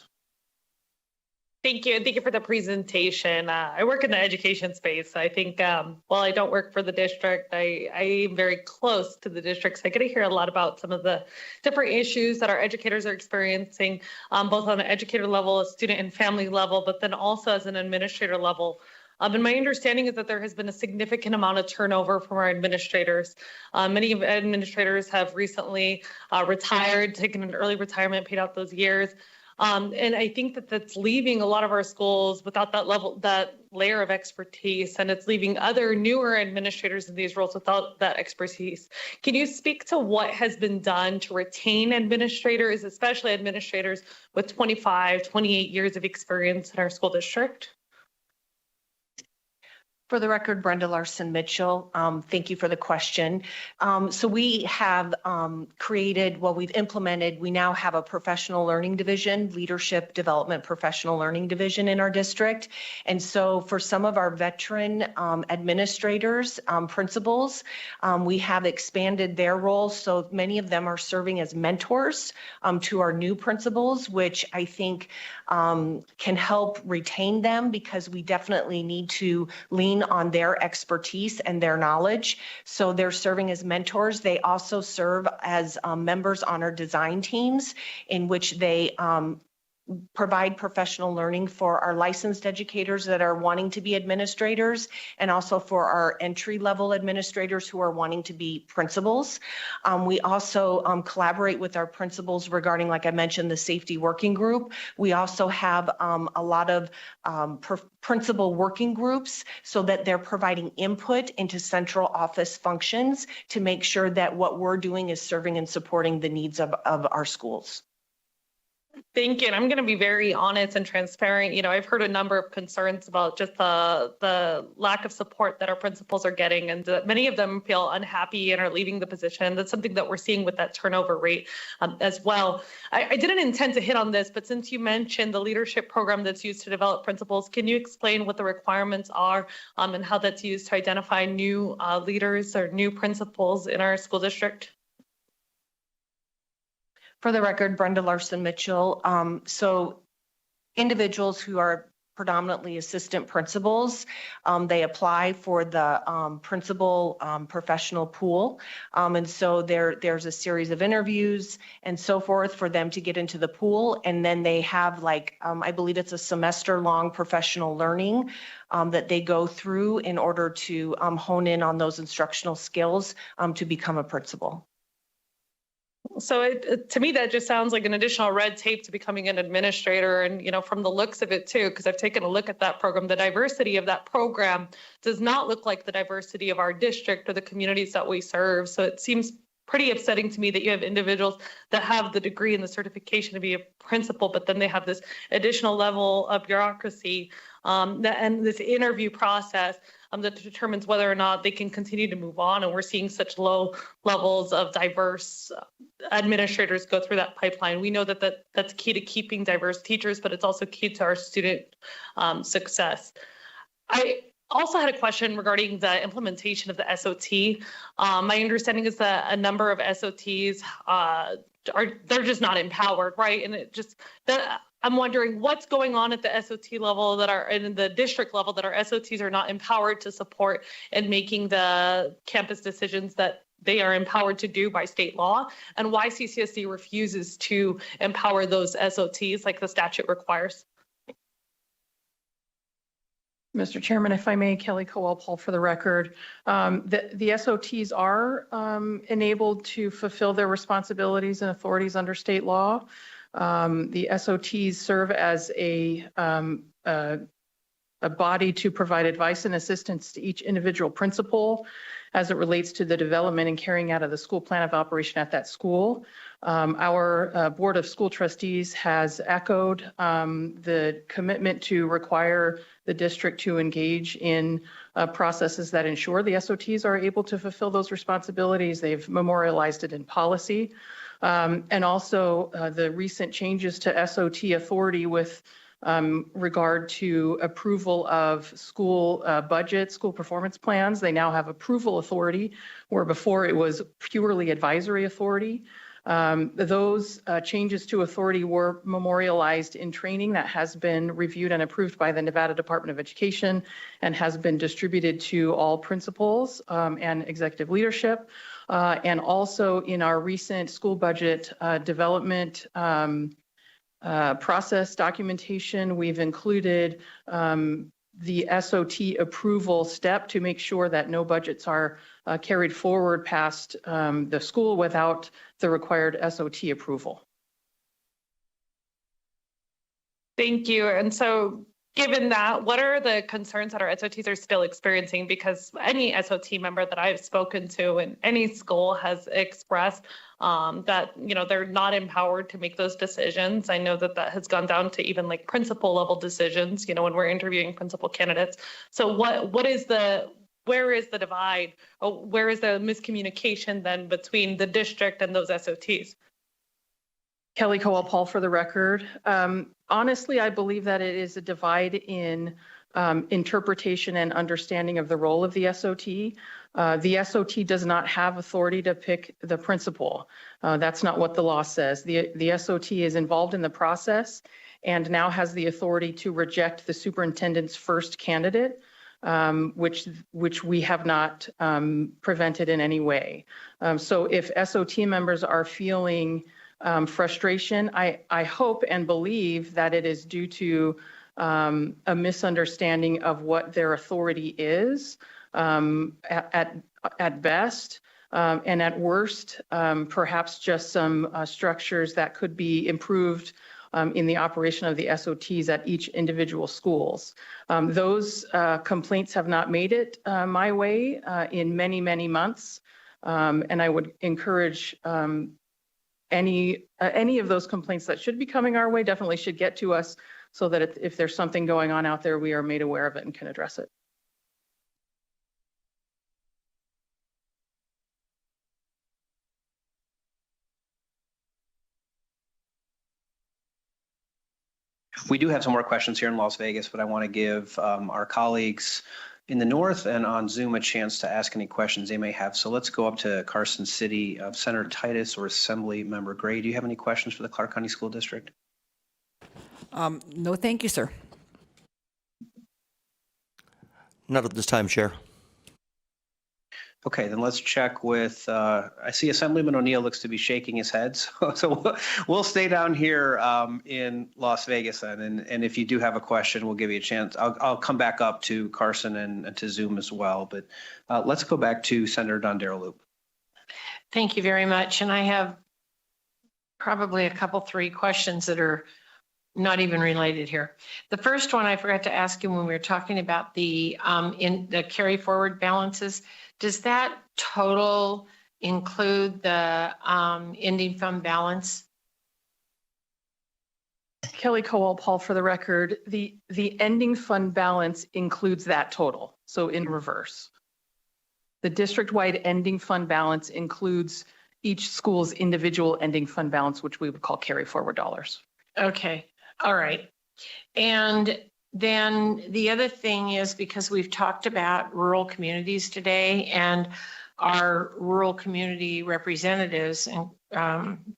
Thank you. Thank you for the presentation. I work in the education space. I think while I don't work for the district, I am very close to the district. So I get to hear a lot about some of the different issues that our educators are experiencing, both on an educator level, a student and family level, but then also as an administrator level. And my understanding is that there has been a significant amount of turnover from our administrators. Many administrators have recently retired, taken an early retirement, paid out those years. And I think that that's leaving a lot of our schools without that layer of expertise, and it's leaving other newer administrators in these roles without that expertise. Can you speak to what has been done to retain administrators, especially administrators with 25, 28 years of experience in our school district? For the record, Brenda Larson Mitchell, thank you for the question. So we have we've implemented, we now have a professional learning division, leadership development professional learning division in our district. And so for some of our veteran administrators, principals, we have expanded their roles. So many of them are serving as mentors to our new principals, which I think can help retain them, because we definitely need to lean on their expertise and their knowledge. So they're serving as mentors. They also serve as members on our design teams, in which they provide professional learning for our licensed educators that are wanting to be administrators, and also for our entry-level administrators who are wanting to be principals. We also collaborate with our principals regarding, like I mentioned, the safety working group. We also have a lot of principal working groups, so that they're providing input into central office functions to make sure that what we're doing is serving and supporting the needs of our schools. Thank you. And I'm going to be very honest and transparent. You know, I've heard a number of concerns about just the lack of support that our principals are getting, and many of them feel unhappy and are leaving the position. That's something that we're seeing with that turnover rate as well. I didn't intend to hit on this, but since you mentioned the leadership program that's used to develop principals, can you explain what the requirements are and how that's used to identify new leaders or new principals in our school district? For the record, Brenda Larson Mitchell. So individuals who are predominantly assistant principals, they apply for the principal professional pool. And so there's a series of interviews and so forth for them to get into the pool. And then they have I believe it's a semester-long professional learning that they go through in order to hone in on those instructional skills to become a principal. So to me, that just sounds like an additional red tape to becoming an administrator. And, you know, from the looks of it too, because I've taken a look at that program, the diversity of that program does not look like the diversity of our district or the communities that we serve. So it seems pretty upsetting to me that you have individuals that have the degree and the certification to be a principal, but then they have this additional level of bureaucracy and this interview process that determines whether or not they can continue to move on. And we're seeing such low levels of diverse administrators go through that pipeline. We know that that's key to keeping diverse teachers, but it's also key to our student success. I also had a question regarding the implementation of the SOT. My understanding is that a number of SOTs they're just not empowered, right? And it just that I'm wondering what's going on at the SOT level that are in the district level that our SOTs are not empowered to support in making the campus decisions that they are empowered to do by state law, and why CCSD refuses to empower those SOTs like the statute requires. Mr. Chairman, if I may, Kelly Kowal-Paul for the record. The SOTs are enabled to fulfill their responsibilities and authorities under state law. The SOTs serve as a body to provide advice and assistance to each individual principal as it relates to the development and carrying out of the school plan of operation at that school. Our Board of School Trustees has echoed the commitment to require the district to engage in processes that ensure the SOTs are able to fulfill those responsibilities. They've memorialized it in policy. And also the recent changes to SOT authority with regard to approval of school budgets, school performance plans. They now have approval authority, where before it was purely advisory authority. Those changes to authority were memorialized in training that has been reviewed and approved by the Nevada Department of Education and has been distributed to all principals and executive leadership. And also in our recent school budget development process documentation, we've included the SOT approval step to make sure that no budgets are carried forward past the school without the required SOT approval. Thank you. And so given that, what are the concerns that our SOTs are still experiencing? Because any SOT member that I've spoken to in any school has expressed that, you know, they're not empowered to make those decisions. I know that that has gone down to even like principal level decisions, you know, when we're interviewing principal candidates. So where is the divide? Or where is the miscommunication then between the district and those SOTs? Kelly Kowal-Paul for the record. Honestly, I believe that it is a divide in interpretation and understanding of the role of the SOT. The SOT does not have authority to pick the principal. That's not what the law says. The SOT is involved in the process and now has the authority to reject the superintendent's first candidate, which we have not prevented in any way. So if SOT members are feeling frustration, I hope and believe that it is due to a misunderstanding of what their authority is at best, and at worst, perhaps just some structures that could be improved in the operation of the SOTs at each individual schools. Those complaints have not made it my way in many, many months, and I would encourage any of those complaints that should be coming our way definitely should get to us so that if there's something going on out there, we are made aware of it and can address it. We do have some more questions here in Las Vegas, but I want to give our colleagues in the north and on Zoom a chance to ask any questions they may have. So let's go up to Carson City. Senator Titus or Assembly Member Gray, do you have any questions for the Clark County School District? No, thank you, sir. Not at this time, Chair. Okay, then let's check with, I see Assemblyman O'Neill looks to be shaking his head. So we'll stay down here in Las Vegas then. And if you do have a question, we'll give you a chance. I'll come back up to Carson and to Zoom as well. But let's go back to Senator Dondero-Loop. Thank you very much. And I have probably a couple, three questions that are not even related here. The first one I forgot to ask you when we were talking about the carry forward balances. Does that total include the ending fund balance? Kelly Kowal-Paul for the record. The ending fund balance includes that total. So in reverse, the district-wide ending fund balance includes each school's individual ending fund balance, which we would call carry forward dollars. Okay. All right. And Then the other thing is, because we've talked about rural communities today, and our rural community representatives, and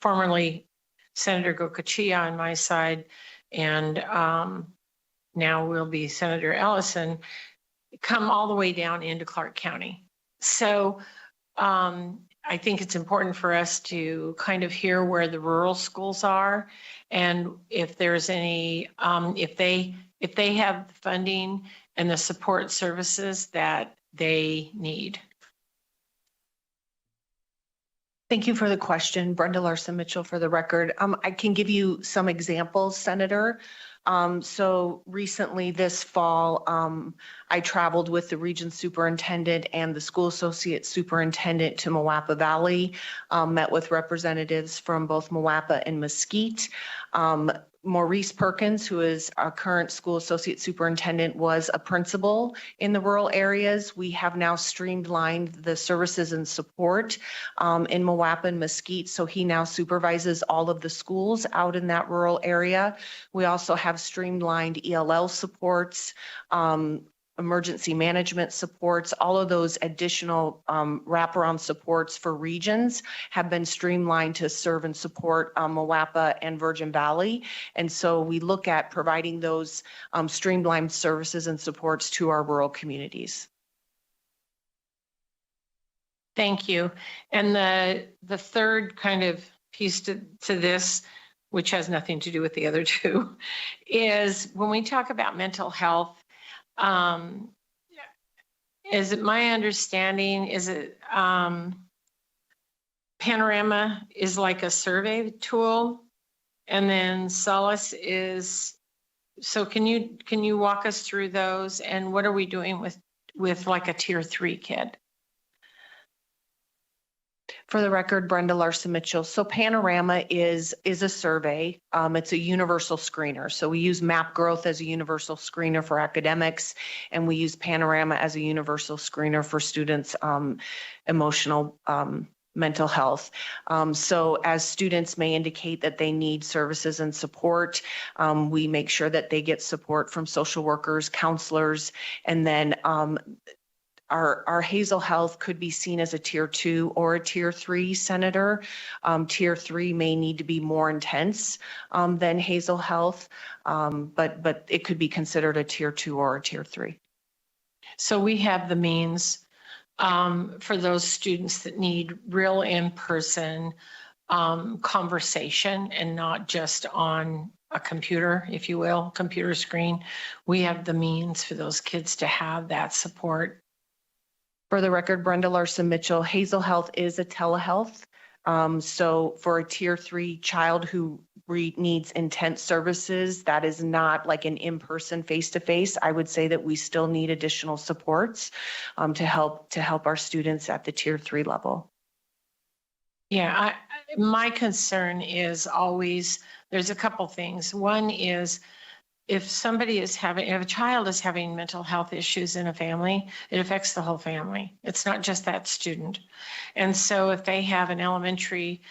formerly Senator Gokachia on my side, and now will be Senator Ellison, come all the way down into Clark County. So I think it's important for us to kind of hear where the rural schools are, and if there's any, if they have the funding and the support services that they need. Thank you for the question. Brenda Larson Mitchell for the record. I can give you some examples, Senator. So recently this fall, I traveled with the region superintendent and the school associate superintendent to Moapa Valley, met with representatives from both Moapa and Mesquite. Maurice Perkins, who is our current school associate superintendent, was a principal in the rural areas. We have now streamlined the services and support in Moapa and Mesquite, so he now supervises all of the schools out in that rural area. We also have streamlined ELL supports, emergency management supports. All of those additional wraparound supports for regions have been streamlined to serve and support Moapa and Virgin Valley. And so we look at providing those streamlined services and supports to our rural communities. Thank you. And the third kind of piece to this, which has nothing to do with the other two, is when we talk about mental health, is it my understanding, is it Panorama is like a survey tool, and then Solace is, so can you walk us through those, and what are we doing with like a tier 3 kid? For the record, Brenda Larson Mitchell. So Panorama is a survey. It's a universal screener. So we use Map Growth as a universal screener for academics, and we use Panorama as a universal screener for students' emotional mental health. So as students may indicate that they need services and support, we make sure that they get support from social workers, counselors, and then our Hazel Health could be seen as a tier 2 or a tier 3, Senator. Tier 3 may need to be more intense than Hazel Health, but it could be considered a tier 2 or a tier 3. So we have the means for those students that need real in-person conversation and not just on a computer, if you will, computer screen. We have the means for those kids to have that support. For the record, Brenda Larson Mitchell, Hazel Health is a telehealth. So for a tier 3 child who needs intense services, that is not like an in-person face-to-face. I would say that we still need additional supports to help our students at the tier 3 level. Yeah, my concern is always, there's a couple things. One is, if a child is having mental health issues in a family, it affects the whole family. It's not just that student. And so if they have an elementary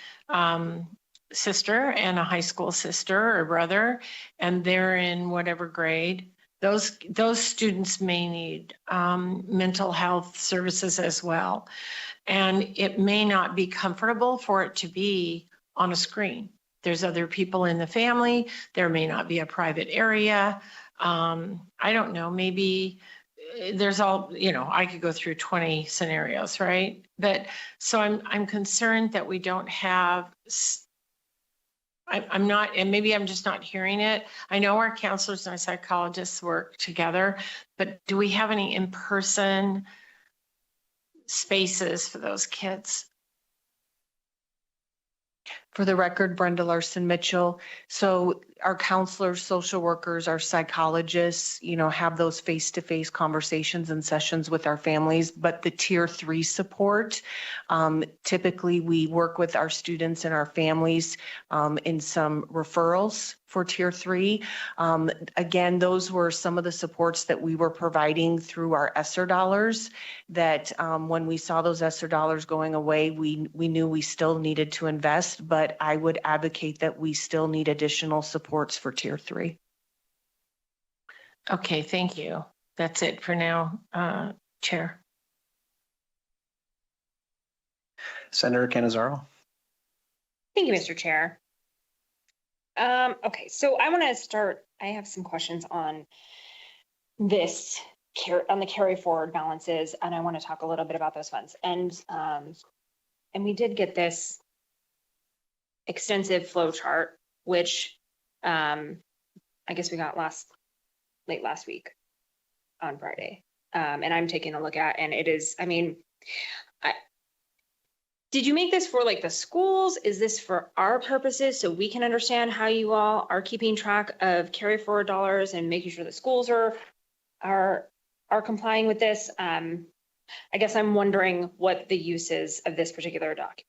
sister and a high school sister or brother, and they're in whatever grade, those students may need mental health services as well. And it may not be comfortable for it to be on a screen. There's other people in the family. There may not be a private area. I don't know, maybe there's all, I could go through 20 scenarios, right? But so I'm concerned that we don't have, I'm not, and maybe I'm just not hearing it. I know our counselors and our psychologists work together, but do we have any in-person spaces for those kids? For the record, Brenda Larson Mitchell. So our counselors, social workers, our psychologists, have those face-to-face conversations and sessions with our families. But the tier 3 support, typically we work with our students and our families in some referrals for tier 3. Again, those were some of the supports that we were providing through our ESSER dollars that when we saw those ESSER dollars going away, we knew we still needed to invest, but I would advocate that we still need additional supports for tier 3. Okay, thank you. That's it for now, Chair. Senator Canizaro. Thank you, Mr. Chair. Okay, so I want to start. I have some questions on this on the carry forward balances, and I want to talk a little bit about those funds. And we did get this extensive flow chart, which I guess we got late last week on Friday, and I'm taking a look at, and it is. I mean, did you make this for like the schools? Is this for our purposes so we can understand how you all are keeping track of carry forward dollars and making sure the schools are complying with this? I guess I'm wondering what the use is of this particular document.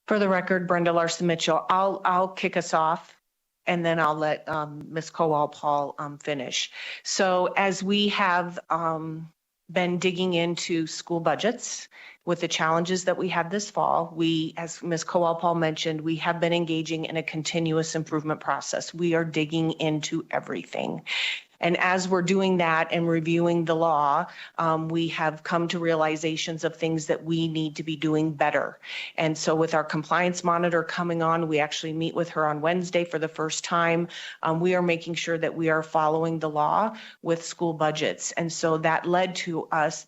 For the record, Brenda Larson Mitchell, I'll kick us off and then I'll let Ms. Kowal-Paul finish. So as we have been digging into school budgets with the challenges that we had this fall, we, as Ms. Kowal-Paul mentioned, we have been engaging in a continuous improvement process. We are digging into everything. And as we're doing that and reviewing the law, we have come to realizations of things that we need to be doing better. And so with our compliance monitor coming on, we actually meet with her on Wednesday for the first time. We are making sure that we are following the law with school budgets. And so that led to us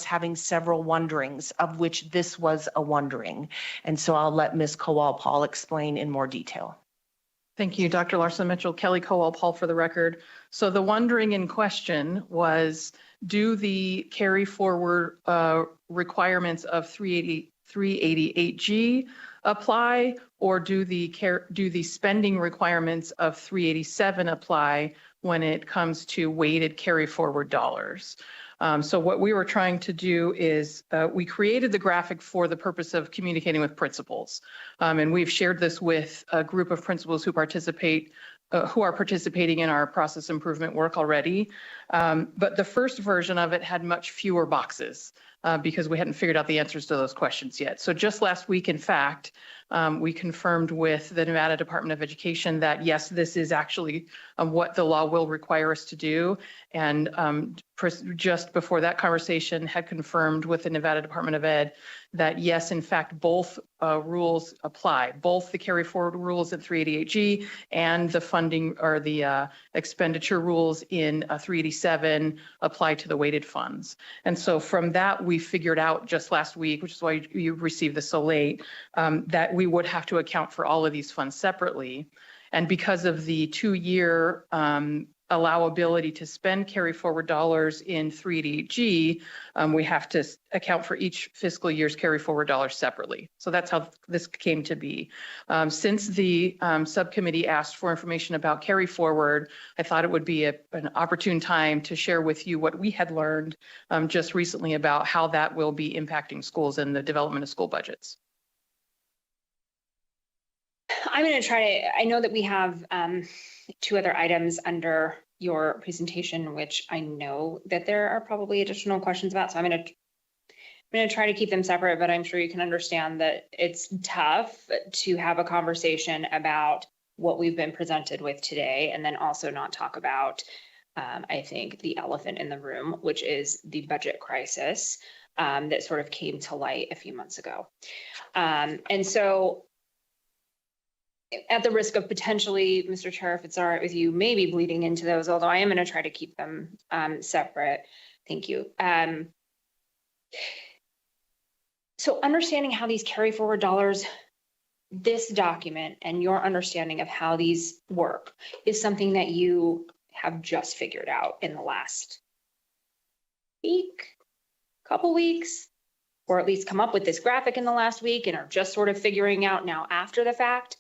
having several wonderings, of which this was a wondering. And so I'll let Ms. Kowal-Paul explain in more detail. Thank you, Dr. Larson Mitchell. Kelly Kowal-Paul for the record. So the wondering in question was, do the carry forward requirements of 388G apply, or do the spending requirements of 387 apply when it comes to weighted carry forward dollars? So what we were trying to do is we created the graphic for the purpose of communicating with principals. And we've shared this with a group of principals who are participating in our process improvement work already. But the first version of it had much fewer boxes because we hadn't figured out the answers to those questions yet. So just last week, in fact, we confirmed with the Nevada Department of Education that yes, this is actually what the law will require us to do. And just before that conversation had confirmed with the Nevada Department of Ed that yes, in fact, both rules apply, both the carry forward rules in 388G and the funding or the expenditure rules in 387 apply to the weighted funds. And so from that, we figured out just last week, which is why you received this so late, that we would have to account for all of these funds separately. And because of the 2-year allowability to spend carry forward dollars in 388G, we have to account for each fiscal year's carry forward dollars separately. So that's how this came to be. Since the subcommittee asked for information about carry forward, I thought it would be an opportune time to share with you what we had learned just recently about how that will be impacting schools and the development of school budgets. I'm going to try to, I know that we have 2 other items under your presentation, which I know that there are probably additional questions about. So I'm going to try to keep them separate, but I'm sure you can understand that it's tough to have a conversation about what we've been presented with today and then also not talk about, I think, the elephant in the room, which is the budget crisis that sort of came to light a few months ago. And so at the risk of potentially, Mr. Chair, if it's all right with you, maybe bleeding into those, although I am going to try to keep them separate. Thank you. So understanding how these carry forward dollars, this document and your understanding of how these work is something that you have just figured out in the last week, couple weeks, or at least come up with this graphic in the last week and are just sort of figuring out now after the fact.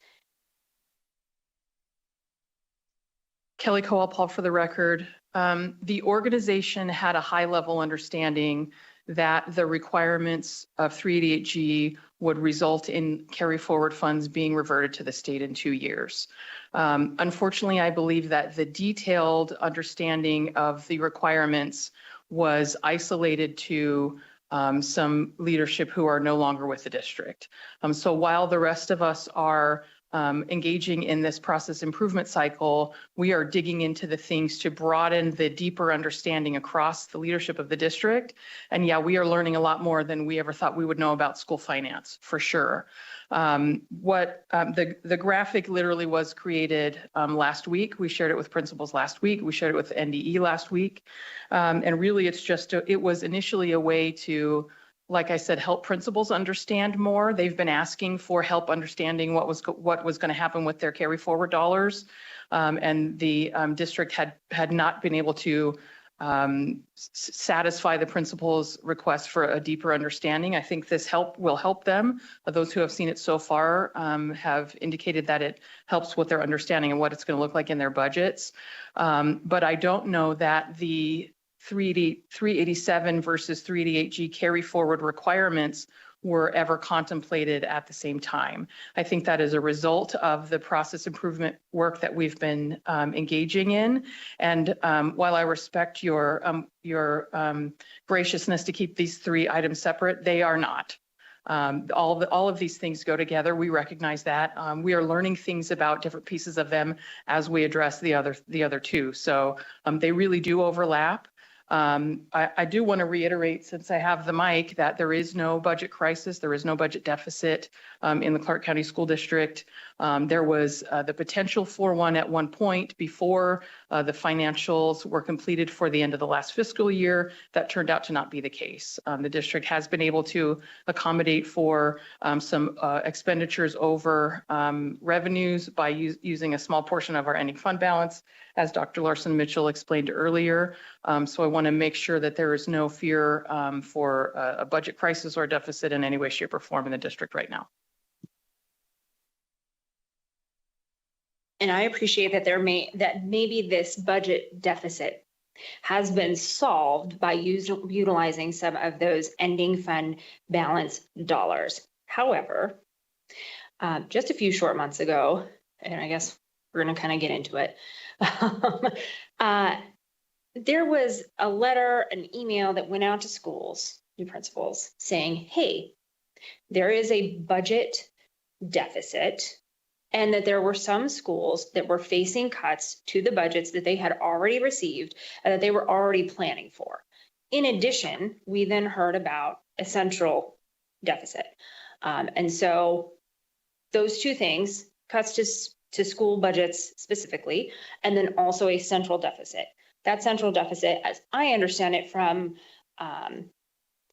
Kelly Kowal-Paul for the record. The organization had a high-level understanding that the requirements of 388G would result in carry-forward funds being reverted to the state in 2 years. Unfortunately, I believe that the detailed understanding of the requirements was isolated to some leadership who are no longer with the district. So while the rest of us are engaging in this process improvement cycle, we are digging into the things to broaden the deeper understanding across the leadership of the district. And yeah, we are learning a lot more than we ever thought we would know about school finance, for sure. The graphic literally was created last week. We shared it with principals last week. We shared it with NDE last week. And really, it's just, it was initially a way to, like I said, help principals understand more. They've been asking for help understanding what was going to happen with their carry forward dollars. And the district had not been able to satisfy the principal's request for a deeper understanding. I think this will help them. Those who have seen it so far have indicated that it helps with their understanding of what it's going to look like in their budgets. But I don't know that the 387 versus 388G carry forward requirements were ever contemplated at the same time. I think that is a result of the process improvement work that we've been engaging in. And while I respect your graciousness to keep these three items separate, they are not. All of these things go together. We recognize that. We are learning things about different pieces of them as we address the other two. So they really do overlap. I do want to reiterate, since I have the mic, that there is no budget crisis. There is no budget deficit in the Clark County School District. There was the potential for one at one point before the financials were completed for the end of the last fiscal year. That turned out to not be the case. The district has been able to accommodate for some expenditures over revenues by using a small portion of our ending fund balance, as Dr. Larson Mitchell explained earlier. So I want to make sure that there is no fear for a budget crisis or a deficit in any way, shape, or form in the district right now. And I appreciate that maybe this budget deficit has been solved by utilizing some of those ending fund balance dollars. However, just a few short months ago, and I guess we're going to kind of get into it, there was a letter, an email that went out to schools, to principals, saying, hey, there is a budget deficit, and that there were some schools that were facing cuts to the budgets that they had already received and that they were already planning for. In addition, we then heard about a central deficit. And so those two things, cuts to school budgets specifically, and then also a central deficit. That central deficit, as I understand it from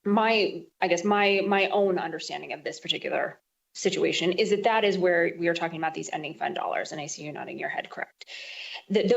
my own understanding of this particular situation, is that is where we are talking about these ending fund dollars. And I see you nodding your head, correct. That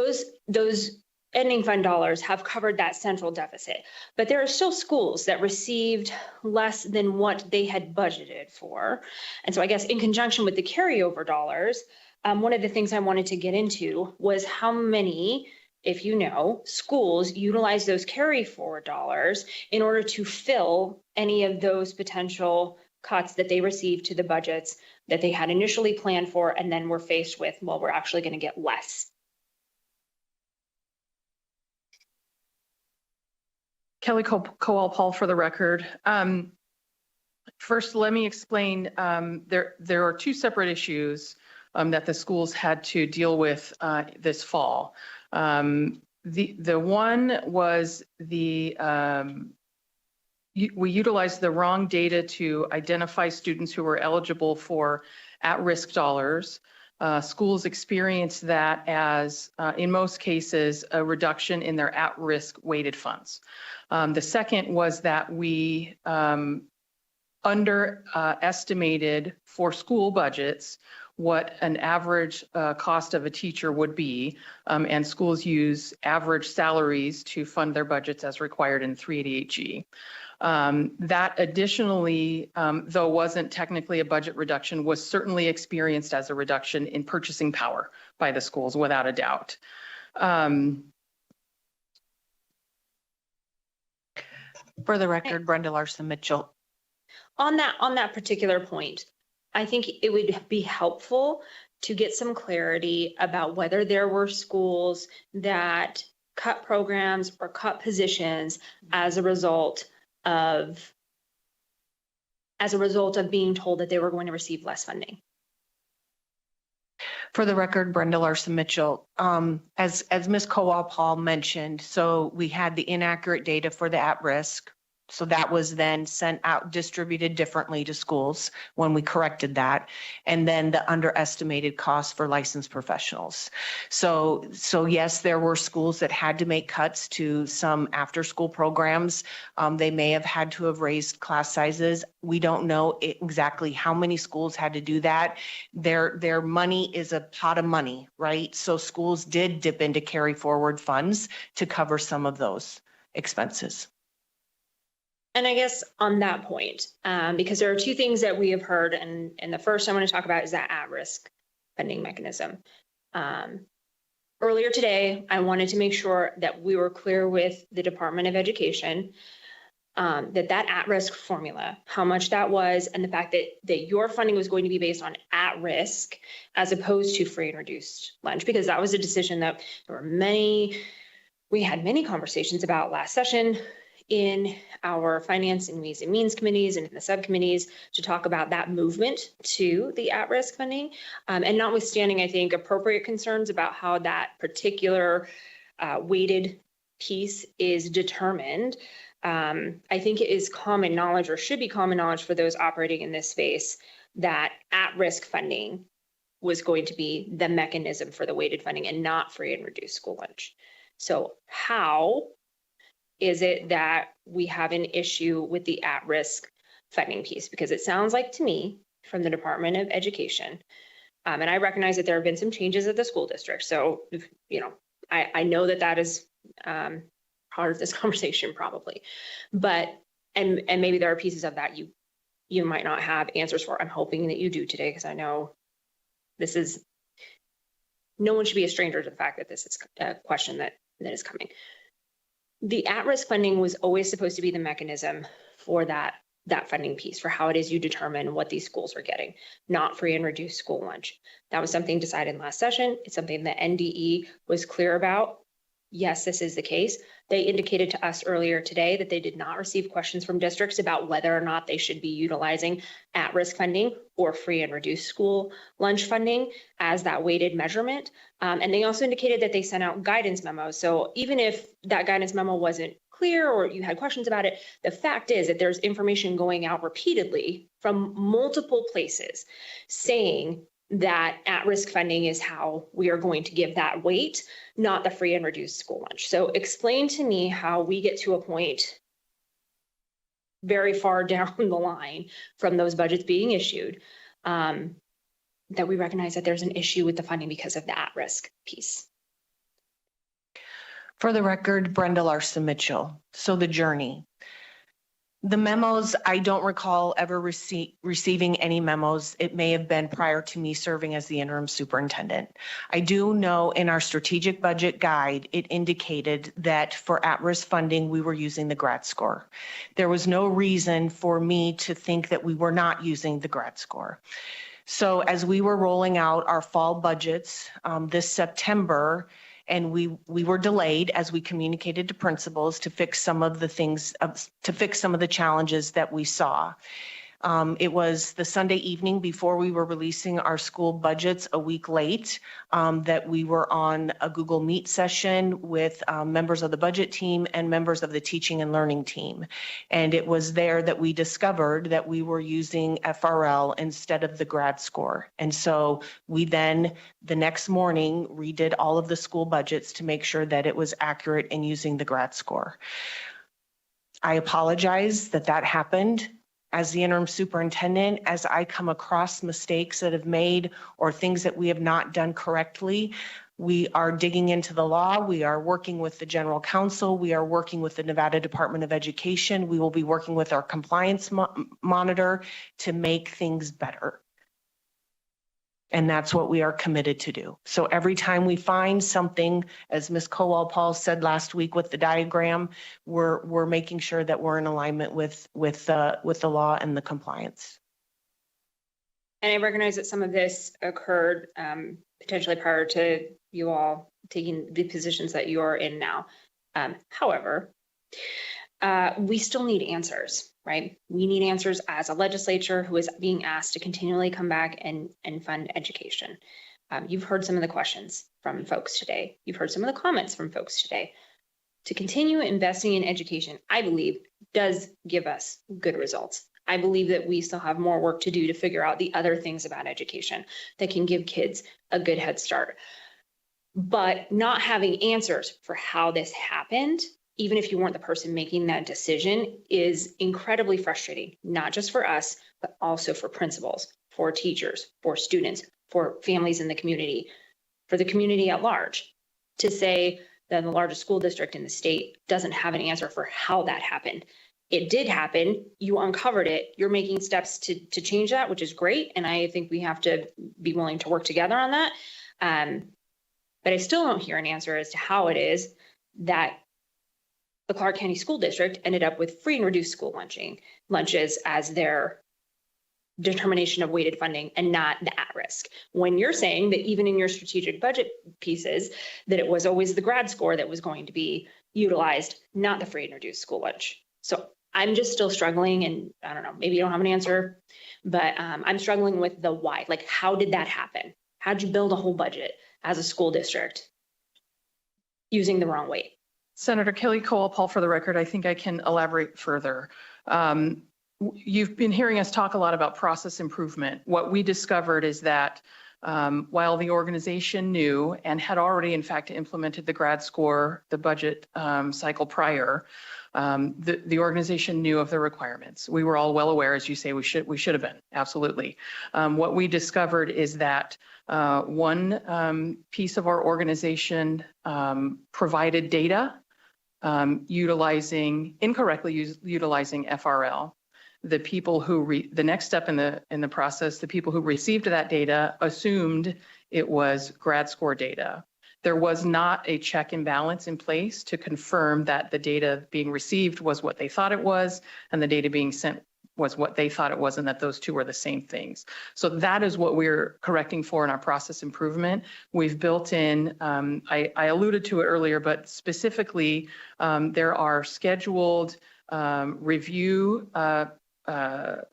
those ending fund dollars have covered that central deficit, but there are still schools that received less than what they had budgeted for. And so I guess in conjunction with the carryover dollars, one of the things I wanted to get into was how many, if you know, schools utilize those carry forward dollars in order to fill any of those potential cuts that they received to the budgets that they had initially planned for, and then were faced with, well, we're actually going to get less. Kelly Kowal-Paul for the record. First, let me explain, there are two separate issues that the schools had to deal with this fall. The one was we utilized the wrong data to identify students who were eligible for at-risk dollars. Schools experienced that as, in most cases, a reduction in their at-risk weighted funds. The second was that we underestimated for school budgets what an average cost of a teacher would be, and schools use average salaries to fund their budgets as required in 388G. That additionally, though wasn't technically a budget reduction, was certainly experienced as a reduction in purchasing power by the schools, without a doubt. For the record, Brenda Larson Mitchell. On that particular point, I think it would be helpful to get some clarity about whether there were schools that cut programs or cut positions as a result of being told that they were going to receive less funding. For the record, Brenda Larson Mitchell. As Ms. Kowal-Paul mentioned, so we had the inaccurate data for the at-risk. So that was then sent out, distributed differently to schools when we corrected that. And then the underestimated cost for licensed professionals. So yes, there were schools that had to make cuts to some after-school programs. They may have had to have raised class sizes. We don't know exactly how many schools had to do that. Their money is a pot of money, right? So schools did dip into carry forward funds to cover some of those expenses. And I guess on that point, because there are two things that we have heard, and the first I want to talk about is that at-risk funding mechanism. Earlier today, I wanted to make sure that we were clear with the Department of Education that at-risk formula, how much that was, and the fact that your funding was going to be based on at-risk as opposed to free and reduced lunch, because that was a decision that we had many conversations about last session in our finance and ways and means committees and in the subcommittees to talk about that movement to the at-risk funding. And notwithstanding, I think, appropriate concerns about how that particular weighted piece is determined, I think it is common knowledge, or should be common knowledge for those operating in this space, that at-risk funding was going to be the mechanism for the weighted funding and not free and reduced school lunch. So how is it that we have an issue with the at-risk funding piece? Because it sounds like to me from the Department of Education, and I recognize that there have been some changes at the school district. So, I know that is part of this conversation probably, but, and maybe there are pieces of that you might not have answers for. I'm hoping that you do today, because I know no one should be a stranger to the fact that this is a question that is coming. The at-risk funding was always supposed to be the mechanism for that funding piece, for how it is you determine what these schools are getting, not free and reduced school lunch. That was something decided last session. It's something that NDE was clear about. Yes, this is the case. They indicated to us earlier today that they did not receive questions from districts about whether or not they should be utilizing at-risk funding or free and reduced school lunch funding as that weighted measurement. And they also indicated that they sent out guidance memos. So even if that guidance memo wasn't clear or you had questions about it, the fact is that there's information going out repeatedly from multiple places saying that at-risk funding is how we are going to give that weight, not the free and reduced school lunch. So explain to me how we get to a point very far down the line from those budgets being issued, that we recognize that there's an issue with the funding because of the at-risk piece. For the record, Brenda Larson Mitchell. So the journey. The memos, I don't recall ever receiving any memos. It may have been prior to me serving as the interim superintendent. I do know in our strategic budget guide, it indicated that for at-risk funding, we were using the GRAD score. There was no reason for me to think that we were not using the GRAD score. So as we were rolling out our fall budgets this September, and we were delayed as we communicated to principals to fix some of the things, to fix some of the challenges that we saw. It was the Sunday evening before we were releasing our school budgets a week late that we were on a Google Meet session with members of the budget team and members of the teaching and learning team. And it was there that we discovered that we were using FRL instead of the GRAD score. And so we then, the next morning, redid all of the school budgets to make sure that it was accurate in using the GRAD score. I apologize that happened. As the interim superintendent, as I come across mistakes that have made or things that we have not done correctly, we are digging into the law. We are working with the general counsel. We are working with the Nevada Department of Education. We will be working with our compliance monitor to make things better. And that's what we are committed to do. So every time we find something, as Ms. Kowal-Paul said last week with the diagram, we're making sure that we're in alignment with the law and the compliance. And I recognize that some of this occurred potentially prior to you all taking the positions that you are in now. However, we still need answers, right? We need answers as a legislature who is being asked to continually come back and fund education. You've heard some of the questions from folks today. You've heard some of the comments from folks today. To continue investing in education, I believe, does give us good results. I believe that we still have more work to do to figure out the other things about education that can give kids a good head start. But not having answers for how this happened, even if you weren't the person making that decision, is incredibly frustrating, not just for us, but also for principals, for teachers, for students, for families in the community, for the community at large. To say that the largest school district in the state doesn't have an answer for how that happened. It did happen. You uncovered it. You're making steps to change that, which is great. And I think we have to be willing to work together on that. But I still don't hear an answer as to how it is that the Clark County School District ended up with free and reduced school lunches as their determination of weighted funding and not the at-risk. When you're saying that even in your strategic budget pieces, that it was always the grad score that was going to be utilized, not the free and reduced school lunch. So I'm just still struggling, and I don't know, maybe you don't have an answer, but I'm struggling with the why. Like, how did that happen? How'd you build a whole budget as a school district using the wrong weight? Senator Kelly Cole-Paul, for the record, I think I can elaborate further. You've been hearing us talk a lot about process improvement. What we discovered is that while the organization knew and had already, in fact, implemented the grad score, the budget cycle prior, the organization knew of the requirements. We were all well aware, as you say, we should have been, absolutely. What we discovered is that one piece of our organization provided data incorrectly utilizing FRL. The people who the next step in the process, the people who received that data assumed it was grad score data. There was not a check and balance in place to confirm that the data being received was what they thought it was, and the data being sent was what they thought it was, and that those two were the same things. So that is what we're correcting for in our process improvement. We've built in, I alluded to it earlier, but specifically, there are scheduled review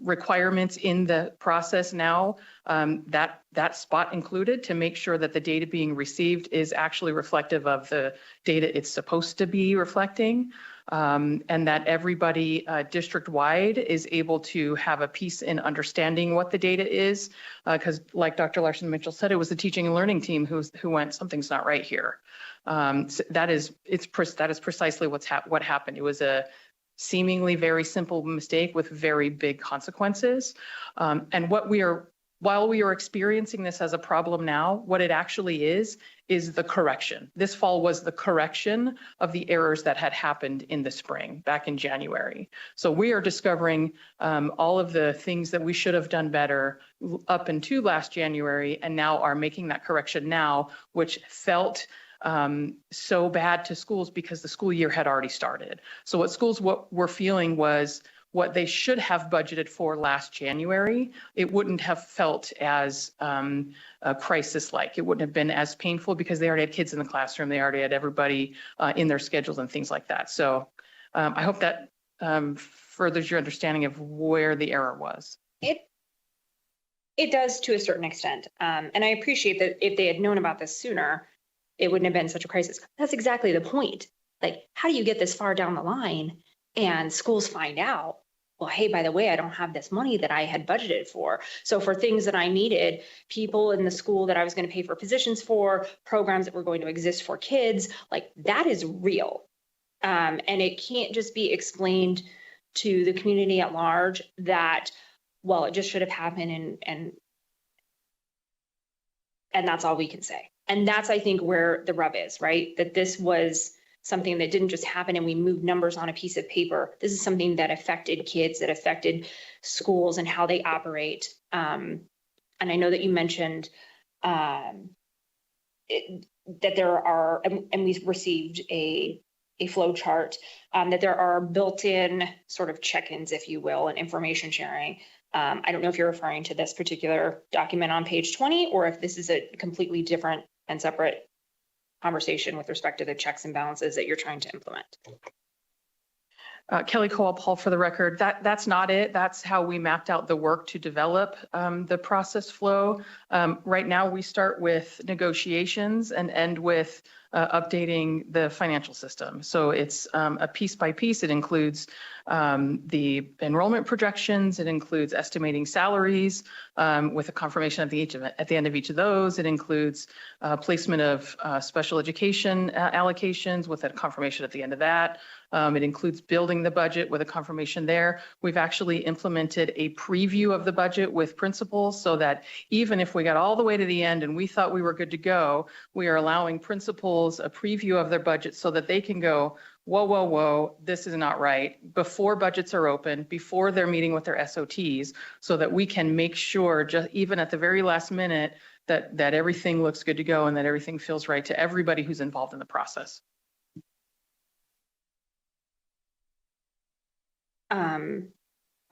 requirements in the process now, that spot included, to make sure that the data being received is actually reflective of the data it's supposed to be reflecting, and that everybody district-wide is able to have a piece in understanding what the data is, because like Dr. Larson Mitchell said, it was the teaching and learning team who went, something's not right here. So that is precisely what happened. It was a seemingly very simple mistake with very big consequences. And while we are experiencing this as a problem now, what it actually is the correction. This fall was the correction of the errors that had happened in the spring, back in January. So we are discovering all of the things that we should have done better up until last January, and now are making that correction now, which felt so bad to schools because the school year had already started. So what schools were feeling was what they should have budgeted for last January. It wouldn't have felt as crisis-like. It wouldn't have been as painful because they already had kids in the classroom. They already had everybody in their schedules and things like that. So I hope that furthers your understanding of where the error was. It does to a certain extent. And I appreciate that if they had known about this sooner, it wouldn't have been such a crisis. That's exactly the point. Like, how do you get this far down the line and schools find out, well, hey, by the way, I don't have this money that I had budgeted for. So for things that I needed, people in the school that I was going to pay for positions for, programs that were going to exist for kids, like, that is real. And it can't just be explained to the community at large that, well, it just should have happened and that's all we can say. And that's, I think, where the rub is, right? That this was something that didn't just happen and we moved numbers on a piece of paper. This is something that affected kids, that affected schools and how they operate. And I know that you mentioned that there are, and we received a flow chart, that there are built-in sort of check-ins, if you will, and information sharing. I don't know if you're referring to this particular document on page 20, or if this is a completely different and separate conversation with respect to the checks and balances that you're trying to implement. Kelly Cowell-Paul for the record. That's not it. That's how we mapped out the work to develop the process flow. Right now, we start with negotiations and end with updating the financial system. So it's a piece by piece. It includes the enrollment projections. It includes estimating salaries with a confirmation at the end of each of those. It includes placement of special education allocations with a confirmation at the end of that. It includes building the budget with a confirmation there. We've actually implemented a preview of the budget with principals so that even if we got all the way to the end and we thought we were good to go, we are allowing principals a preview of their budget so that they can go, whoa, whoa, whoa, this is not right, before budgets are open, before they're meeting with their SOTs, so that we can make sure, just even at the very last minute, that everything looks good to go and that everything feels right to everybody who's involved in the process.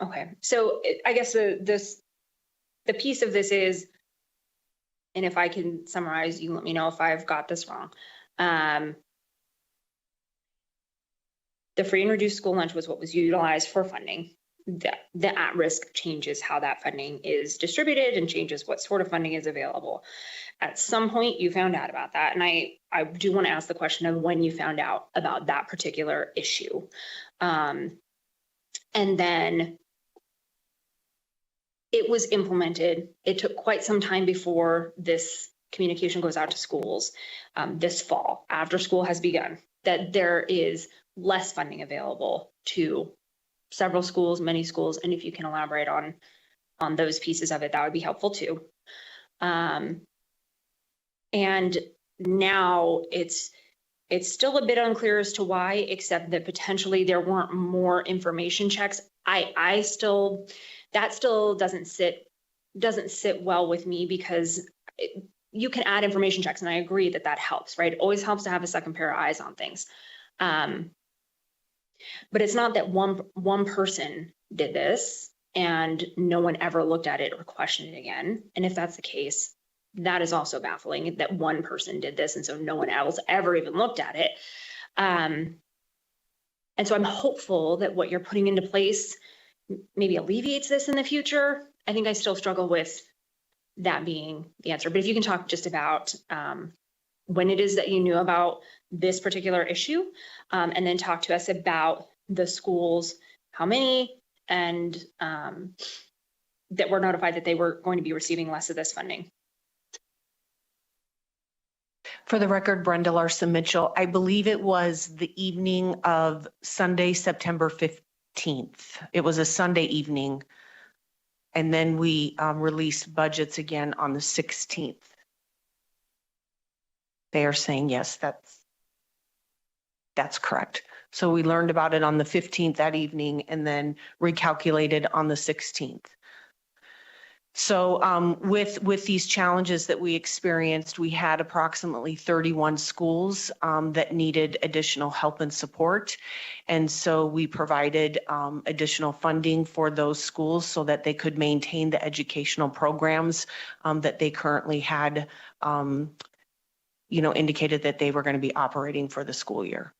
Okay, so I guess the piece of this is, and if I can summarize, you let me know if I've got this wrong. The free and reduced school lunch was what was utilized for funding. The at-risk changes how that funding is distributed and changes what sort of funding is available. At some point, you found out about that. And I do want to ask the question of when you found out about that particular issue. And then it was implemented. It took quite some time before this communication goes out to schools this fall, after school has begun, that there is less funding available to several schools, many schools. And if you can elaborate on those pieces of it, that would be helpful too. And now it's still a bit unclear as to why, except that potentially there weren't more information checks. That still doesn't sit well with me, because you can add information checks, and I agree that helps, right? It always helps to have a second pair of eyes on things. But it's not that one person did this and no one ever looked at it or questioned it again. And if that's the case, that is also baffling, that one person did this and so no one else ever even looked at it. And so I'm hopeful that what you're putting into place maybe alleviates this in the future. I think I still struggle with that being the answer. But if you can talk just about when it is that you knew about this particular issue, and then talk to us about the schools, how many, and that were notified that they were going to be receiving less of this funding. For the record, Brenda Larson Mitchell, I believe it was the evening of Sunday, September 15th. It was a Sunday evening. And then we released budgets again on the 16th. They are saying, yes, that's correct. So we learned about it on the 15th that evening and then recalculated on the 16th. So with these challenges that we experienced, we had approximately 31 schools that needed additional help and support. And so we provided additional funding for those schools so that they could maintain the educational programs that they currently had, indicated that they were going to be operating for the school year.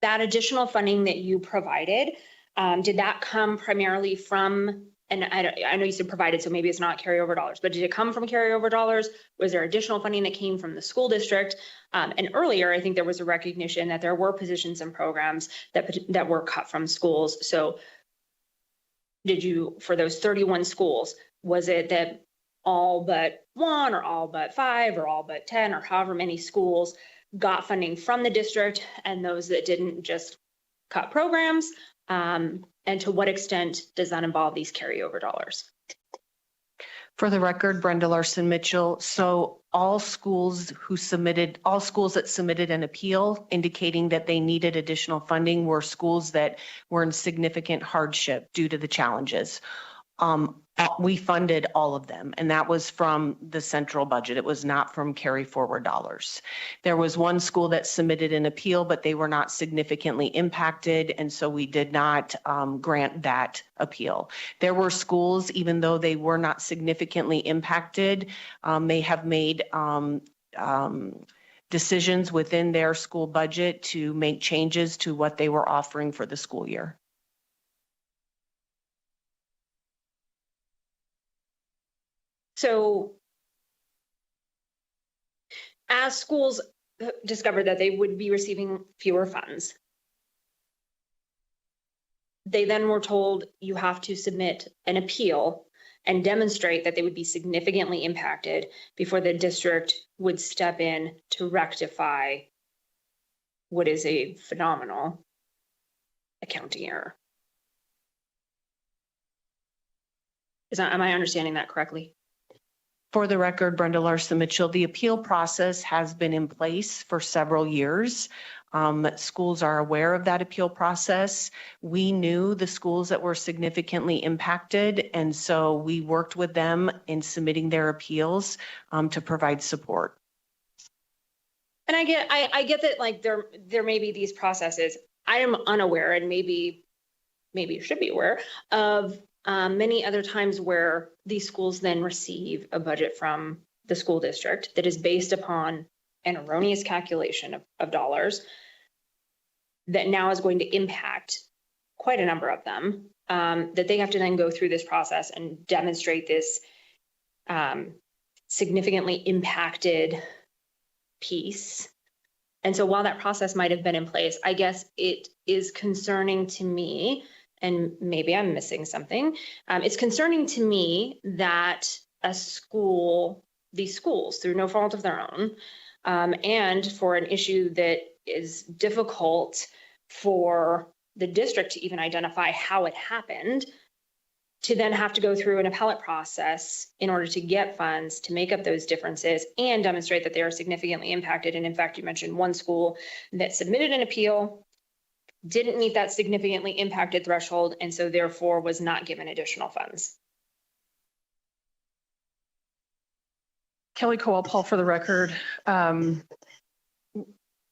That additional funding that you provided, did that come primarily from, and I know you said provided, so maybe it's not carryover dollars, but did it come from carryover dollars? Was there additional funding that came from the school district? And earlier, I think there was a recognition that there were positions and programs that were cut from schools. So did you, for those 31 schools, was it that all but one or all but 5 or all but 10 or however many schools got funding from the district, and those that didn't just cut programs? And to what extent does that involve these carryover dollars? For the record, Brenda Larson Mitchell. So all schools that submitted an appeal indicating that they needed additional funding were schools that were in significant hardship due to the challenges. We funded all of them, and that was from the central budget. It was not from carry forward dollars. There was one school that submitted an appeal, but they were not significantly impacted, and so we did not grant that appeal. There were schools, even though they were not significantly impacted, they have made decisions within their school budget to make changes to what they were offering for the school year. So as schools discovered that they would be receiving fewer funds, they then were told you have to submit an appeal and demonstrate that they would be significantly impacted before the district would step in to rectify what is a phenomenal accounting error. Am I understanding that correctly? For the record, Brenda Larson Mitchell, the appeal process has been in place for several years. Schools are aware of that appeal process. We knew the schools that were significantly impacted, and so we worked with them in submitting their appeals to provide support. And I get that, like, there may be these processes. I am unaware, and maybe you should be aware of many other times where these schools then receive a budget from the school district that is based upon an erroneous calculation of dollars that now is going to impact quite a number of them, that they have to then go through this process and demonstrate this significantly impacted piece. And so while that process might have been in place, I guess it is concerning to me, and maybe I'm missing something. It's concerning to me that these schools, through no fault of their own, and for an issue that is difficult for the district to even identify how it happened, to then have to go through an appellate process in order to get funds to make up those differences and demonstrate that they are significantly impacted. And in fact, you mentioned one school that submitted an appeal, didn't meet that significantly impacted threshold, and so therefore was not given additional funds. Kelly Kowal-Paul for the record.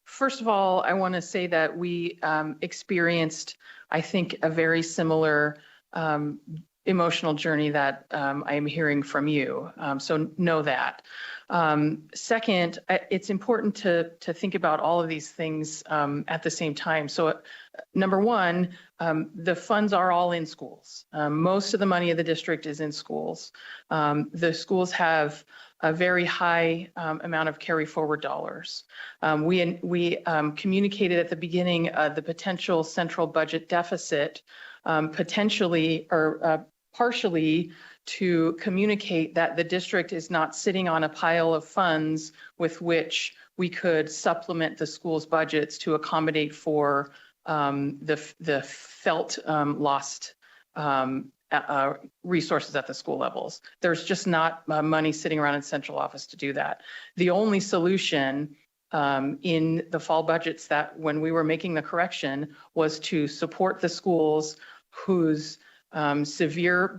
First of all, I want to say that we experienced, I think, a very similar emotional journey that I am hearing from you. So know that. Second, it's important to think about all of these things at the same time. So number one, the funds are all in schools. Most of the money of the district is in schools. The schools have a very high amount of carry forward dollars. We communicated at the beginning the potential central budget deficit, potentially or partially to communicate that the district is not sitting on a pile of funds with which we could supplement the school's budgets to accommodate for the felt lost resources at the school levels. There's just not money sitting around in central office to do that. The only solution in the fall budgets that when we were making the correction was to support the schools whose severe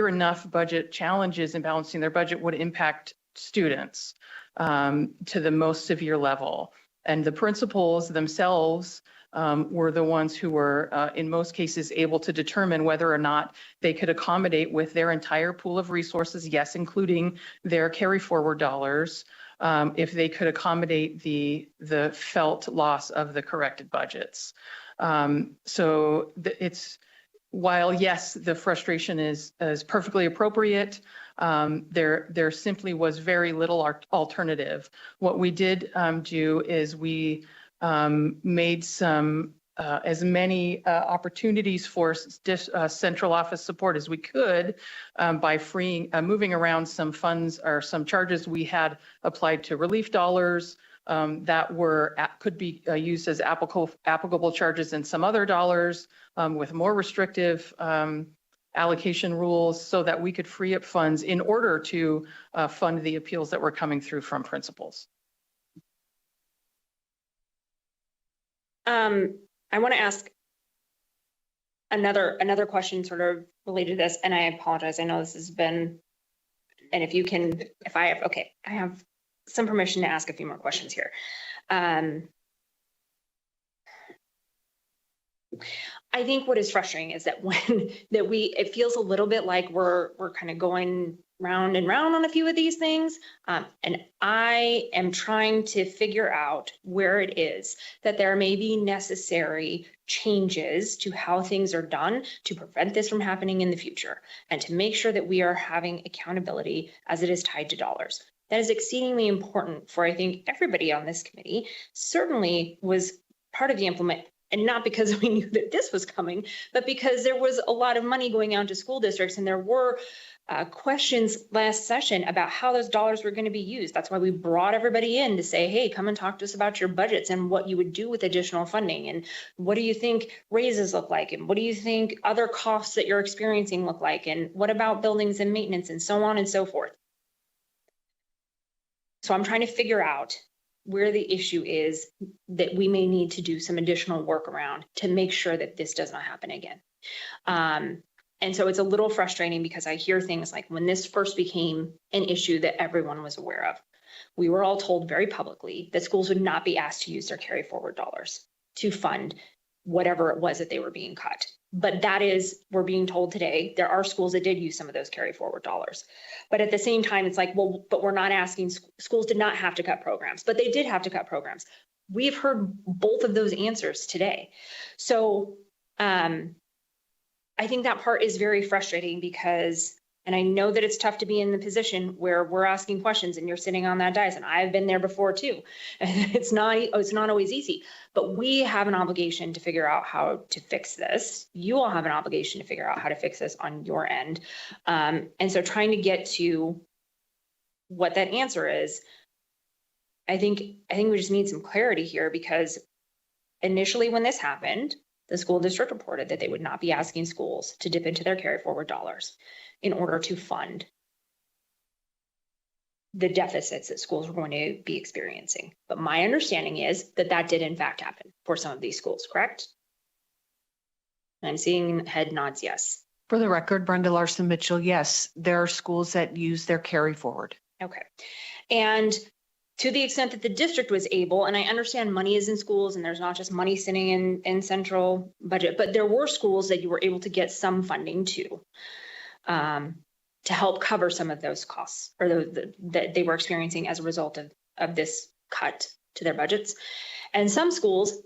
enough budget challenges in balancing their budget would impact students to the most severe level. And the principals themselves were the ones who were, in most cases, able to determine whether or not they could accommodate with their entire pool of resources, yes, including their carry forward dollars, if they could accommodate the felt loss of the corrected budgets. So it's, while yes, the frustration is perfectly appropriate, there simply was very little alternative. What we did do is we made some as many opportunities for central office support as we could by moving around some funds or some charges we had applied to relief dollars that could be used as applicable charges and some other dollars with more restrictive allocation rules so that we could free up funds in order to fund the appeals that were coming through from principals. I want to ask another question sort of related to this, and I apologize. I know this has been, and I have some permission to ask a few more questions here. I think what is frustrating is that it feels a little bit like we're kind of going round and round on a few of these things. And I am trying to figure out where it is that there may be necessary changes to how things are done to prevent this from happening in the future and to make sure that we are having accountability as it is tied to dollars. That is exceedingly important for, I think, everybody on this committee. Certainly was part of the implement, and not because we knew that this was coming, but because there was a lot of money going out to school districts, and there were questions last session about how those dollars were going to be used. That's why we brought everybody in to say, hey, come and talk to us about your budgets and what you would do with additional funding. And what do you think raises look like? And what do you think other costs that you're experiencing look like? And what about buildings and maintenance and so on and so forth? So I'm trying to figure out where the issue is that we may need to do some additional work around to make sure that this does not happen again. And so it's a little frustrating because I hear things like when this first became an issue that everyone was aware of, we were all told very publicly that schools would not be asked to use their carry forward dollars to fund whatever it was that they were being cut. But that is, we're being told today, there are schools that did use some of those carry forward dollars. But at the same time, it's like, well, but we're not asking, schools did not have to cut programs, but they did have to cut programs. We've heard both of those answers today. So I think that part is very frustrating because, and I know that it's tough to be in the position where we're asking questions and you're sitting on that dais, and I've been there before too. And it's not always easy, but we have an obligation to figure out how to fix this. You all have an obligation to figure out how to fix this on your end. And so trying to get to what that answer is, I think we just need some clarity here, because initially when this happened, the school district reported that they would not be asking schools to dip into their carry forward dollars in order to fund the deficits that schools were going to be experiencing. But my understanding is that that did in fact happen for some of these schools, correct? I'm seeing head nods, yes. For the record, Brenda Larson Mitchell, yes, there are schools that use their carry forward. Okay. And to the extent that the district was able, and I understand money is in schools and there's not just money sitting in central budget, but there were schools that you were able to get some funding to help cover some of those costs or that they were experiencing as a result of this cut to their budgets. And some schools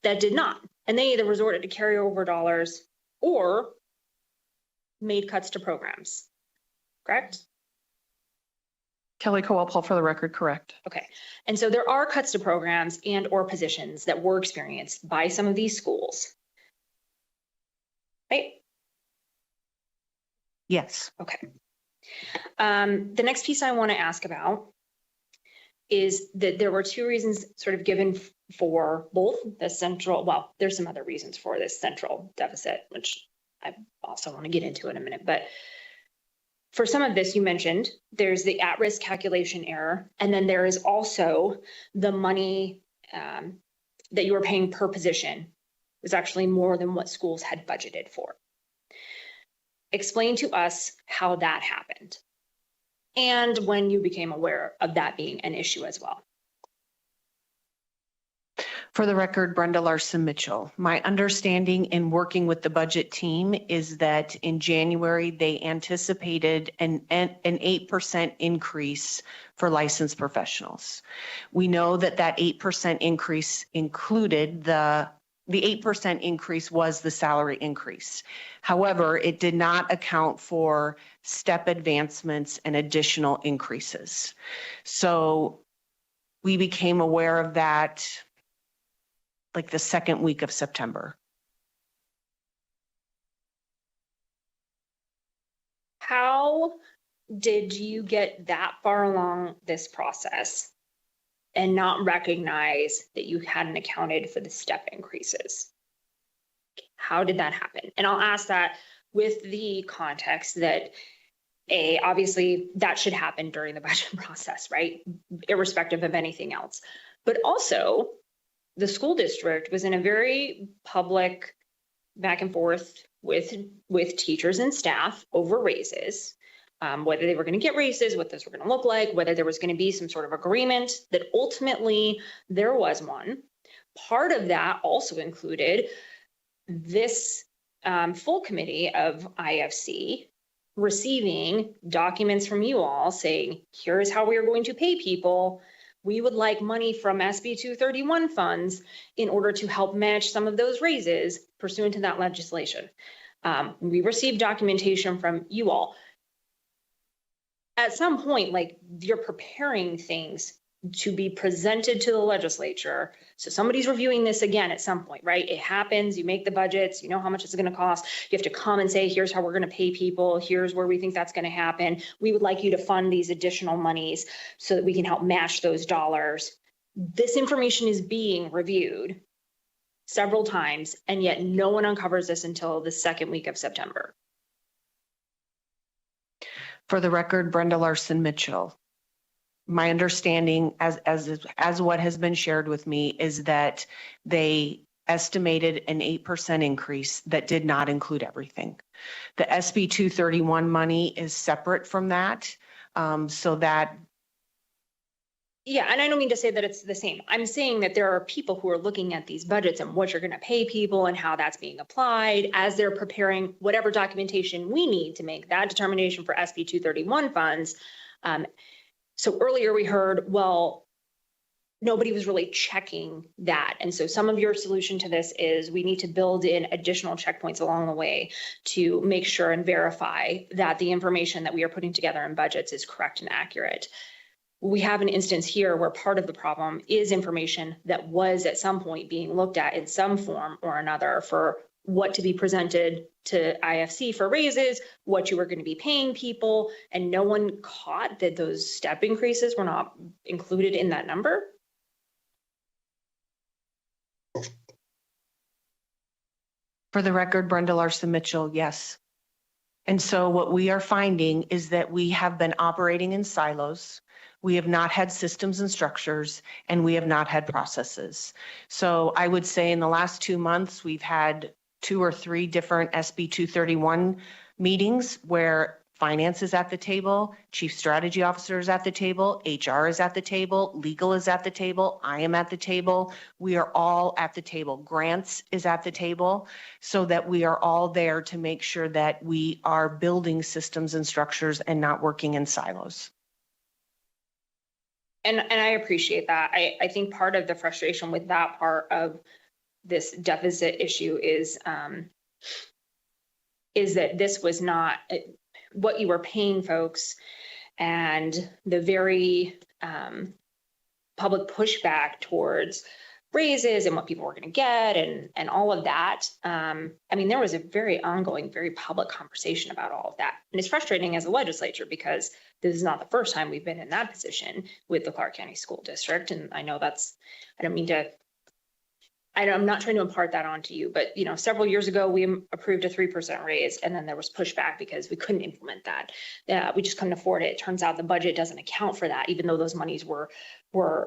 that did not, and they either resorted to carryover dollars or made cuts to programs, correct? Kelly Kowal-Paul, for the record, correct. Okay. And so there are cuts to programs and or positions that were experienced by some of these schools, right? Yes. Okay. The next piece I want to ask about is that there were two reasons sort of given for both the central, well, there's some other reasons for this central deficit, which I also want to get into in a minute, but for some of this, you mentioned there's the at-risk calculation error, and then there is also the money that you were paying per position was actually more than what schools had budgeted for. Explain to us how that happened and when you became aware of that being an issue as well. For the record, Brenda Larson Mitchell. My understanding in working with the budget team is that in January, they anticipated an 8% increase for licensed professionals. We know that 8% increase included the 8% increase was the salary increase. However, it did not account for step advancements and additional increases. So we became aware of that like the second week of September. How did you get that far along this process and not recognize that you hadn't accounted for the step increases? How did that happen? And I'll ask that with the context that obviously that should happen during the budget process, right? Irrespective of anything else. But also, the school district was in a very public back and forth with teachers and staff over raises, whether they were going to get raises, what those were going to look like, whether there was going to be some sort of agreement that ultimately there was one. Part of that also included this full committee of IFC receiving documents from you all saying, here's how we are going to pay people. We would like money from SB 231 funds in order to help match some of those raises pursuant to that legislation. We received documentation from you all. At some point, like, you're preparing things to be presented to the legislature. So somebody's reviewing this again at some point, right? It happens, you make the budgets, you know how much it's going to cost. You have to come and say, here's how we're going to pay people. Here's where we think that's going to happen. We would like you to fund these additional monies so that we can help match those dollars. This information is being reviewed several times, and yet no one uncovers this until the second week of September. For the record, Brenda Larson Mitchell. My understanding, as what has been shared with me, is that they estimated an 8% increase that did not include everything. The SB 231 money is separate from that, so that. Yeah, and I don't mean to say that it's the same. I'm saying that there are people who are looking at these budgets and what you're going to pay people and how that's being applied as they're preparing whatever documentation we need to make that determination for SB 231 funds. So earlier we heard, well, nobody was really checking that. And so some of your solution to this is we need to build in additional checkpoints along the way to make sure and verify that the information that we are putting together in budgets is correct and accurate. We have an instance here where part of the problem is information that was at some point being looked at in some form or another for what to be presented to IFC for raises, what you were going to be paying people, and no one caught that those step increases were not included in that number. For the record, Brenda Larson Mitchell, yes. And so what we are finding is that we have been operating in silos. We have not had systems and structures, and we have not had processes. So I would say in the last 2 months, we've had 2 or 3 different SB 231 meetings where finance is at the table, chief strategy officer is at the table, HR is at the table, legal is at the table, I am at the table. We are all at the table. Grants is at the table, so that we are all there to make sure that we are building systems and structures and not working in silos. And I appreciate that. I think part of the frustration with that part of this deficit issue is that this was not what you were paying folks, and the very public pushback towards raises and what people were going to get and all of that. I mean, there was a very ongoing, very public conversation about all of that. And it's frustrating as a legislature because this is not the first time we've been in that position with the Clark County School District. And I know I'm not trying to impart that onto you, but several years ago, we approved a 3% raise, and then there was pushback because we couldn't implement that. We just couldn't afford it. It turns out the budget doesn't account for that, even though those monies were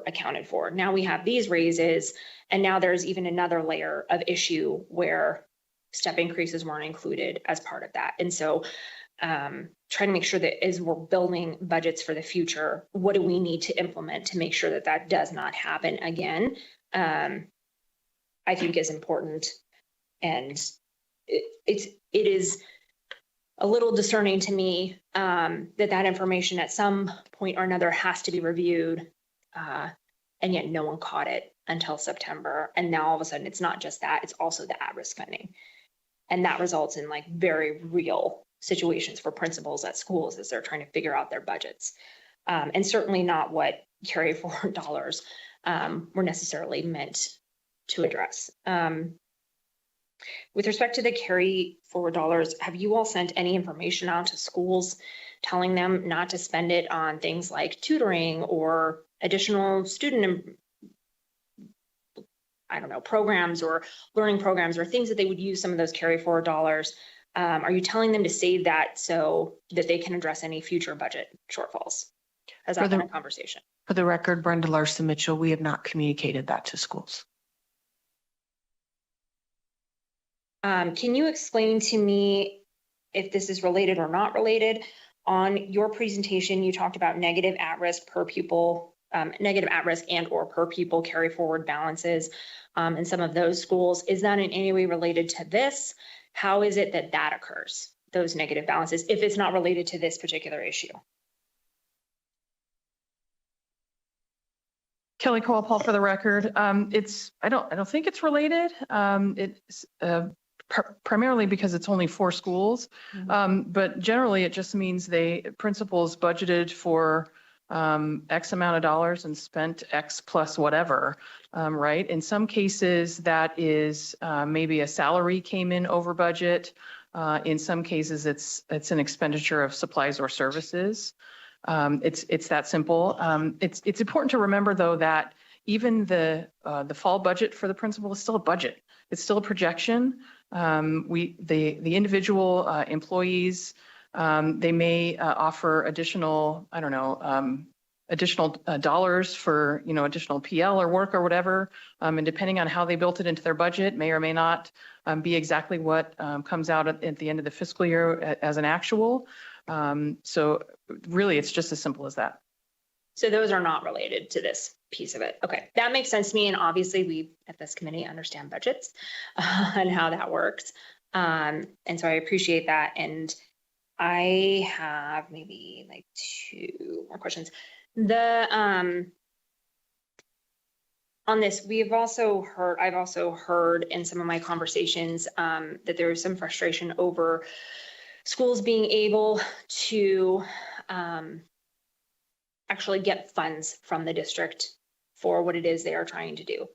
accounted for. Now we have these raises, and now there's even another layer of issue where step increases weren't included as part of that. And so trying to make sure that as we're building budgets for the future, what do we need to implement to make sure that that does not happen again? I think is important, and it is a little discerning to me that information at some point or another has to be reviewed, and yet no one caught it until September. And now all of a sudden, it's not just that; it's also the at-risk funding, and that results in like very real situations for principals at schools as they're trying to figure out their budgets, and certainly not what carry forward dollars were necessarily meant to address. With respect to the carry forward dollars, have you all sent any information out to schools telling them not to spend it on things like tutoring or additional student, programs or learning programs or things that they would use some of those carry forward dollars? Are you telling them to save that so that they can address any future budget shortfalls? Has that been a conversation? For the record, Brenda Larson Mitchell, we have not communicated that to schools. Can you explain to me if this is related or not related? On your presentation, you talked about negative at-risk per pupil, negative at-risk and or per pupil carry forward balances in some of those schools. Is that in any way related to this? How is it that that occurs? those negative balances if it's not related to this particular issue? Kelly Cole-Paul for the record. I don't think it's related. It's primarily because it's only 4 schools. But generally it just means principals budgeted for X amount of dollars and spent X plus whatever, right? In some cases that is maybe a salary came in over budget. In some cases it's an expenditure of supplies or services. It's that simple. It's important to remember though that even the fall budget for the principal is still a budget. It's still a projection. The individual employees, they may offer additional, additional dollars for, additional PL or work or whatever. And depending on how they built it into their budget, may or may not be exactly what comes out at the end of the fiscal year as an actual. So really, it's just as simple as that. So those are not related to this piece of it. Okay, that makes sense to me. And obviously we at this committee understand budgets and how that works. And so I appreciate that. And I have maybe like 2 more questions. On this, I've also heard in some of my conversations that there is some frustration over schools being able to actually get funds from the district for what it is they are trying to do.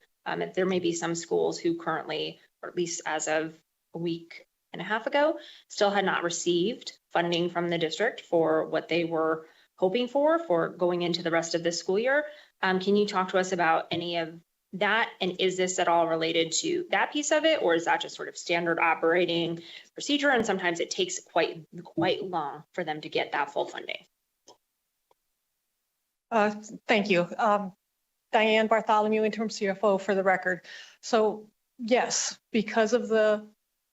There may be some schools who currently, or at least as of a week and a half ago, still had not received funding from the district for what they were hoping for going into the rest of the school year. Can you talk to us about any of that? And is this at all related to that piece of it? Or is that just sort of standard operating procedure? And sometimes it takes quite long for them to get that full funding. Thank you. Diane Bartholomew, interim CFO for the record. So yes, because of the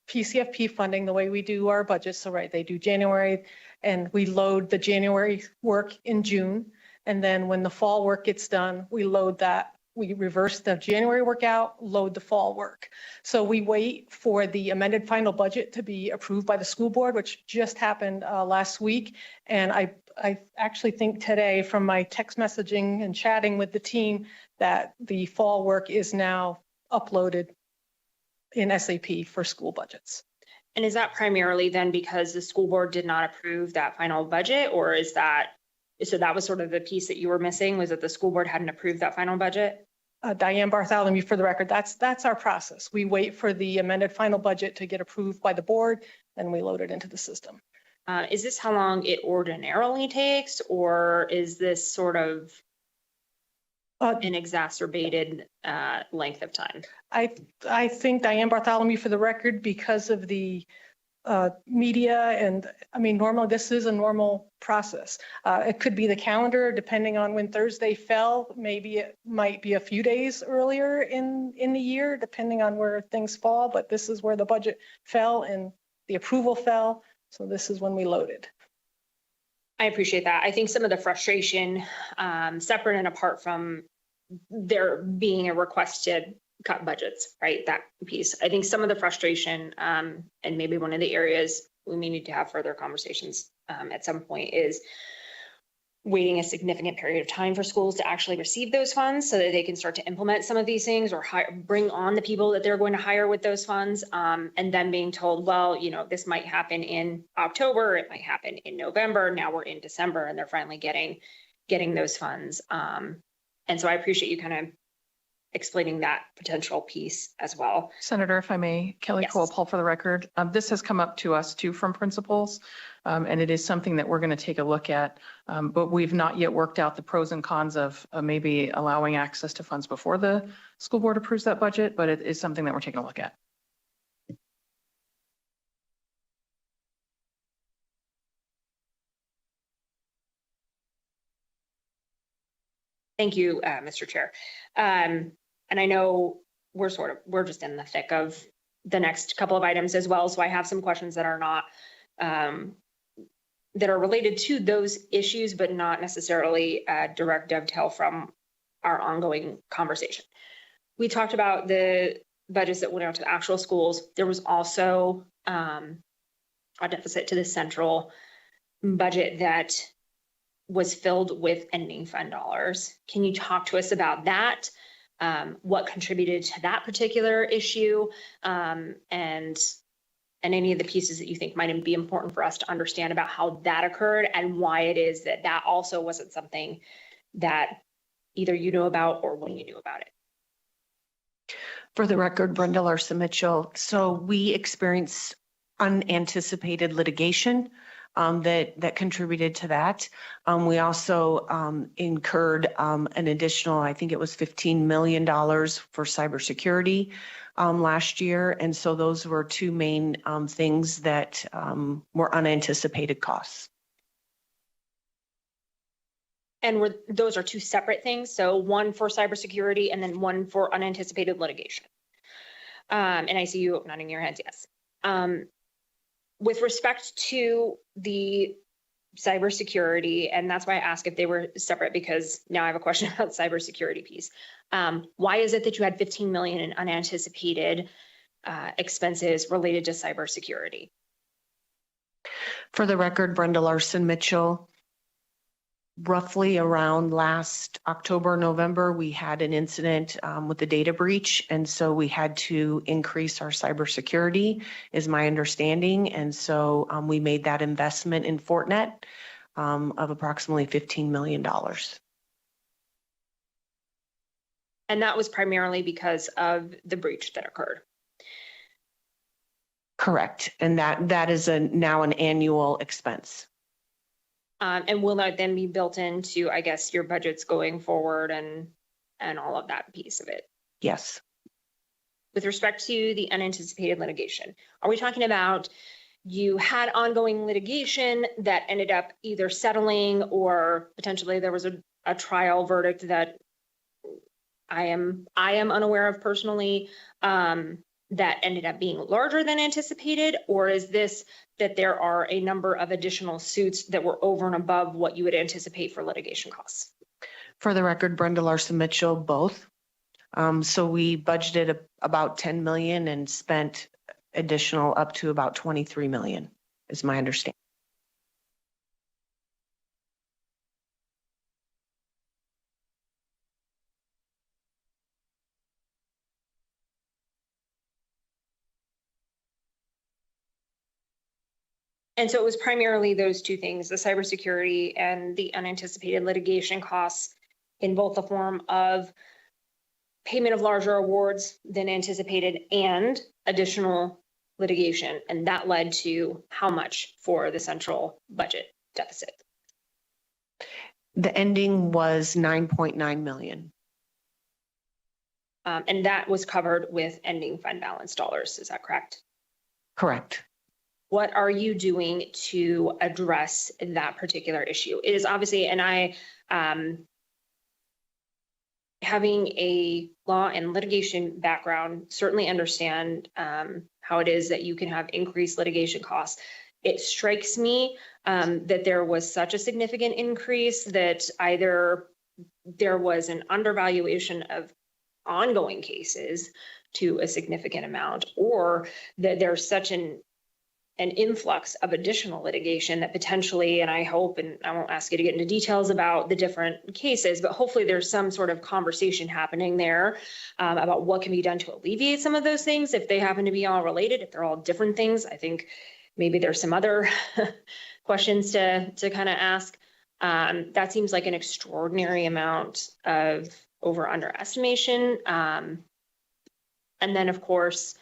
PCFP funding, the way we do our budgets, so right, they do January and we load the January work in June. And then when the fall work gets done, we load that. We reverse the January work out, load the fall work. So we wait for the amended final budget to be approved by the school board, which just happened last week. And I actually think today from my text messaging and chatting with the team that the fall work is now uploaded in SAP for school budgets. And is that primarily then because the school board did not approve that final budget, or is that, so that was sort of the piece that you were missing, was that the school board hadn't approved that final budget? Diane Bartholomew for the record, that's our process. We wait for the amended final budget to get approved by the board, and we load it into the system. Is this how long it ordinarily takes, or is this sort of an exacerbated length of time? I think Diane Bartholomew for the record, because of the media, and I mean, normally this is a normal process. It could be the calendar, depending on when Thursday fell. Maybe it might be a few days earlier in the year, depending on where things fall. But this is where the budget fell and the approval fell. So this is when we loaded. I appreciate that. I think some of the frustration, separate and apart from there being a request to cut budgets, right? That piece. I think some of the frustration, and maybe one of the areas we may need to have further conversations at some point, is waiting a significant period of time for schools to actually receive those funds so that they can start to implement some of these things or bring on the people that they're going to hire with those funds. And then being told, well, this might happen in October, it might happen in November. Now we're in December and they're finally getting those funds. And so I appreciate you kind of explaining that potential piece as well. Senator, if I may, Kelly Cole-Paul for the record. This has come up to us too from principals, and it is something that we're going to take a look at, but we've not yet worked out the pros and cons of maybe allowing access to funds before the school board approves that budget, but it is something that we're taking a look at. Thank you, Mr. Chair. And I know we're just in the thick of the next couple of items as well. So I have some questions that are not, that are related to those issues, but not necessarily a direct dovetail from our ongoing conversation. We talked about the budgets that went out to actual schools. There was also deficit to the central budget that was filled with ending fund dollars. Can you talk to us about that? What contributed to that particular issue, and any of the pieces that you think might be important for us to understand about how that occurred and why it is that that also wasn't something that either you know about or when you knew about it. For the record, Brenda Larson Mitchell. So we experienced unanticipated litigation that contributed to that. We also incurred an additional, I think it was $15 million for cybersecurity last year. And so those were two main things that were unanticipated costs. And those are two separate things. So one for cybersecurity and then one for unanticipated litigation. And I see you nodding your heads, yes. With respect to the cybersecurity, and that's why I asked if they were separate, because now I have a question about the cybersecurity piece. Why is it that you had 15 million in unanticipated expenses related to cybersecurity? For the record, Brenda Larson Mitchell. Roughly around last October, November, we had an incident with a data breach. And so we had to increase our cybersecurity, is my understanding. And so we made that investment in Fortinet of approximately $15 million. And that was primarily because of the breach that occurred. Correct. And that is now an annual expense. And will that then be built into, I guess, your budgets going forward and all of that piece of it? Yes. With respect to the unanticipated litigation, are we talking about you had ongoing litigation that ended up either settling or potentially there was a trial verdict that I am unaware of personally, that ended up being larger than anticipated? Or is this that there are a number of additional suits that were over and above what you would anticipate for litigation costs? For the record, Brenda Larson Mitchell, both. So we budgeted about 10 million and spent additional up to about 23 million, is my understanding. And so it was primarily those two things, the cybersecurity and the unanticipated litigation costs, in both the form of payment of larger awards than anticipated and additional litigation. And that led to how much for the central budget deficit? The ending was 9.9 million. And that was covered with ending fund balance dollars. Is that correct? Correct. What are you doing to address that particular issue? It is obviously, and I, having a law and litigation background, certainly understand how it is that you can have increased litigation costs. It strikes me that there was such a significant increase that either there was an undervaluation of ongoing cases to a significant amount, or that there's such an influx of additional litigation that potentially, and I hope, and I won't ask you to get into details about the different cases, but hopefully there's some sort of conversation happening there about what can be done to alleviate some of those things if they happen to be all related, if they're all different things. I think maybe there's some other questions to kind of ask. That seems like an extraordinary amount of underestimation. And then, of course,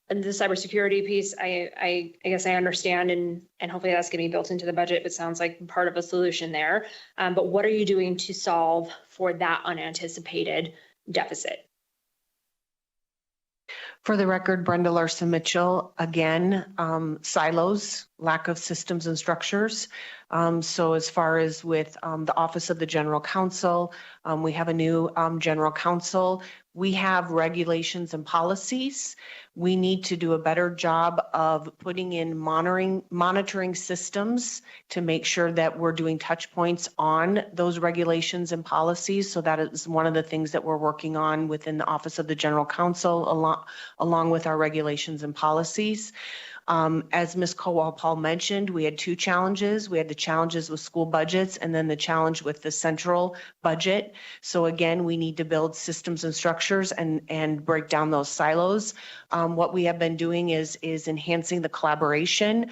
and the cybersecurity piece, I guess I understand, and hopefully that's going to be built into the budget. It sounds like part of a solution there. But what are you doing to solve for that unanticipated deficit? For the record, Brenda Larson Mitchell, again, silos, lack of systems and structures. So as far as with the Office of the General Counsel, we have a new General Counsel. We have regulations and policies. We need to do a better job of putting in monitoring systems to make sure that we're doing touch points on those regulations and policies. So that is one of the things that we're working on within the Office of the General Counsel, along with our regulations and policies. As Ms. Kowal-Paul mentioned, we had two challenges. We had the challenges with school budgets and then the challenge with the central budget. So again, we need to build systems and structures and break down those silos. What we have been doing is enhancing the collaboration.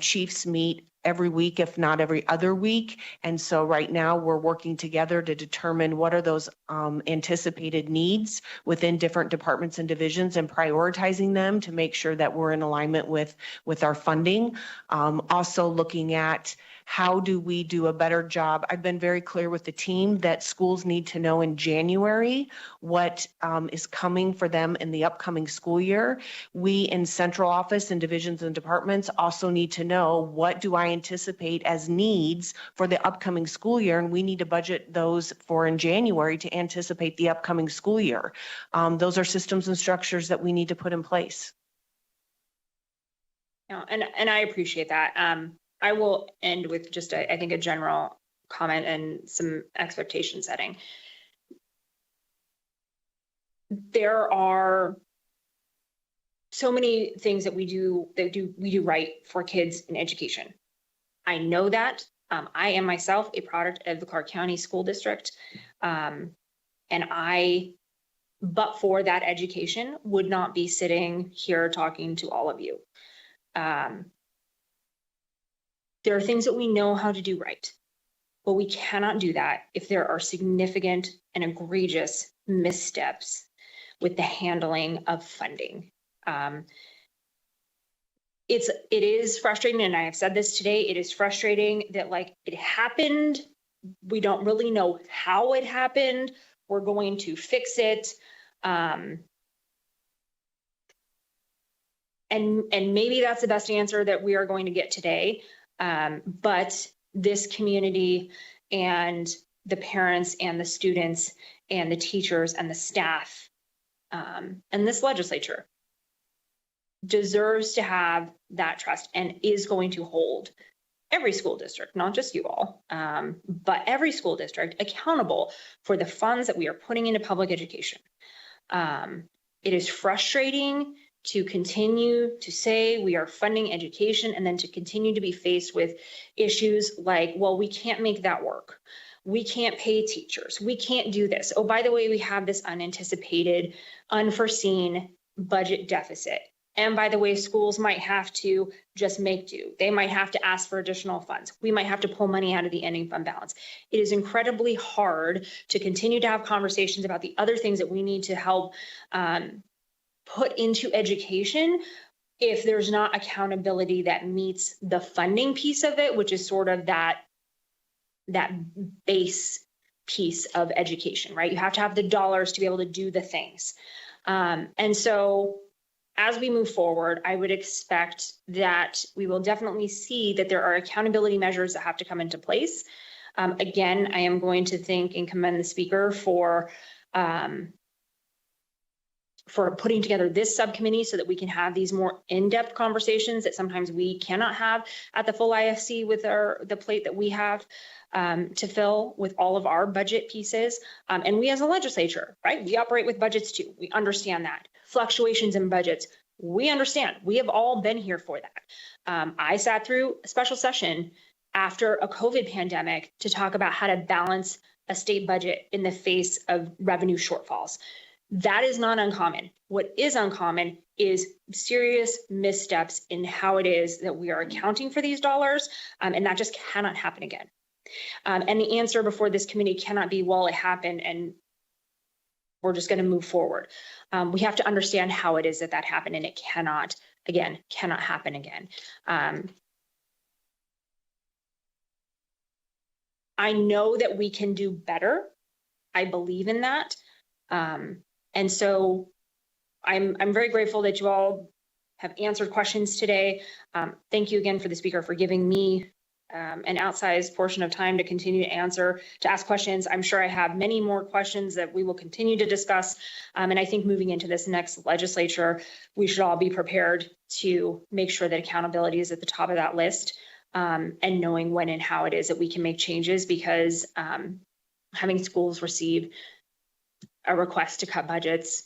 Chiefs meet every week, if not every other week. And so right now we're working together to determine what are those anticipated needs within different departments and divisions and prioritizing them to make sure that we're in alignment with our funding. Also looking at how do we do a better job? I've been very clear with the team that schools need to know in January what is coming for them in the upcoming school year. We in central office and divisions and departments also need to know what do I anticipate as needs for the upcoming school year, and we need to budget those for in January to anticipate the upcoming school year. Those are systems and structures that we need to put in place. Yeah, and I appreciate that. I will end with just I think a general comment and some expectation setting. There are so many things that we do right for kids in education. I know that. I am myself a product of the Clark County School District, and but for that education, would not be sitting here talking to all of you. There are things that we know how to do right, but we cannot do that if there are significant and egregious missteps with the handling of funding. It is frustrating, and I have said this today, it is frustrating that it happened. We don't really know how it happened. We're going to fix it. And maybe that's the best answer that we are going to get today. But this community and the parents and the students and the teachers and the staff and this legislature deserves to have that trust and is going to hold every school district, not just you all, but every school district accountable for the funds that we are putting into public education. It is frustrating to continue to say we are funding education and then to continue to be faced with issues like, well, we can't make that work. We can't pay teachers. We can't do this. Oh, by the way, we have this unanticipated, unforeseen budget deficit. And by the way, schools might have to just make do. They might have to ask for additional funds. We might have to pull money out of the ending fund balance. It is incredibly hard to continue to have conversations about the other things that we need to help put into education if there's not accountability that meets the funding piece of it, which is sort of that base piece of education, right? You have to have the dollars to be able to do the things. And so as we move forward, I would expect that we will definitely see that there are accountability measures that have to come into place. Again, I am going to thank and commend the speaker for putting together this subcommittee so that we can have these more in-depth conversations that sometimes we cannot have at the full IFC with the plate that we have to fill with all of our budget pieces. And we as a legislature, right, we operate with budgets too. We understand that. Fluctuations in budgets, we understand. We have all been here for that. I sat through a special session after a COVID pandemic to talk about how to balance a state budget in the face of revenue shortfalls. That is not uncommon. What is uncommon is serious missteps in how it is that we are accounting for these dollars, and that just cannot happen again. And the answer before this committee cannot be, well, it happened and we're just going to move forward. We have to understand how it is that happened, and it cannot happen again. I know that we can do better. I believe in that. And so I'm very grateful that you all have answered questions today. Thank you again for the speaker for giving me an outsized portion of time to continue to ask questions. I'm sure I have many more questions that we will continue to discuss. And I think moving into this next legislature, we should all be prepared to make sure that accountability is at the top of that list, and knowing when and how it is that we can make changes, because having schools receive a request to cut budgets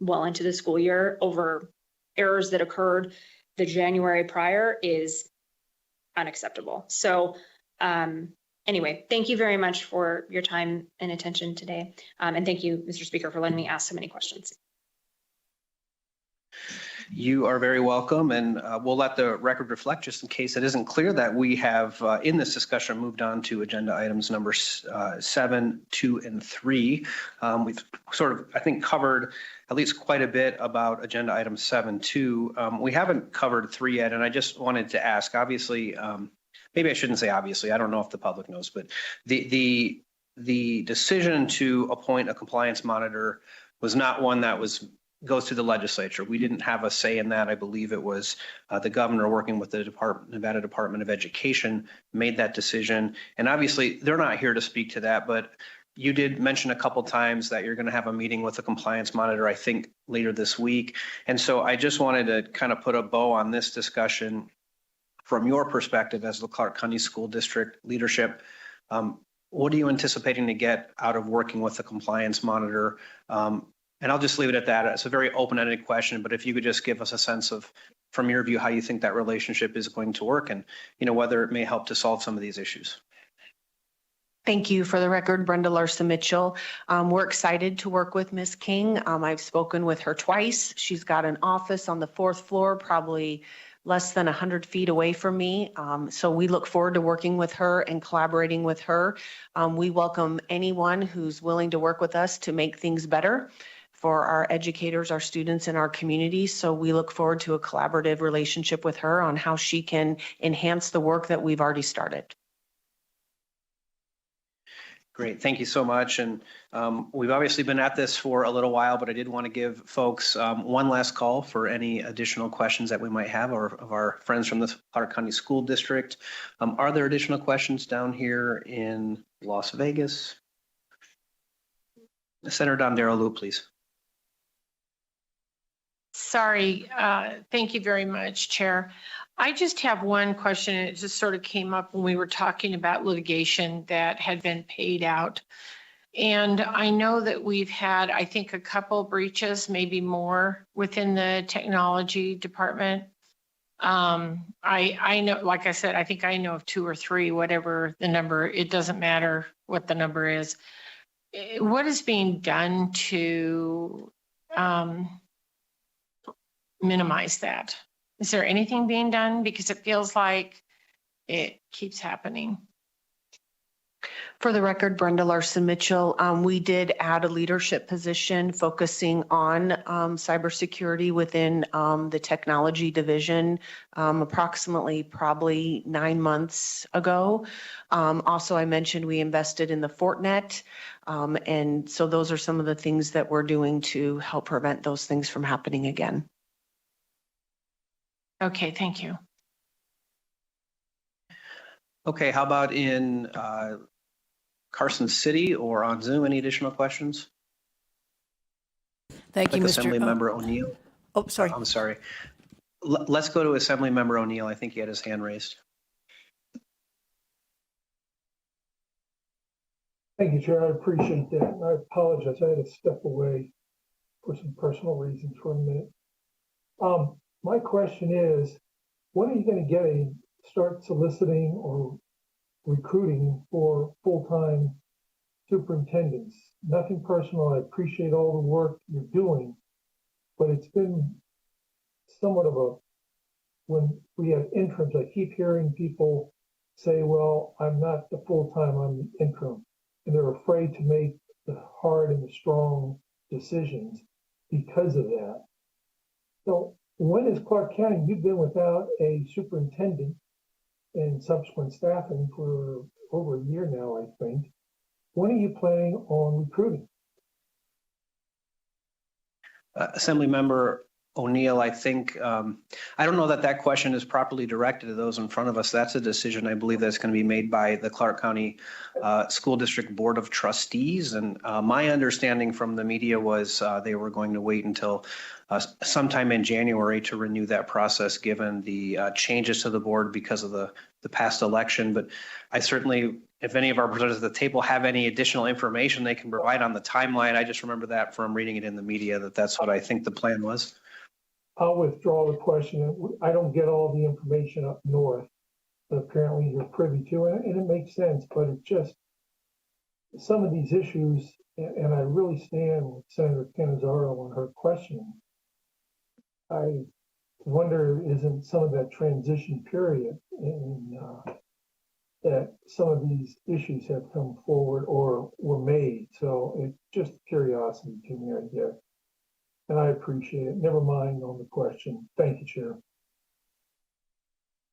well into the school year over errors that occurred the January prior is unacceptable. So anyway, thank you very much for your time and attention today. And thank you, Mr. Speaker, for letting me ask so many questions. You are very welcome, and we'll let the record reflect, just in case it isn't clear, that we have in this discussion moved on to agenda items number 7, 2, and 3. We've sort of, I think, covered at least quite a bit about agenda item 7, 2. We haven't covered 3 yet, and I just wanted to ask, obviously, maybe I shouldn't say obviously, I don't know if the public knows, but the decision to appoint a compliance monitor was not one that goes to the legislature. We didn't have a say in that. I believe it was the governor working with the Nevada Department of Education made that decision. And obviously they're not here to speak to that, but you did mention a couple times that you're going to have a meeting with the compliance monitor, I think later this week. And so I just wanted to kind of put a bow on this discussion from your perspective as the Clark County School District leadership. What are you anticipating to get out of working with the compliance monitor? And I'll just leave it at that. It's a very open-ended question, but if you could just give us a sense of, from your view, how you think that relationship is going to work and, whether it may help to solve some of these issues. Thank you. For the record, Brenda Larson Mitchell. We're excited to work with Ms. King. I've spoken with her twice. She's got an office on the 4th floor, probably less than 100 feet away from me. So we look forward to working with her and collaborating with her. We welcome anyone who's willing to work with us to make things better for our educators, our students, and our community. So we look forward to a collaborative relationship with her on how she can enhance the work that we've already started. Great, thank you so much. And we've obviously been at this for a little while, but I did want to give folks one last call for any additional questions that we might have of our friends from the Clark County School District. Are there additional questions down here in Las Vegas? Senator Don Darrell, please. Sorry, thank you very much, Chair. I just have one question, and it just sort of came up when we were talking about litigation that had been paid out. And I know that we've had, I think, a couple breaches, maybe more, within the technology department. I know, like I said, I think I know of 2 or 3, whatever the number, it doesn't matter what the number is. What is being done to minimize that? Is there anything being done? Because it feels like it keeps happening. For the record, Brenda Larson Mitchell, we did add a leadership position focusing on cybersecurity within the technology division approximately probably 9 months ago. Also, I mentioned we invested in the Fortnet. And so those are some of the things that we're doing to help prevent those things from happening again. Okay, thank you. Okay, how about in Carson City or on Zoom? Any additional questions? Thank you, Mr. Assembly Member O'Neill. Oh, sorry. I'm sorry. Let's go to Assembly Member O'Neill. I think he had his hand raised. Thank you, Chair. I appreciate that. And I apologize. I had to step away for some personal reasons for a minute. My question is, when are you going to start soliciting or recruiting for full-time superintendents? Nothing personal. I appreciate all the work you're doing, but it's been somewhat of when we have interims, I keep hearing people say, well, I'm not the full-time, I'm the interim. And they're afraid to make the hard and the strong decisions because of that. So when is Clark County, you've been without a superintendent and subsequent staffing for over a year now, I think. When are you planning on recruiting? Assembly Member O'Neill, I think, I don't know that question is properly directed to those in front of us. That's a decision, I believe, that's going to be made by the Clark County School District Board of Trustees. And my understanding from the media was they were going to wait until sometime in January to renew that process, given the changes to the board because of the past election. But I certainly, if any of our presenters at the table have any additional information they can provide on the timeline, I just remember that from reading it in the media, that's what I think the plan was. I'll withdraw the question. I don't get all the information up north, but apparently you're privy to it, and it makes sense, but it just, some of these issues, and I really stand with Senator Cannizzaro on her questioning. I wonder, isn't some of that transition period in that some of these issues have come forward or were made? So it's just curiosity to me, I guess. And I appreciate it. Never mind on the question. Thank you, Chair.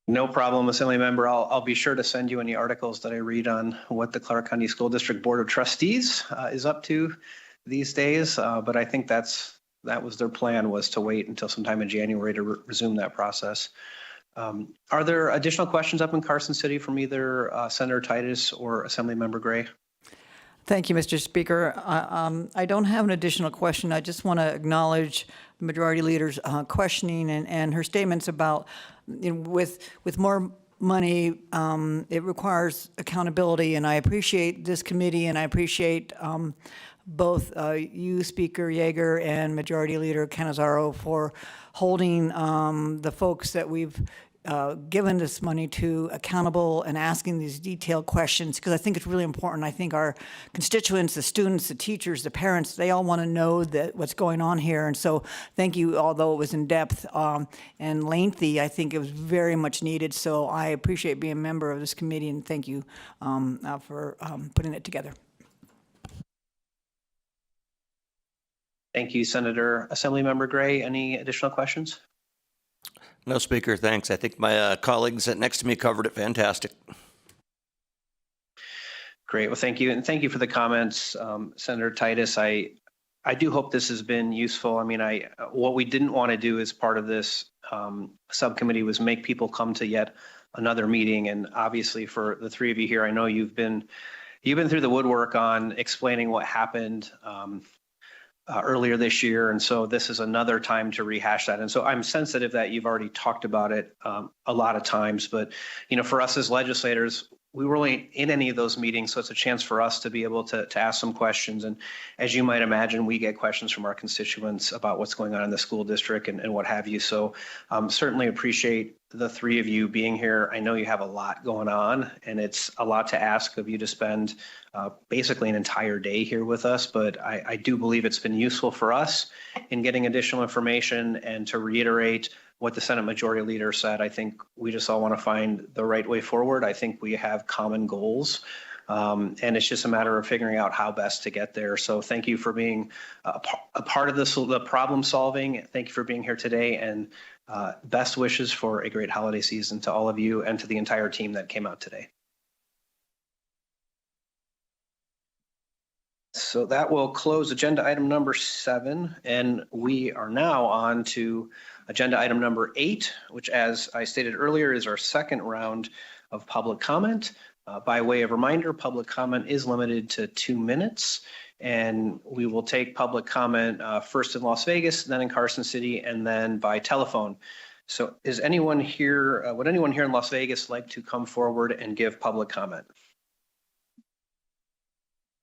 No problem, Assembly Member. I'll be sure to send you any articles that I read on what the Clark County School District Board of Trustees is up to these days. But I think that was their plan, was to wait until sometime in January to resume that process. Are there additional questions up in Carson City from either Senator Titus or Assembly Member Gray? Thank you, Mr. Speaker. I don't have an additional question. I just want to acknowledge the Majority Leader's questioning and her statements about, with more money, it requires accountability, and I appreciate this committee, and I appreciate both you, Speaker Yeager, and Majority Leader Cannizzaro for holding the folks that we've given this money to accountable and asking these detailed questions, because I think it's really important. I think our constituents, the students, the teachers, the parents, they all want to know that what's going on here. And so thank you, although it was in depth and lengthy, I think it was very much needed. So I appreciate being a member of this committee, and thank you for putting it together. Thank you, Senator. Assembly Member Gray, any additional questions? No, Speaker, thanks. I think my colleagues next to me covered it fantastic. Great. Well, thank you. And thank you for the comments, Senator Titus. I do hope this has been useful. I mean, what we didn't want to do as part of this subcommittee was make people come to yet another meeting. And obviously for the three of you here, I know you've been through the woodwork on explaining what happened earlier this year. And so this is another time to rehash that. And so I'm sensitive that you've already talked about it a lot of times, but for us as legislators, we weren't in any of those meetings. So it's a chance for us to be able to ask some questions. And as you might imagine, we get questions from our constituents about what's going on in the school district and what have you. So certainly appreciate the three of you being here. I know you have a lot going on, and it's a lot to ask of you to spend basically an entire day here with us. But I do believe it's been useful for us in getting additional information. And to reiterate what the Senate Majority Leader said, I think we just all want to find the right way forward. I think we have common goals, and it's just a matter of figuring out how best to get there. So thank you for being a part of the problem solving. Thank you for being here today, and best wishes for a great holiday season to all of you and to the entire team that came out today. So that will close agenda item number 7, and we are now on to agenda item number 8, which, as I stated earlier, is our second round of public comment. By way of reminder, public comment is limited to 2 minutes, and we will take public comment first in Las Vegas, then in Carson City, and then by telephone. So is anyone here, would anyone here in Las Vegas like to come forward and give public comment?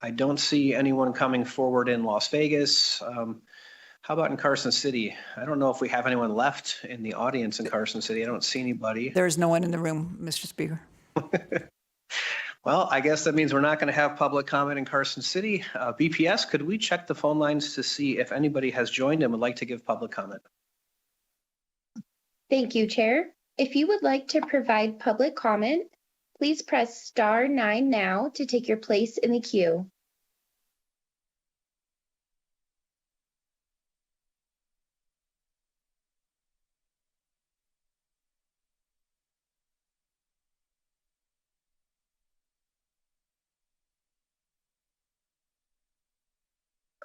I don't see anyone coming forward in Las Vegas. How about in Carson City? I don't know if we have anyone left in the audience in Carson City. I don't see anybody. There's no one in the room, Mr. Speaker. Well, I guess that means we're not going to have public comment in Carson City. BPS, could we check the phone lines to see if anybody has joined and would like to give public comment? Thank you, Chair. If you would like to provide public comment, please press *9 now to take your place in the queue.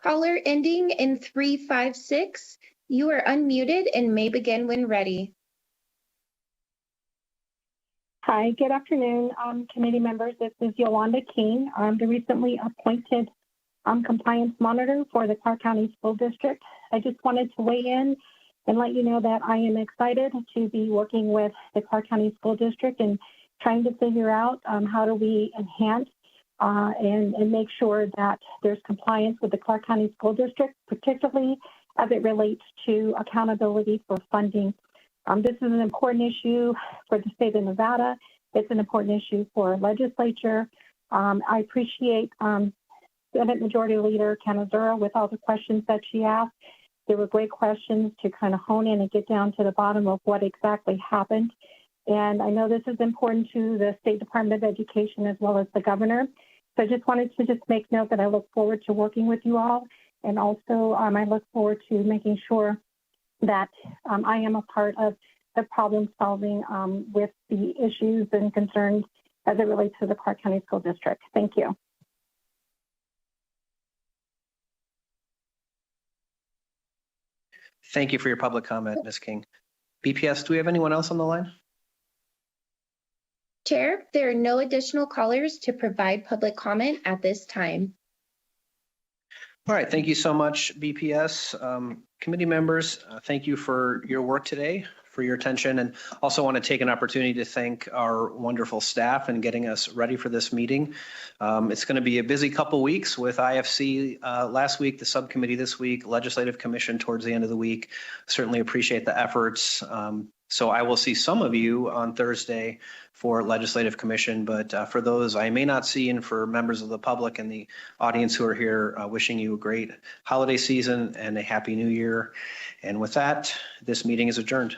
Caller ending in 356, you are unmuted and may begin when ready. Hi, good afternoon, committee members. This is Yolanda King. I'm the recently appointed compliance monitor for the Clark County School District. I just wanted to weigh in and let you know that I am excited to be working with the Clark County School District and trying to figure out how do we enhance and make sure that there's compliance with the Clark County School District, particularly as it relates to accountability for funding. This is an important issue for the state of Nevada. It's an important issue for our legislature. I appreciate Senate Majority Leader Canizaro with all the questions that she asked. They were great questions to kind of hone in and get down to the bottom of what exactly happened. And I know this is important to the State Department of Education as well as the governor. So I just wanted to make note that I look forward to working with you all. And also I look forward to making sure that I am a part of the problem solving with the issues and concerns as it relates to the Clark County School District. Thank you. Thank you for your public comment, Ms. King. BPS, do we have anyone else on the line? Chair, there are no additional callers to provide public comment at this time. All right, thank you so much, BPS. Committee members, thank you for your work today, for your attention, and also want to take an opportunity to thank our wonderful staff in getting us ready for this meeting. It's going to be a busy couple weeks with IFC last week, the subcommittee this week, Legislative Commission towards the end of the week. Certainly appreciate the efforts. So I will see some of you on Thursday for Legislative Commission, but for those I may not see, and for members of the public and the audience who are here, wishing you a great holiday season and a happy new year. And with that, this meeting is adjourned.